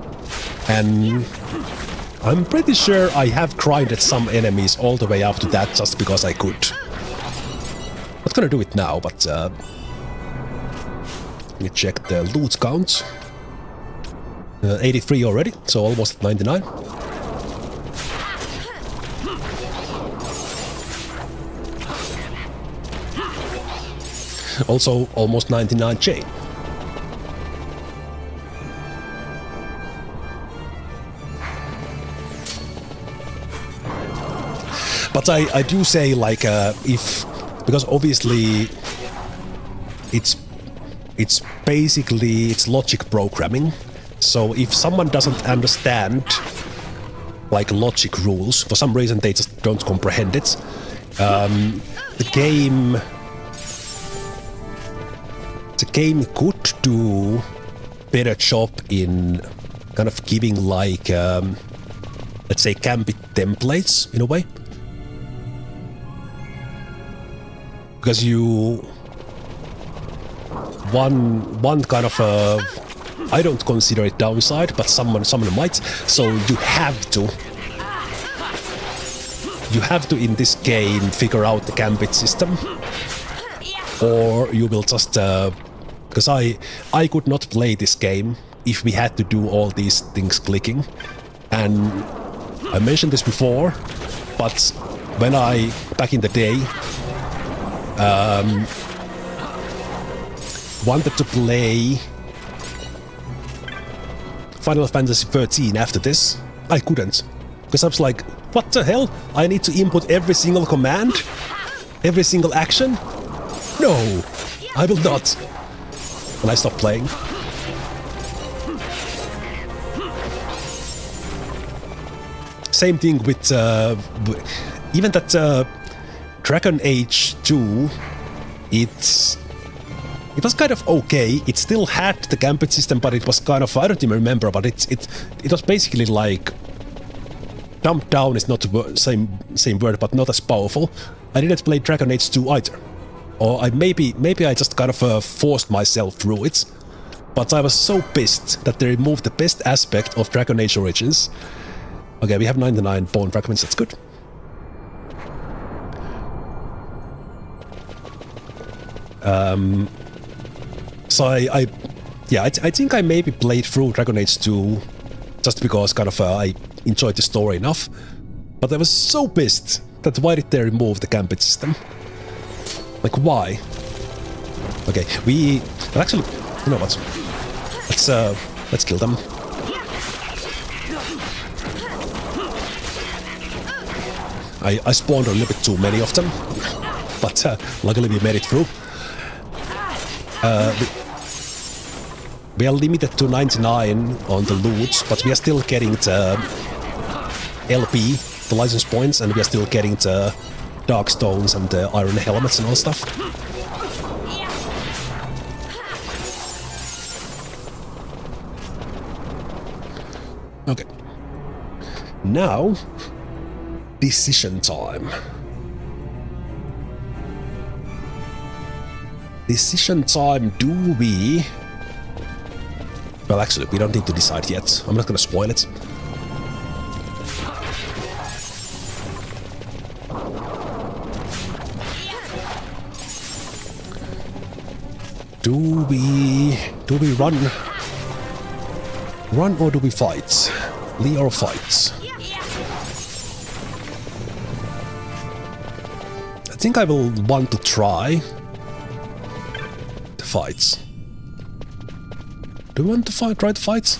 and I'm pretty sure I have grinded some enemies all the way up to that just because I could. Not gonna do it now, but let me check the loot count. 83 already, so almost at 99. Also, almost 99 chain. But I do say, like, because obviously it's basically logic programming. So if someone doesn't understand like logic rules, for some reason they just don't comprehend it, the game could do better job in kind of giving like let's say gambit templates in a way, because one kind of I don't consider it downside, but someone might. So you have to in this game figure out the gambit system, or you will just because I could not play this game if we had to do all these things clicking. And I mentioned this before, but when I back in the day wanted to play Final Fantasy XIII after this, I couldn't. Because I was like, what the hell? I need to input every single command? Every single action? No, I will not. And I stopped playing. Same thing with even that Dragon Age 2, it was kind of okay. It still had the gambit system, but it was kind of, I don't even remember, but it was basically like dumbed down is not the same word, but not as powerful. I didn't play Dragon Age 2 either. Or maybe I just kind of forced myself through it. But I was so pissed that they removed the best aspect of Dragon Age Origins. Okay, we have 99 bone fragments, that's good. So I think I maybe played through Dragon Age 2 just because kind of I enjoyed the story enough. But I was so pissed that why did they remove the gambit system? Like, why? Okay, actually, you know what? Let's kill them. I spawned a little bit too many of them, but luckily we made it through. We are limited to 99 on the loot, but we are still getting the LP, the license points, and we are still getting the dark stones and the iron helmets and all stuff. Okay. Now, decision time. Decision time, do we... Well, actually, we don't need to decide yet. I'm not gonna spoil it. Do we run? Run or do we fight? Lee or fight? I think I will want to try the fights. Do we want to try the fights?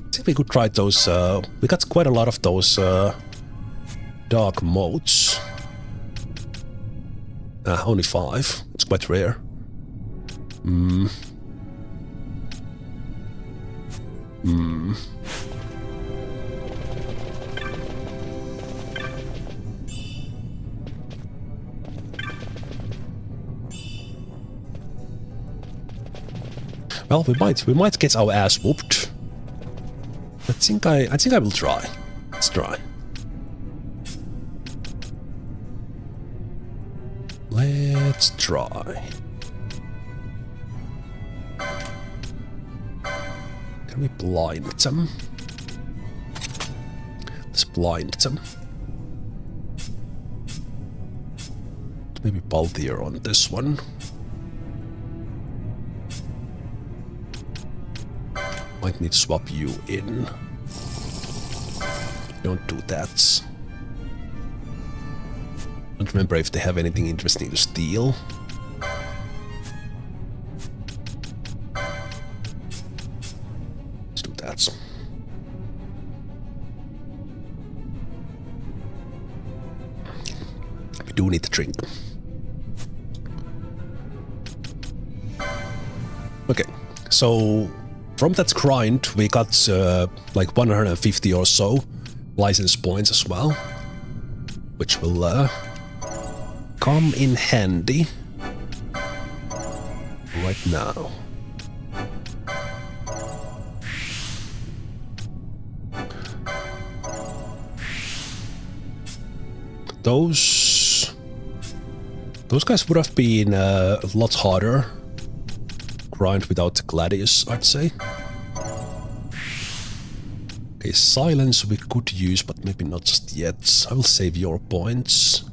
I think we could try those. We got quite a lot of those dark modes. Only 5. It's quite rare. Well, we might get our ass whooped. I think I will try. Let's try. Let's try. Can we blind them? Let's blind them. Maybe Balthier on this one. Might need to swap you in. Don't do that. Don't remember if they have anything interesting to steal. Let's do that. We do need to drink. Okay, so from that grind we got like 150 or so license points as well, which will come in handy right now. Those guys would have been a lot harder grind without Gladius, I'd say. Okay, silence we could use, but maybe not just yet. I will save your points.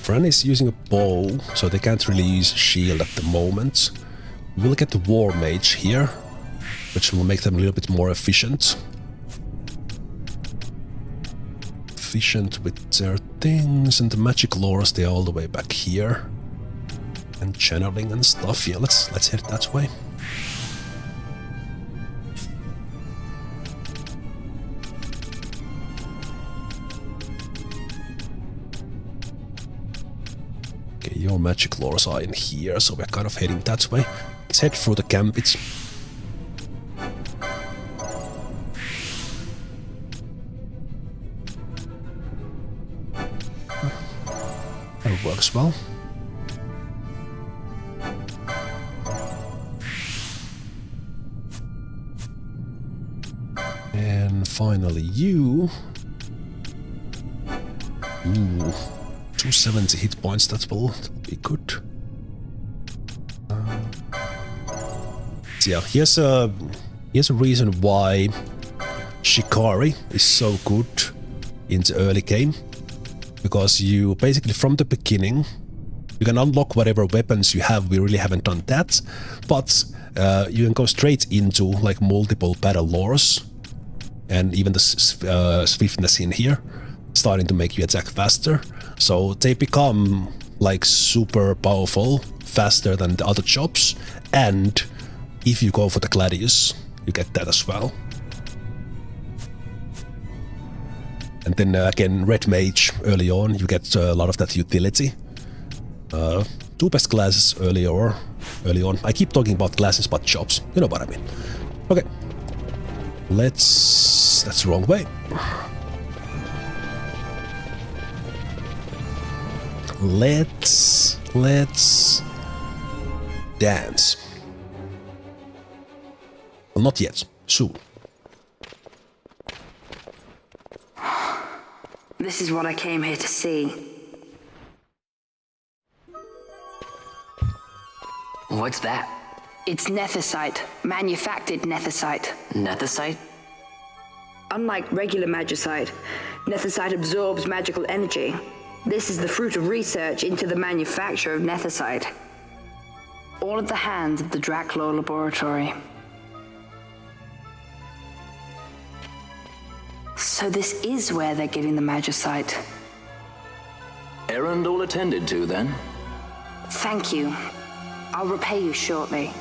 Fran is using a bow, so they can't really use shield at the moment. We will get the War Mage here, which will make them a little bit more efficient. Efficient with their things, and the magic lores, they are all the way back here. And channeling and stuff. Yeah, let's head that way. Okay, your magic lores are in here, so we're kind of heading that way. Let's head through the Gambit. That works well. And finally you. Ooh, 270 hit points, that will be good. Yeah, here's a reason why Shikari is so good in the early game. Because you basically, from the beginning, you can unlock whatever weapons you have. We really haven't done that, but you can go straight into like multiple battle lores, and even the swiftness in here, starting to make you attack faster. So they become like super powerful, faster than the other jobs, and if you go for the Gladius, you get that as well. And then again, Red Mage early on, you get a lot of that utility. Two best classes early on. I keep talking about classes, but jobs. You know what I mean. Okay. That's the wrong way. Let's dance. Well, not yet. Soon. This is what I came here to see. What's that? It's nethicite, manufactured nethicite. Nethicite? Unlike regular magicite, nethicite absorbs magical energy. This is the fruit of research into the manufacture of nethicite. All at the hands of the Draclaw Laboratory. So this is where they're getting the magicite. Errand all attended to, then? Thank you. I'll repay you shortly.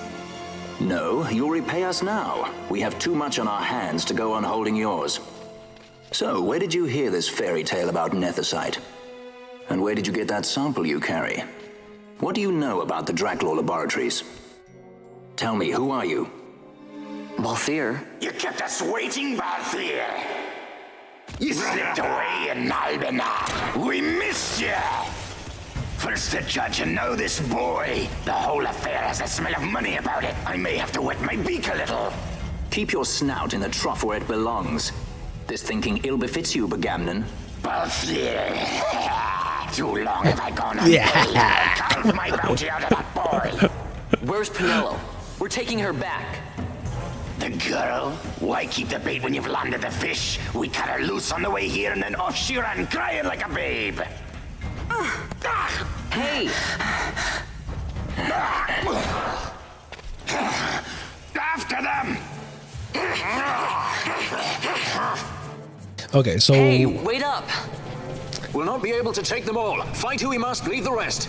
No, you'll repay us now. We have too much on our hands to go on holding yours. So, where did you hear this fairy tale about nethicite? And where did you get that sample you carry? What do you know about the Draclaw Laboratories? Tell me, who are you? Balthier? You kept us waiting, Balthier! You slipped away in Nalbina! We missed you! First the judge and now this boy. The whole affair has a smell of money about it. I may have to wet my beak a little. Keep your snout in the trough where it belongs. This thinking ill befits you, Begamnon. Balthier. Too long have I gone on. I'll carve my bounty out of that boy. Where's Pinello? We're taking her back. The girl? Why keep the bait when you've landed the fish? We cut her loose on the way here and then off she ran crying like a babe. Hey! After them! Okay, so... Hey, wait up! We'll not be able to take them all. Fight who we must, leave the rest.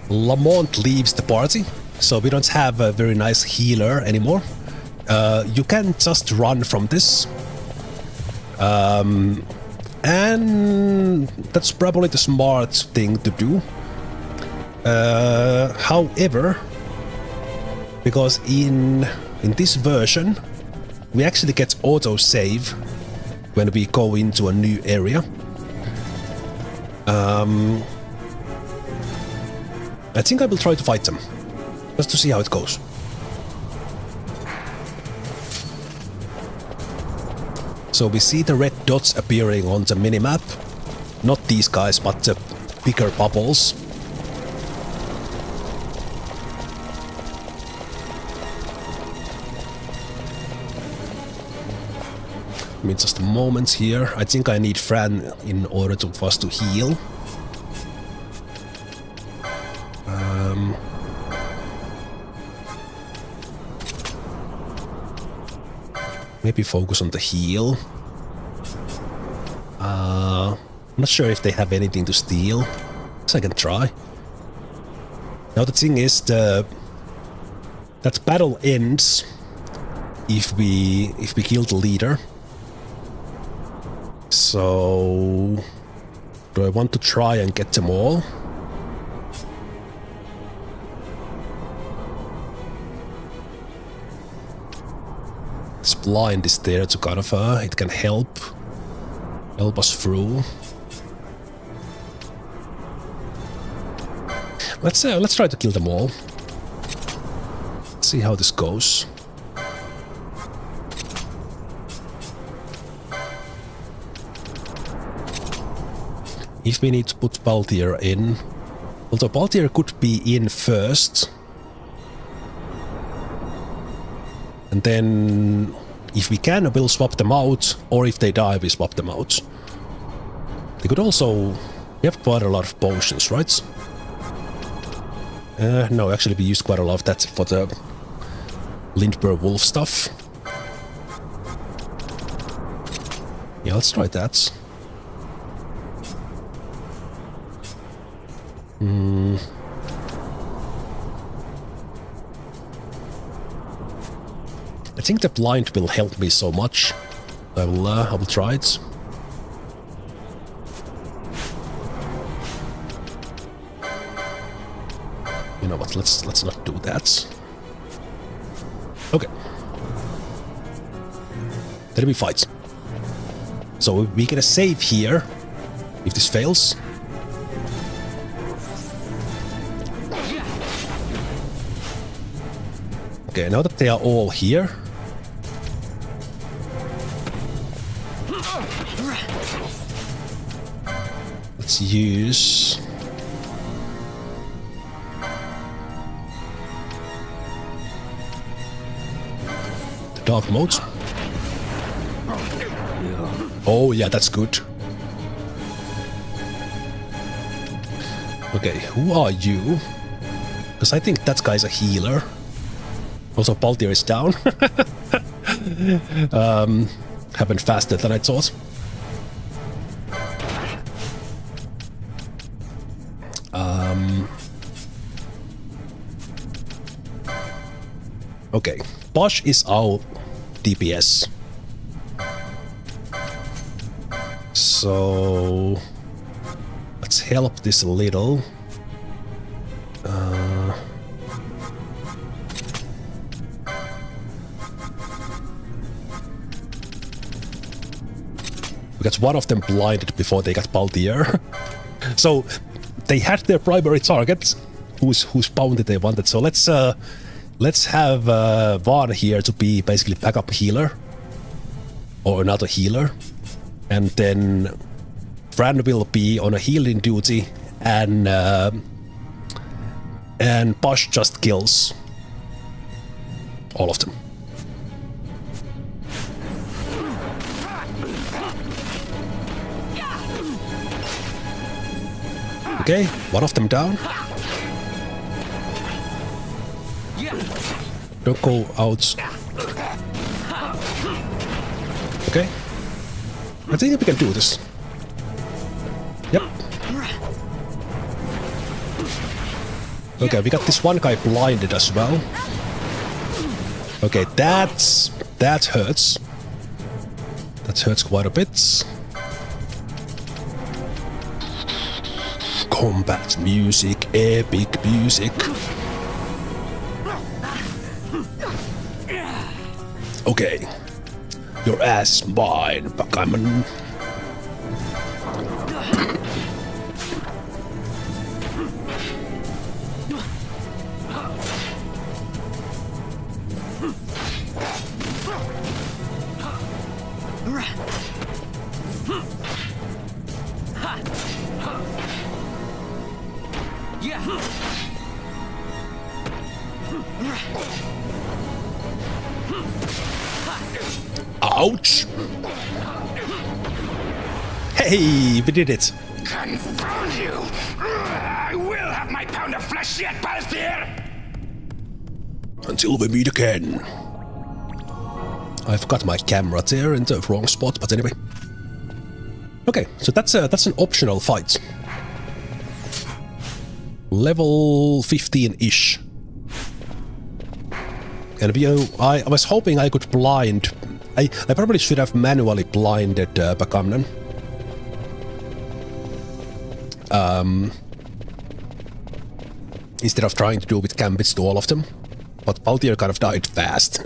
Lamont leaves the party, so we don't have a very nice healer anymore. You can just run from this. And that's probably the smart thing to do. However, because in this version, we actually get autosave when we go into a new area. I think I will try to fight them, just to see how it goes. So we see the red dots appearing on the minimap. Not these guys, but the bigger bubbles. Give me just a moment here. I think I need Fran in order for us to heal. Maybe focus on the heal. I'm not sure if they have anything to steal. So I can try. Now the thing is, that battle ends if we kill the leader. So do I want to try and get them all? This blind is there to kind of it can help us through. Let's try to kill them all. Let's see how this goes. If we need to put Balthier in, although Balthier could be in first. And then, if we can, we'll swap them out, or if they die, we swap them out. They could also... We have quite a lot of potions, right? No, actually we used quite a lot of that for the Lindbur wolf stuff. Yeah, let's try that. I think the blind will help me so much. I will try it. You know what? Let's not do that. Okay. Let me fight. So we get a save here if this fails. Okay, now that they are all here. Let's use... the dark mode. Oh yeah, that's good. Okay, who are you? Because I think that guy's a healer. Also, Balthier is down. Happened faster than I thought. Okay, Basch is our DPS. So let's help this a little. Because one of them blinded before they got Balthier. So they had their primary target, whose bounty they wanted. So let's have Vaan here to be basically backup healer or another healer, and then Fran will be on a healing duty, and Basch just kills all of them. Okay, one of them down. Don't go out. Okay. I think we can do this. Yep. Okay, we got this one guy blinded as well. Okay, that hurts. That hurts quite a bit. Combat music, epic music. Okay. Your ass is mine, Backgammon. Ouch! Hey, we did it! Confound you! I will have my pound of flesh yet, Balthier! Until we meet again. I've got my camera there in the wrong spot, but anyway. Okay, so that's an optional fight. Level 15-ish. And I was hoping I could blind. I probably should have manually blinded Backgammon. Instead of trying to do with gambits to all of them. But Balthier kind of died fast.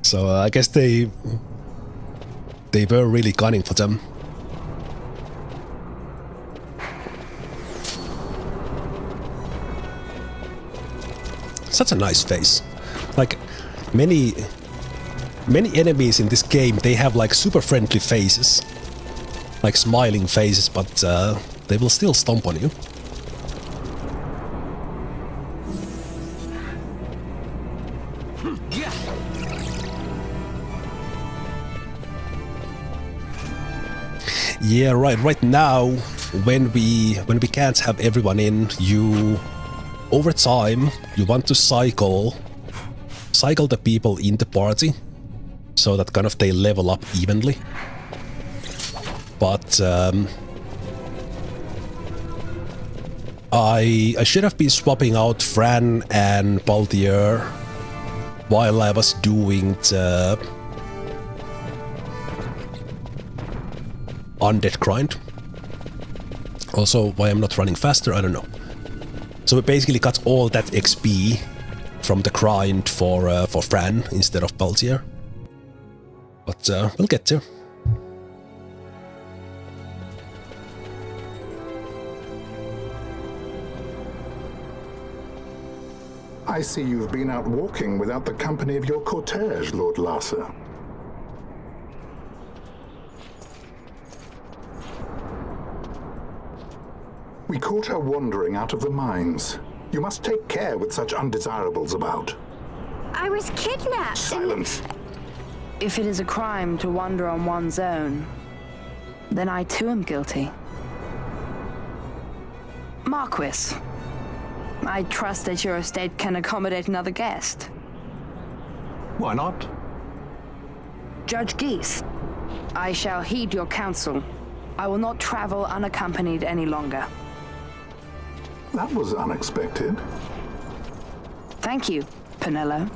So I guess they were really gunning for them. Such a nice face. Like many enemies in this game, they have like super friendly faces, like smiling faces, but they will still stomp on you. Yeah, right. Right now, when we can't have everyone in, over time you want to cycle the people in the party, so that kind of they level up evenly. But I should have been swapping out Fran and Balthier while I was doing the undead grind. Also, why I'm not running faster, I don't know. So we basically got all that XP from the grind for Fran instead of Balthier. But we'll get there. I see you've been out walking without the company of your cortege, Lord Lhasa. We caught her wandering out of the mines. You must take care with such undesirables about. I was kidnapped. Silence. If it is a crime to wander on one's own, then I too am guilty. Marquis, I trust that your estate can accommodate another guest. Why not? Judge Geese, I shall heed your counsel. I will not travel unaccompanied any longer. That was unexpected. Thank you, Penelo.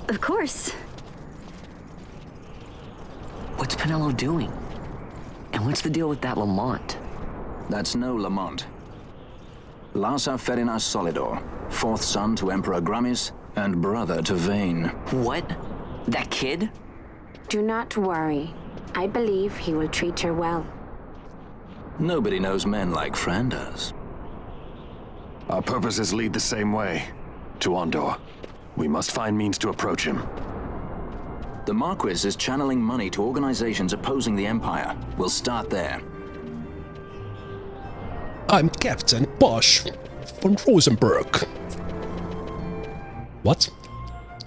Of course. What's Penelo doing? And what's the deal with that Lamont? That's no Lamont. Lhasa Ferinas Solidor, fourth son to Emperor Gramis and brother to Vayne. What? That kid? Do not worry. I believe he will treat her well. Nobody knows men like Fran does. Our purposes lead the same way. To Ondor. We must find means to approach him. The Marquis is channeling money to organizations opposing the Empire. We'll start there. I'm Captain Basch von Rosenberg. What?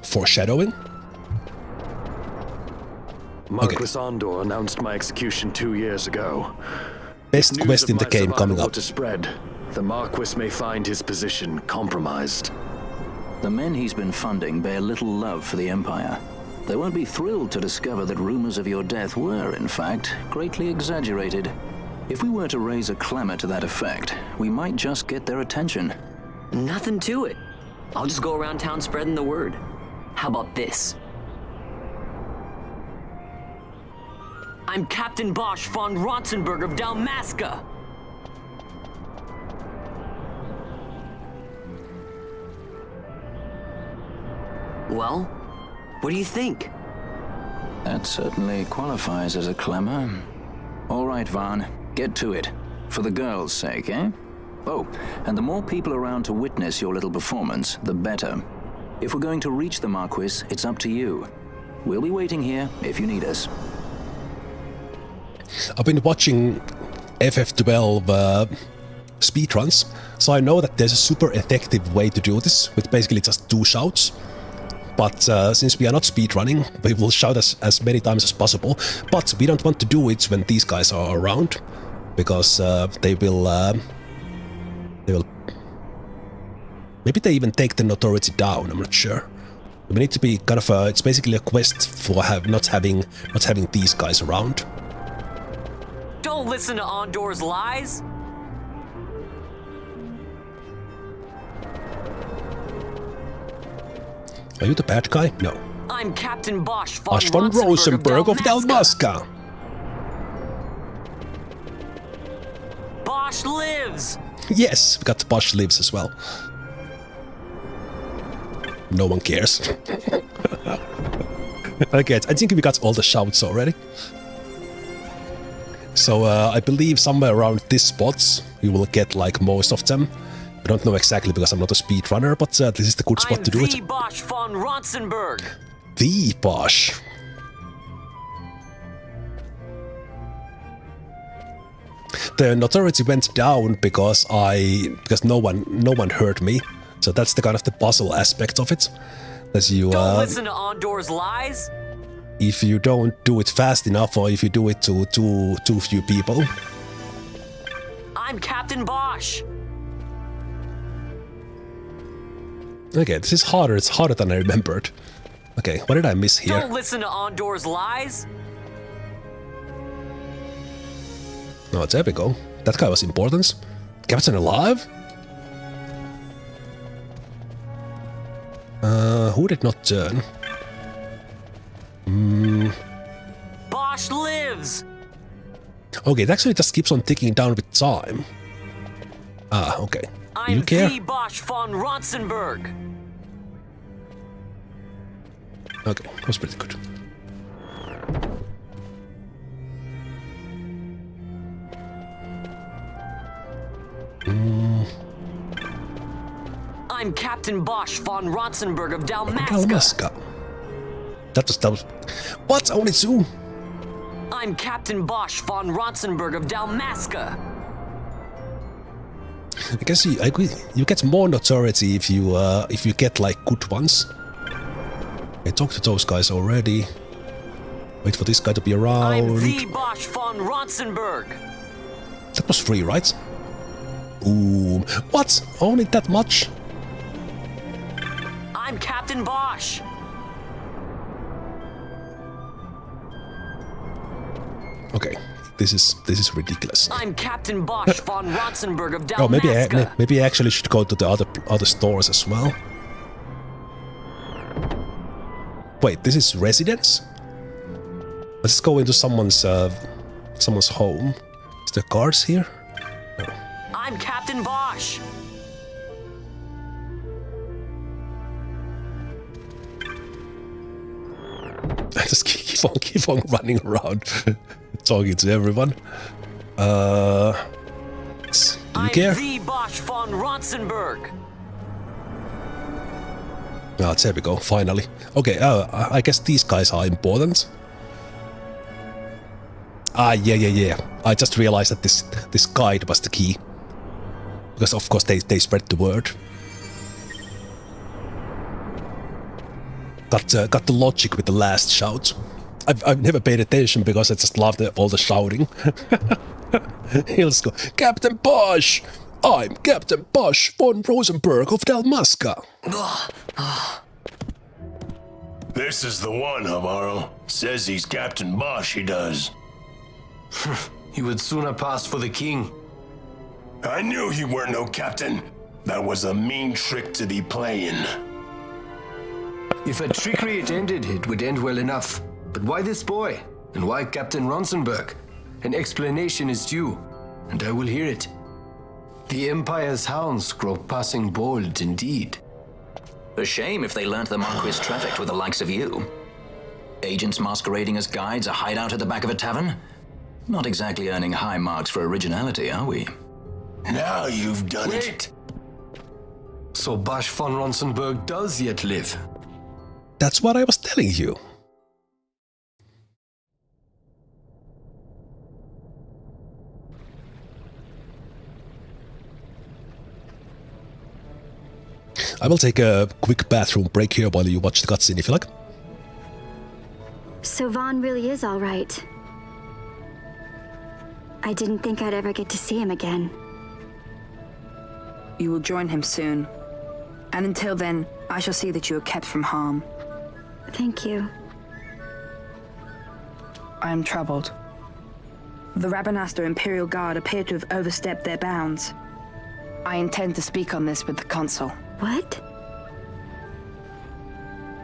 Foreshadowing? Marquis Ondor announced my execution 2 years ago. Best quest in the game coming up. To spread, the Marquis may find his position compromised. The men he's been funding bear little love for the Empire. They won't be thrilled to discover that rumors of your death were, in fact, greatly exaggerated. If we were to raise a clamor to that effect, we might just get their attention. Nothing to it. I'll just go around town spreading the word. How about this? I'm Captain Basch von Ronsenberg of Dalmasca. Well, what do you think? That certainly qualifies as a clamor. All right, Vaan, get to it. For the girls' sake, eh? Oh, and the more people around to witness your little performance, the better. If we're going to reach the Marquis, it's up to you. We'll be waiting here if you need us. I've been watching FF12 speedruns, so I know that there's a super effective way to do this, with basically just 2 shouts. But since we are not speedrunning, we will shout as many times as possible. But we don't want to do it when these guys are around, because they will... Maybe they even take the notoriety down, I'm not sure. We need to be kind of it's basically a quest for not having these guys around. Don't listen to Ondor's lies! Are you the bad guy? No. I'm Captain Basch von Rosenberg of Dalmasca. Basch Lives! Yes, we got Basch Lives as well. No one cares. Okay, I think we got all the shouts already. So I believe somewhere around these spots we will get like most of them. I don't know exactly because I'm not a speedrunner, but this is the good spot to do it. I'm the Basch von Ronsenberg. The Basch. The notoriety went down because no one heard me. So that's the kind of the puzzle aspect of it. As you don't listen to Ondor's lies. If you don't do it fast enough, or if you do it to too few people. I'm Captain Basch. Okay, this is harder. It's harder than I remembered. Okay, what did I miss here? Don't listen to Ondor's lies. Oh, there we go. That guy was important. Captain alive? Who did not turn? Basch Lives! Okay, it actually just keeps on ticking down with time. Ah, okay. Do you care? I'm the Basch von Ronsenberg. Okay, that was pretty good. I'm Captain Basch von Ronsenberg of Dalmasca. That was... What? Only 2? I'm Captain Basch von Ronsenberg of Dalmasca. I guess you get more notoriety if you get like good ones. I talked to those guys already. Wait for this guy to be around. I'm the Basch von Ronsenberg. That was free, right? Ooh, what? Only that much? I'm Captain Basch. Okay, this is ridiculous. I'm Captain Basch von Ronsenberg of Dalmasca. Oh, maybe I actually should go to the other stores as well. Wait, this is residence? Let's go into someone's home. Is there cars here? No. I'm Captain Basch. I just keep on running around, talking to everyone. Do you care? The Basch von Ratzenberg. Ah, there we go, finally. Okay, I guess these guys are important. Ah, yeah. I just realized that this guide was the key. Because of course they spread the word. Got the logic with the last shout. I've never paid attention because I just loved all the shouting. He'll just go, Captain Basch! I'm Captain Basch von Rosenberg of Dalmasca. This is the one, Amaro. Says he's Captain Basch, he does. He would sooner pass for the king. I knew he weren't no captain. That was a mean trick to be playing. If a trickery it ended, it would end well enough. But why this boy? And why Captain Ronsenberg? An explanation is due, and I will hear it. The Empire's hounds grow passing bold indeed. A shame if they learnt the Marquis trafficked with the likes of you. Agents masquerading as guides, a hideout at the back of a tavern? Not exactly earning high marks for originality, are we? Now you've done it. Wait! So Basch von Ronsenberg does yet live? That's what I was telling you. I will take a quick bathroom break here while you watch the cutscene if you like. So Vaan really is all right. I didn't think I'd ever get to see him again. You will join him soon. And until then, I shall see that you are kept from harm. Thank you. I am troubled. The Rabanastre Imperial Guard appear to have overstepped their bounds. I intend to speak on this with the consul. What?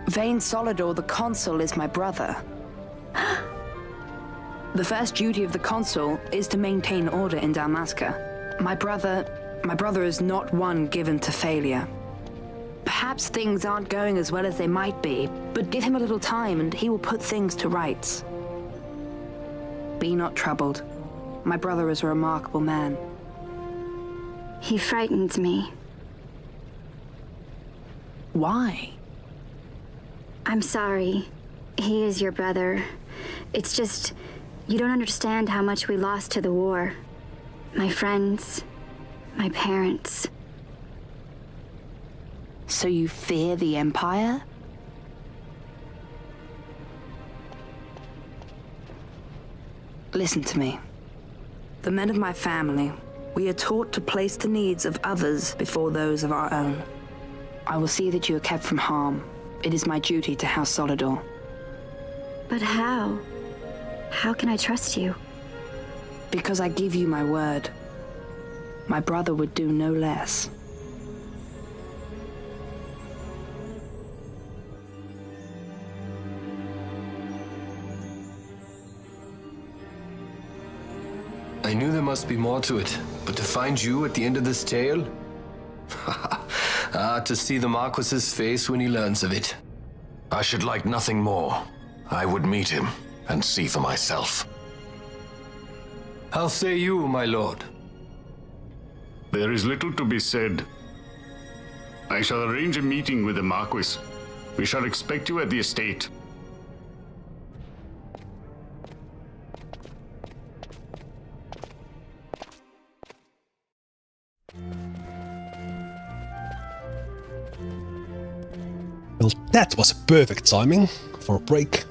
Vayne Solidor, the consul, is my brother. The first duty of the consul is to maintain order in Dalmasca. My brother is not one given to failure. Perhaps things aren't going as well as they might be, but give him a little time and he will put things to rights. Be not troubled. My brother is a remarkable man. He frightens me. Why? I'm sorry. He is your brother. It's just, you don't understand how much we lost to the war. My friends, my parents. So you fear the Empire? Listen to me. The men of my family, we are taught to place the needs of others before those of our own. I will see that you are kept from harm. It is my duty to House Solidor. But how? How can I trust you? Because I give you my word. My brother would do no less. I knew there must be more to it, but to find you at the end of this tale? To see the Marquis's face when he learns of it. I should like nothing more. I would meet him and see for myself. How say you, my lord? There is little to be said. I shall arrange a meeting with the Marquis. We shall expect you at the estate. Well, that was perfect timing for a break.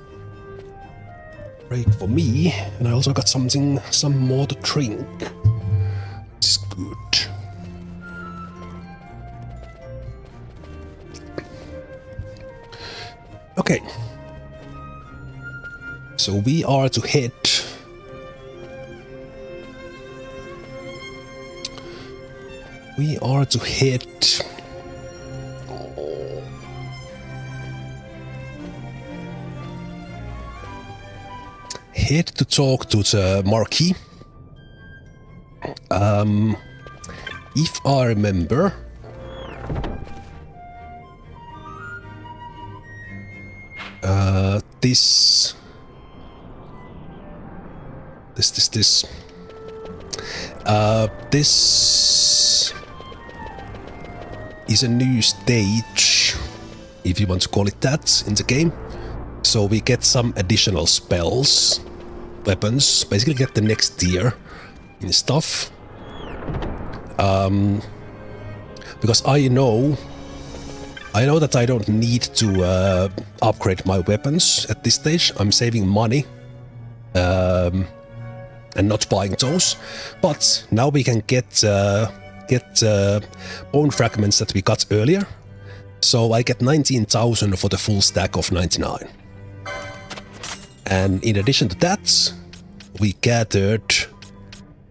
Break for me, and I also got some more to drink, which is good. Okay. So we are to head to talk to the Marquis. If I remember, this This is a new stage, if you want to call it that, in the game. So we get some additional spells, weapons, basically get the next tier in stuff. Because I know that I don't need to upgrade my weapons at this stage. I'm saving money and not buying those. But now we can get bone fragments that we got earlier. So I get 19,000 for the full stack of 99. And in addition to that, we gathered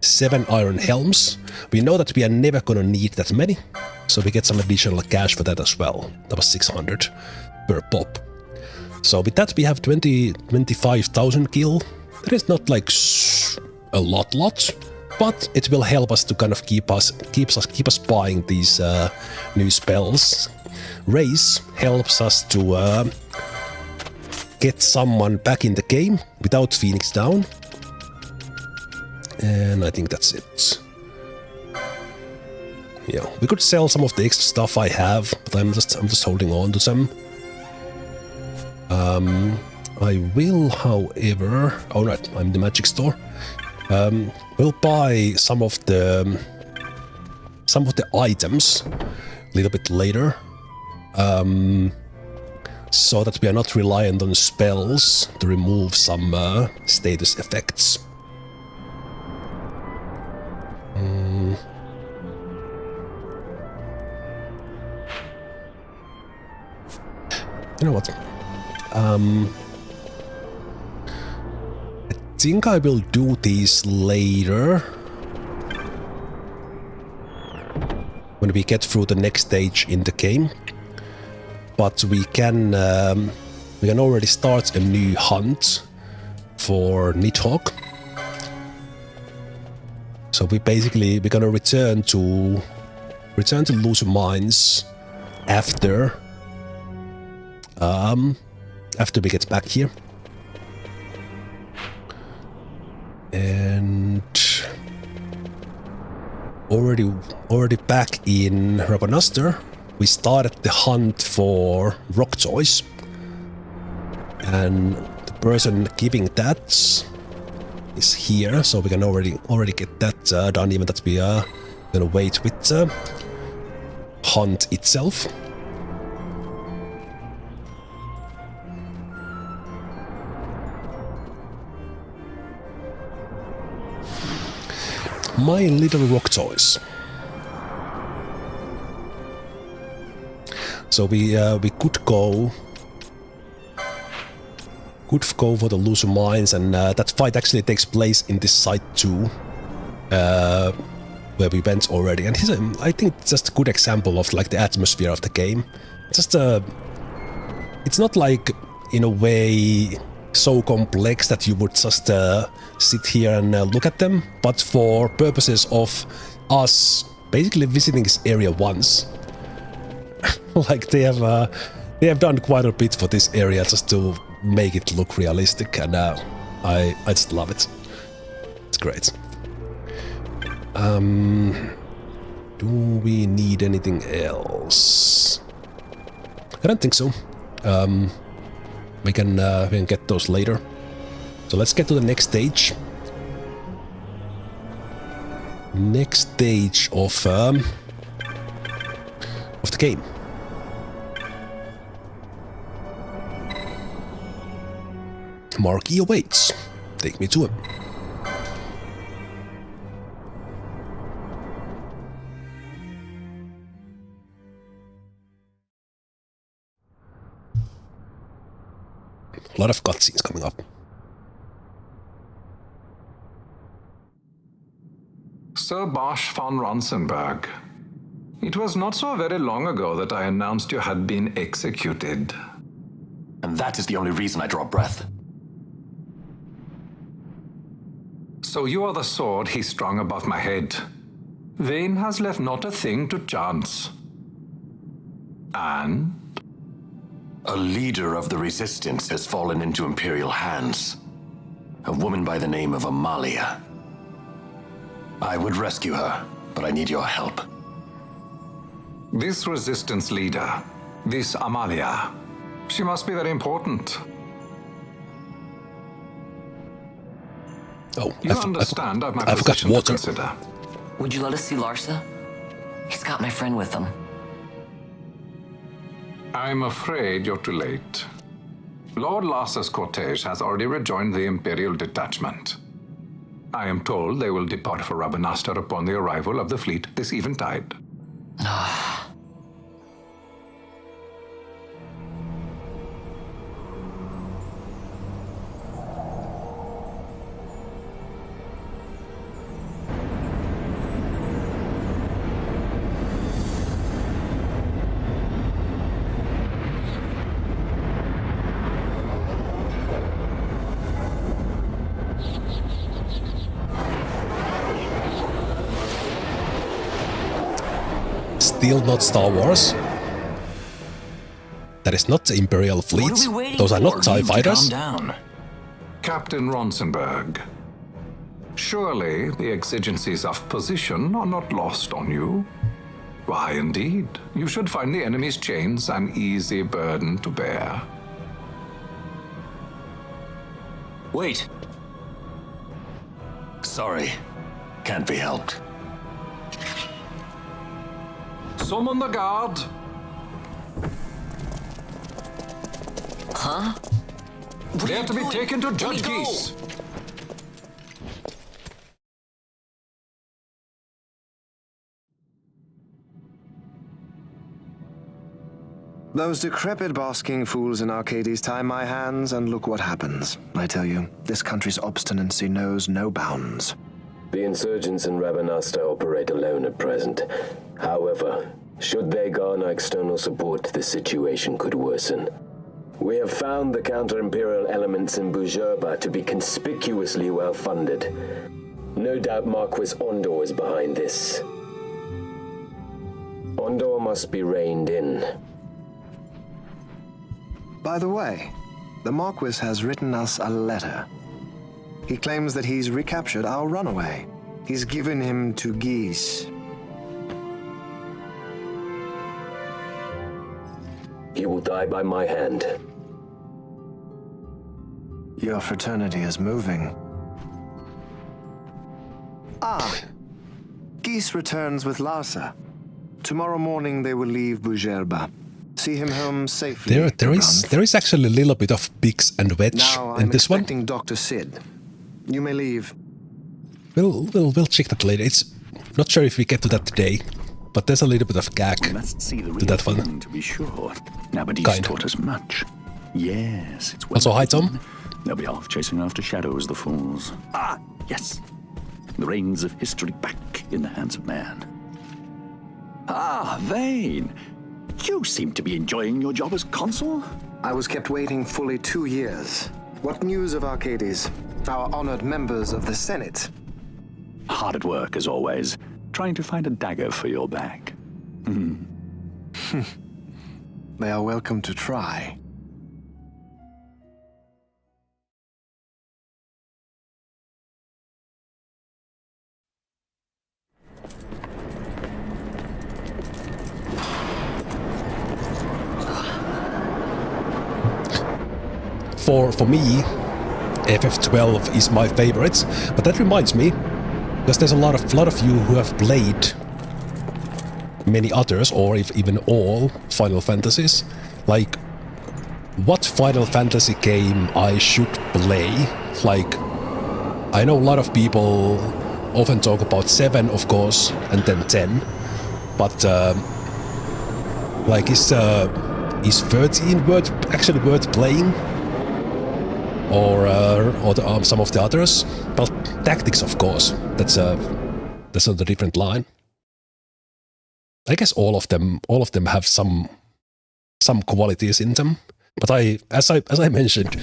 7 iron helms. We know that we are never gonna need that many, so we get some additional cash for that as well. That was 600 per pop. So with that we have 25,000 gil. That is not like a lot, but it will help us to kind of keep us buying these new spells. Race helps us to get someone back in the game without Phoenix down. And I think that's it. Yeah, we could sell some of the extra stuff I have, but I'm just holding on to some. I will, however, all right, I'm the magic store. We'll buy some of the items a little bit later, so that we are not reliant on spells to remove some status effects. You know what? I think I will do these later. When we get through the next stage in the game. But we can already start a new hunt for Nidhogg. So we're gonna return to Lhusu Mines after we get back here. And already back in Rabanastre, we started the hunt for rock toys. And the person giving that is here, so we can already get that done, even that we are gonna wait with the hunt itself. My little rock toys. So we could go for the Lhusu Mines, and that fight actually takes place in this site too, where we went already. And I think it's just a good example of like the atmosphere of the game. Just it's not like in a way so complex that you would just sit here and look at them, but for purposes of us basically visiting this area once, like they have done quite a bit for this area just to make it look realistic, and I just love it. It's great. Do we need anything else? I don't think so. We can get those later. So let's get to the next stage. Next stage of the game. Marquis awaits. Take me to him. A lot of cutscenes coming up. Sir Basch von Ronsenberg, it was not so very long ago that I announced you had been executed. And that is the only reason I draw breath. So you are the sword he strung above my head. Vayne has left not a thing to chance. And? A leader of the resistance has fallen into Imperial hands. A woman by the name of Amalia. I would rescue her, but I need your help. This resistance leader, this Amalia, she must be very important. Oh, you understand I've my I forgot position to water. consider. Would you let us see Larsa? He's got my friend with him. I'm afraid you're too late. Lord Larsa's cortege has already rejoined the Imperial detachment. I am told they will depart for Rabanastre upon the arrival of the fleet this eventide. Still not Star Wars. That is not the Imperial fleet. Those are not TIE fighters. Captain Ronsenberg, surely the exigencies of position are not lost on you. Why, indeed, you should find the enemy's chains an easy burden to bear. Wait. Sorry. Can't be helped. Summon the guard. Huh? They are to be taken to Judge Geese. Those decrepit basking fools in Arcades tie my hands, and look what happens. I tell you, this country's obstinacy knows no bounds. The insurgents in Rabanastre operate alone at present. However, should they garner external support, the situation could worsen. We have found the counter-imperial elements in Bujerba to be conspicuously well-funded. No doubt Marquis Ondor is behind this. Ondor must be reined in. By the way, the Marquis has written us a letter. He claims that he's recaptured our runaway. He's given him to Geese. He will die by my hand. Your fraternity is moving. Ah, Geese returns with Larsa. Tomorrow morning they will leave Bujerba. See him home safely. There is actually a little bit of Biggs and Wedge now in I'm this one. expecting Dr. Sid. You may leave. We'll check that later. It's not sure if we get to that today, but there's a little bit of gag to that one. To be sure. Nabadis taught us much. Yes, it's well. Also, hi Tom. They'll be off chasing after shadows, the fools. Ah, yes. The reins of history back in the hands of man. Ah, Vayne. You seem to be enjoying your job as consul? I was kept waiting fully 2 years. What news of Arcades? Our honored members of the Senate? Hard at work, as always, trying to find a dagger for your back. They are welcome to try. For me, FF12 is my favorite, but that reminds me, because there's a lot of you who have played many others, or if even all Final Fantasies. Like, what Final Fantasy game I should play? Like, I know a lot of people often talk about 7, of course, and then 10, but like, is 13 actually worth playing? Or some of the others? Well, Tactics, of course. That's on a different line. I guess all of them have some qualities in them. But as I mentioned,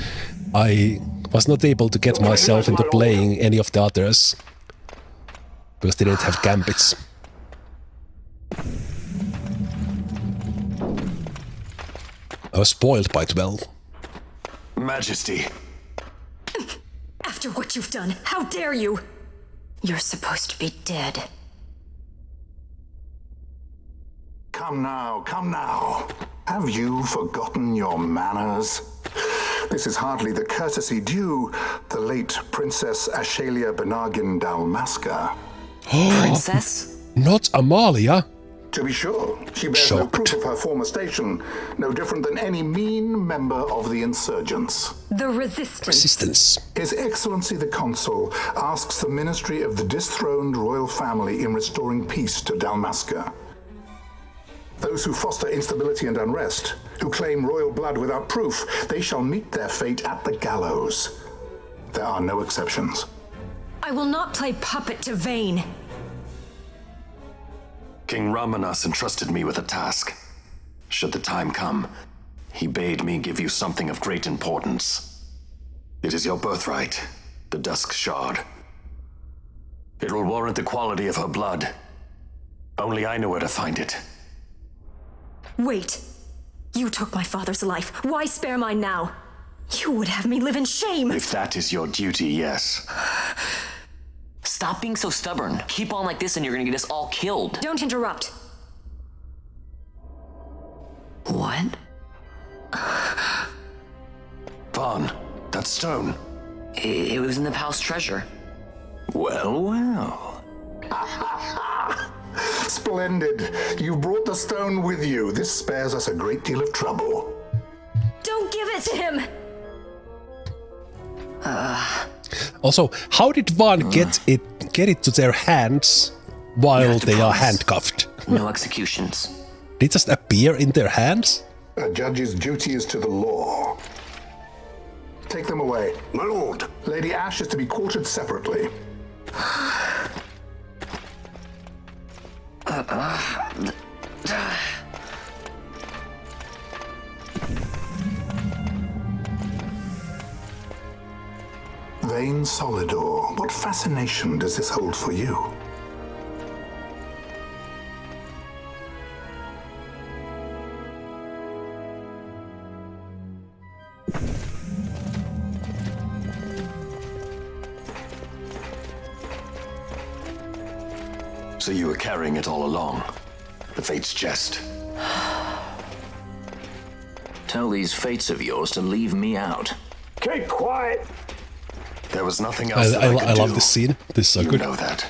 I was not able to get myself into playing any of the others because they didn't have gambits. I was spoiled by 12. Majesty. After what you've done, how dare you? You're supposed to be dead. Come now, come now. Have you forgotten your manners? This is hardly the courtesy due the late Princess Ashalia Benargin Dalmasca. Princess? Not Amalia? To be sure, she bears no proof of her former station, no different than any mean member of the insurgents. The Resistance. Resistance. His Excellency the Consul asks the Ministry of the dethroned royal family in restoring peace to Dalmasca. Those who foster instability and unrest, who claim royal blood without proof, they shall meet their fate at the gallows. There are no exceptions. I will not play puppet to Vayne. King Ramanas entrusted me with a task. Should the time come, he bade me give you something of great importance. It is your birthright, the Dusk Shard. It will warrant the quality of her blood. Only I know where to find it. Wait. You took my father's life. Why spare mine now? You would have me live in shame. If that is your duty, yes. Stop being so stubborn. Keep on like this and you're gonna get us all killed. Don't interrupt. What? Vaan, that stone. It was in the palace treasure. Well, well. Splendid. You brought the stone with you. This spares us a great deal of trouble. Don't give it to him! Also, how did Vaan get it to their hands while they are handcuffed? No executions. Did it just appear in their hands? A judge's duty is to the law. Take them away. My lord. Lady Ash is to be quartered separately. Vayne Solidor, what fascination does this hold for you? So you were carrying it all along. The Fate's jest. Tell these fates of yours to leave me out. Keep quiet! There was nothing else that I could I love do. this scene. This is so good. You know that.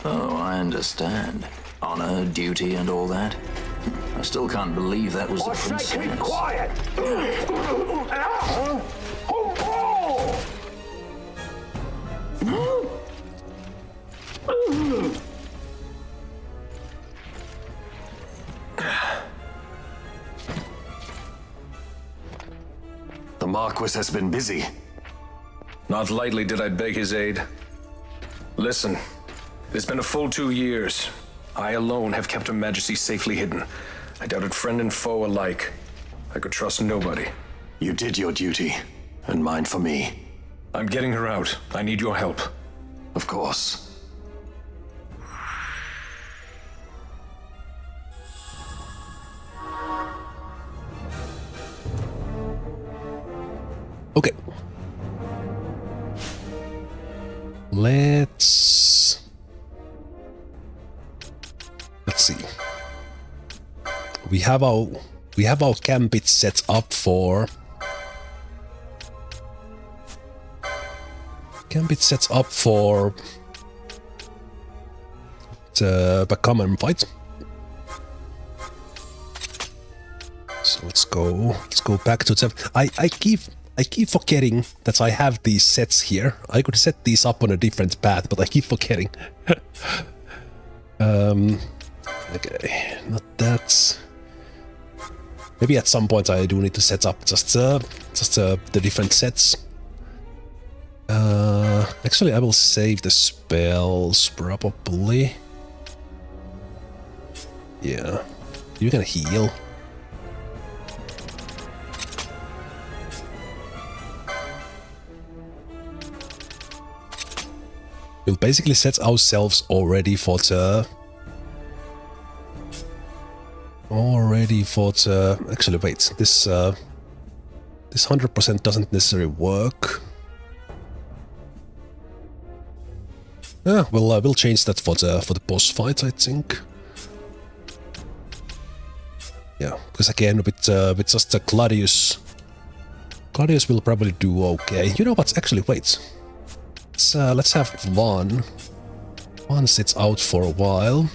Oh, I understand. Honor, duty, and all that. I still can't believe that was the princess. Keep quiet! The Marquis has been busy. Not lightly did I beg his aid. Listen, it's been a full 2 years. I alone have kept Her Majesty safely hidden. I doubted friend and foe alike. I could trust nobody. You did your duty, and mine for me. I'm getting her out. I need your help. Of course. Okay. Let's see. We have our gambit set up for the common fight. So let's go back to them. I keep forgetting that I have these sets here. I could set these up on a different path, but I keep forgetting. Okay, not that. Maybe at some point I do need to set up just the different sets. Actually, I will save the spells probably. Yeah, you can heal. We'll basically set ourselves already for the... Actually, wait. This 100% doesn't necessarily work. Yeah, we'll change that for the boss fight, I think. Yeah, because again, with just a Gladius will probably do okay. You know what? Actually, wait. Let's have Vaan. Vaan sits out for a while,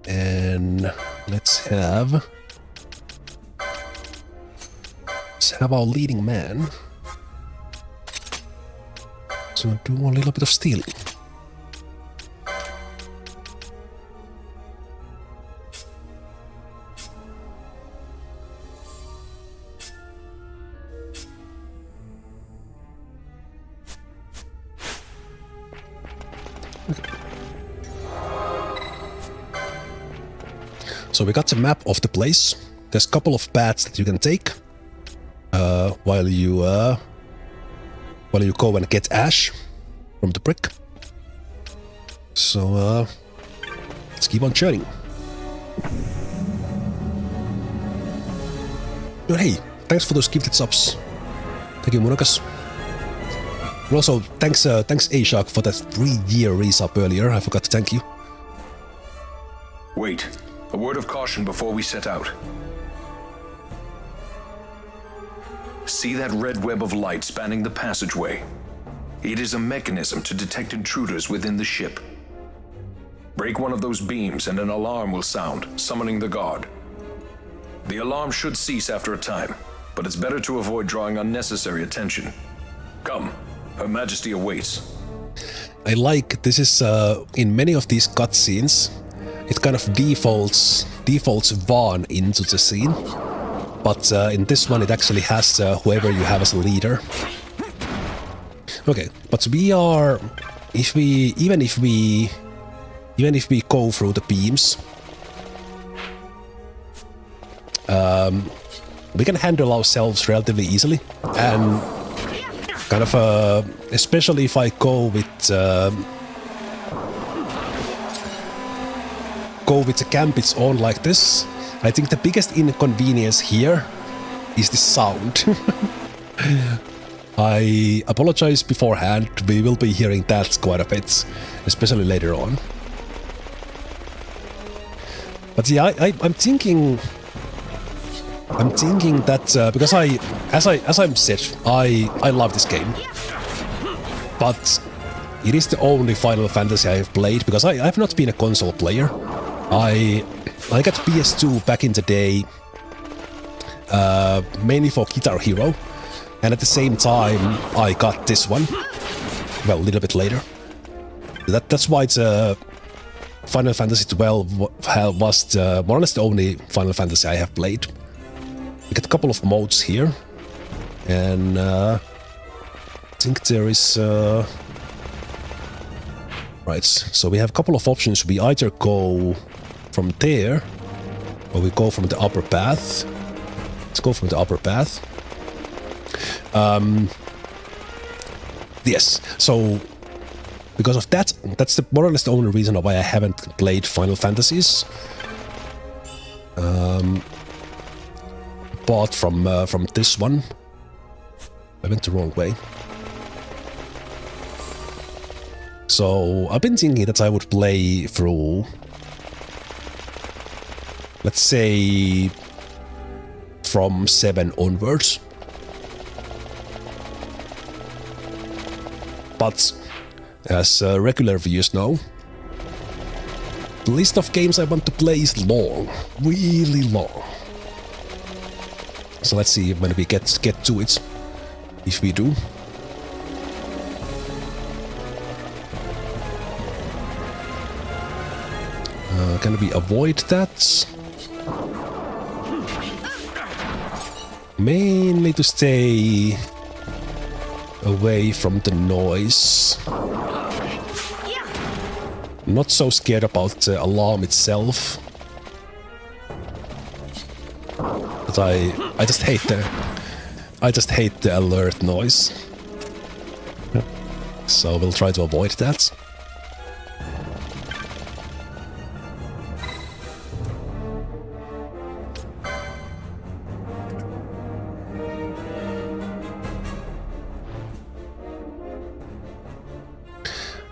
and let's have our leading man to do a little bit of stealing. So we got the map of the place. There's a couple of paths that you can take while you go and get ash from the brick. So let's keep on journeying. Oh, hey, thanks for those gifted subs. Thank you, Munakas. And also, thanks Ashok for that 3-year resub earlier. I forgot to thank you. Wait. A word of caution before we set out. See that red web of light spanning the passageway? It is a mechanism to detect intruders within the ship. Break one of those beams and an alarm will sound, summoning the guard. The alarm should cease after a time, but it's better to avoid drawing unnecessary attention. Come, Her Majesty awaits. I like this is in many of these cutscenes. It kind of defaults Vaan into the scene, but in this one it actually has whoever you have as a leader. Okay, but we are, even if we go through the beams, we can handle ourselves relatively easily, and kind of especially if I go with the Gambits on like this, I think the biggest inconvenience here is the sound. I apologize beforehand, we will be hearing that quite a bit, especially later on. But yeah, I'm thinking that because as I'm said, I love this game, but it is the only Final Fantasy I have played because I have not been a console player. I got PS2 back in the day, mainly for Guitar Hero, and at the same time I got this one, well, a little bit later. That's why it's Final Fantasy XII was more or less the only Final Fantasy I have played. We got a couple of modes here, and I think there is... Right, so we have a couple of options. We either go from there, or we go from the upper path. Let's go from the upper path. Yes, so because of that, that's more or less the only reason why I haven't played Final Fantasies. Apart from this one. I went the wrong way. So I've been thinking that I would play through, let's say, from 7 onwards. But as regular viewers know, the list of games I want to play is long, really long. So let's see when we get to it, if we do. Can we avoid that? Mainly to stay away from the noise. Not so scared about the alarm itself. But I just hate the alert noise. So we'll try to avoid that.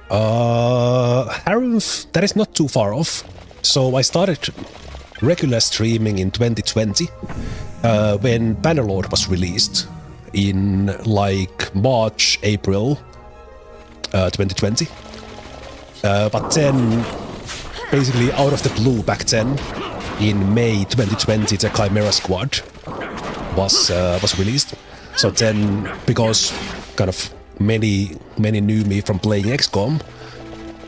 Harumph, that is not too far off. So I started regular streaming in 2020 when Bannerlord was released in like March, April 2020. But then, basically out of the blue back then, in May 2020, the Chimera Squad was released. So then, because kind of many knew me from playing XCOM,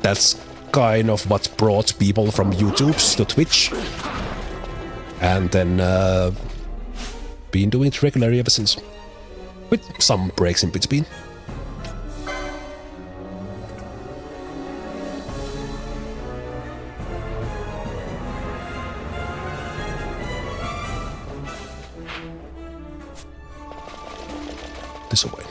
that's kind of what brought people from YouTube to Twitch. And then been doing it regularly ever since, with some breaks in between. This away.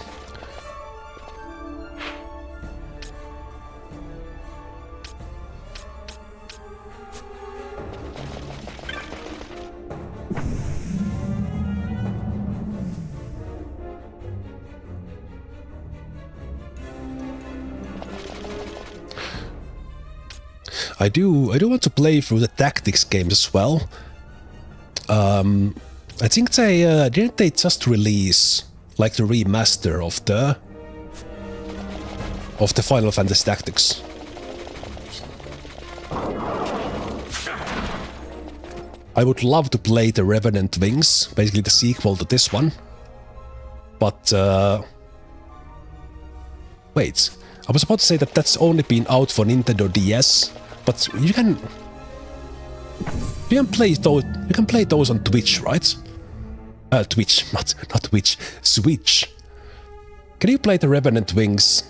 I do want to play through the tactics games as well. I think they didn't they just release like the remaster of the Final Fantasy Tactics. I would love to play the Revenant Wings, basically the sequel to this one. But wait, I was about to say that that's only been out for Nintendo DS, but you can play those. You can play those on Twitch, right? Twitch, not Twitch. Switch. Can you play the Revenant Wings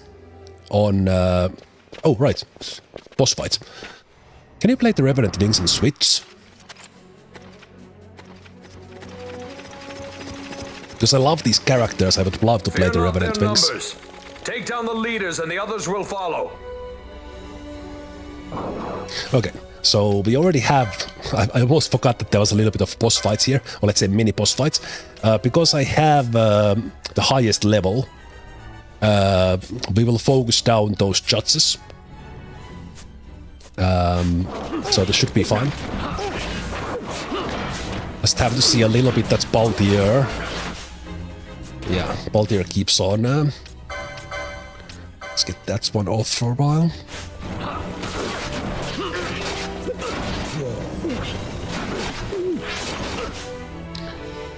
on? Oh right, boss fight. Can you play the Revenant Wings on Switch? Because I love these characters, I would love to play the Revenant Wings. Numbers. Take down the leaders and the others will follow. Okay, so we already have... I almost forgot that there was a little bit of boss fights here, or let's say mini boss fights. Because I have the highest level, we will focus down those judges. So this should be fine. Just have to see a little bit that Balthier. Yeah, Balthier keeps on. Let's get that one off for a while.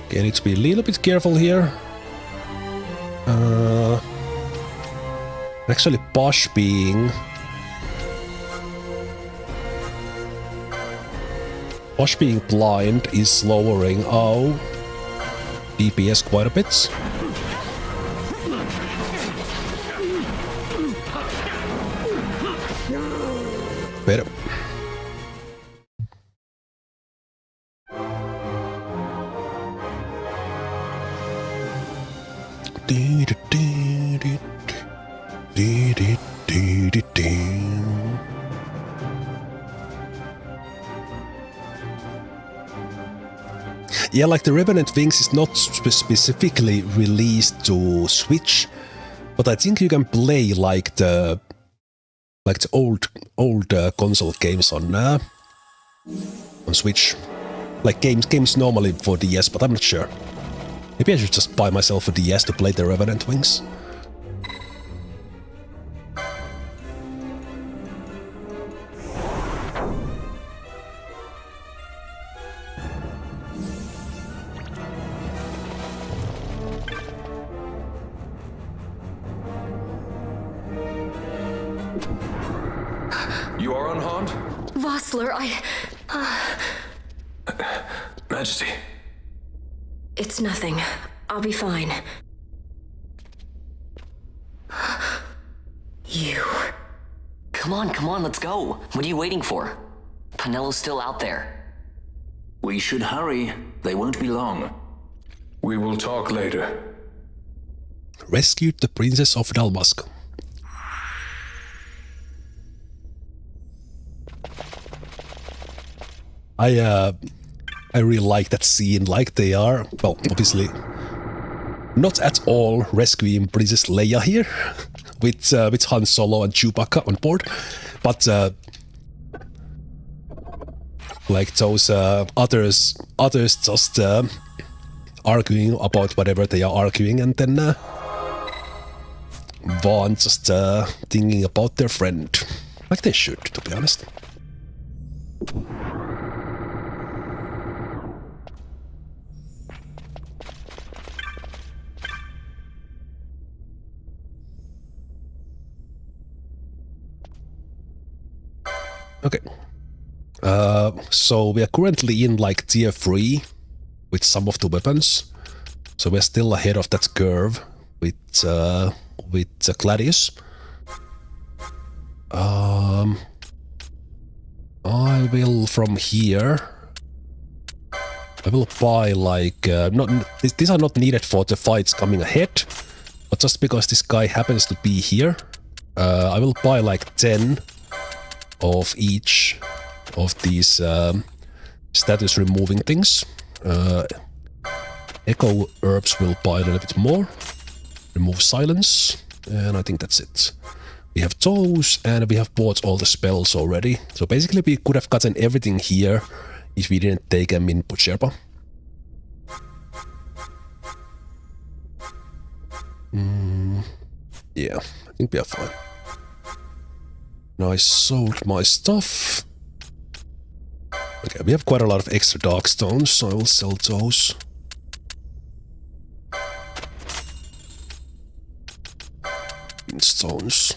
Okay, I need to be a little bit careful here. Actually, Basch being blind is lowering our DPS quite a bit. Better. Yeah, like the Revenant Wings is not specifically released to Switch, but I think you can play like the old console games on Switch, like games normally for DS, but I'm not sure. Maybe I should just buy myself a DS to play the Revenant Wings. You are unharmed? Vossler, Majesty. It's nothing. I'll be fine. You. Come on, let's go. What are you waiting for? Penello's still out there. We should hurry. They won't be long. We will talk later. Rescued the Princess of Dalmascan. I really like that scene, like they are, well, obviously not at all rescuing Princess Leia here, with Han Solo and Chewbacca on board, but like those others just arguing about whatever they are arguing, and then Vaan just thinking about their friend, like they should, to be honest. Okay. So we are currently in like tier 3 with some of the weapons. So we're still ahead of that curve with Gladius. I will from here. I will buy like these are not needed for the fights coming ahead, but just because this guy happens to be here, I will buy like 10 of each of these status removing things. Echo herbs will buy a little bit more. Remove silence, and I think that's it. We have those, and we have bought all the spells already. So basically we could have gotten everything here if we didn't take them in Sherpa. Yeah, I think we are fine. Now I sold my stuff. Okay, we have quite a lot of extra dark stones, so I will sell those. Stones.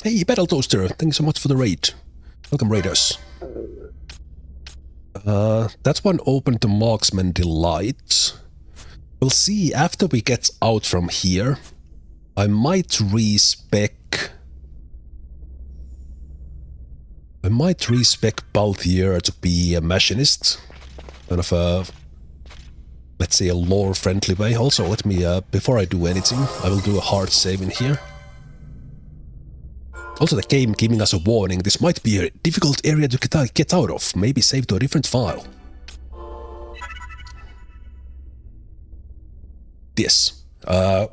Hey, Battle Toaster, thanks so much for the raid. Welcome, raiders. That one opened the Marksman Delight. We'll see after we get out from here. I might respec Balthier to be a machinist. Kind of a, let's say, a lore-friendly way. Also, let me, before I do anything, I will do a hard save in here. Also, the game giving us a warning. This might be a difficult area to get out of. Maybe save to a different file. Yes. I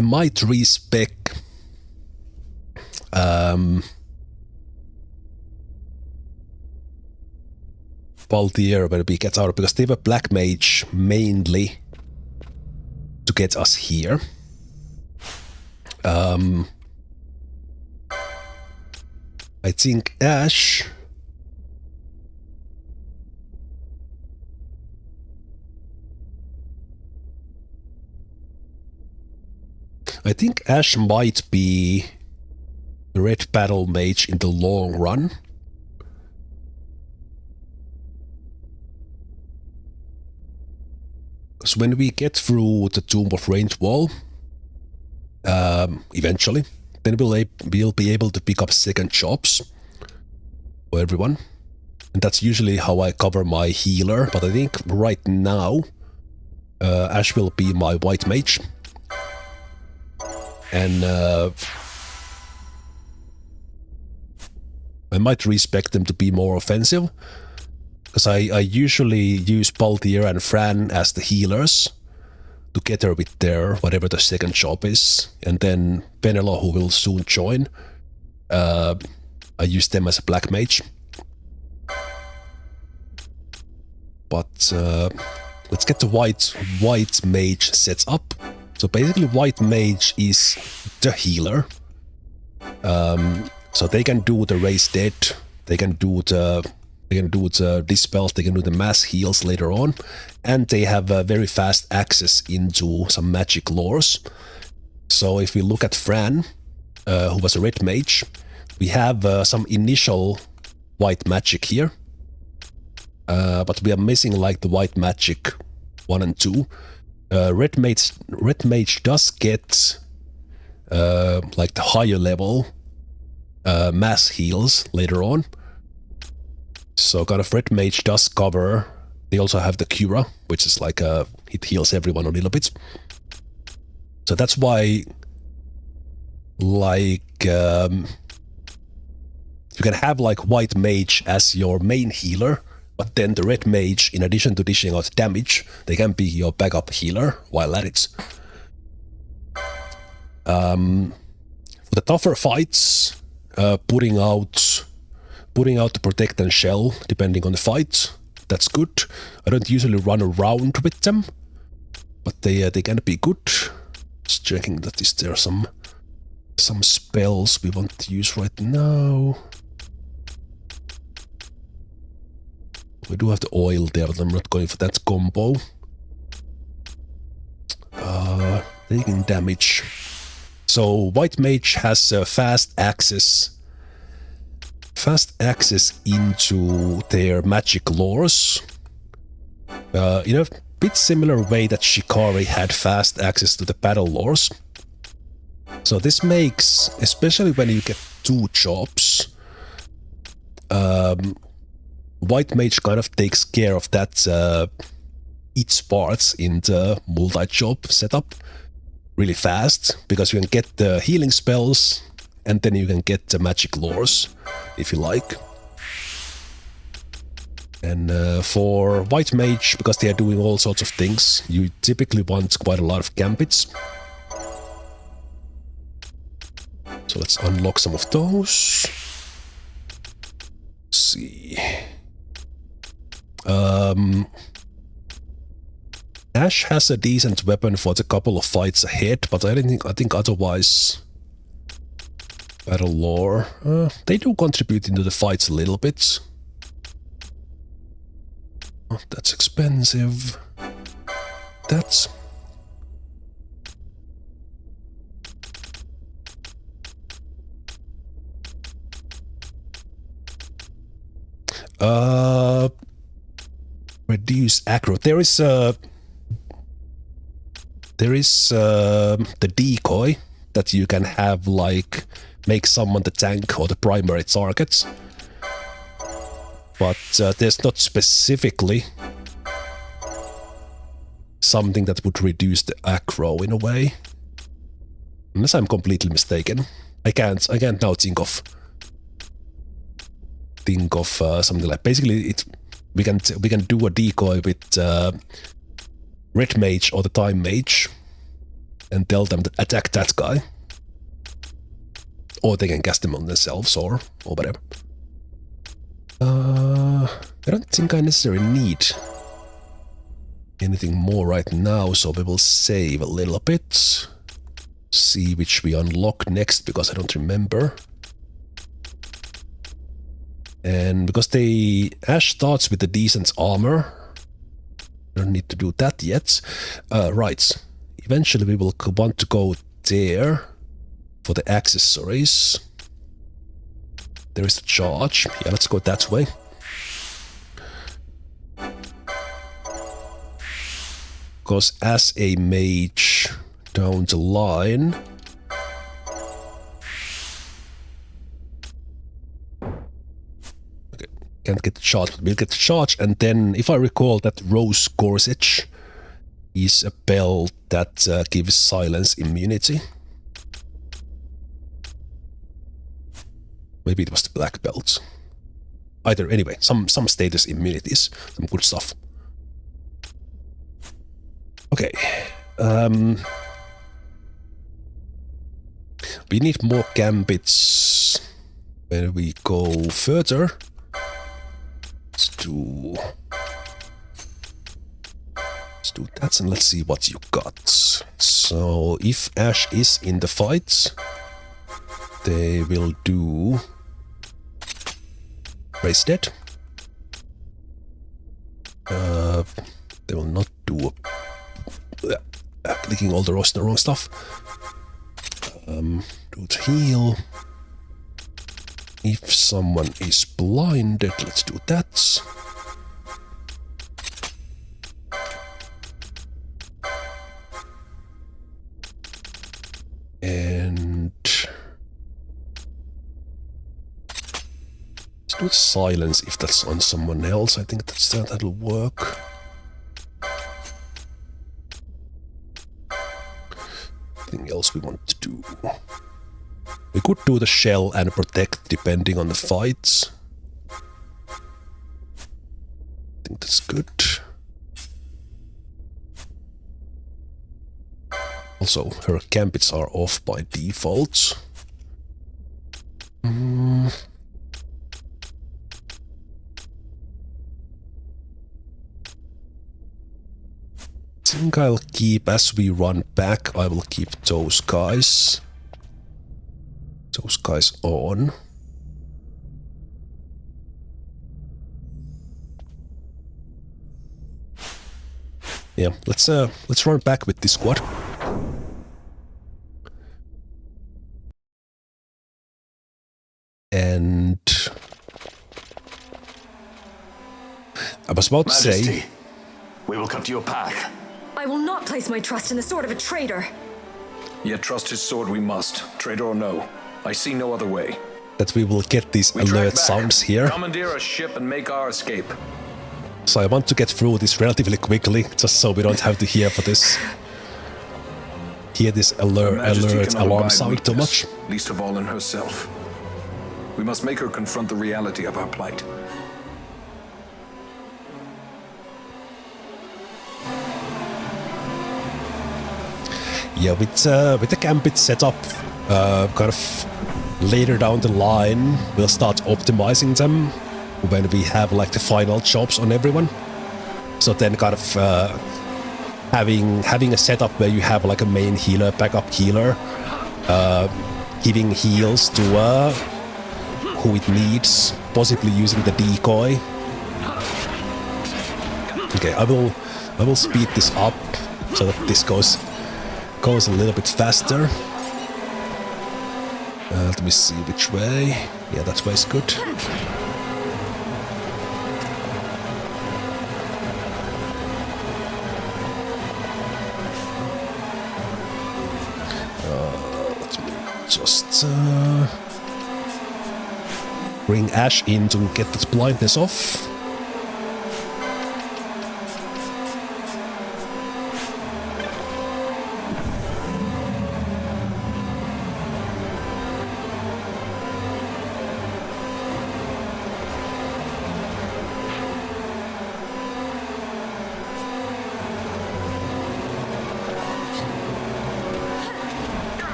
might respec Balthier when we get out, because they were black mage mainly to get us here. I think Ash might be the red battle mage in the long run. Because when we get through the Tomb of Range Wall, eventually, then we'll be able to pick up second jobs for everyone. And that's usually how I cover my healer, but I think right now Ash will be my white mage. And I might respect them to be more offensive, because I usually use Balthier and Fran as the healers together with their whatever the second job is, and then Penelo, who will soon join, I use them as a black mage. But let's get the white mage set up. So basically white mage is the healer. So they can do the raise dead, they can do the dispels, they can do the mass heals later on, and they have very fast access into some magic lores. So if we look at Fran, who was a red mage, we have some initial white magic here, but we are missing like the white magic 1 and 2. Red mage does get like the higher level mass heals later on. So kind of red mage does cover. They also have the Cura, which is like it heals everyone a little bit. So that's why, like, you can have like white mage as your main healer, but then the red mage, in addition to dishing out damage, they can be your backup healer while at it. For the tougher fights, putting out the protect and shell, depending on the fight, that's good. I don't usually run around with them, but they can be good. Just checking that is there some spells we want to use right now. We do have the oil there, but I'm not going for that combo. Taking damage. So white mage has fast access into their magic lores. In a bit similar way that Shikari had fast access to the battle lores. So this makes, especially when you get 2 jobs, white mage kind of takes care of that each parts in the multi-job setup really fast, because you can get the healing spells and then you can get the magic lores if you like. And for white mage, because they are doing all sorts of things, you typically want quite a lot of gambits. So let's unlock some of those. Let's see. Ash has a decent weapon for the couple of fights ahead, but I think otherwise battle lore, they do contribute into the fights a little bit. Oh, that's expensive. That's... reduce aggro. There is the decoy that you can have, like, make someone the tank or the primary target. But there's not specifically something that would reduce the aggro in a way. Unless I'm completely mistaken. I can't now think of something like, basically we can do a decoy with red mage or the time mage and tell them to attack that guy, or they can cast them on themselves or whatever. I don't think I necessarily need anything more right now, so we will save a little bit, see which we unlock next, because I don't remember. And because Ash starts with the decent armor, don't need to do that yet. Right, eventually we will want to go there for the accessories. There is the charge. Yeah, let's go that way. Because as a mage down the line, can't get the charge, but we'll get the charge. And then, if I recall, that Rose Corsage is a belt that gives silence immunity. Maybe it was the black belt. Either, anyway, some status immunities, some good stuff. Okay. We need more gambits when we go further. Let's do that, and let's see what you got. So if Ash is in the fight, they will do Raise Dead. They will not do clicking all the wrong stuff. Do the heal. If someone is blinded, let's do that. And let's do silence if that's on someone else. I think that'll work. Anything else we want to do? We could do the shell and protect depending on the fights. I think that's good. Also, her gambits are off by default. I think I'll keep, as we run back, I will keep those guys on. Yeah, let's run back with this squad. And I was about to say, we will cut your path. I will not place my trust in the sword of a traitor. Yet trust his sword we must, traitor or no. I see no other way. That we will get these alert sounds here. Commandeer a ship and make our escape. So I want to get through this relatively quickly, just so we don't have to hear this alert alarm sound too much. Least of all in herself. We must make her confront the reality of our plight. Yeah, with the gambit setup, kind of later down the line, we'll start optimizing them when we have like the final jobs on everyone. So then kind of having a setup where you have like a main healer, backup healer, giving heals to who it needs, possibly using the decoy. Okay, I will speed this up so that this goes a little bit faster. Let me see which way. Yeah, that way is good. Let me just bring Ash in to get that blindness off.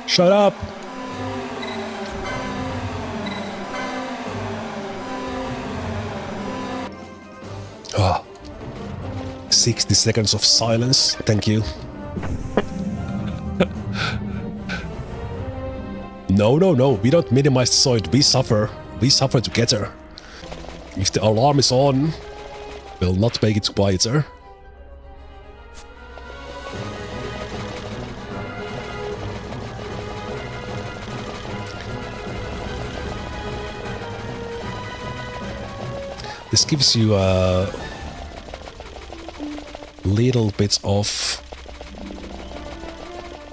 Shut up! Ah, 60 seconds of silence, thank you. No, we don't minimize the soil, we suffer together. If the alarm is on, we'll not make it quieter. This gives you a little bit of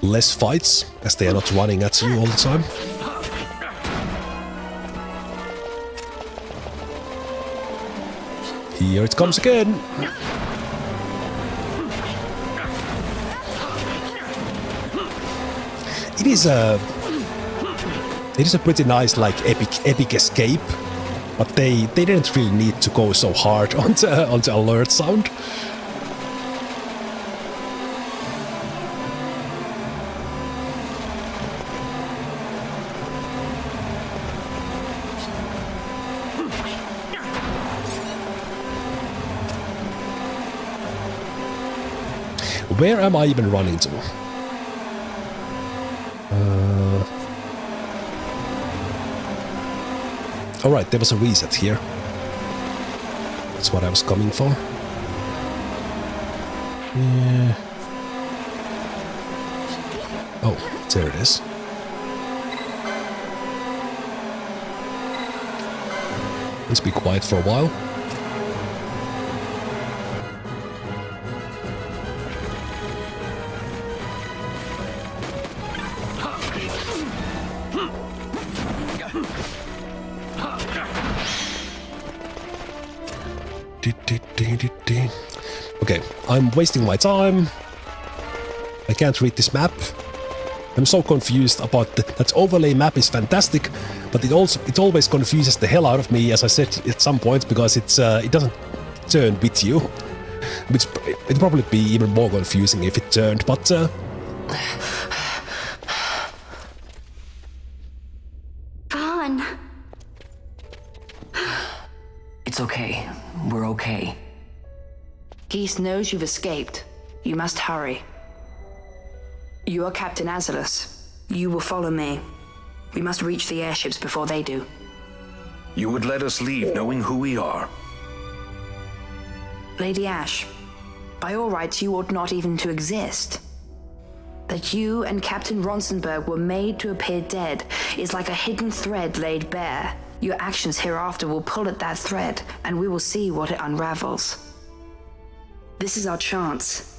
less fights, as they are not running at you all the time. Here it comes again! It is a pretty nice, like, epic escape. But they didn't really need to go so hard on the alert sound. Where am I even running to? Alright, there was a reset here. That's what I was coming for. Yeah. Oh, there it is. Let's be quiet for a while. Okay, I'm wasting my time. I can't read this map. I'm so confused about that overlay map is fantastic, but it always confuses the hell out of me, as I said at some point, because it doesn't turn with you. Which it'd probably be even more confusing if it turned, but Vaan. It's okay. We're okay. Geese knows you've escaped. You must hurry. You are Captain Azalus. You will follow me. We must reach the airships before they do. You would let us leave knowing who we are. Lady Ash, by all rights you ought not even to exist. That you and Captain Ronsenberg were made to appear dead is like a hidden thread laid bare. Your actions hereafter will pull at that thread, and we will see what it unravels. This is our chance.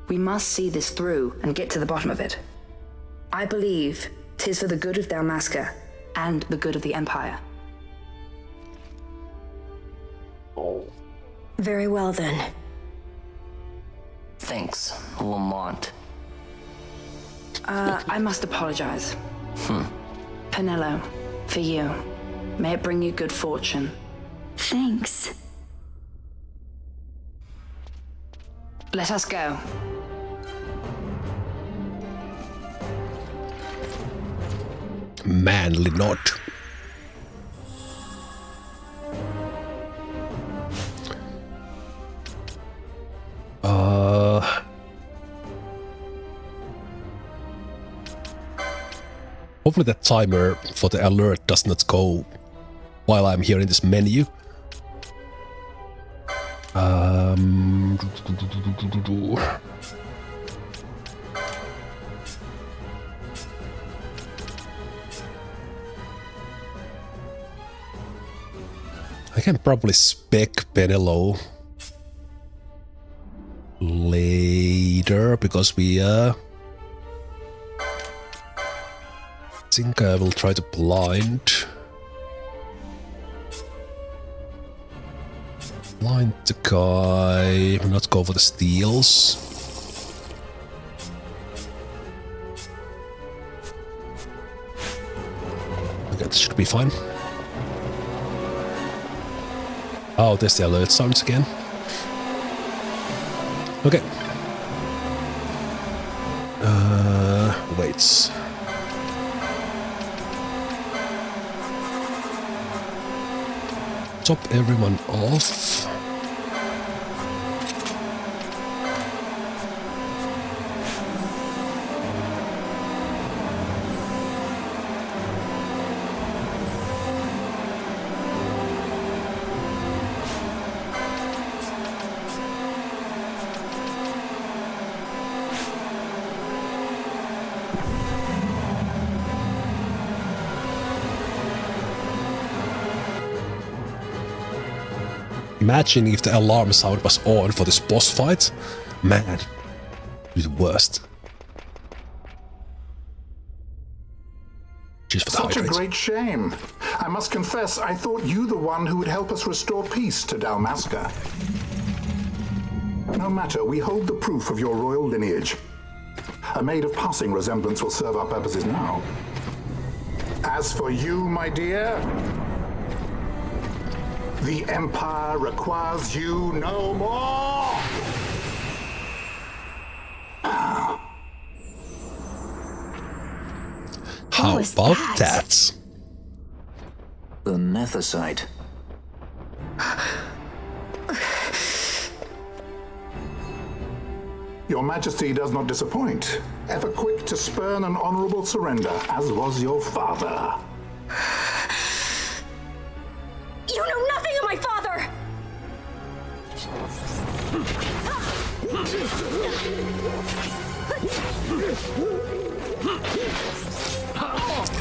We must see this through and get to the bottom of it. I believe 'tis for the good of Dalmasca and the good of the Empire. Very well, then. Thanks, Lamont. I must apologize. Penelo, for you. May it bring you good fortune. Thanks. Let us go. manly nod. Hopefully that timer for the alert does not go while I'm here in this menu. I can probably spec Penelo later because we think I will try to blind the guy, not go for the steals. Okay, this should be fine. Oh, there's the alert sounds again. Okay. Wait. Top everyone off. Imagine if the alarm sound was on for this boss fight. Man, it's the worst. Just for the Such hydrate. a great shame. I must confess, I thought you the one who would help us restore peace to Dalmasca. No matter, we hold the proof of your royal lineage. A maid of passing resemblance will serve our purposes now. As for you, my dear, the Empire requires you no more! How about that? The Nethicite. Your Majesty does not disappoint. Ever quick to spurn an honorable surrender, as was your father. You know nothing of my father!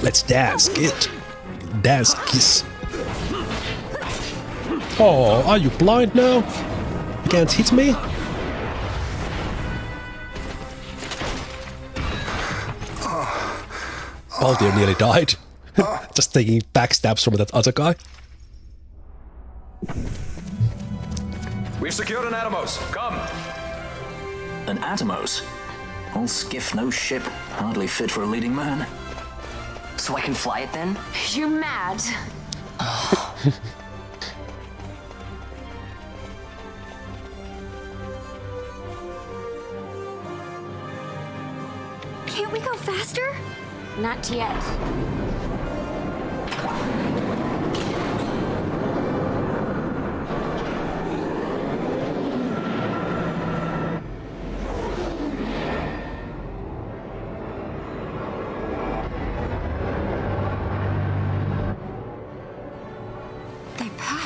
Let's dance, kid. Dance, kiss. Oh, are you blind now? You can't hit me? Balthier nearly died. Just taking backstabs from that other guy. We've secured an Atomos. Come. An Atomos? All skiff, no ship. Hardly fit for a leading man. So I can fly it then? You're mad. Can't we go faster? Not yet.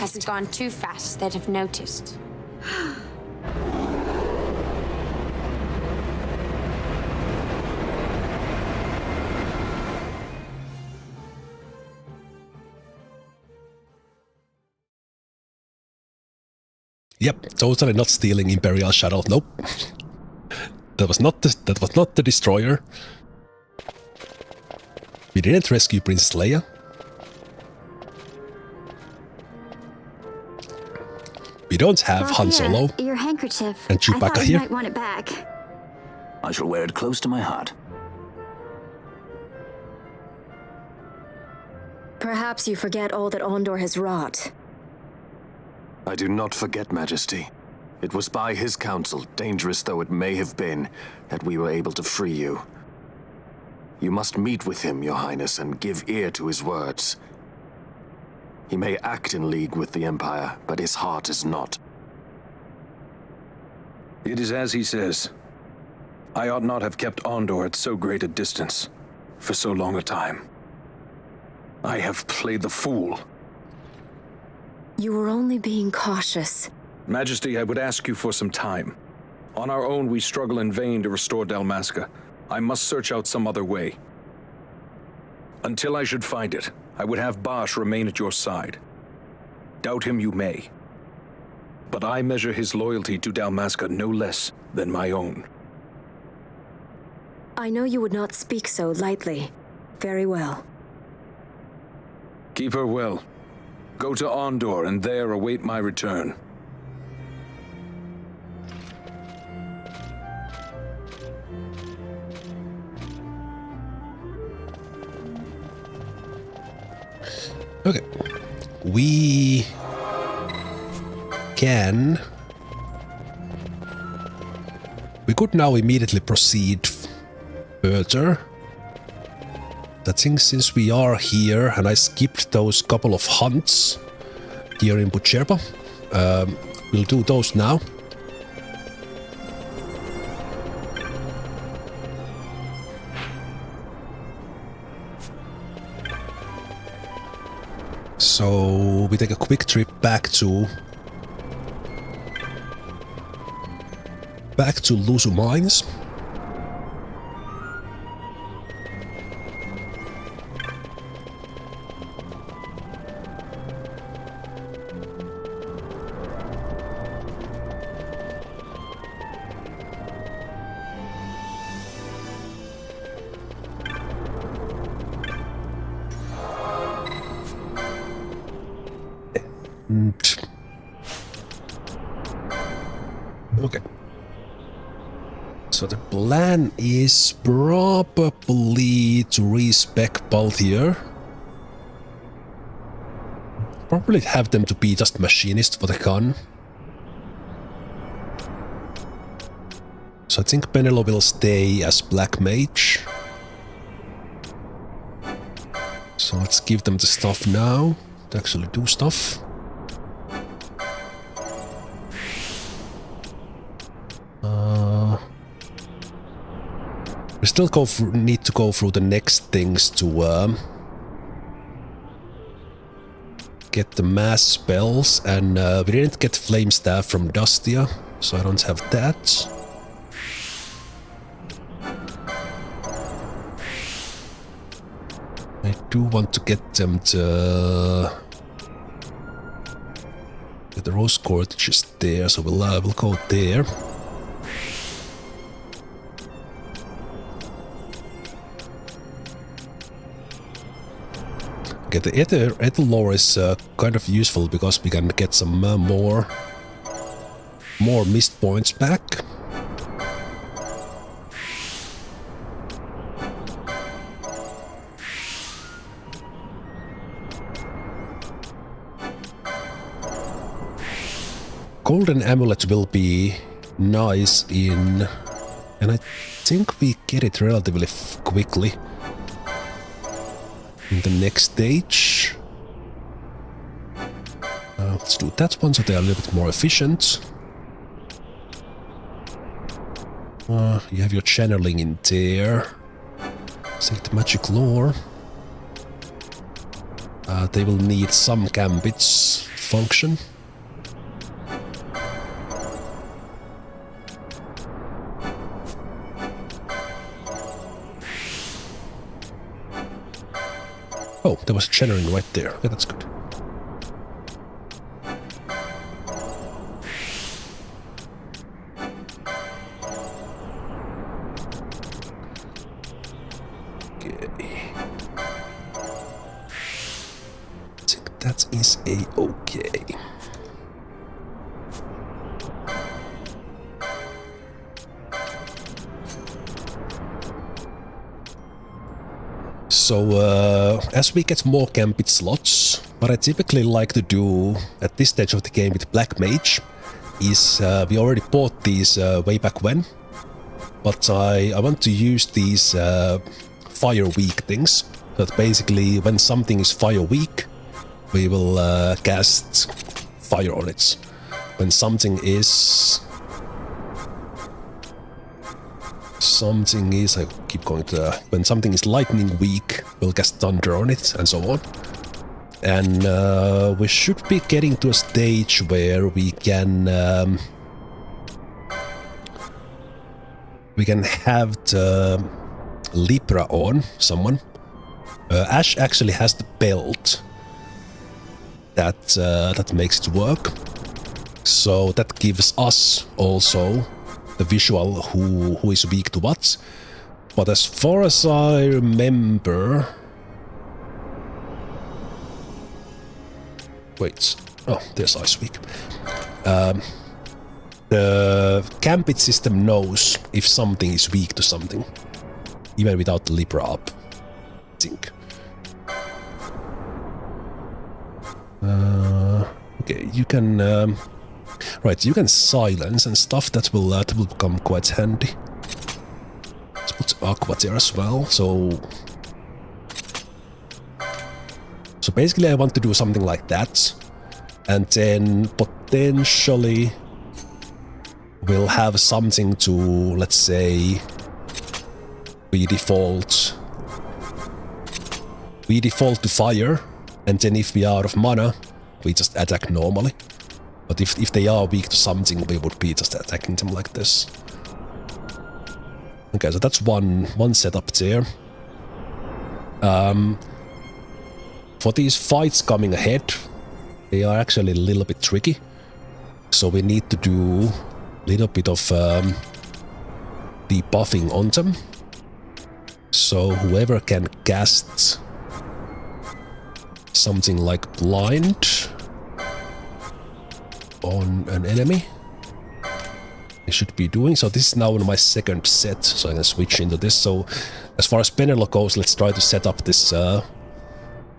Has gone too fast, they'd have noticed. Yep, totally not stealing Imperial Shuttle. Nope. That was not the destroyer. We didn't rescue Princess Leia. We don't have Han Solo. Your handkerchief. And Chewbacca I thought here. You might want it back. I shall wear it close to my heart. Perhaps you forget all that Ondor has wrought. I do not forget, Majesty. It was by his counsel, dangerous though it may have been, that we were able to free you. You must meet with him, Your Highness, and give ear to his words. He may act in league with the Empire, but his heart is not. It is as he says. I ought not have kept Ondor at so great a distance, for so long a time. I have played the fool. You were only being cautious. Majesty, I would ask you for some time. On our own, we struggle in vain to restore Dalmasca. I must search out some other way. Until I should find it, I would have Basch remain at your side. Doubt him you may. But I measure his loyalty to Dalmasca no less than my own. I know you would not speak so lightly. Very well. Keep her well. Go to Ondor and there await my return. Okay. We could now immediately proceed further. I think since we are here and I skipped those couple of hunts here in Bucherba, we'll do those now. So we take a quick trip back to Lhusu Mines. Okay. So the plan is probably to respec Balthier. Probably have them to be just machinists for the gun. So I think Penelope will stay as Black Mage. So let's give them the stuff now to actually do stuff. We still need to go through the next things to get the mass spells, and we didn't get Flame Staff from Dustia, so I don't have that. I do want to get them to get the Rose Court just there, so we'll go there. Okay, the Ether lore is kind of useful because we can get some more more mist points back. Golden amulet will be nice in, and I think we get it relatively quickly in the next stage. Let's do that one so they are a little bit more efficient. You have your channeling in there. Select magic lore. They will need some gambits function. Oh, there was channeling right there. Okay, that's good. That is a-okay. So, as we get more gambit slots, what I typically like to do at this stage of the game with Black Mage is, we already bought these way back when, but I want to use these fire weak things. That basically, when something is fire weak, we will cast fire on it. When something is... I keep going to... When something is lightning weak, we'll cast thunder on it, and so on. And we should be getting to a stage where we can have the Libra on someone. Ash actually has the belt that makes it work. So that gives us also the visual who is weak to what. But as far as I remember... Wait. Oh, there's Ice Weak. The Gambit system knows if something is weak to something, even without the Libra up, I think. Okay, you can... right, you can silence and stuff. That will become quite handy. Let's put Aqua there as well, so basically I want to do something like that. And then potentially we'll have something to, let's say, we default to fire, and then if we are out of mana, we just attack normally. But if they are weak to something, we would be just attacking them like this. Okay, so that's one setup there. For these fights coming ahead, they are actually a little bit tricky. So we need to do a little bit of debuffing on them. So whoever can cast something like blind on an enemy, I should be doing. So this is now in my second set, so I can switch into this. So as far as Penelo goes, let's try to set up this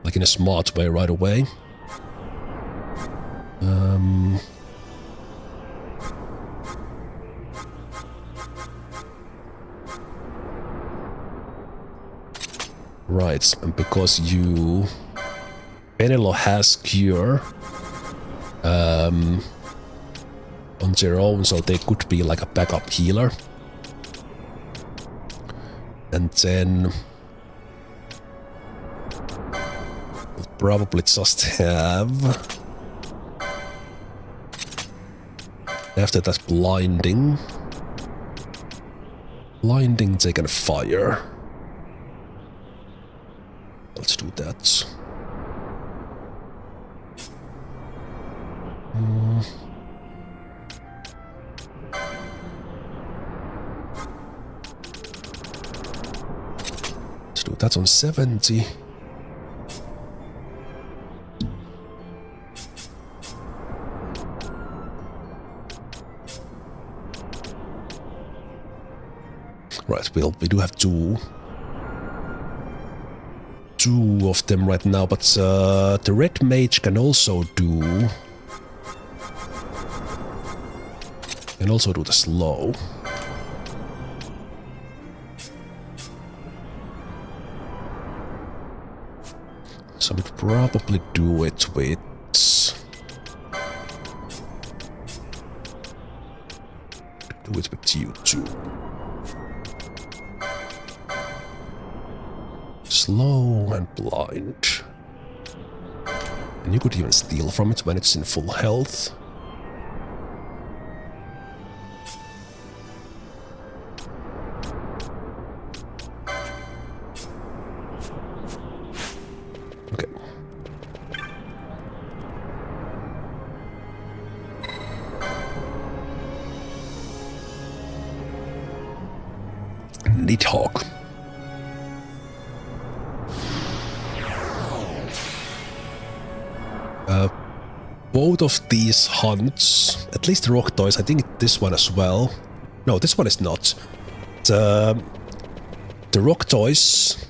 like in a smart way right away. Right, and because Penelo has cure on their own, so they could be like a backup healer. And then we'll probably just have, after that, blinding. Blinding, they can fire. Let's do that. Let's do that on 70. Right, we do have two of them right now, but the red mage can also do the slow. So we'd probably do it with you two. Slow and blind. And you could even steal from it when it's in full health. Okay. Nidhogg. Both of these hunts, at least the rock toys, I think this one as well. No, this one is not. The rock toys,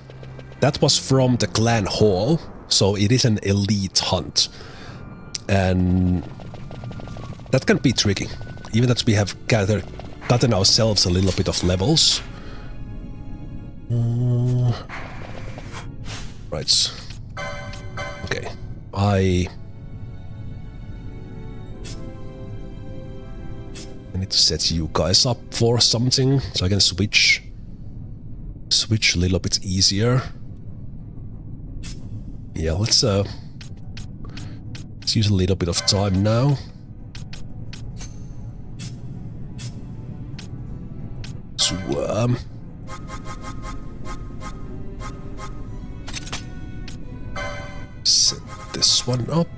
that was from the clan hall, so it is an elite hunt. And that can be tricky, even that we have gotten ourselves a little bit of levels. Right. Okay. I need to set you guys up for something so I can switch a little bit easier. Yeah, let's use a little bit of time now. To set this one up.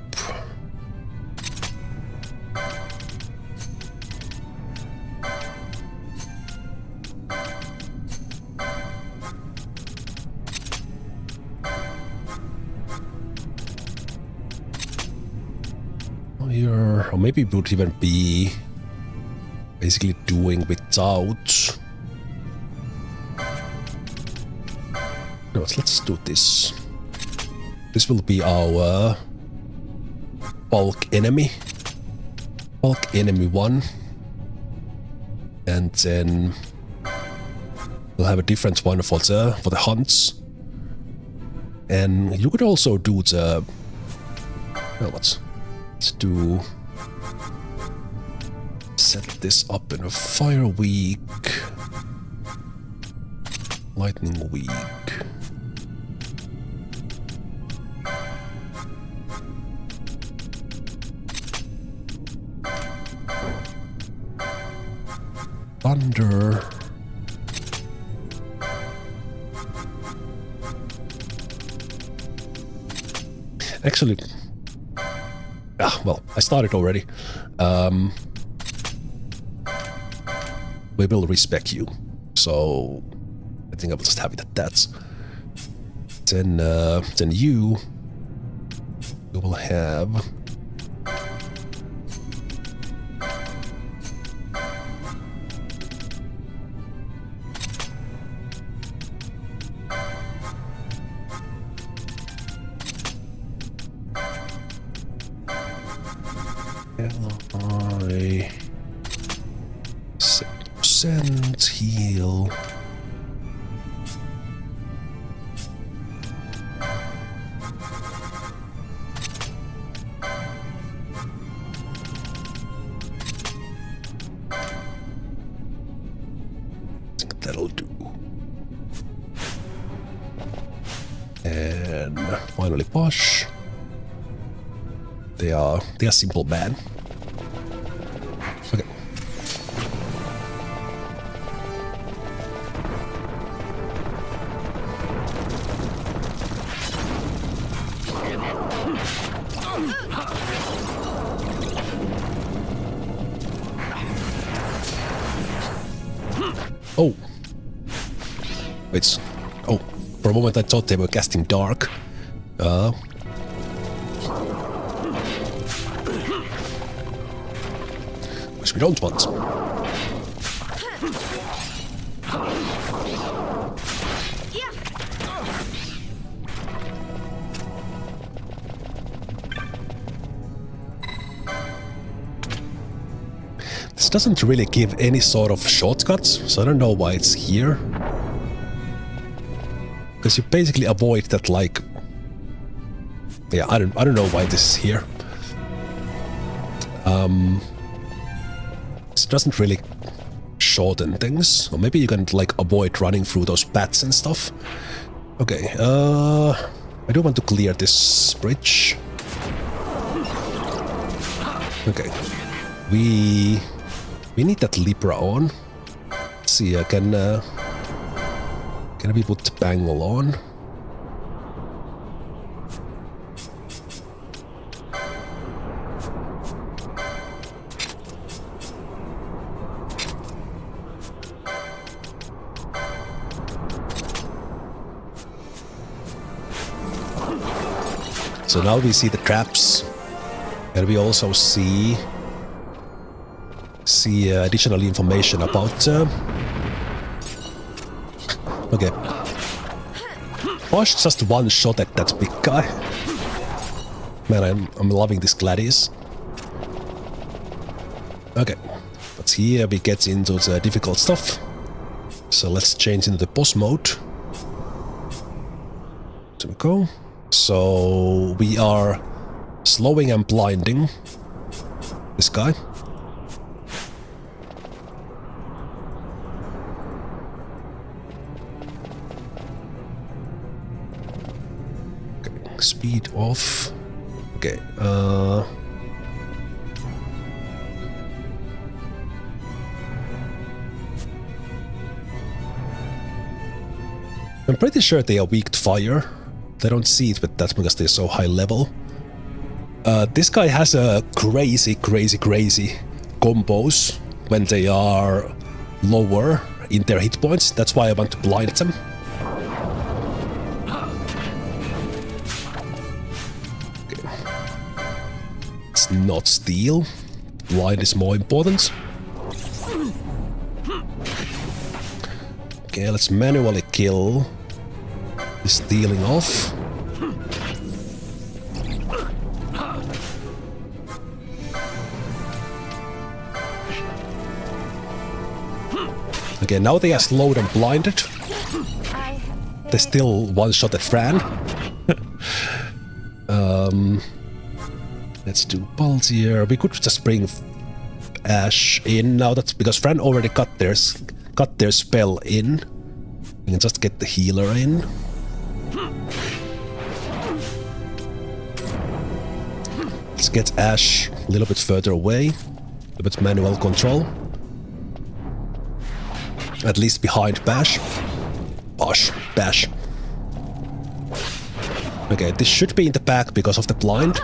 Or maybe it would even be basically doing without. No, let's do this. This will be our bulk enemy. Bulk enemy 1. And then we'll have a different one for the hunts. And you could also do the. Well, let's do. Set this up in a fire week, lightning week. Thunder. Actually, well, I started already. We will respect you, so I think I will just have it at that. Then you will have. Heal. I think that'll do. And finally Basch. They are simple man. Okay. Oh. Wait. Oh, for a moment I thought they were casting dark. Which we don't want. This doesn't really give any sort of shortcuts, so I don't know why it's here. Because you basically avoid that, like... Yeah, I don't know why this is here. This doesn't really shorten things. Or maybe you can, like, avoid running through those paths and stuff. Okay, I do want to clear this bridge. Okay. We need that Libra on. Let's see, can we put Bangle on? So now we see the traps, and we also see additional information about. Okay, Basch just one shot at that big guy. Man, I'm loving this Gladius. Okay, but here we get into the difficult stuff. So let's change into the boss mode. There we go. So we are slowing and blinding this guy. Okay, speed off. Okay, I'm pretty sure they are weak to fire. They don't see it, but that's because they're so high level. This guy has a crazy combos when they are lower in their hit points. That's why I want to blind them. Okay. It's not steal. Blind is more important. Okay, let's manually kill this stealing off. Okay, now they are slowed and blinded. They still one shot at Fran. Let's do Balthier. We could just bring Ash in now. That's because Fran already got their spell in. We can just get the healer in. Let's get Ash a little bit further away. A bit manual control. At least behind Basch. Basch. Okay, this should be in the back because of the blind.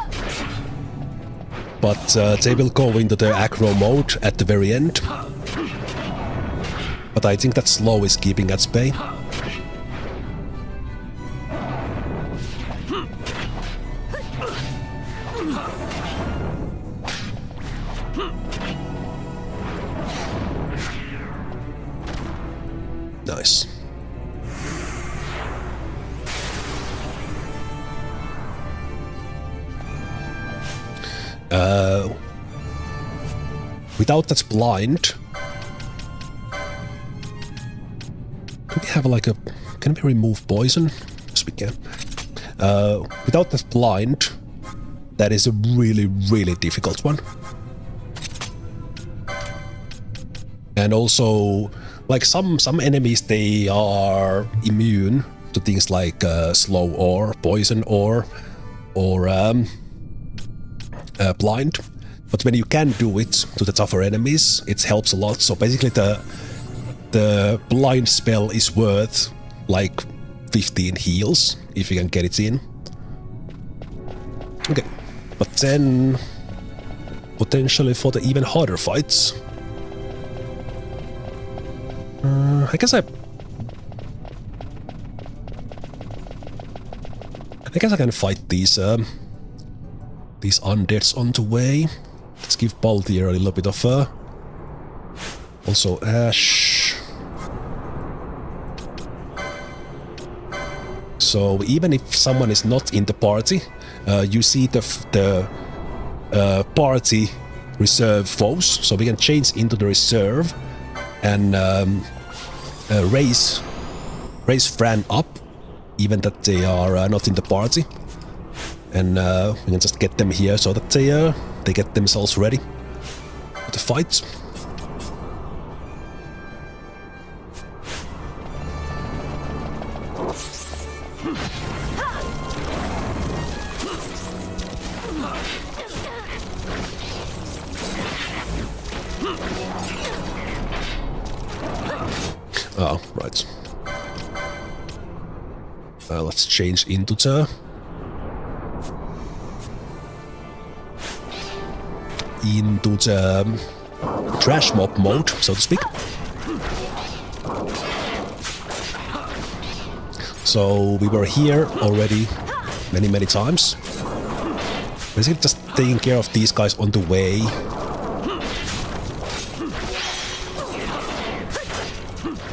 But they will go into the aggro mode at the very end. But I think that slow is keeping at bay. Nice. Without that blind, could we have like a... Can we remove poison? Yes, we can. Without that blind, that is a really difficult one. And also, like some enemies, they are immune to things like slow or poison or blind. But when you can do it to the tougher enemies, it helps a lot. So basically the blind spell is worth like 15 heals if you can get it in. Okay, but then potentially for the even harder fights, I guess I can fight these undeads on the way. Let's give Balthier a little bit of also Ash. So even if someone is not in the party, you see the party reserve foes, so we can change into the reserve and raise Fran up, even that they are not in the party, and we can just get them here so that they get themselves ready for the fight. Oh, right. Let's change into the trash mob mode, so to speak. So we were here already many times. Basically just taking care of these guys on the way.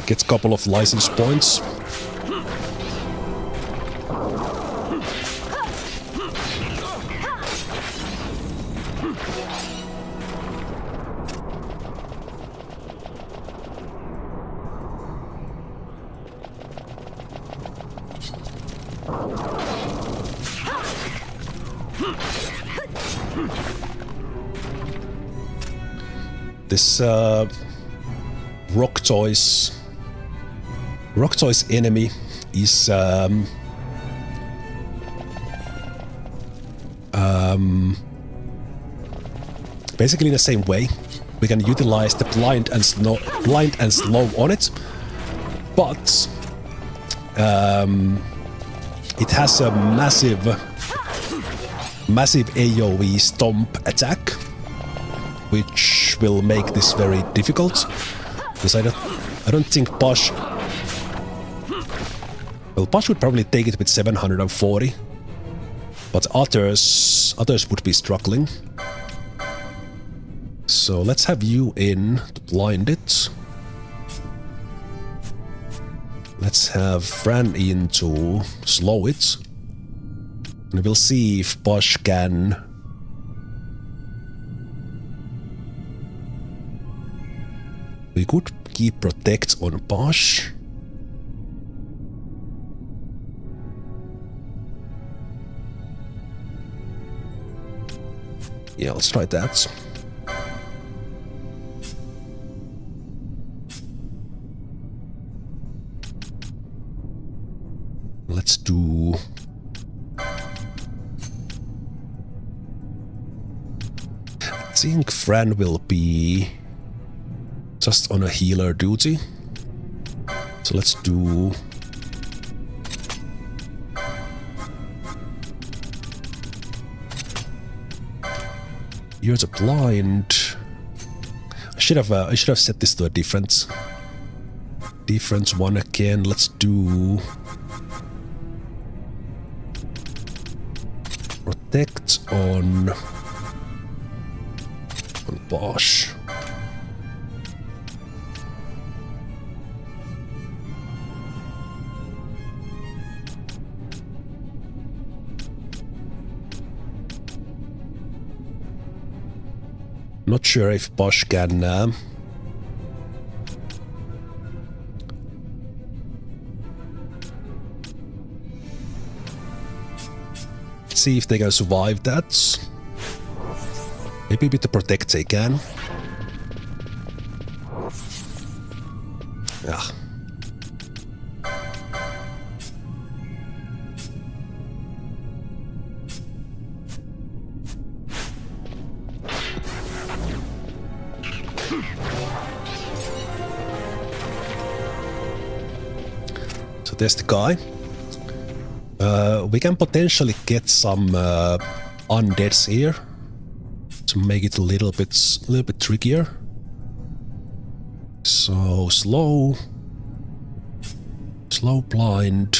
Gets a couple of license points. This Rock Toys enemy is basically in the same way. We can utilize the blind and slow on it, but it has a massive AoE stomp attack, which will make this very difficult. Because I don't think Basch. Well, Basch would probably take it with 740, but others would be struggling. So let's have you in to blind it. Let's have Fran in to slow it. And we'll see if Basch can... We could keep protect on Basch. Yeah, let's try that. Let's do... I think Fran will be just on a healer duty. So let's do... You're the blind. I should have set this to a different one again. Let's do protect on Basch. Not sure if Basch can see if they can survive that. Maybe with the protect they can. Yeah. So there's the guy. We can potentially get some undeads here to make it a little bit trickier. So slow blind.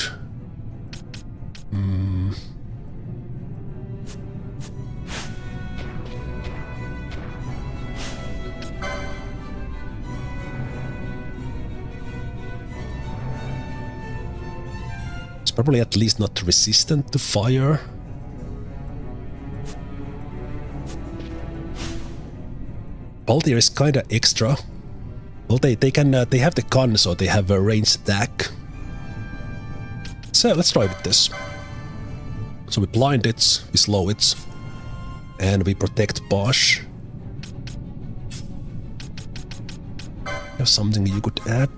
It's probably at least not resistant to fire. Balthier is kinda extra. Well, they have the gun, so they have a ranged attack. So let's try with this. So we blind it, we slow it, and we protect Basch. You have something you could add?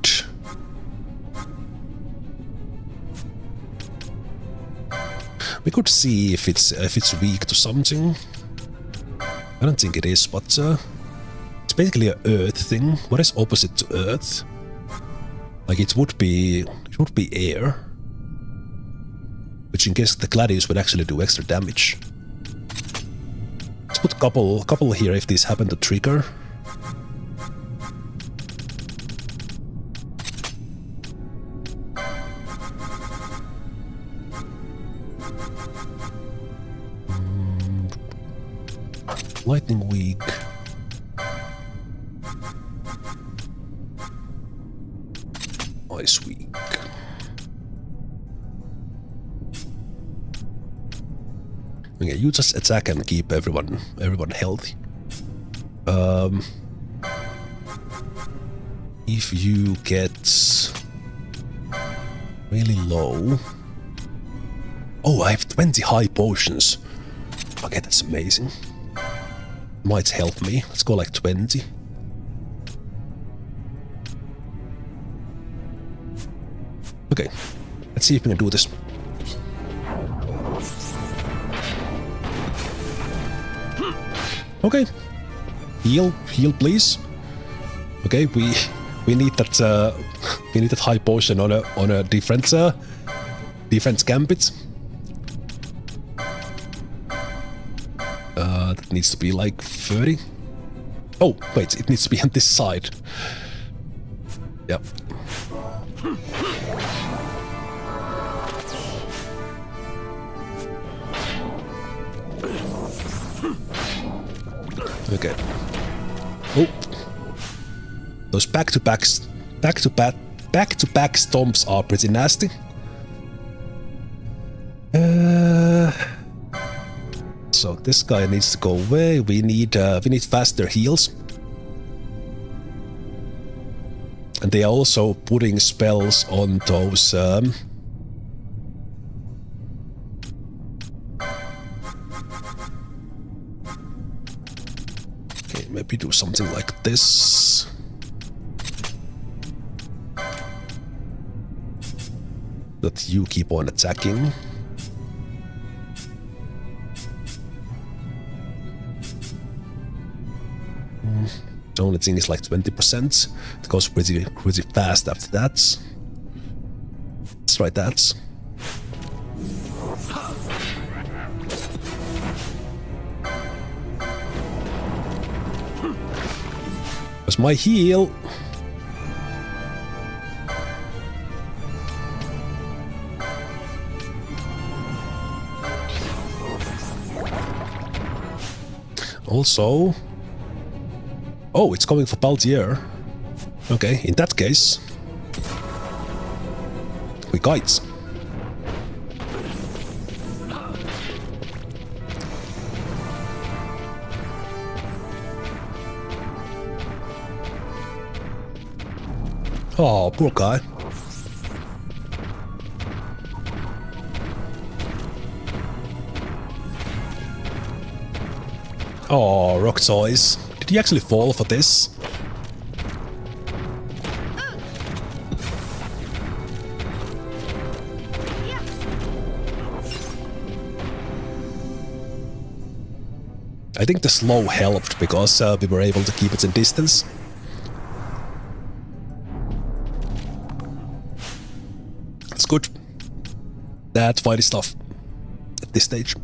We could see if it's weak to something. I don't think it is, but it's basically an earth thing. What is opposite to earth? Like it would be air. Which in case the Gladius would actually do extra damage. Let's put a couple here if these happen to trigger. Lightning weak. Ice weak. Okay, you just attack and keep everyone healthy. If you get really low. Oh, I have 20 high potions. Okay, that's amazing. Might help me. Let's go like 20. Okay, let's see if we can do this. Okay, heal please. Okay, we need that high potion on a defense gambit. That needs to be like 30. Oh, wait, it needs to be on this side. Yep. Okay. Oh. Those back-to-back stomps are pretty nasty. So this guy needs to go away. We need faster heals. And they are also putting spells on those okay, maybe do something like this. That you keep on attacking. The only thing is like 20%. It goes pretty fast after that. Let's try that. Where's my heal? Also... Oh, it's coming for Balthier. Okay, in that case... we kites. Oh, poor guy. Oh, rock toys. Did he actually fall for this? I think the slow helped because we were able to keep it in distance. That's good. That fighty stuff at this stage.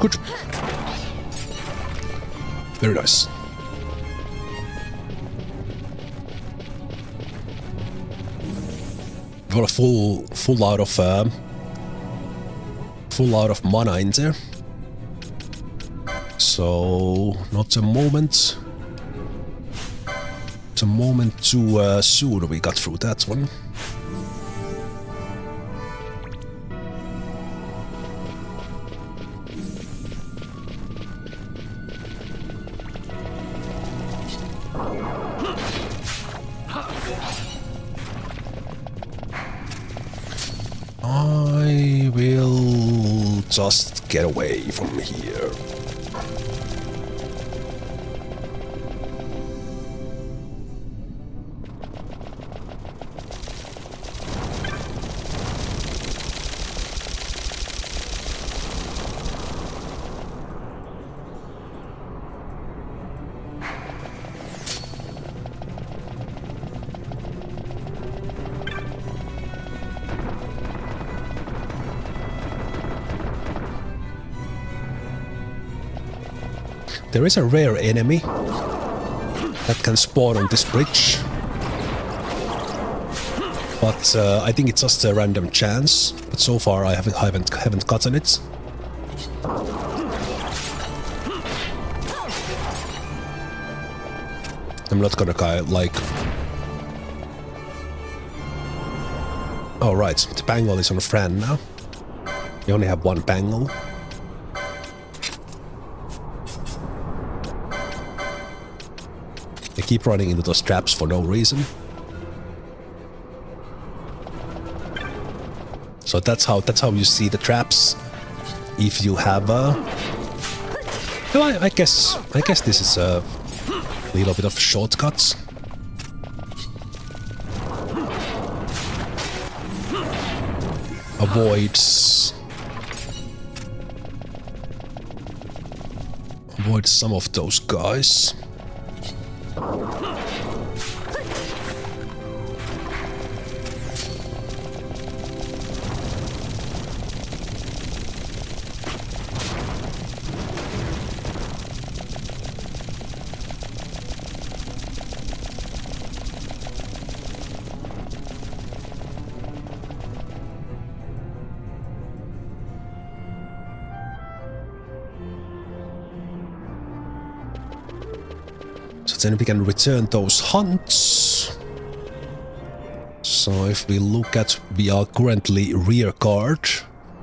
Good. Very nice. got a full out of mana in there. So not a moment. It's a moment too soon we got through that one. I will just get away from here. There is a rare enemy that can spawn on this bridge, but I think it's just a random chance. But so far I haven't gotten it. I'm not gonna like. Oh right, the bangle is on Fran now. You only have one bangle. I keep running into those traps for no reason. So that's how you see the traps. If you have a, well, I guess this is a little bit of shortcuts. Avoid some of those guys. Then we can return those hunts. So if we look at, we are currently rear guard.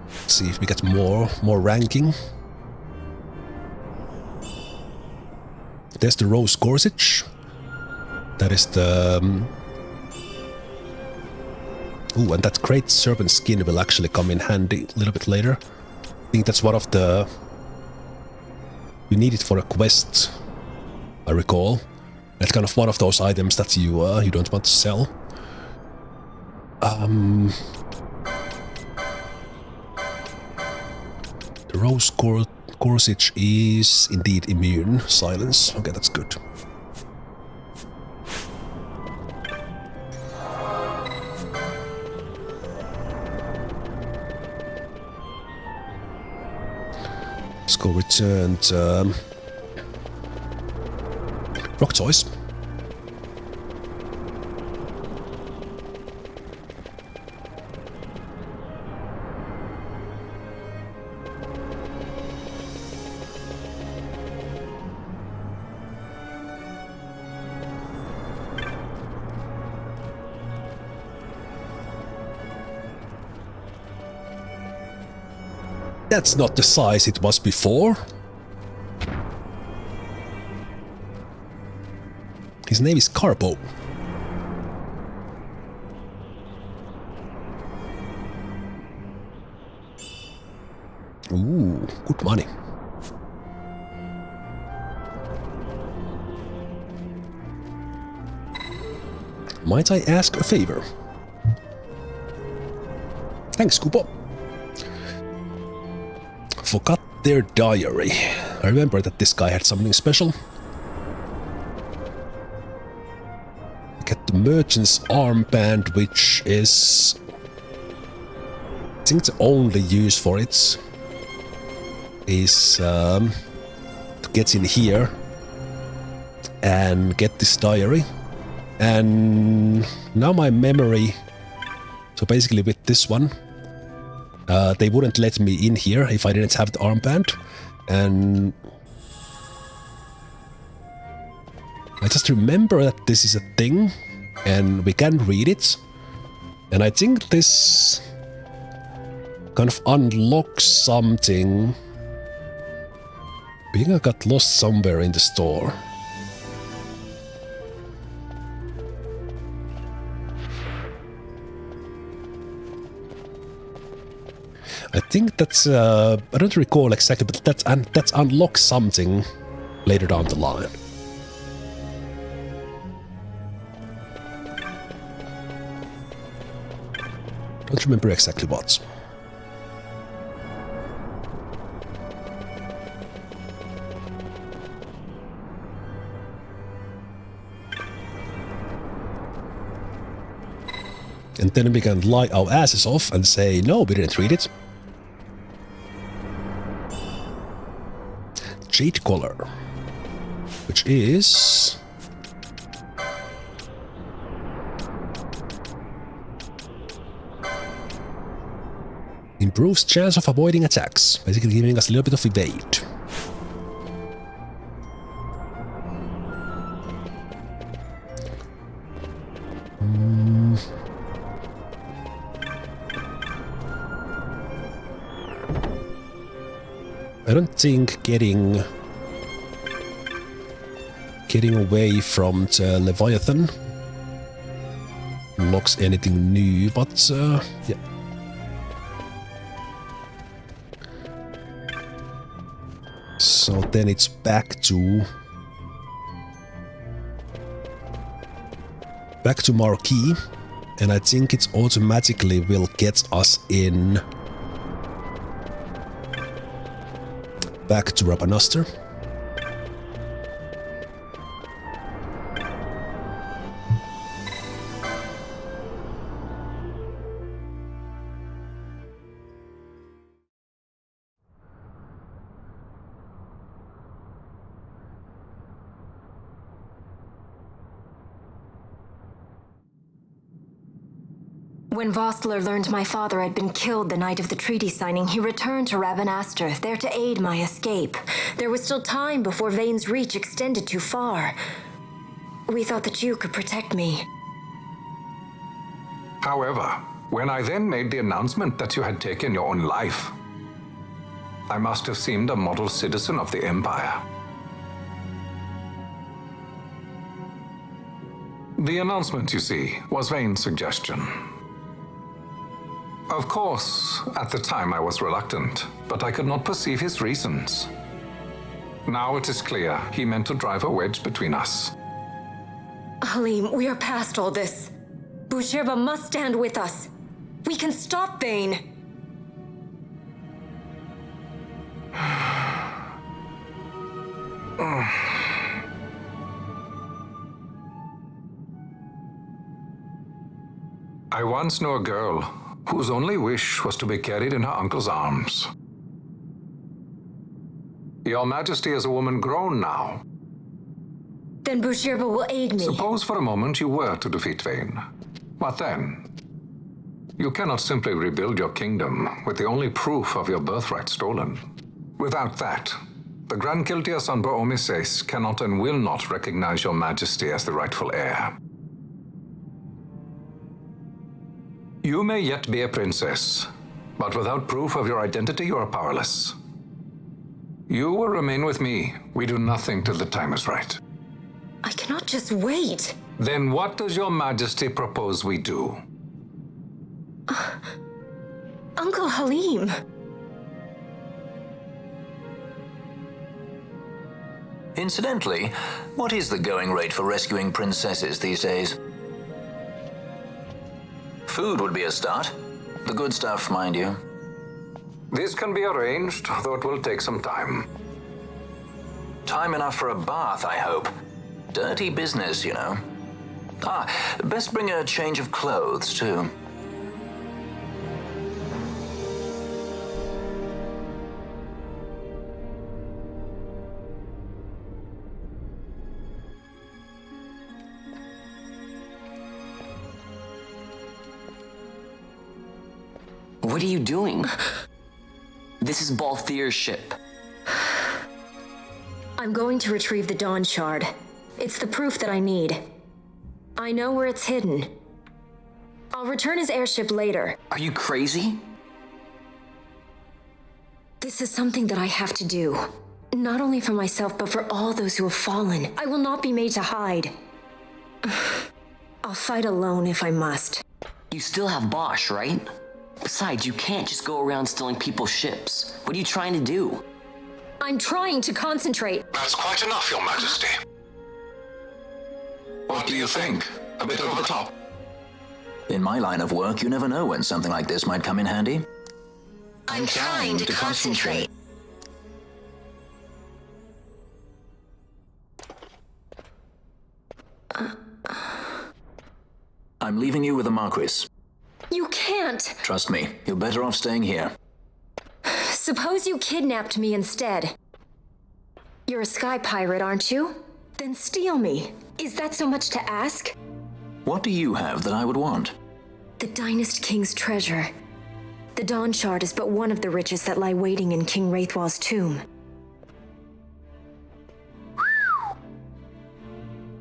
Let's see if we get more ranking. There's the Rose Corsage. That is the... Ooh, and that great serpent skin will actually come in handy a little bit later. I think that's one of the... You need it for a quest, I recall. That's kind of one of those items that you don't want to sell. The Rose Corsage is indeed immune. Silence. Okay, that's good. Let's go return to Rock Toys. That's not the size it was before. His name is Carbo. Ooh, good money. Might I ask a favor? Thanks, Kupo. Forgot their diary. I remember that this guy had something special. Get the merchant's armband, which is... I think the only use for it is to get in here and get this diary. And now my memory So basically with this one, they wouldn't let me in here if I didn't have the armband. And I just remember that this is a thing and we can read it. And I think this kind of unlocks something. I think I got lost somewhere in the store. I think that's, I don't recall exactly, but that's unlocks something later down the line. Don't remember exactly what. And then we can lie our asses off and say, no, we didn't read it. Jade collar, which is improves chance of avoiding attacks, basically giving us a little bit of evade. I don't think getting away from the Leviathan unlocks anything new, but yeah. So then it's back to Marquee, and I think it automatically will get us in back to Rabanastre. When Vossler learned my father had been killed the night of the treaty signing, he returned to Rabanastre, there to aid my escape. There was still time before Vayne's reach extended too far. We thought that you could protect me. However, when I then made the announcement that you had taken your own life, I must have seemed a model citizen of the Empire. The announcement, you see, was Vayne's suggestion. Of course, at the time I was reluctant, but I could not perceive his reasons. Now it is clear he meant to drive a wedge between us. Halim, we are past all this. Boucherba must stand with us. We can stop Vayne. I once knew a girl whose only wish was to be carried in her uncle's arms. Your Majesty is a woman grown now. Then Boucherba will aid me. Suppose for a moment you were to defeat Vayne. What then? You cannot simply rebuild your kingdom with the only proof of your birthright stolen. Without that, the Grand Kiltias on Boomises cannot and will not recognize your Majesty as the rightful heir. You may yet be a princess, but without proof of your identity, you are powerless. You will remain with me. We do nothing till the time is right. I cannot just wait. Then what does your Majesty propose we do? Uncle Halim. Incidentally, what is the going rate for rescuing princesses these days? Food would be a start. The good stuff, mind you. This can be arranged, though it will take some time. Time enough for a bath, I hope. Dirty business, you know. Best bring a change of clothes, too. What are you doing? This is Balthier's ship. I'm going to retrieve the Dawn Shard. It's the proof that I need. I know where it's hidden. I'll return his airship later. Are you crazy? This is something that I have to do. Not only for myself, but for all those who have fallen. I will not be made to hide. I'll fight alone if I must. You still have Basch, right? Besides, you can't just go around stealing people's ships. What are you trying to do? I'm trying to concentrate. That's quite enough, Your Majesty. What do you think? A bit over the top? In my line of work, you never know when something like this might come in handy. I'm trying to concentrate. I'm leaving you with the Marquis. You can't. Trust me, you're better off staying here. Suppose you kidnapped me instead. You're a sky pirate, aren't you? Then steal me. Is that so much to ask? What do you have that I would want? The Dynast King's treasure. The Dawn Shard is but one of the riches that lie waiting in King Wraithwall's tomb.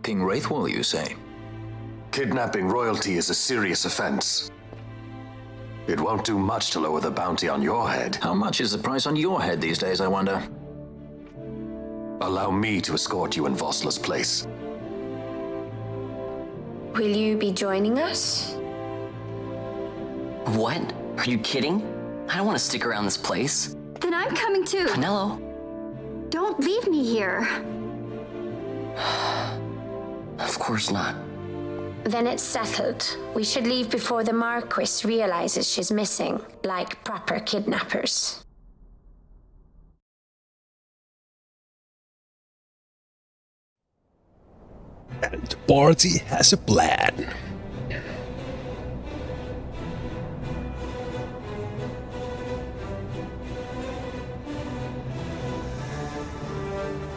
King Wraithwall, you say? Kidnapping royalty is a serious offense. It won't do much to lower the bounty on your head. How much is the price on your head these days, I wonder? Allow me to escort you in Vossler's place. Will you be joining us? What? Are you kidding? I don't want to stick around this place. Then I'm coming too. Penelo. Don't leave me here. Of course not. Then it's settled. We should leave before the Marquis realizes she's missing, like proper kidnappers. And the party has a plan.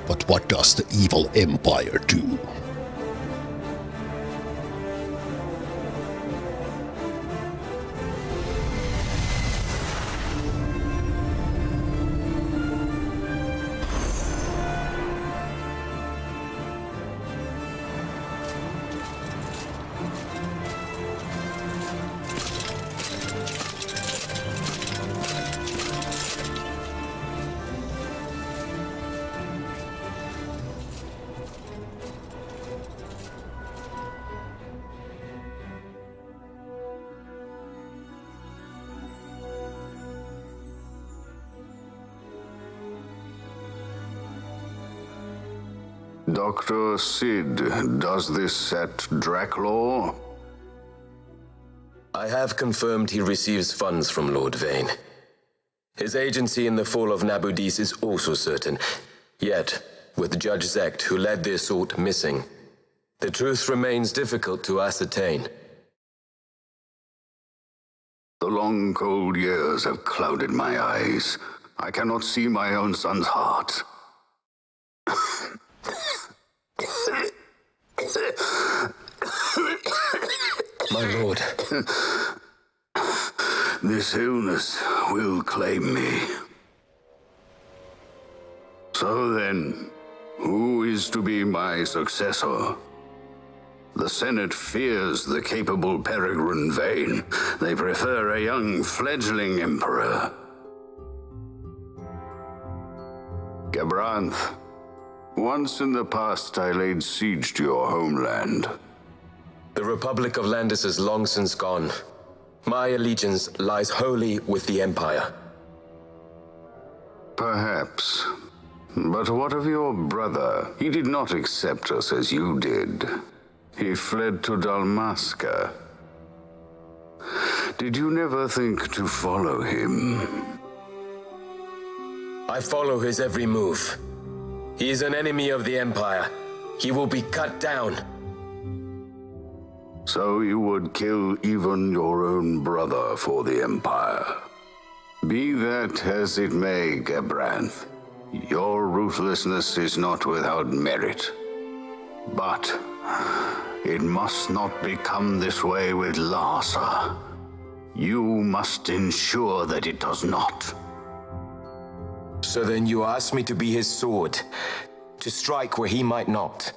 But what does the evil empire do? Dr. Sid, does this set Draclaw? I have confirmed he receives funds from Lord Vayne. His agency in the fall of Nabudis is also certain. Yet, with Judge Zecht, who led the assault, missing, the truth remains difficult to ascertain. The long, cold years have clouded my eyes. I cannot see my own son's heart. My lord. This illness will claim me. So then, who is to be my successor? The Senate fears the capable Peregrine Vayne. They prefer a young fledgling emperor. Gabranth, once in the past I laid siege to your homeland. The Republic of Landis is long since gone. My allegiance lies wholly with the Empire. Perhaps. But what of your brother? He did not accept us as you did. He fled to Dalmasca. Did you never think to follow him? I follow his every move. He is an enemy of the Empire. He will be cut down. So you would kill even your own brother for the Empire. Be that as it may, Gabranth, your ruthlessness is not without merit. But it must not become this way with Larsa. You must ensure that it does not. So then you ask me to be his sword, to strike where he might not.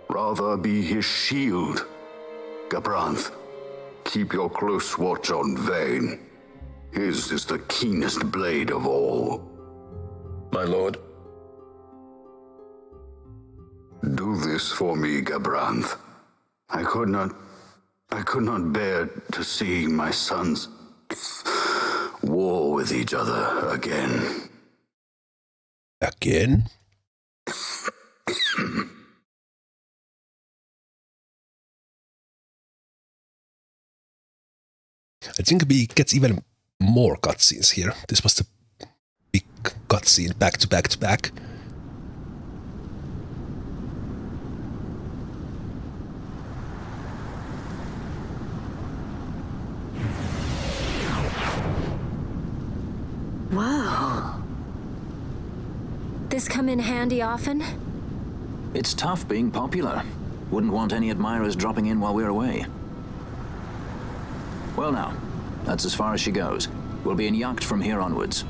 Rather be his shield. Gabranth, keep your close watch on Vayne. His is the keenest blade of all. My lord. Do this for me, Gabranth. I could not bear to see my sons war with each other again. Again? I think we get even more cutscenes here. This was the big cutscene back to back to back. Whoa. This come in handy often? It's tough being popular. Wouldn't want any admirers dropping in while we're away. Well now, that's as far as she goes. We'll be in yacht from here onwards.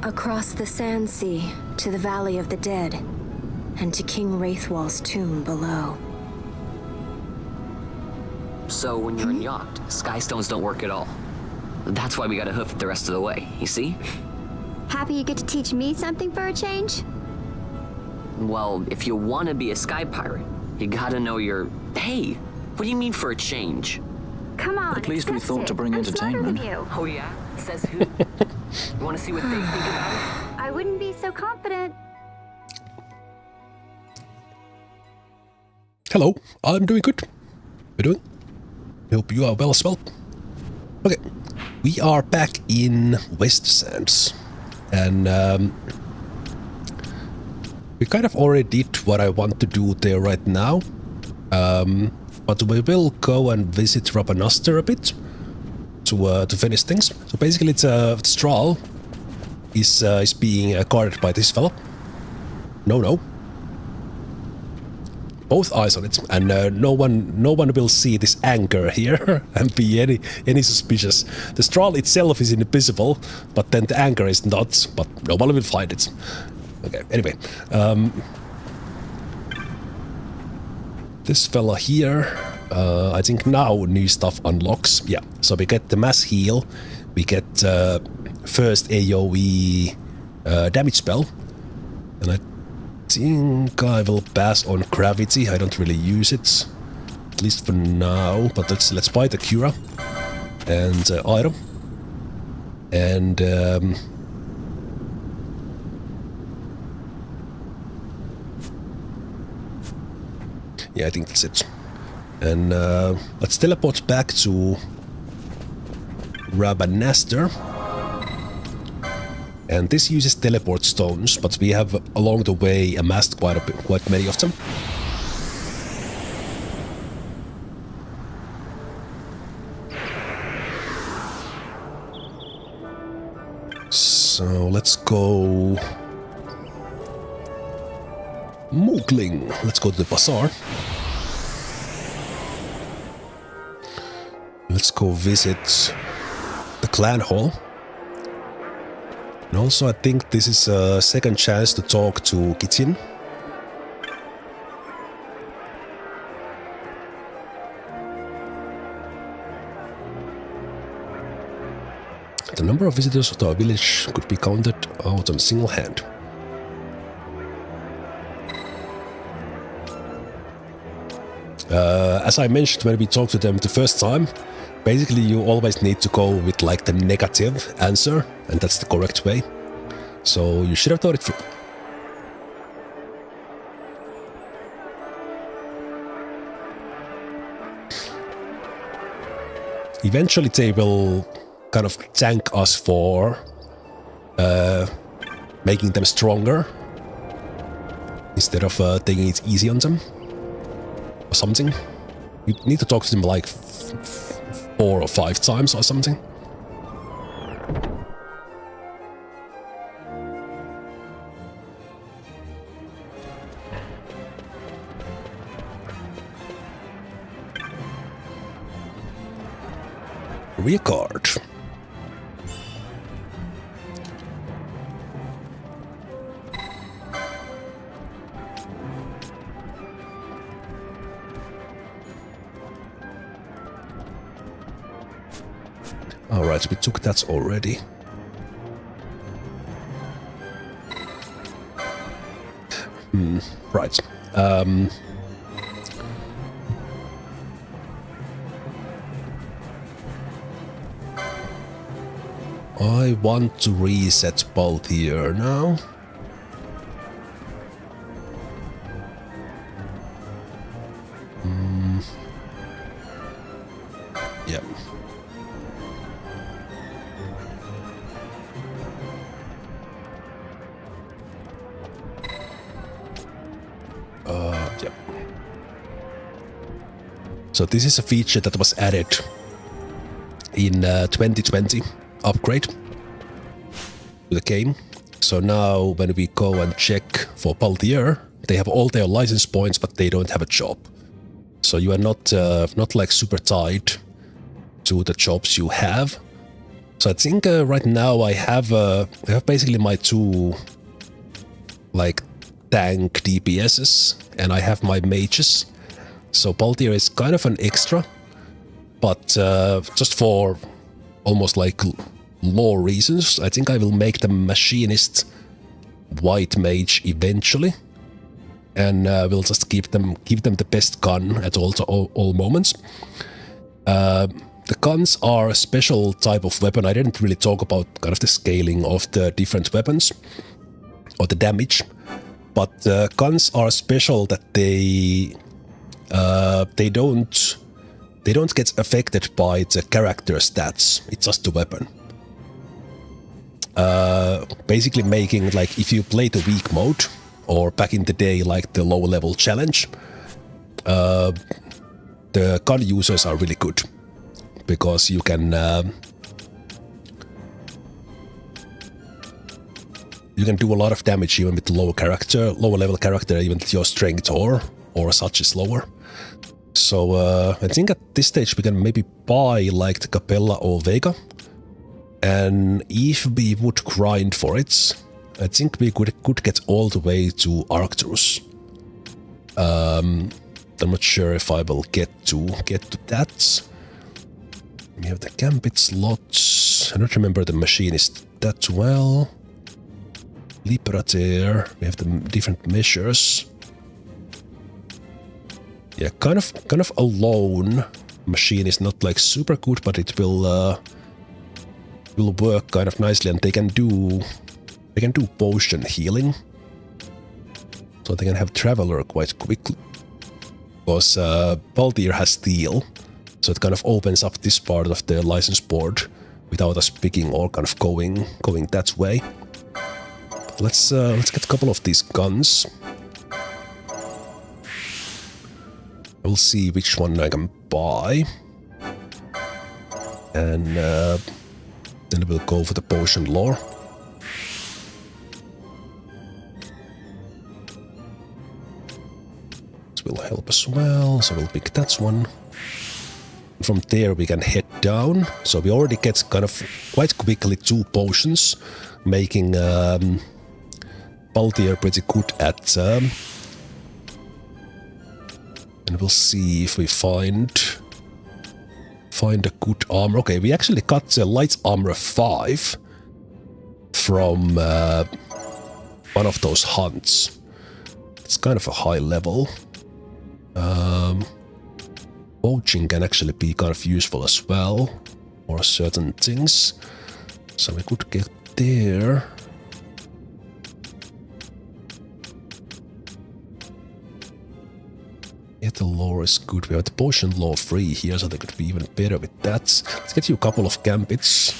Across the Sand Sea, to the Valley of the Dead, and to King Wraithwall's tomb below. So when you're in yacht, skystones don't work at all. That's why we gotta hoof it the rest of the way, you see? Happy you get to teach me something for a change? Well, if you want to be a sky pirate, you gotta know your... Hey, what do you mean for a change? Come on, at least we accept thought it. to bring I'm entertainment. smarter than you. Oh yeah? Says who? You want to see what they think about it? I wouldn't be so confident. Hello, I'm doing good. How you doing? I hope you are well as well. Okay, we are back in West Sands, and we kind of already did what I want to do there right now, but we will go and visit Rabanastre a bit to finish things. So basically, it's Strahl is being guarded by this fellow. No. Both eyes on it, and no one will see this anchor here and be any suspicious. The Strahl itself is invisible, but then the anchor is not. But no one will find it. Okay. Anyway, this fella here, I think now new stuff unlocks. Yeah. So we get the mass heal, we get first AOE damage spell, and I think I will pass on gravity. I don't really use it, at least for now. But let's buy the Cura and item, and yeah, I think that's it. And let's teleport back to Rabanastre. And this uses teleport stones, but we have along the way amassed quite many of them. So let's go Moogling. Let's go to the bazaar. Let's go visit the clan hall. And also, I think this is a second chance to talk to Kitin. The number of visitors to our village could be counted out on a single hand. As I mentioned when we talked to them the first time, basically you always need to go with like the negative answer, and that's the correct way. So you should have thought it through. Eventually they will kind of thank us for making them stronger instead of taking it easy on them or something. You need to talk to them like 4 or 5 times or something. Rear card. Alright, we took that already. Right. I want to reset Balthier now. Yeah. Yeah. So this is a feature that was added in 2020 upgrade to the game. So now when we go and check for Balthier, they have all their license points, but they don't have a job. So you are not like super tied to the jobs you have. So I think right now I have basically my two like tank DPSs and I have my mages. So Balthier is kind of an extra, but just for almost like lore reasons, I think I will make the machinist white mage eventually, and we'll just give them the best gun at all moments. The guns are a special type of weapon. I didn't really talk about kind of the scaling of the different weapons or the damage, but guns are special that they don't get affected by the character stats. It's just a weapon. Basically making like if you play the weak mode or back in the day like the low level challenge, the gun users are really good because you can do a lot of damage even with lower level character, even if your strength or such is lower. So I think at this stage we can maybe buy like the Capella or Vega, and if we would grind for it, I think we could get all the way to Arcturus. I'm not sure if I will get to that. We have the Gambit slots. I don't remember the machinist that well. Liberator. We have the different measures. Yeah, kind of a lone machine is not like super good, but it will work kind of nicely, and they can do potion healing, so they can have Traveler quite quickly. Because Balthier has Steel, so it kind of opens up this part of the license board without us picking or kind of going that way. But let's get a couple of these guns. We'll see which one I can buy, and then we'll go for the potion lore. This will help as well, so we'll pick that one. From there we can head down, so we already get kind of quite quickly 2 potions, making Balthier pretty good at... and we'll see if we find a good armor. Okay, we actually got the light armor 5 from one of those hunts. It's kind of a high level. Poaching can actually be kind of useful as well for certain things. So we could get there. Yeah, the lore is good. We have the potion lore free here, so they could be even better with that. Let's get you a couple of gambits,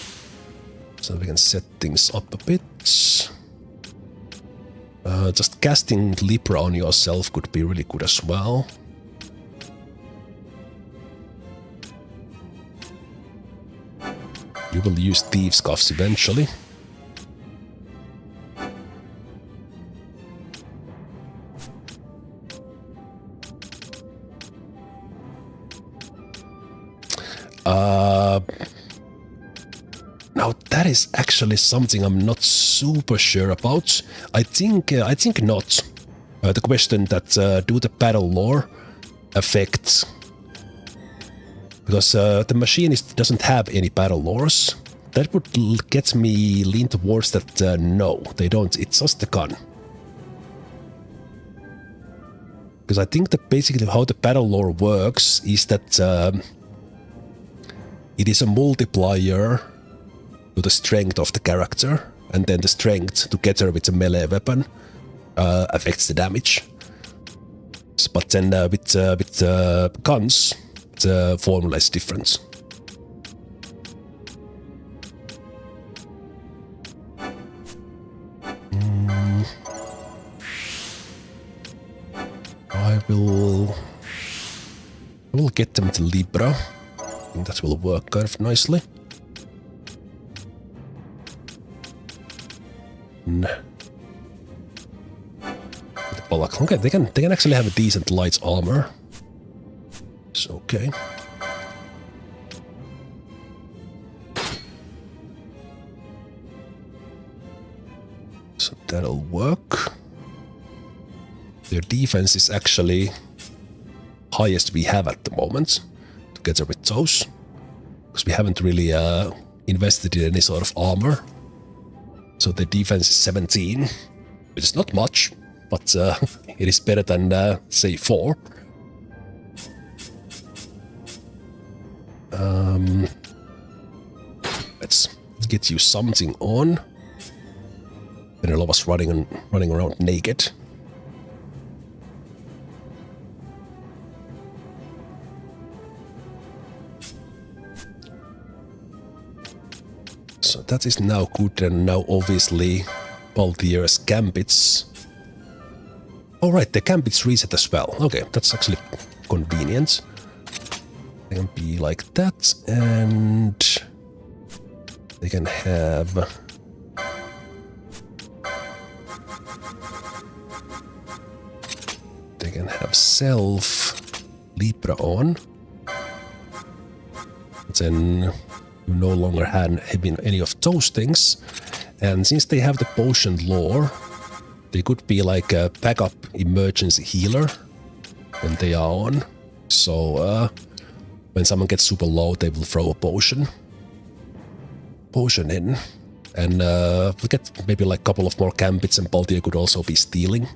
so we can set things up a bit. Just casting Libra on yourself could be really good as well. You will use Thieves' Cuffs eventually. That is actually something I'm not super sure about. I think not. The question that do the battle lore affect, because the machinist doesn't have any battle lores. That would get me lean towards that. No, they don't. It's just the gun. Because I think that basically how the battle lore works is that it is a multiplier to the strength of the character, and then the strength together with the melee weapon affects the damage. But then with guns, the formula is different. I will get them to Libra. I think that will work kind of nicely. Okay, they can actually have a decent light armor. It's okay. So that'll work. Their defense is actually highest we have at the moment, together with those, because we haven't really invested in any sort of armor. So the defense is 17, which is not much, but it is better than, say, 4. Let's get you something on. Penelope's running around naked. So that is now good, and now obviously Balthier's gambits. Alright, the gambits reset as well. Okay, that's actually convenient. They can be like that, and they can have self Libra on. Then you no longer have any of those things, and since they have the potion lore, they could be like a backup emergency healer when they are on. So when someone gets super low, they will throw a potion in, and we get maybe like a couple of more gambits, and Balthier could also be stealing.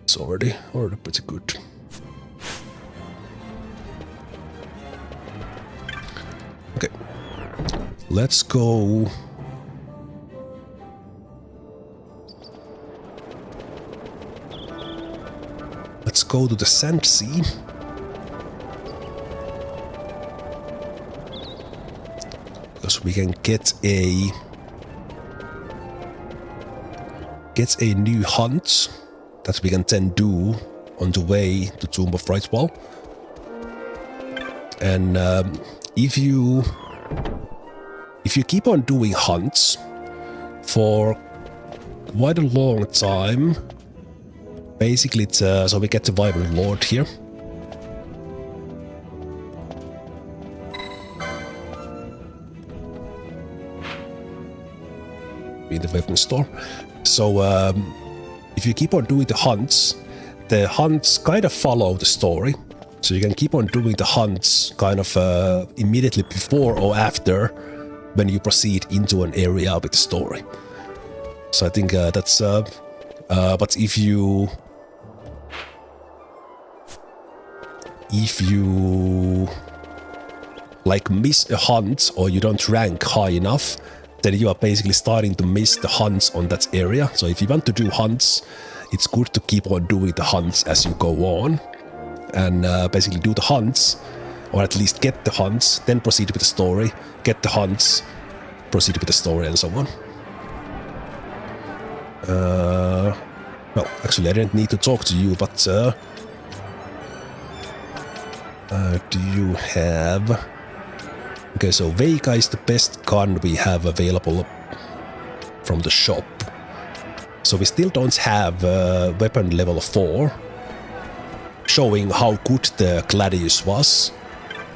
It's already pretty good. Okay, let's go. Let's go to the Sand Sea. Because we can get a new hunt that we can then do on the way to Tomb of Rightwall. And if you keep on doing hunts for quite a long time, basically it's so we get the Vibrant Lord here. In the weapon store. So if you keep on doing the hunts kind of follow the story. So you can keep on doing the hunts kind of immediately before or after when you proceed into an area with the story. So I think that's but if you like miss a hunt or you don't rank high enough, then you are basically starting to miss the hunts on that area. So if you want to do hunts, it's good to keep on doing the hunts as you go on, and basically do the hunts, or at least get the hunts, then proceed with the story, get the hunts, proceed with the story, and so on. Well, actually I didn't need to talk to you, but do you have... Okay, so Vega is the best gun we have available from the shop. So we still don't have weapon level 4, showing how good the Gladius was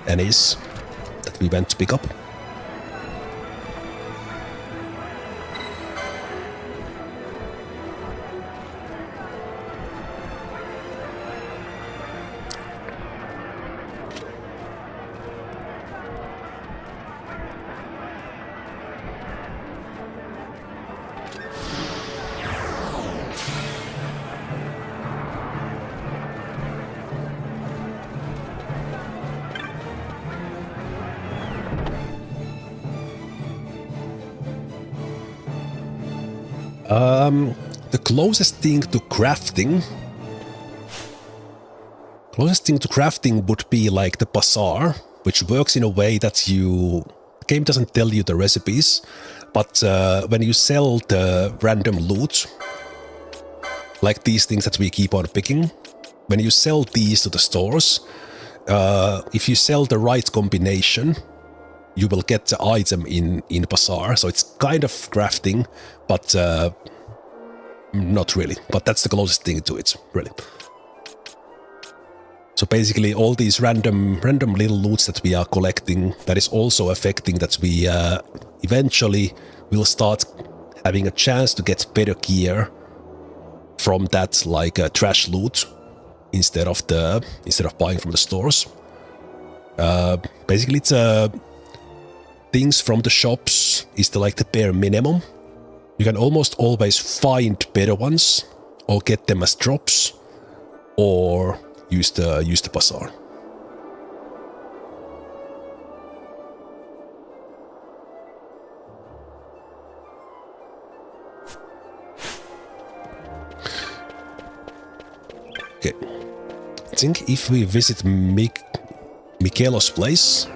and is. That that we went to pick up. The closest thing to crafting would be like the bazaar, which works in a way that the game doesn't tell you the recipes, but when you sell the random loot, like these things that we keep on picking, when you sell these to the stores, if you sell the right combination, you will get the item in bazaar. So it's kind of crafting, but not really. But that's the closest thing to it, really. So basically all these random little loots that we are collecting, that is also affecting that we eventually will start having a chance to get better gear from that, like trash loot, instead of buying from the stores. Basically it's things from the shops is like the bare minimum. You can almost always find better ones, or get them as drops, or use the bazaar. Okay, I think if we visit Mikelo's place,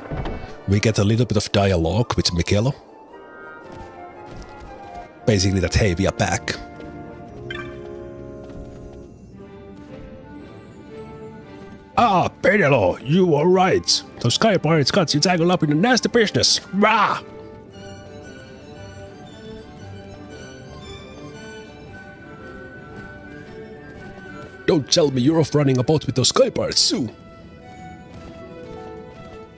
we get a little bit of dialogue with Mikelo. Basically that, hey, we are back. Ah, Penelo, you were right. Those sky pirates got you tangled up in a nasty business. Rah! Don't tell me you're off running about with those sky pirates too.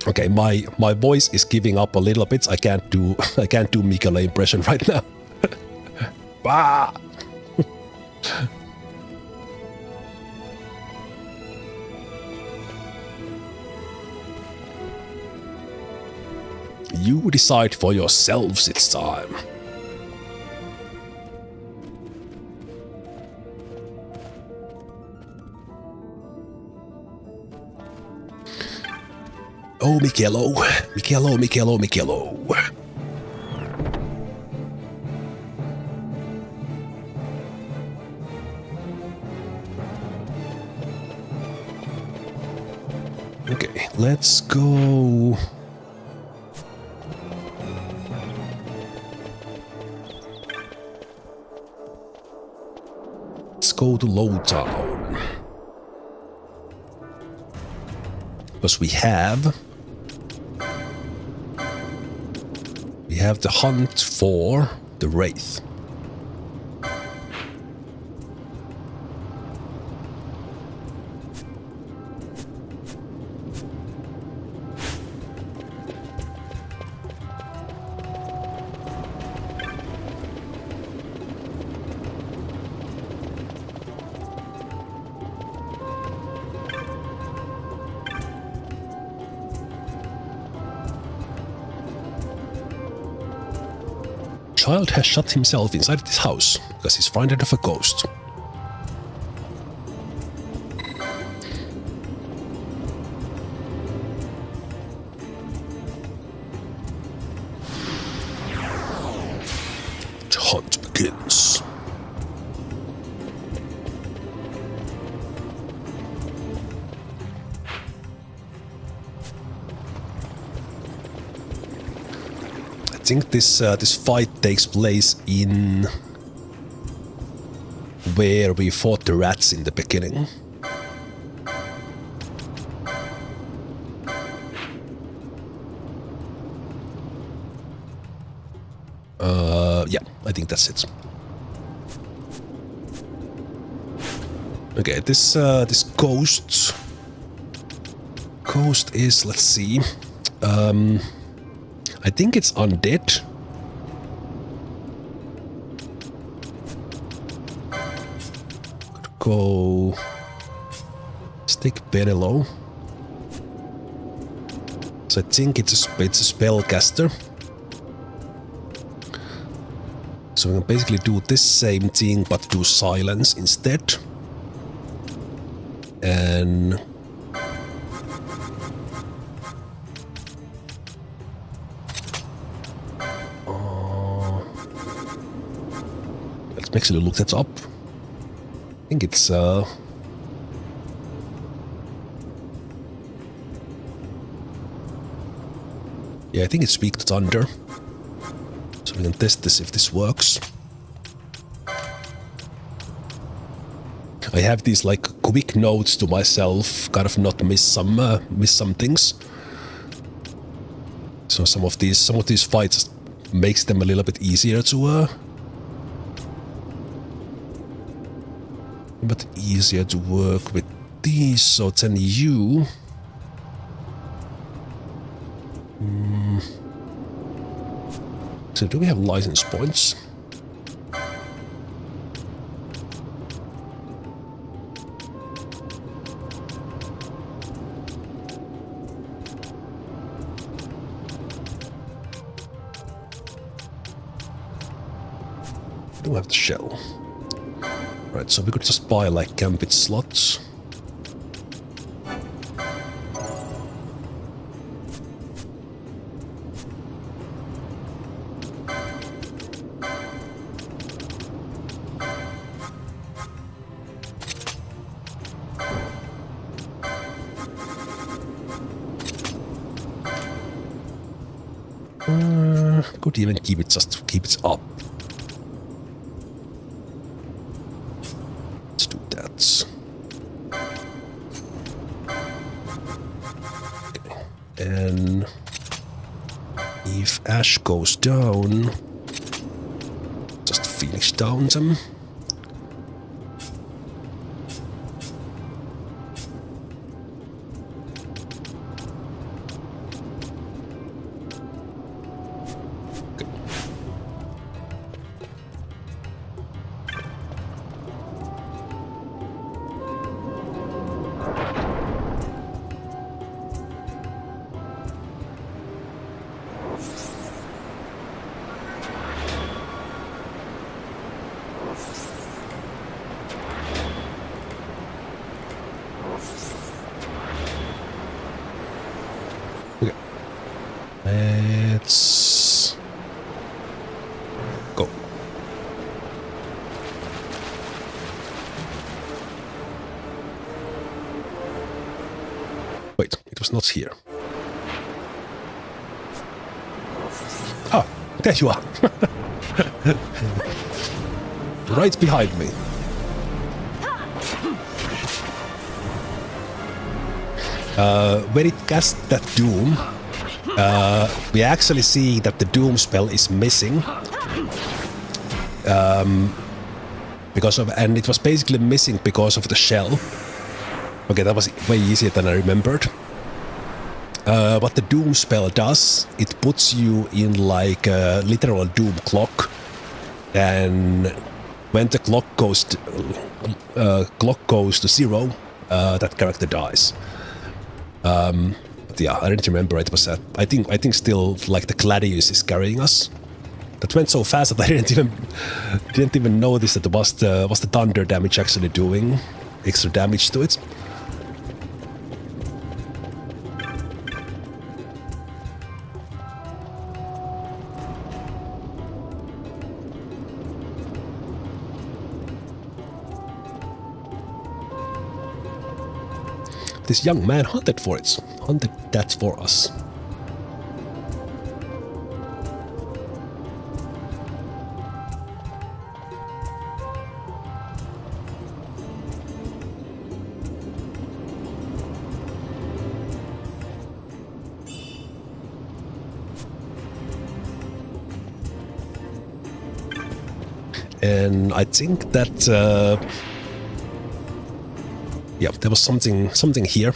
Okay, my voice is giving up a little bit. I can't do Mikelo impression right now. Bah! You decide for yourselves, it's time. Oh, Mikelo. Okay, let's go. Let's go to Lowtown. Because we have the hunt for the Wraith. Child has shut himself inside this house because he's frightened of a ghost. The hunt begins. I think this fight takes place in where we fought the rats in the beginning. Yeah, I think that's it. Okay, this ghost is, let's see. I think it's undead. Could go stick Benelo. So I think it's a spellcaster. So we can basically do this same thing but do silence instead. And let's actually look that up. I think it's yeah, I think it's Speak to Thunder. So we can test this if this works. I have these like quick notes to myself, kind of not miss some things. So some of these fights makes them a little bit easier to work with these. So then you. So do we have license points? Do we have the shell? Right, so we could just buy like Gambit slots. Could even keep it up. Let's do that. Okay. And if Ash goes down, just finish down them. Let's go. Wait, it was not here. Ah, there you are. Right behind me. When it casts that Doom, we actually see that the Doom spell is missing. And it was basically missing because of the shell. Okay, that was way easier than I remembered. What the Doom spell does, it puts you in like a literal Doom clock. And when the clock goes to zero, that character dies. But yeah, I didn't remember it was I think still like the Gladius is carrying us. That went so fast that I didn't even notice that was the thunder damage actually doing extra damage to it. This young man hunted that for us. And I think that yeah, there was something here.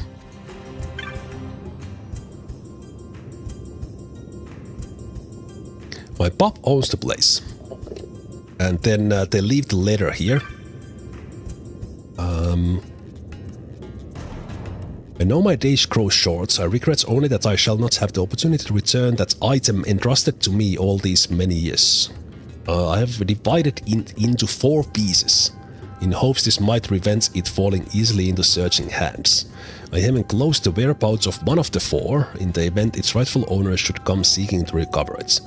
My pop owns the place. And then they leave the letter here. I know my days grow short. I regret only that I shall not have the opportunity to return that item entrusted to me all these many years. I have divided it into 4 pieces, in hopes this might prevent it falling easily into searching hands. I have enclosed the whereabouts of one of the 4, in the event its rightful owner should come seeking to recover it.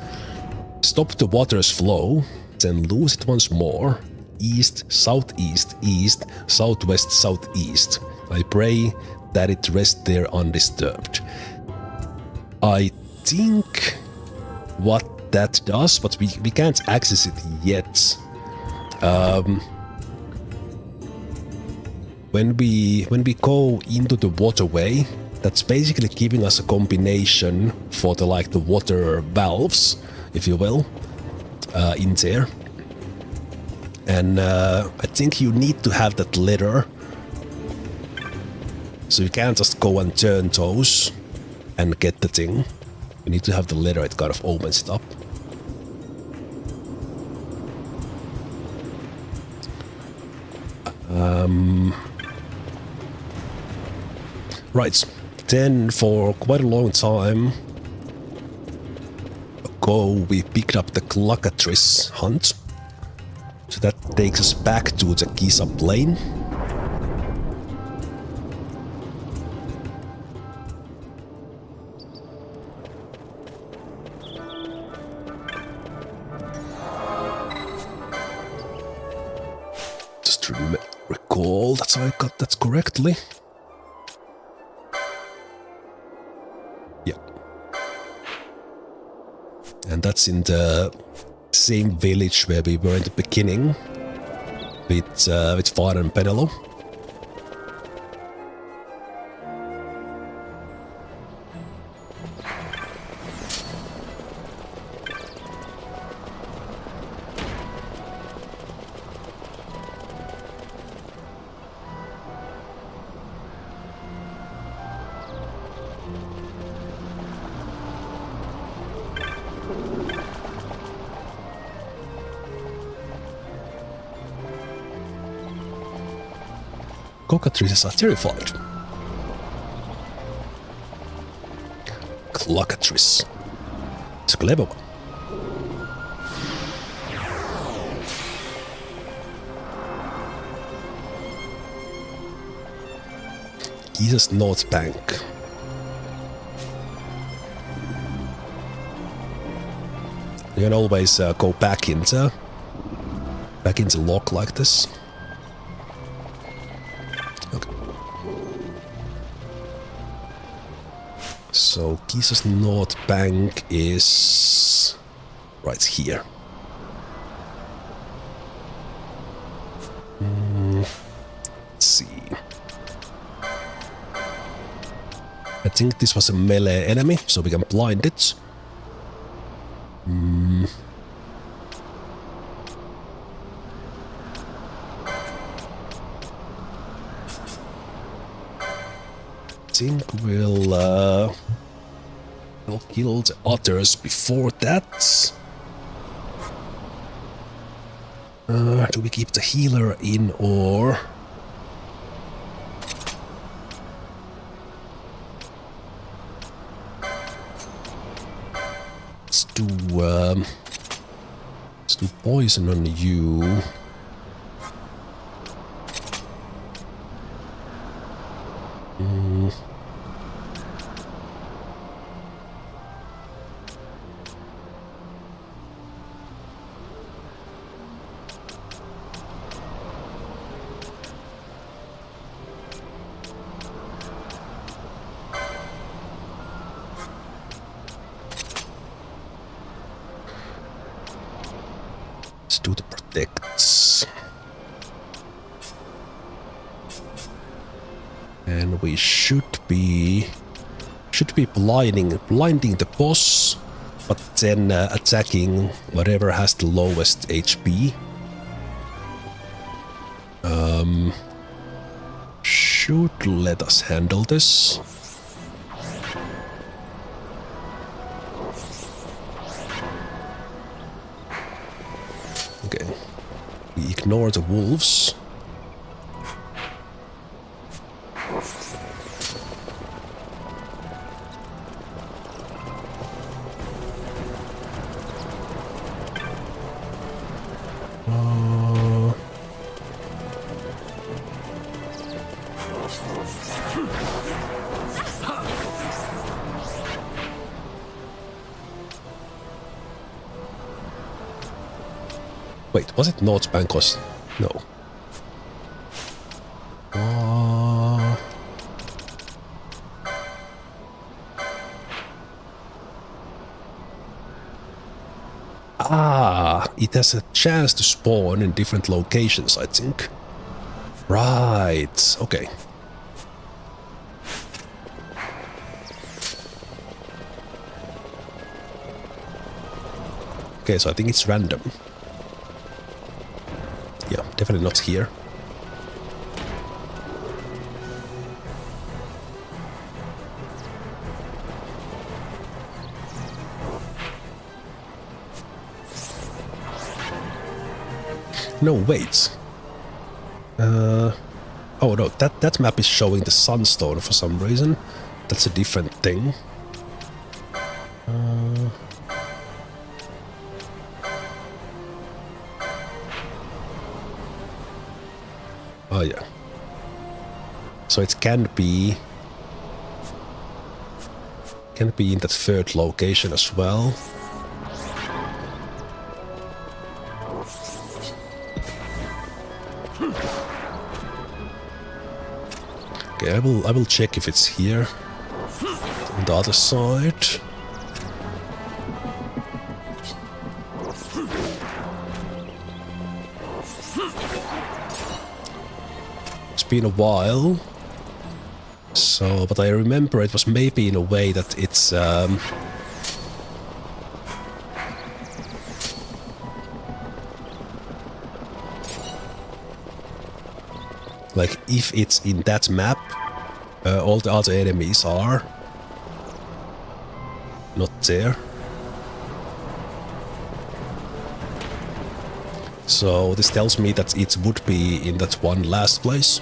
Stop the water's flow, then lose it once more. East, southeast, east, southwest, southeast. I pray that it rests there undisturbed. I think what that does, but we can't access it yet. When we go into the waterway, that's basically giving us a combination for the the water valves, if you will, in there. And I think you need to have that letter. So you can't just go and turn those and get the thing. You need to have the letter, it kind of opens it up. Right, then for quite a long time ago we picked up the Cluckatrice Hunt. So that takes us back to the Giza Plain. Just recall that I got that correctly. Yeah. And that's in the same village where we were in the beginning with Vaan and Balthier. Cockatrices are terrified. Cluckatrice. It's a clever one. Giza's North Bank. You can always go back into lock like this. So Giza's North Bank is right here. Let's see. I think this was a melee enemy, so we can blind it. I think we'll kill the otters before that. Do we keep the healer in or... Let's do poison on you. Let's do the protects. And we should be blinding the boss, but then attacking whatever has the lowest HP. Should let us handle this. ignore the wolves. Wait, was it North Bank? No. It has a chance to spawn in different locations, I think. Right, okay. Okay, so I think it's random. Yeah, definitely not here. No, wait. Oh no, that map is showing the Sunstone for some reason. That's a different thing. Oh yeah. So it can be in that third location as well. Okay, I will check if it's here on the other side. It's been a while, so but I remember it was maybe in a way that it's like if it's in that map, all the other enemies are not there. So this tells me that it would be in that one last place.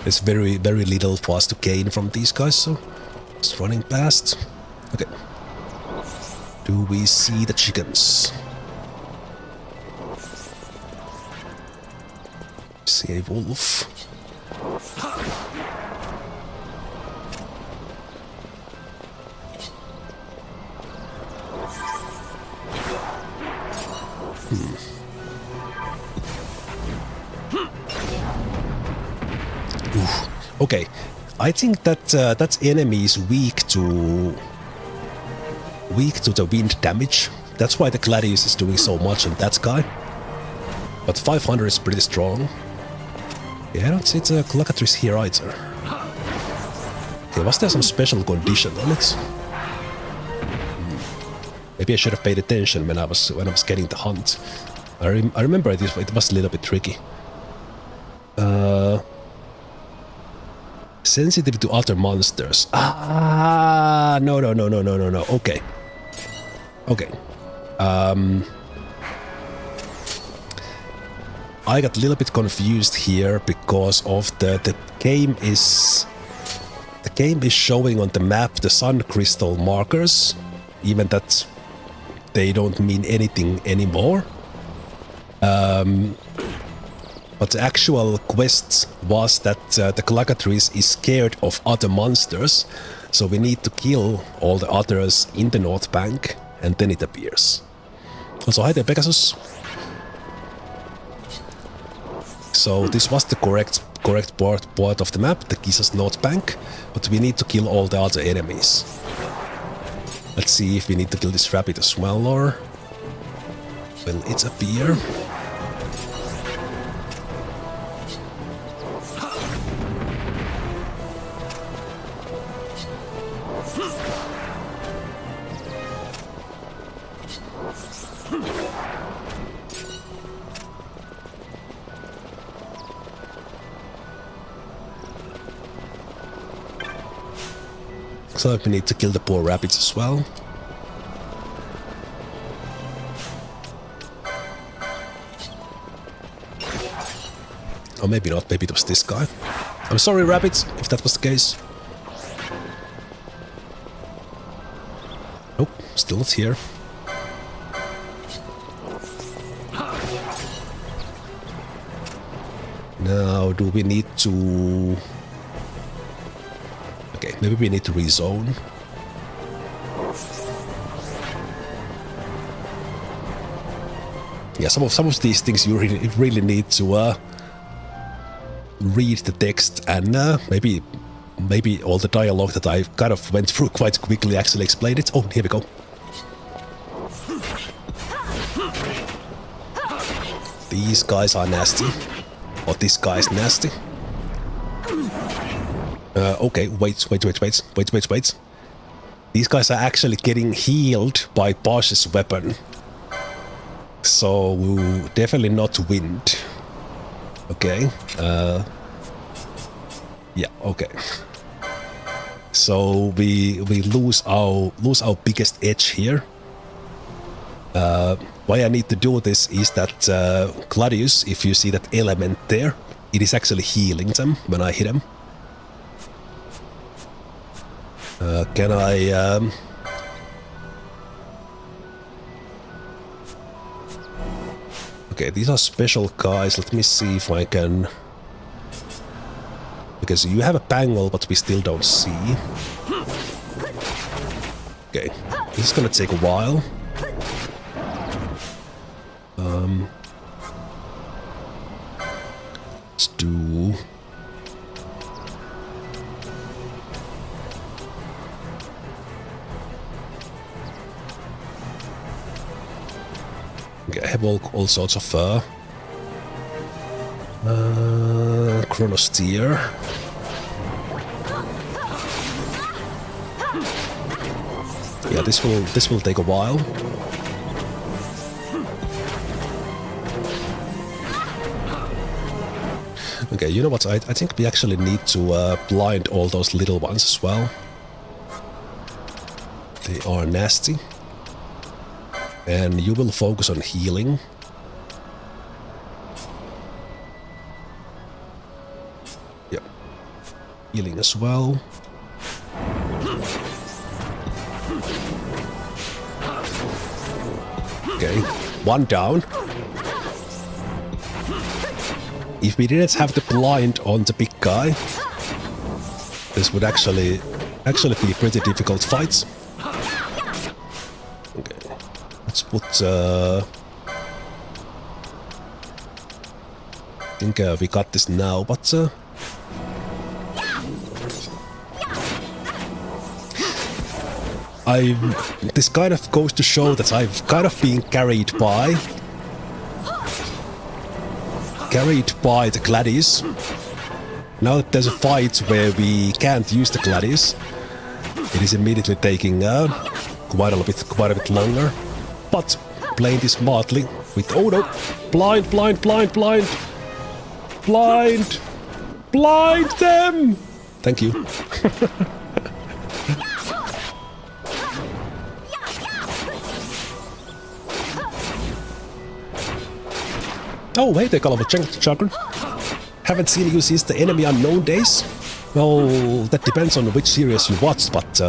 There's very little for us to gain from these guys, so just running past. Okay. Do we see the chickens? See a wolf. Okay, I think that that enemy is weak to the wind damage. That's why the Gladius is doing so much on that guy. But 500 is pretty strong. Yeah, I don't see the Cluckatrice here either. Okay, was there some special condition on it? Maybe I should have paid attention when I was getting the hunt. I remember it was a little bit tricky. Sensitive to other monsters. No. Okay. I got a little bit confused here because of the game is showing on the map the sun crystal markers, even that they don't mean anything anymore. But the actual quest was that the Cluckatrice is scared of other monsters, so we need to kill all the others in the North Bank, and then it appears. Also, hi there, Pegasus. So this was the correct part of the map, the Gisa's North Bank, but we need to kill all the other enemies. Let's see if we need to kill this rabbit as well, or will it appear? So we need to kill the poor rabbits as well. Or maybe not, maybe it was this guy. I'm sorry, rabbits, if that was the case. Nope, still not here. Now, do we need to... Okay, maybe we need to rezone. Yeah, some of these things you really need to read the text, and maybe all the dialogue that I kind of went through quite quickly actually explained it. Oh, here we go. These guys are nasty. Or this guy is nasty. Okay, wait. These guys are actually getting healed by Basch's weapon. So, definitely not wind. Okay. Yeah, okay. So we lose our biggest edge here. Why I need to do this is that Gladius, if you see that element there, it is actually healing them when I hit them. Can I... Okay, these are special guys. Let me see if I can... Because you have a bangle, but we still don't see. Okay, this is gonna take a while. Let's do... Okay, I have all sorts of Chronosteer. Yeah, this will take a while. Okay, you know what? I think we actually need to blind all those little ones as well. They are nasty. And you will focus on healing. Yep. Healing as well. Okay, one down. If we didn't have the blind on the big guy, this would actually be pretty difficult fights. Okay, let's put... I think we got this now, but... This kind of goes to show that I've kind of been carried by the Gladius. Now that there's a fight where we can't use the Gladius, it is immediately taking quite a bit longer. But playing this smartly with oh no, blind them. Thank you. Oh, hey there, Call of a Chakra. Haven't seen you since the Enemy Unknown days? Well, that depends on which series you watched, but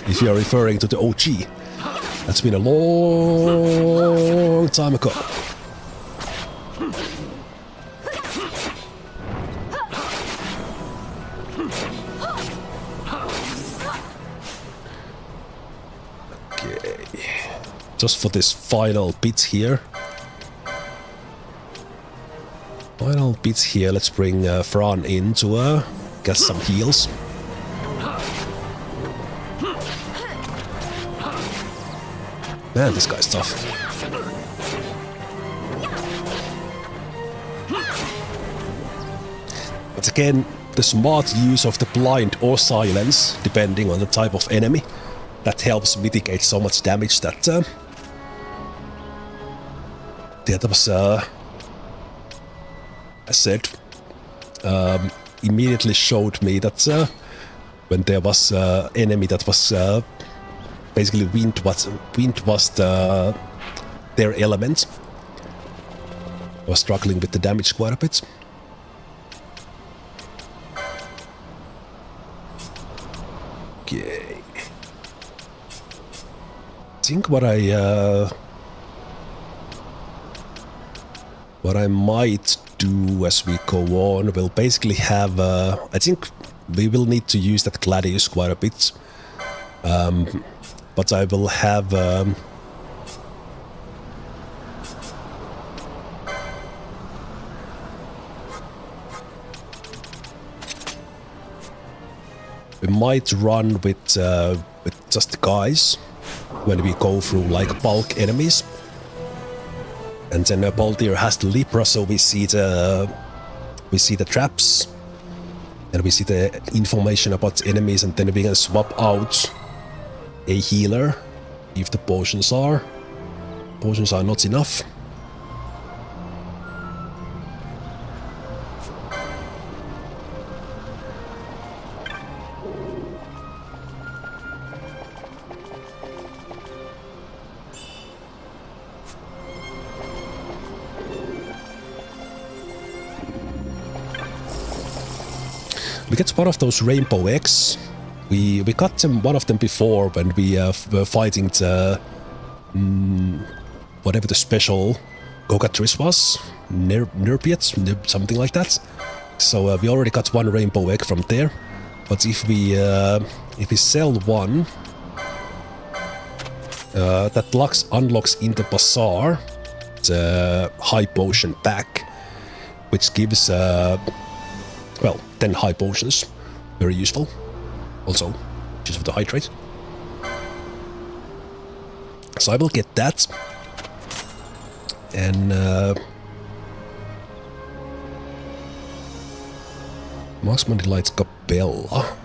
if you are referring to the OG, that's been a long time ago. Okay, just for this final bit here. Let's bring Fran in to get some heals. Man, this guy's tough. But again, the smart use of the blind or silence, depending on the type of enemy, that helps mitigate so much damage that that was, as said, immediately showed me that when there was enemy that was basically wind was their element. I was struggling with the damage quite a bit. Okay. I think what I might do as we go on will basically have I think we will need to use that Gladius quite a bit, but I will have we might run with just the guys when we go through like bulk enemies. And then Balthier has the Libra, so we see the traps, and we see the information about enemies, and then we can swap out a healer if the potions are not enough. We get one of those rainbow eggs. We got one of them before when we were fighting the whatever the special Cluckatrice was, Nerpiet, something like that. So we already got one rainbow egg from there. But if we sell one, that unlocks in the bazaar the high potion pack, which gives well, 10 high potions, very useful. Also, just for the hydrate. So I will get that. And Marksman Delights Capella.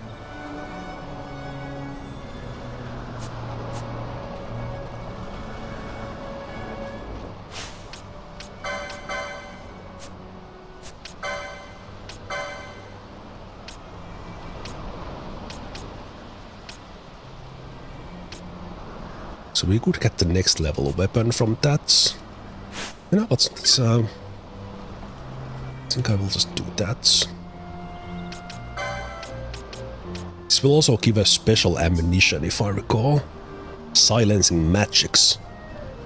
So we could get the next level weapon from that. You know what? I think I will just do that. This will also give us special ammunition, if I recall. Silencing magics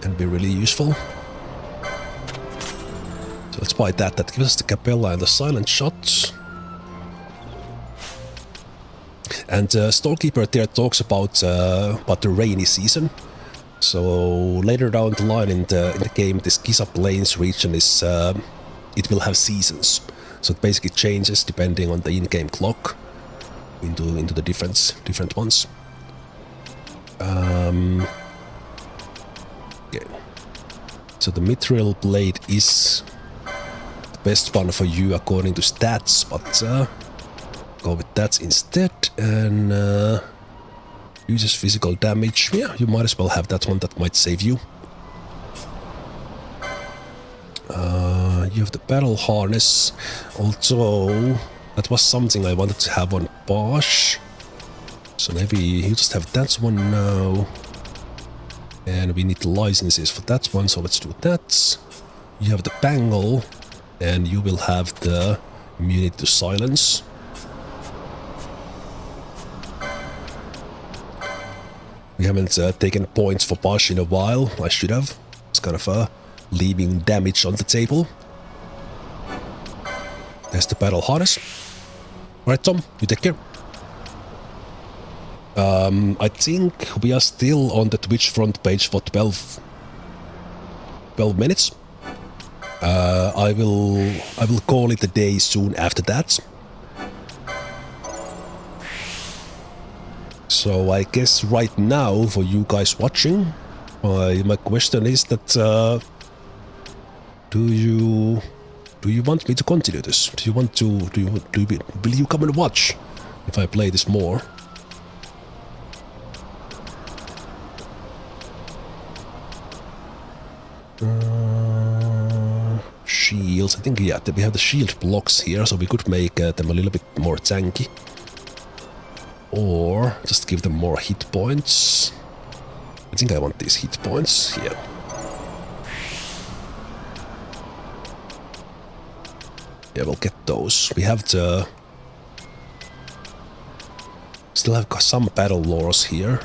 can be really useful. So let's buy that. That gives us the Capella and the silent shots. And Storekeeper there talks about the rainy season. So later down the line in the game, this Giza Plains region is it will have seasons. So it basically changes depending on the in-game clock into the different ones. Okay. So the Mithril Blade is the best one for you according to stats, but go with that instead. And uses physical damage. Yeah, you might as well have that one. That might save you. You have the battle harness. Although that was something I wanted to have on Basch. So maybe you just have that one now. And we need the licenses for that one, so let's do that. You have the bangle, and you will have the immunity to silence. We haven't taken points for Basch in a while. I should have. It's kind of leaving damage on the table. There's the battle harness. Alright, Tom, you take care. I think we are still on the Twitch front page for 12 minutes. I will call it a day soon after that. So I guess right now, for you guys watching, my question is that do you want me to continue this? Will you come and watch if I play this more? shields. I think, yeah, we have the shield blocks here, so we could make them a little bit more tanky. Or just give them more hit points. I think I want these hit points here. Yeah, we'll get those. We have the... Still have some battle lores here.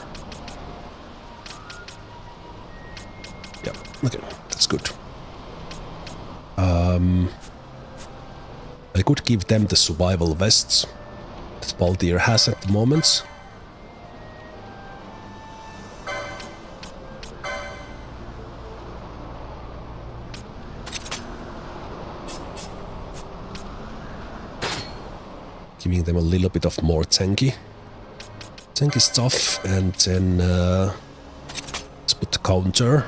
Yeah, okay, that's good. I could give them the survival vests that Balthier has at the moment. Giving them a little bit of more tanky stuff, and then let's put the counter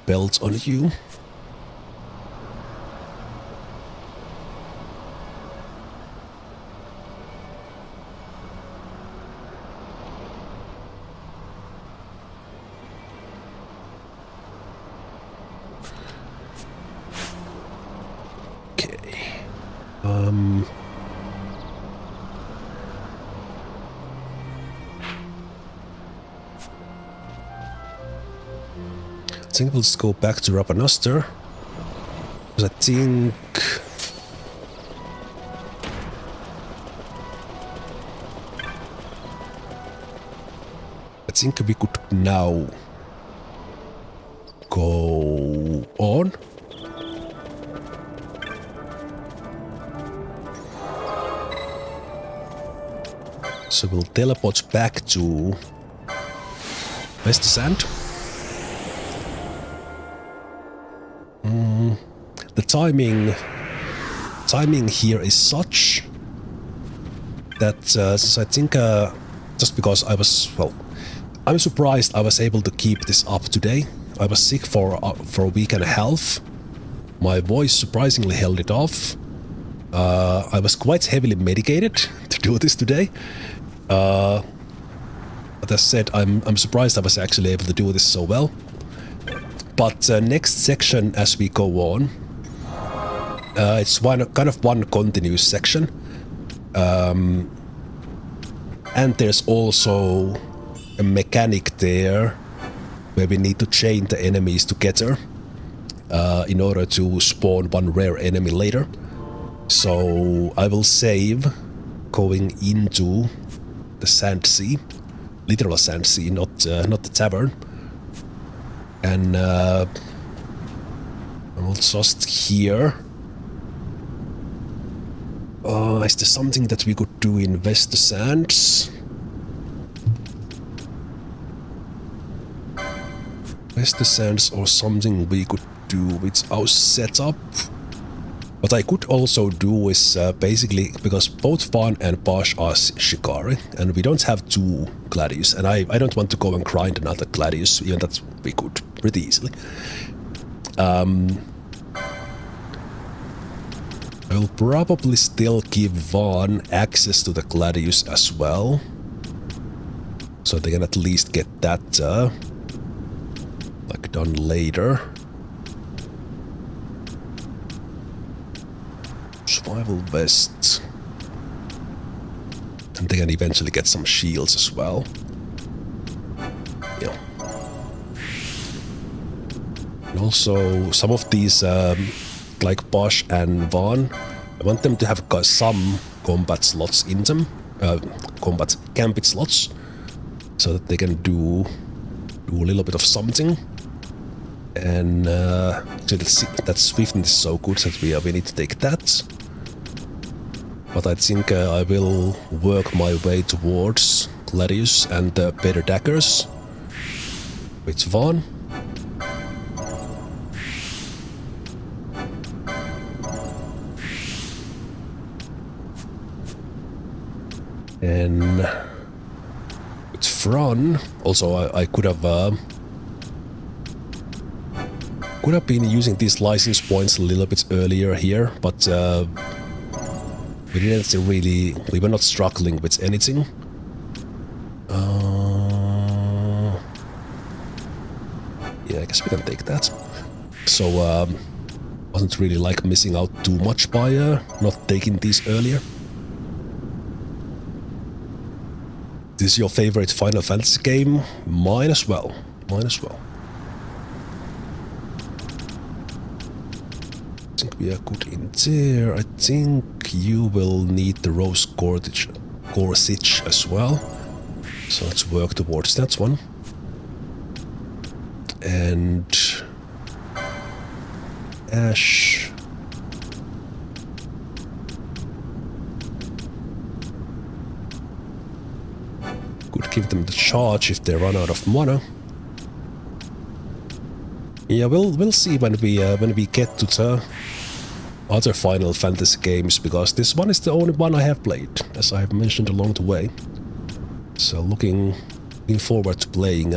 belt on you. I think we'll just go back to Rabanastre, because I think we could now go on. So we'll teleport back to West Sand. The timing here is such that so I think just because I was, well, I'm surprised I was able to keep this up today. I was sick for a week and a half. My voice surprisingly held it off. I was quite heavily medicated to do this today. But as I said, I'm surprised I was actually able to do this so well. But next section as we go on, it's kind of one continuous section. And there's also a mechanic there where we need to chain the enemies together in order to spawn one rare enemy later. So I will save going into the Sand Sea, literal Sand Sea, not the tavern. And I will just here. Is there something that we could do in West Sands? West Sands, or something we could do with our setup? What I could also do is basically, because both Vaan and Basch are Shikari, and we don't have two Gladius, and I don't want to go and grind another Gladius, even that we could pretty easily. I will probably still give Vaan access to the Gladius as well, so they can at least get that like done later. Survival vest, and they can eventually get some shields as well. Yeah. And also some of these, like Basch and Vaan, I want them to have some combat slots in them, combat gambit slots, so that they can do a little bit of something. And so that swiftness is so good that we need to take that. But I think I will work my way towards Gladius and better daggers with Vaan. And with Fran, also I could have been using these license points a little bit earlier here, but we didn't really, we were not struggling with anything. Yeah, I guess we can take that. So wasn't really like missing out too much by not taking these earlier. This is your favorite Final Fantasy game? Mine as well. Mine as well. I think we are good in there. I think you will need the rose corsage as well. So let's work towards that one. And Ash. Could give them the charge if they run out of mana. Yeah, we'll see when we get to the other Final Fantasy games, because this one is the only one I have played, as I have mentioned along the way. So looking forward to playing.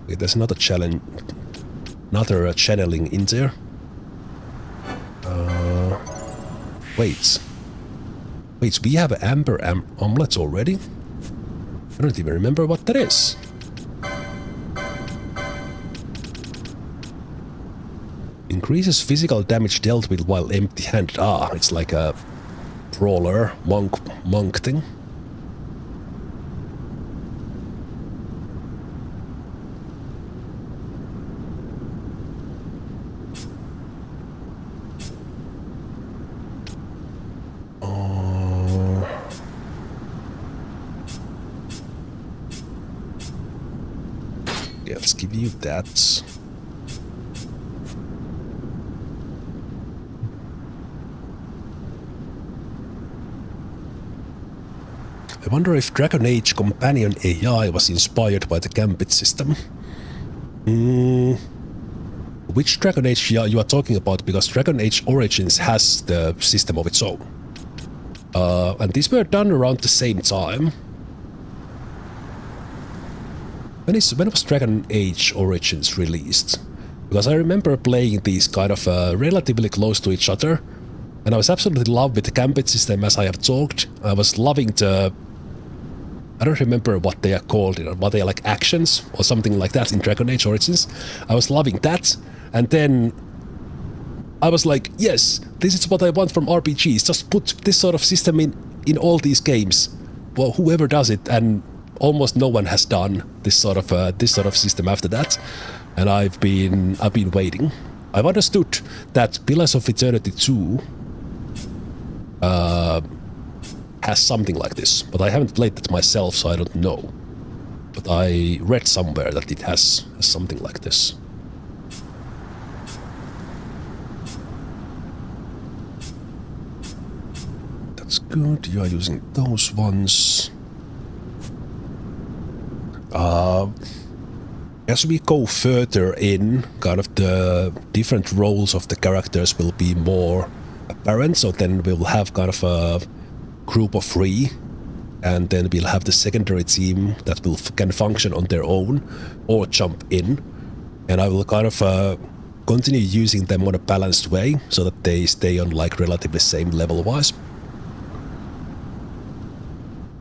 Wait, there's another challenge, another channeling in there. Wait, we have an Amber Omelette already? I don't even remember what that is. Increases physical damage dealt with while empty-handed. Ah, it's like a brawler, monk thing. Yeah, let's give you that. I wonder if Dragon Age Companion AI was inspired by the Gambit system. Which Dragon Age you are talking about? Because Dragon Age Origins has the system of its own. And these were done around the same time. When was Dragon Age Origins released? Because I remember playing these kind of relatively close to each other. And I was absolutely in love with the Gambit system, as I have talked. I was loving the... I don't remember what they are called, what they are, like actions or something like that in Dragon Age Origins. I was loving that, and then I was like, yes, this is what I want from RPGs. Just put this sort of system in all these games. Well, whoever does it, and almost no one has done this sort of system after that. And I've been waiting. I've understood that Pillars of Eternity 2 has something like this, but I haven't played it myself, so I don't know. But I read somewhere that it has something like this. That's good, you are using those ones. As we go further in, kind of the different roles of the characters will be more apparent, so then we'll have kind of a group of 3, and then we'll have the secondary team that can function on their own or jump in, and I will kind of continue using them on a balanced way so that they stay on like relatively same level wise.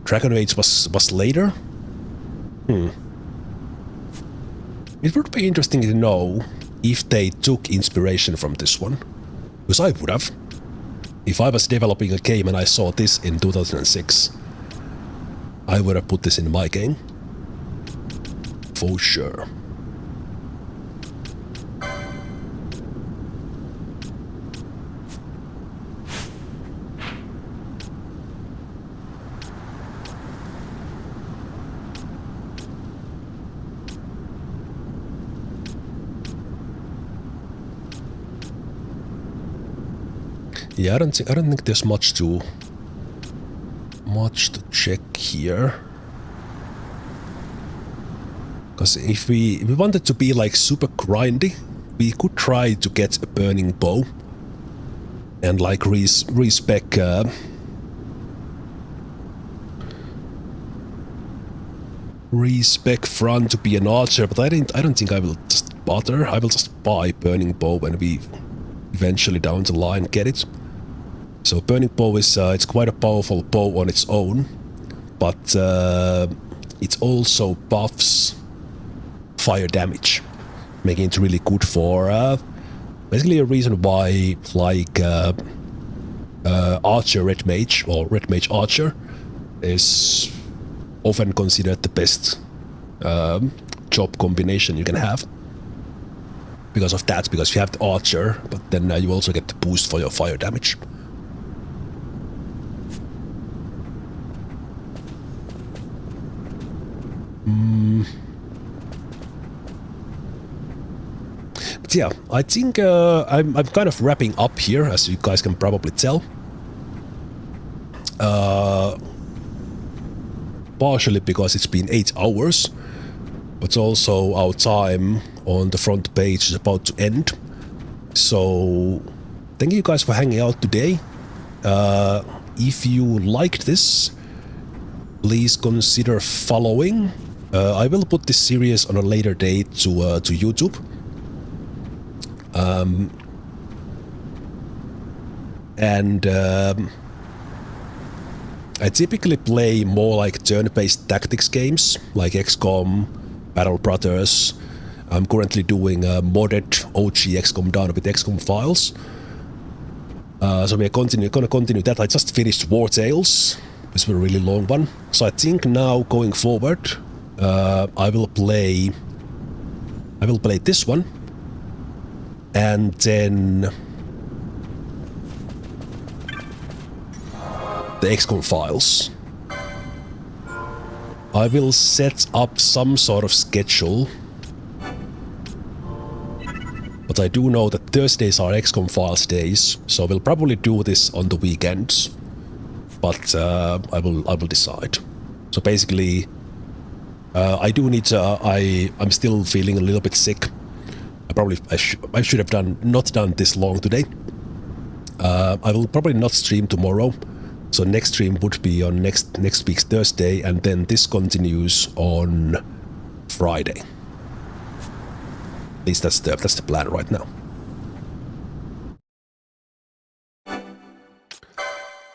Dragon Age was later. It would be interesting to know if they took inspiration from this one, because I would have. If I was developing a game and I saw this in 2006, I would have put this in my game. For sure. Yeah, I don't think there's much to check here. Because if we wanted to be like super grindy, we could try to get a burning bow and like respec Fran to be an archer, but I don't think I will just bother. I will just buy burning bow when we eventually down the line get it. So burning bow is it's quite a powerful bow on its own, but it also buffs fire damage, making it really good for basically a reason why, like, Archer Red Mage or Red Mage Archer is often considered the best job combination you can have. Because of that, because you have the Archer, but then you also get the boost for your fire damage. But yeah, I think I'm kind of wrapping up here, as you guys can probably tell. Partially because it's been 8 hours, but also our time on the front page is about to end. So thank you guys for hanging out today. If you liked this, please consider following. I will put this series on a later date to YouTube. I typically play more like turn-based tactics games, like XCOM, Battle Brothers. I'm currently doing a modded OG XCOM down with XCOM files. So we're gonna continue that. I just finished War Tales. This was a really long one. So I think now going forward, I will play this one, and then the XCOM files. I will set up some sort of schedule, but I do know that Thursdays are XCOM files days, so we'll probably do this on the weekends. But I will decide. So basically, I do need to. I'm still feeling a little bit sick. I should have not done this long today. I will probably not stream tomorrow. So next stream would be on next week's Thursday, and then this continues on Friday. At least that's the plan right now.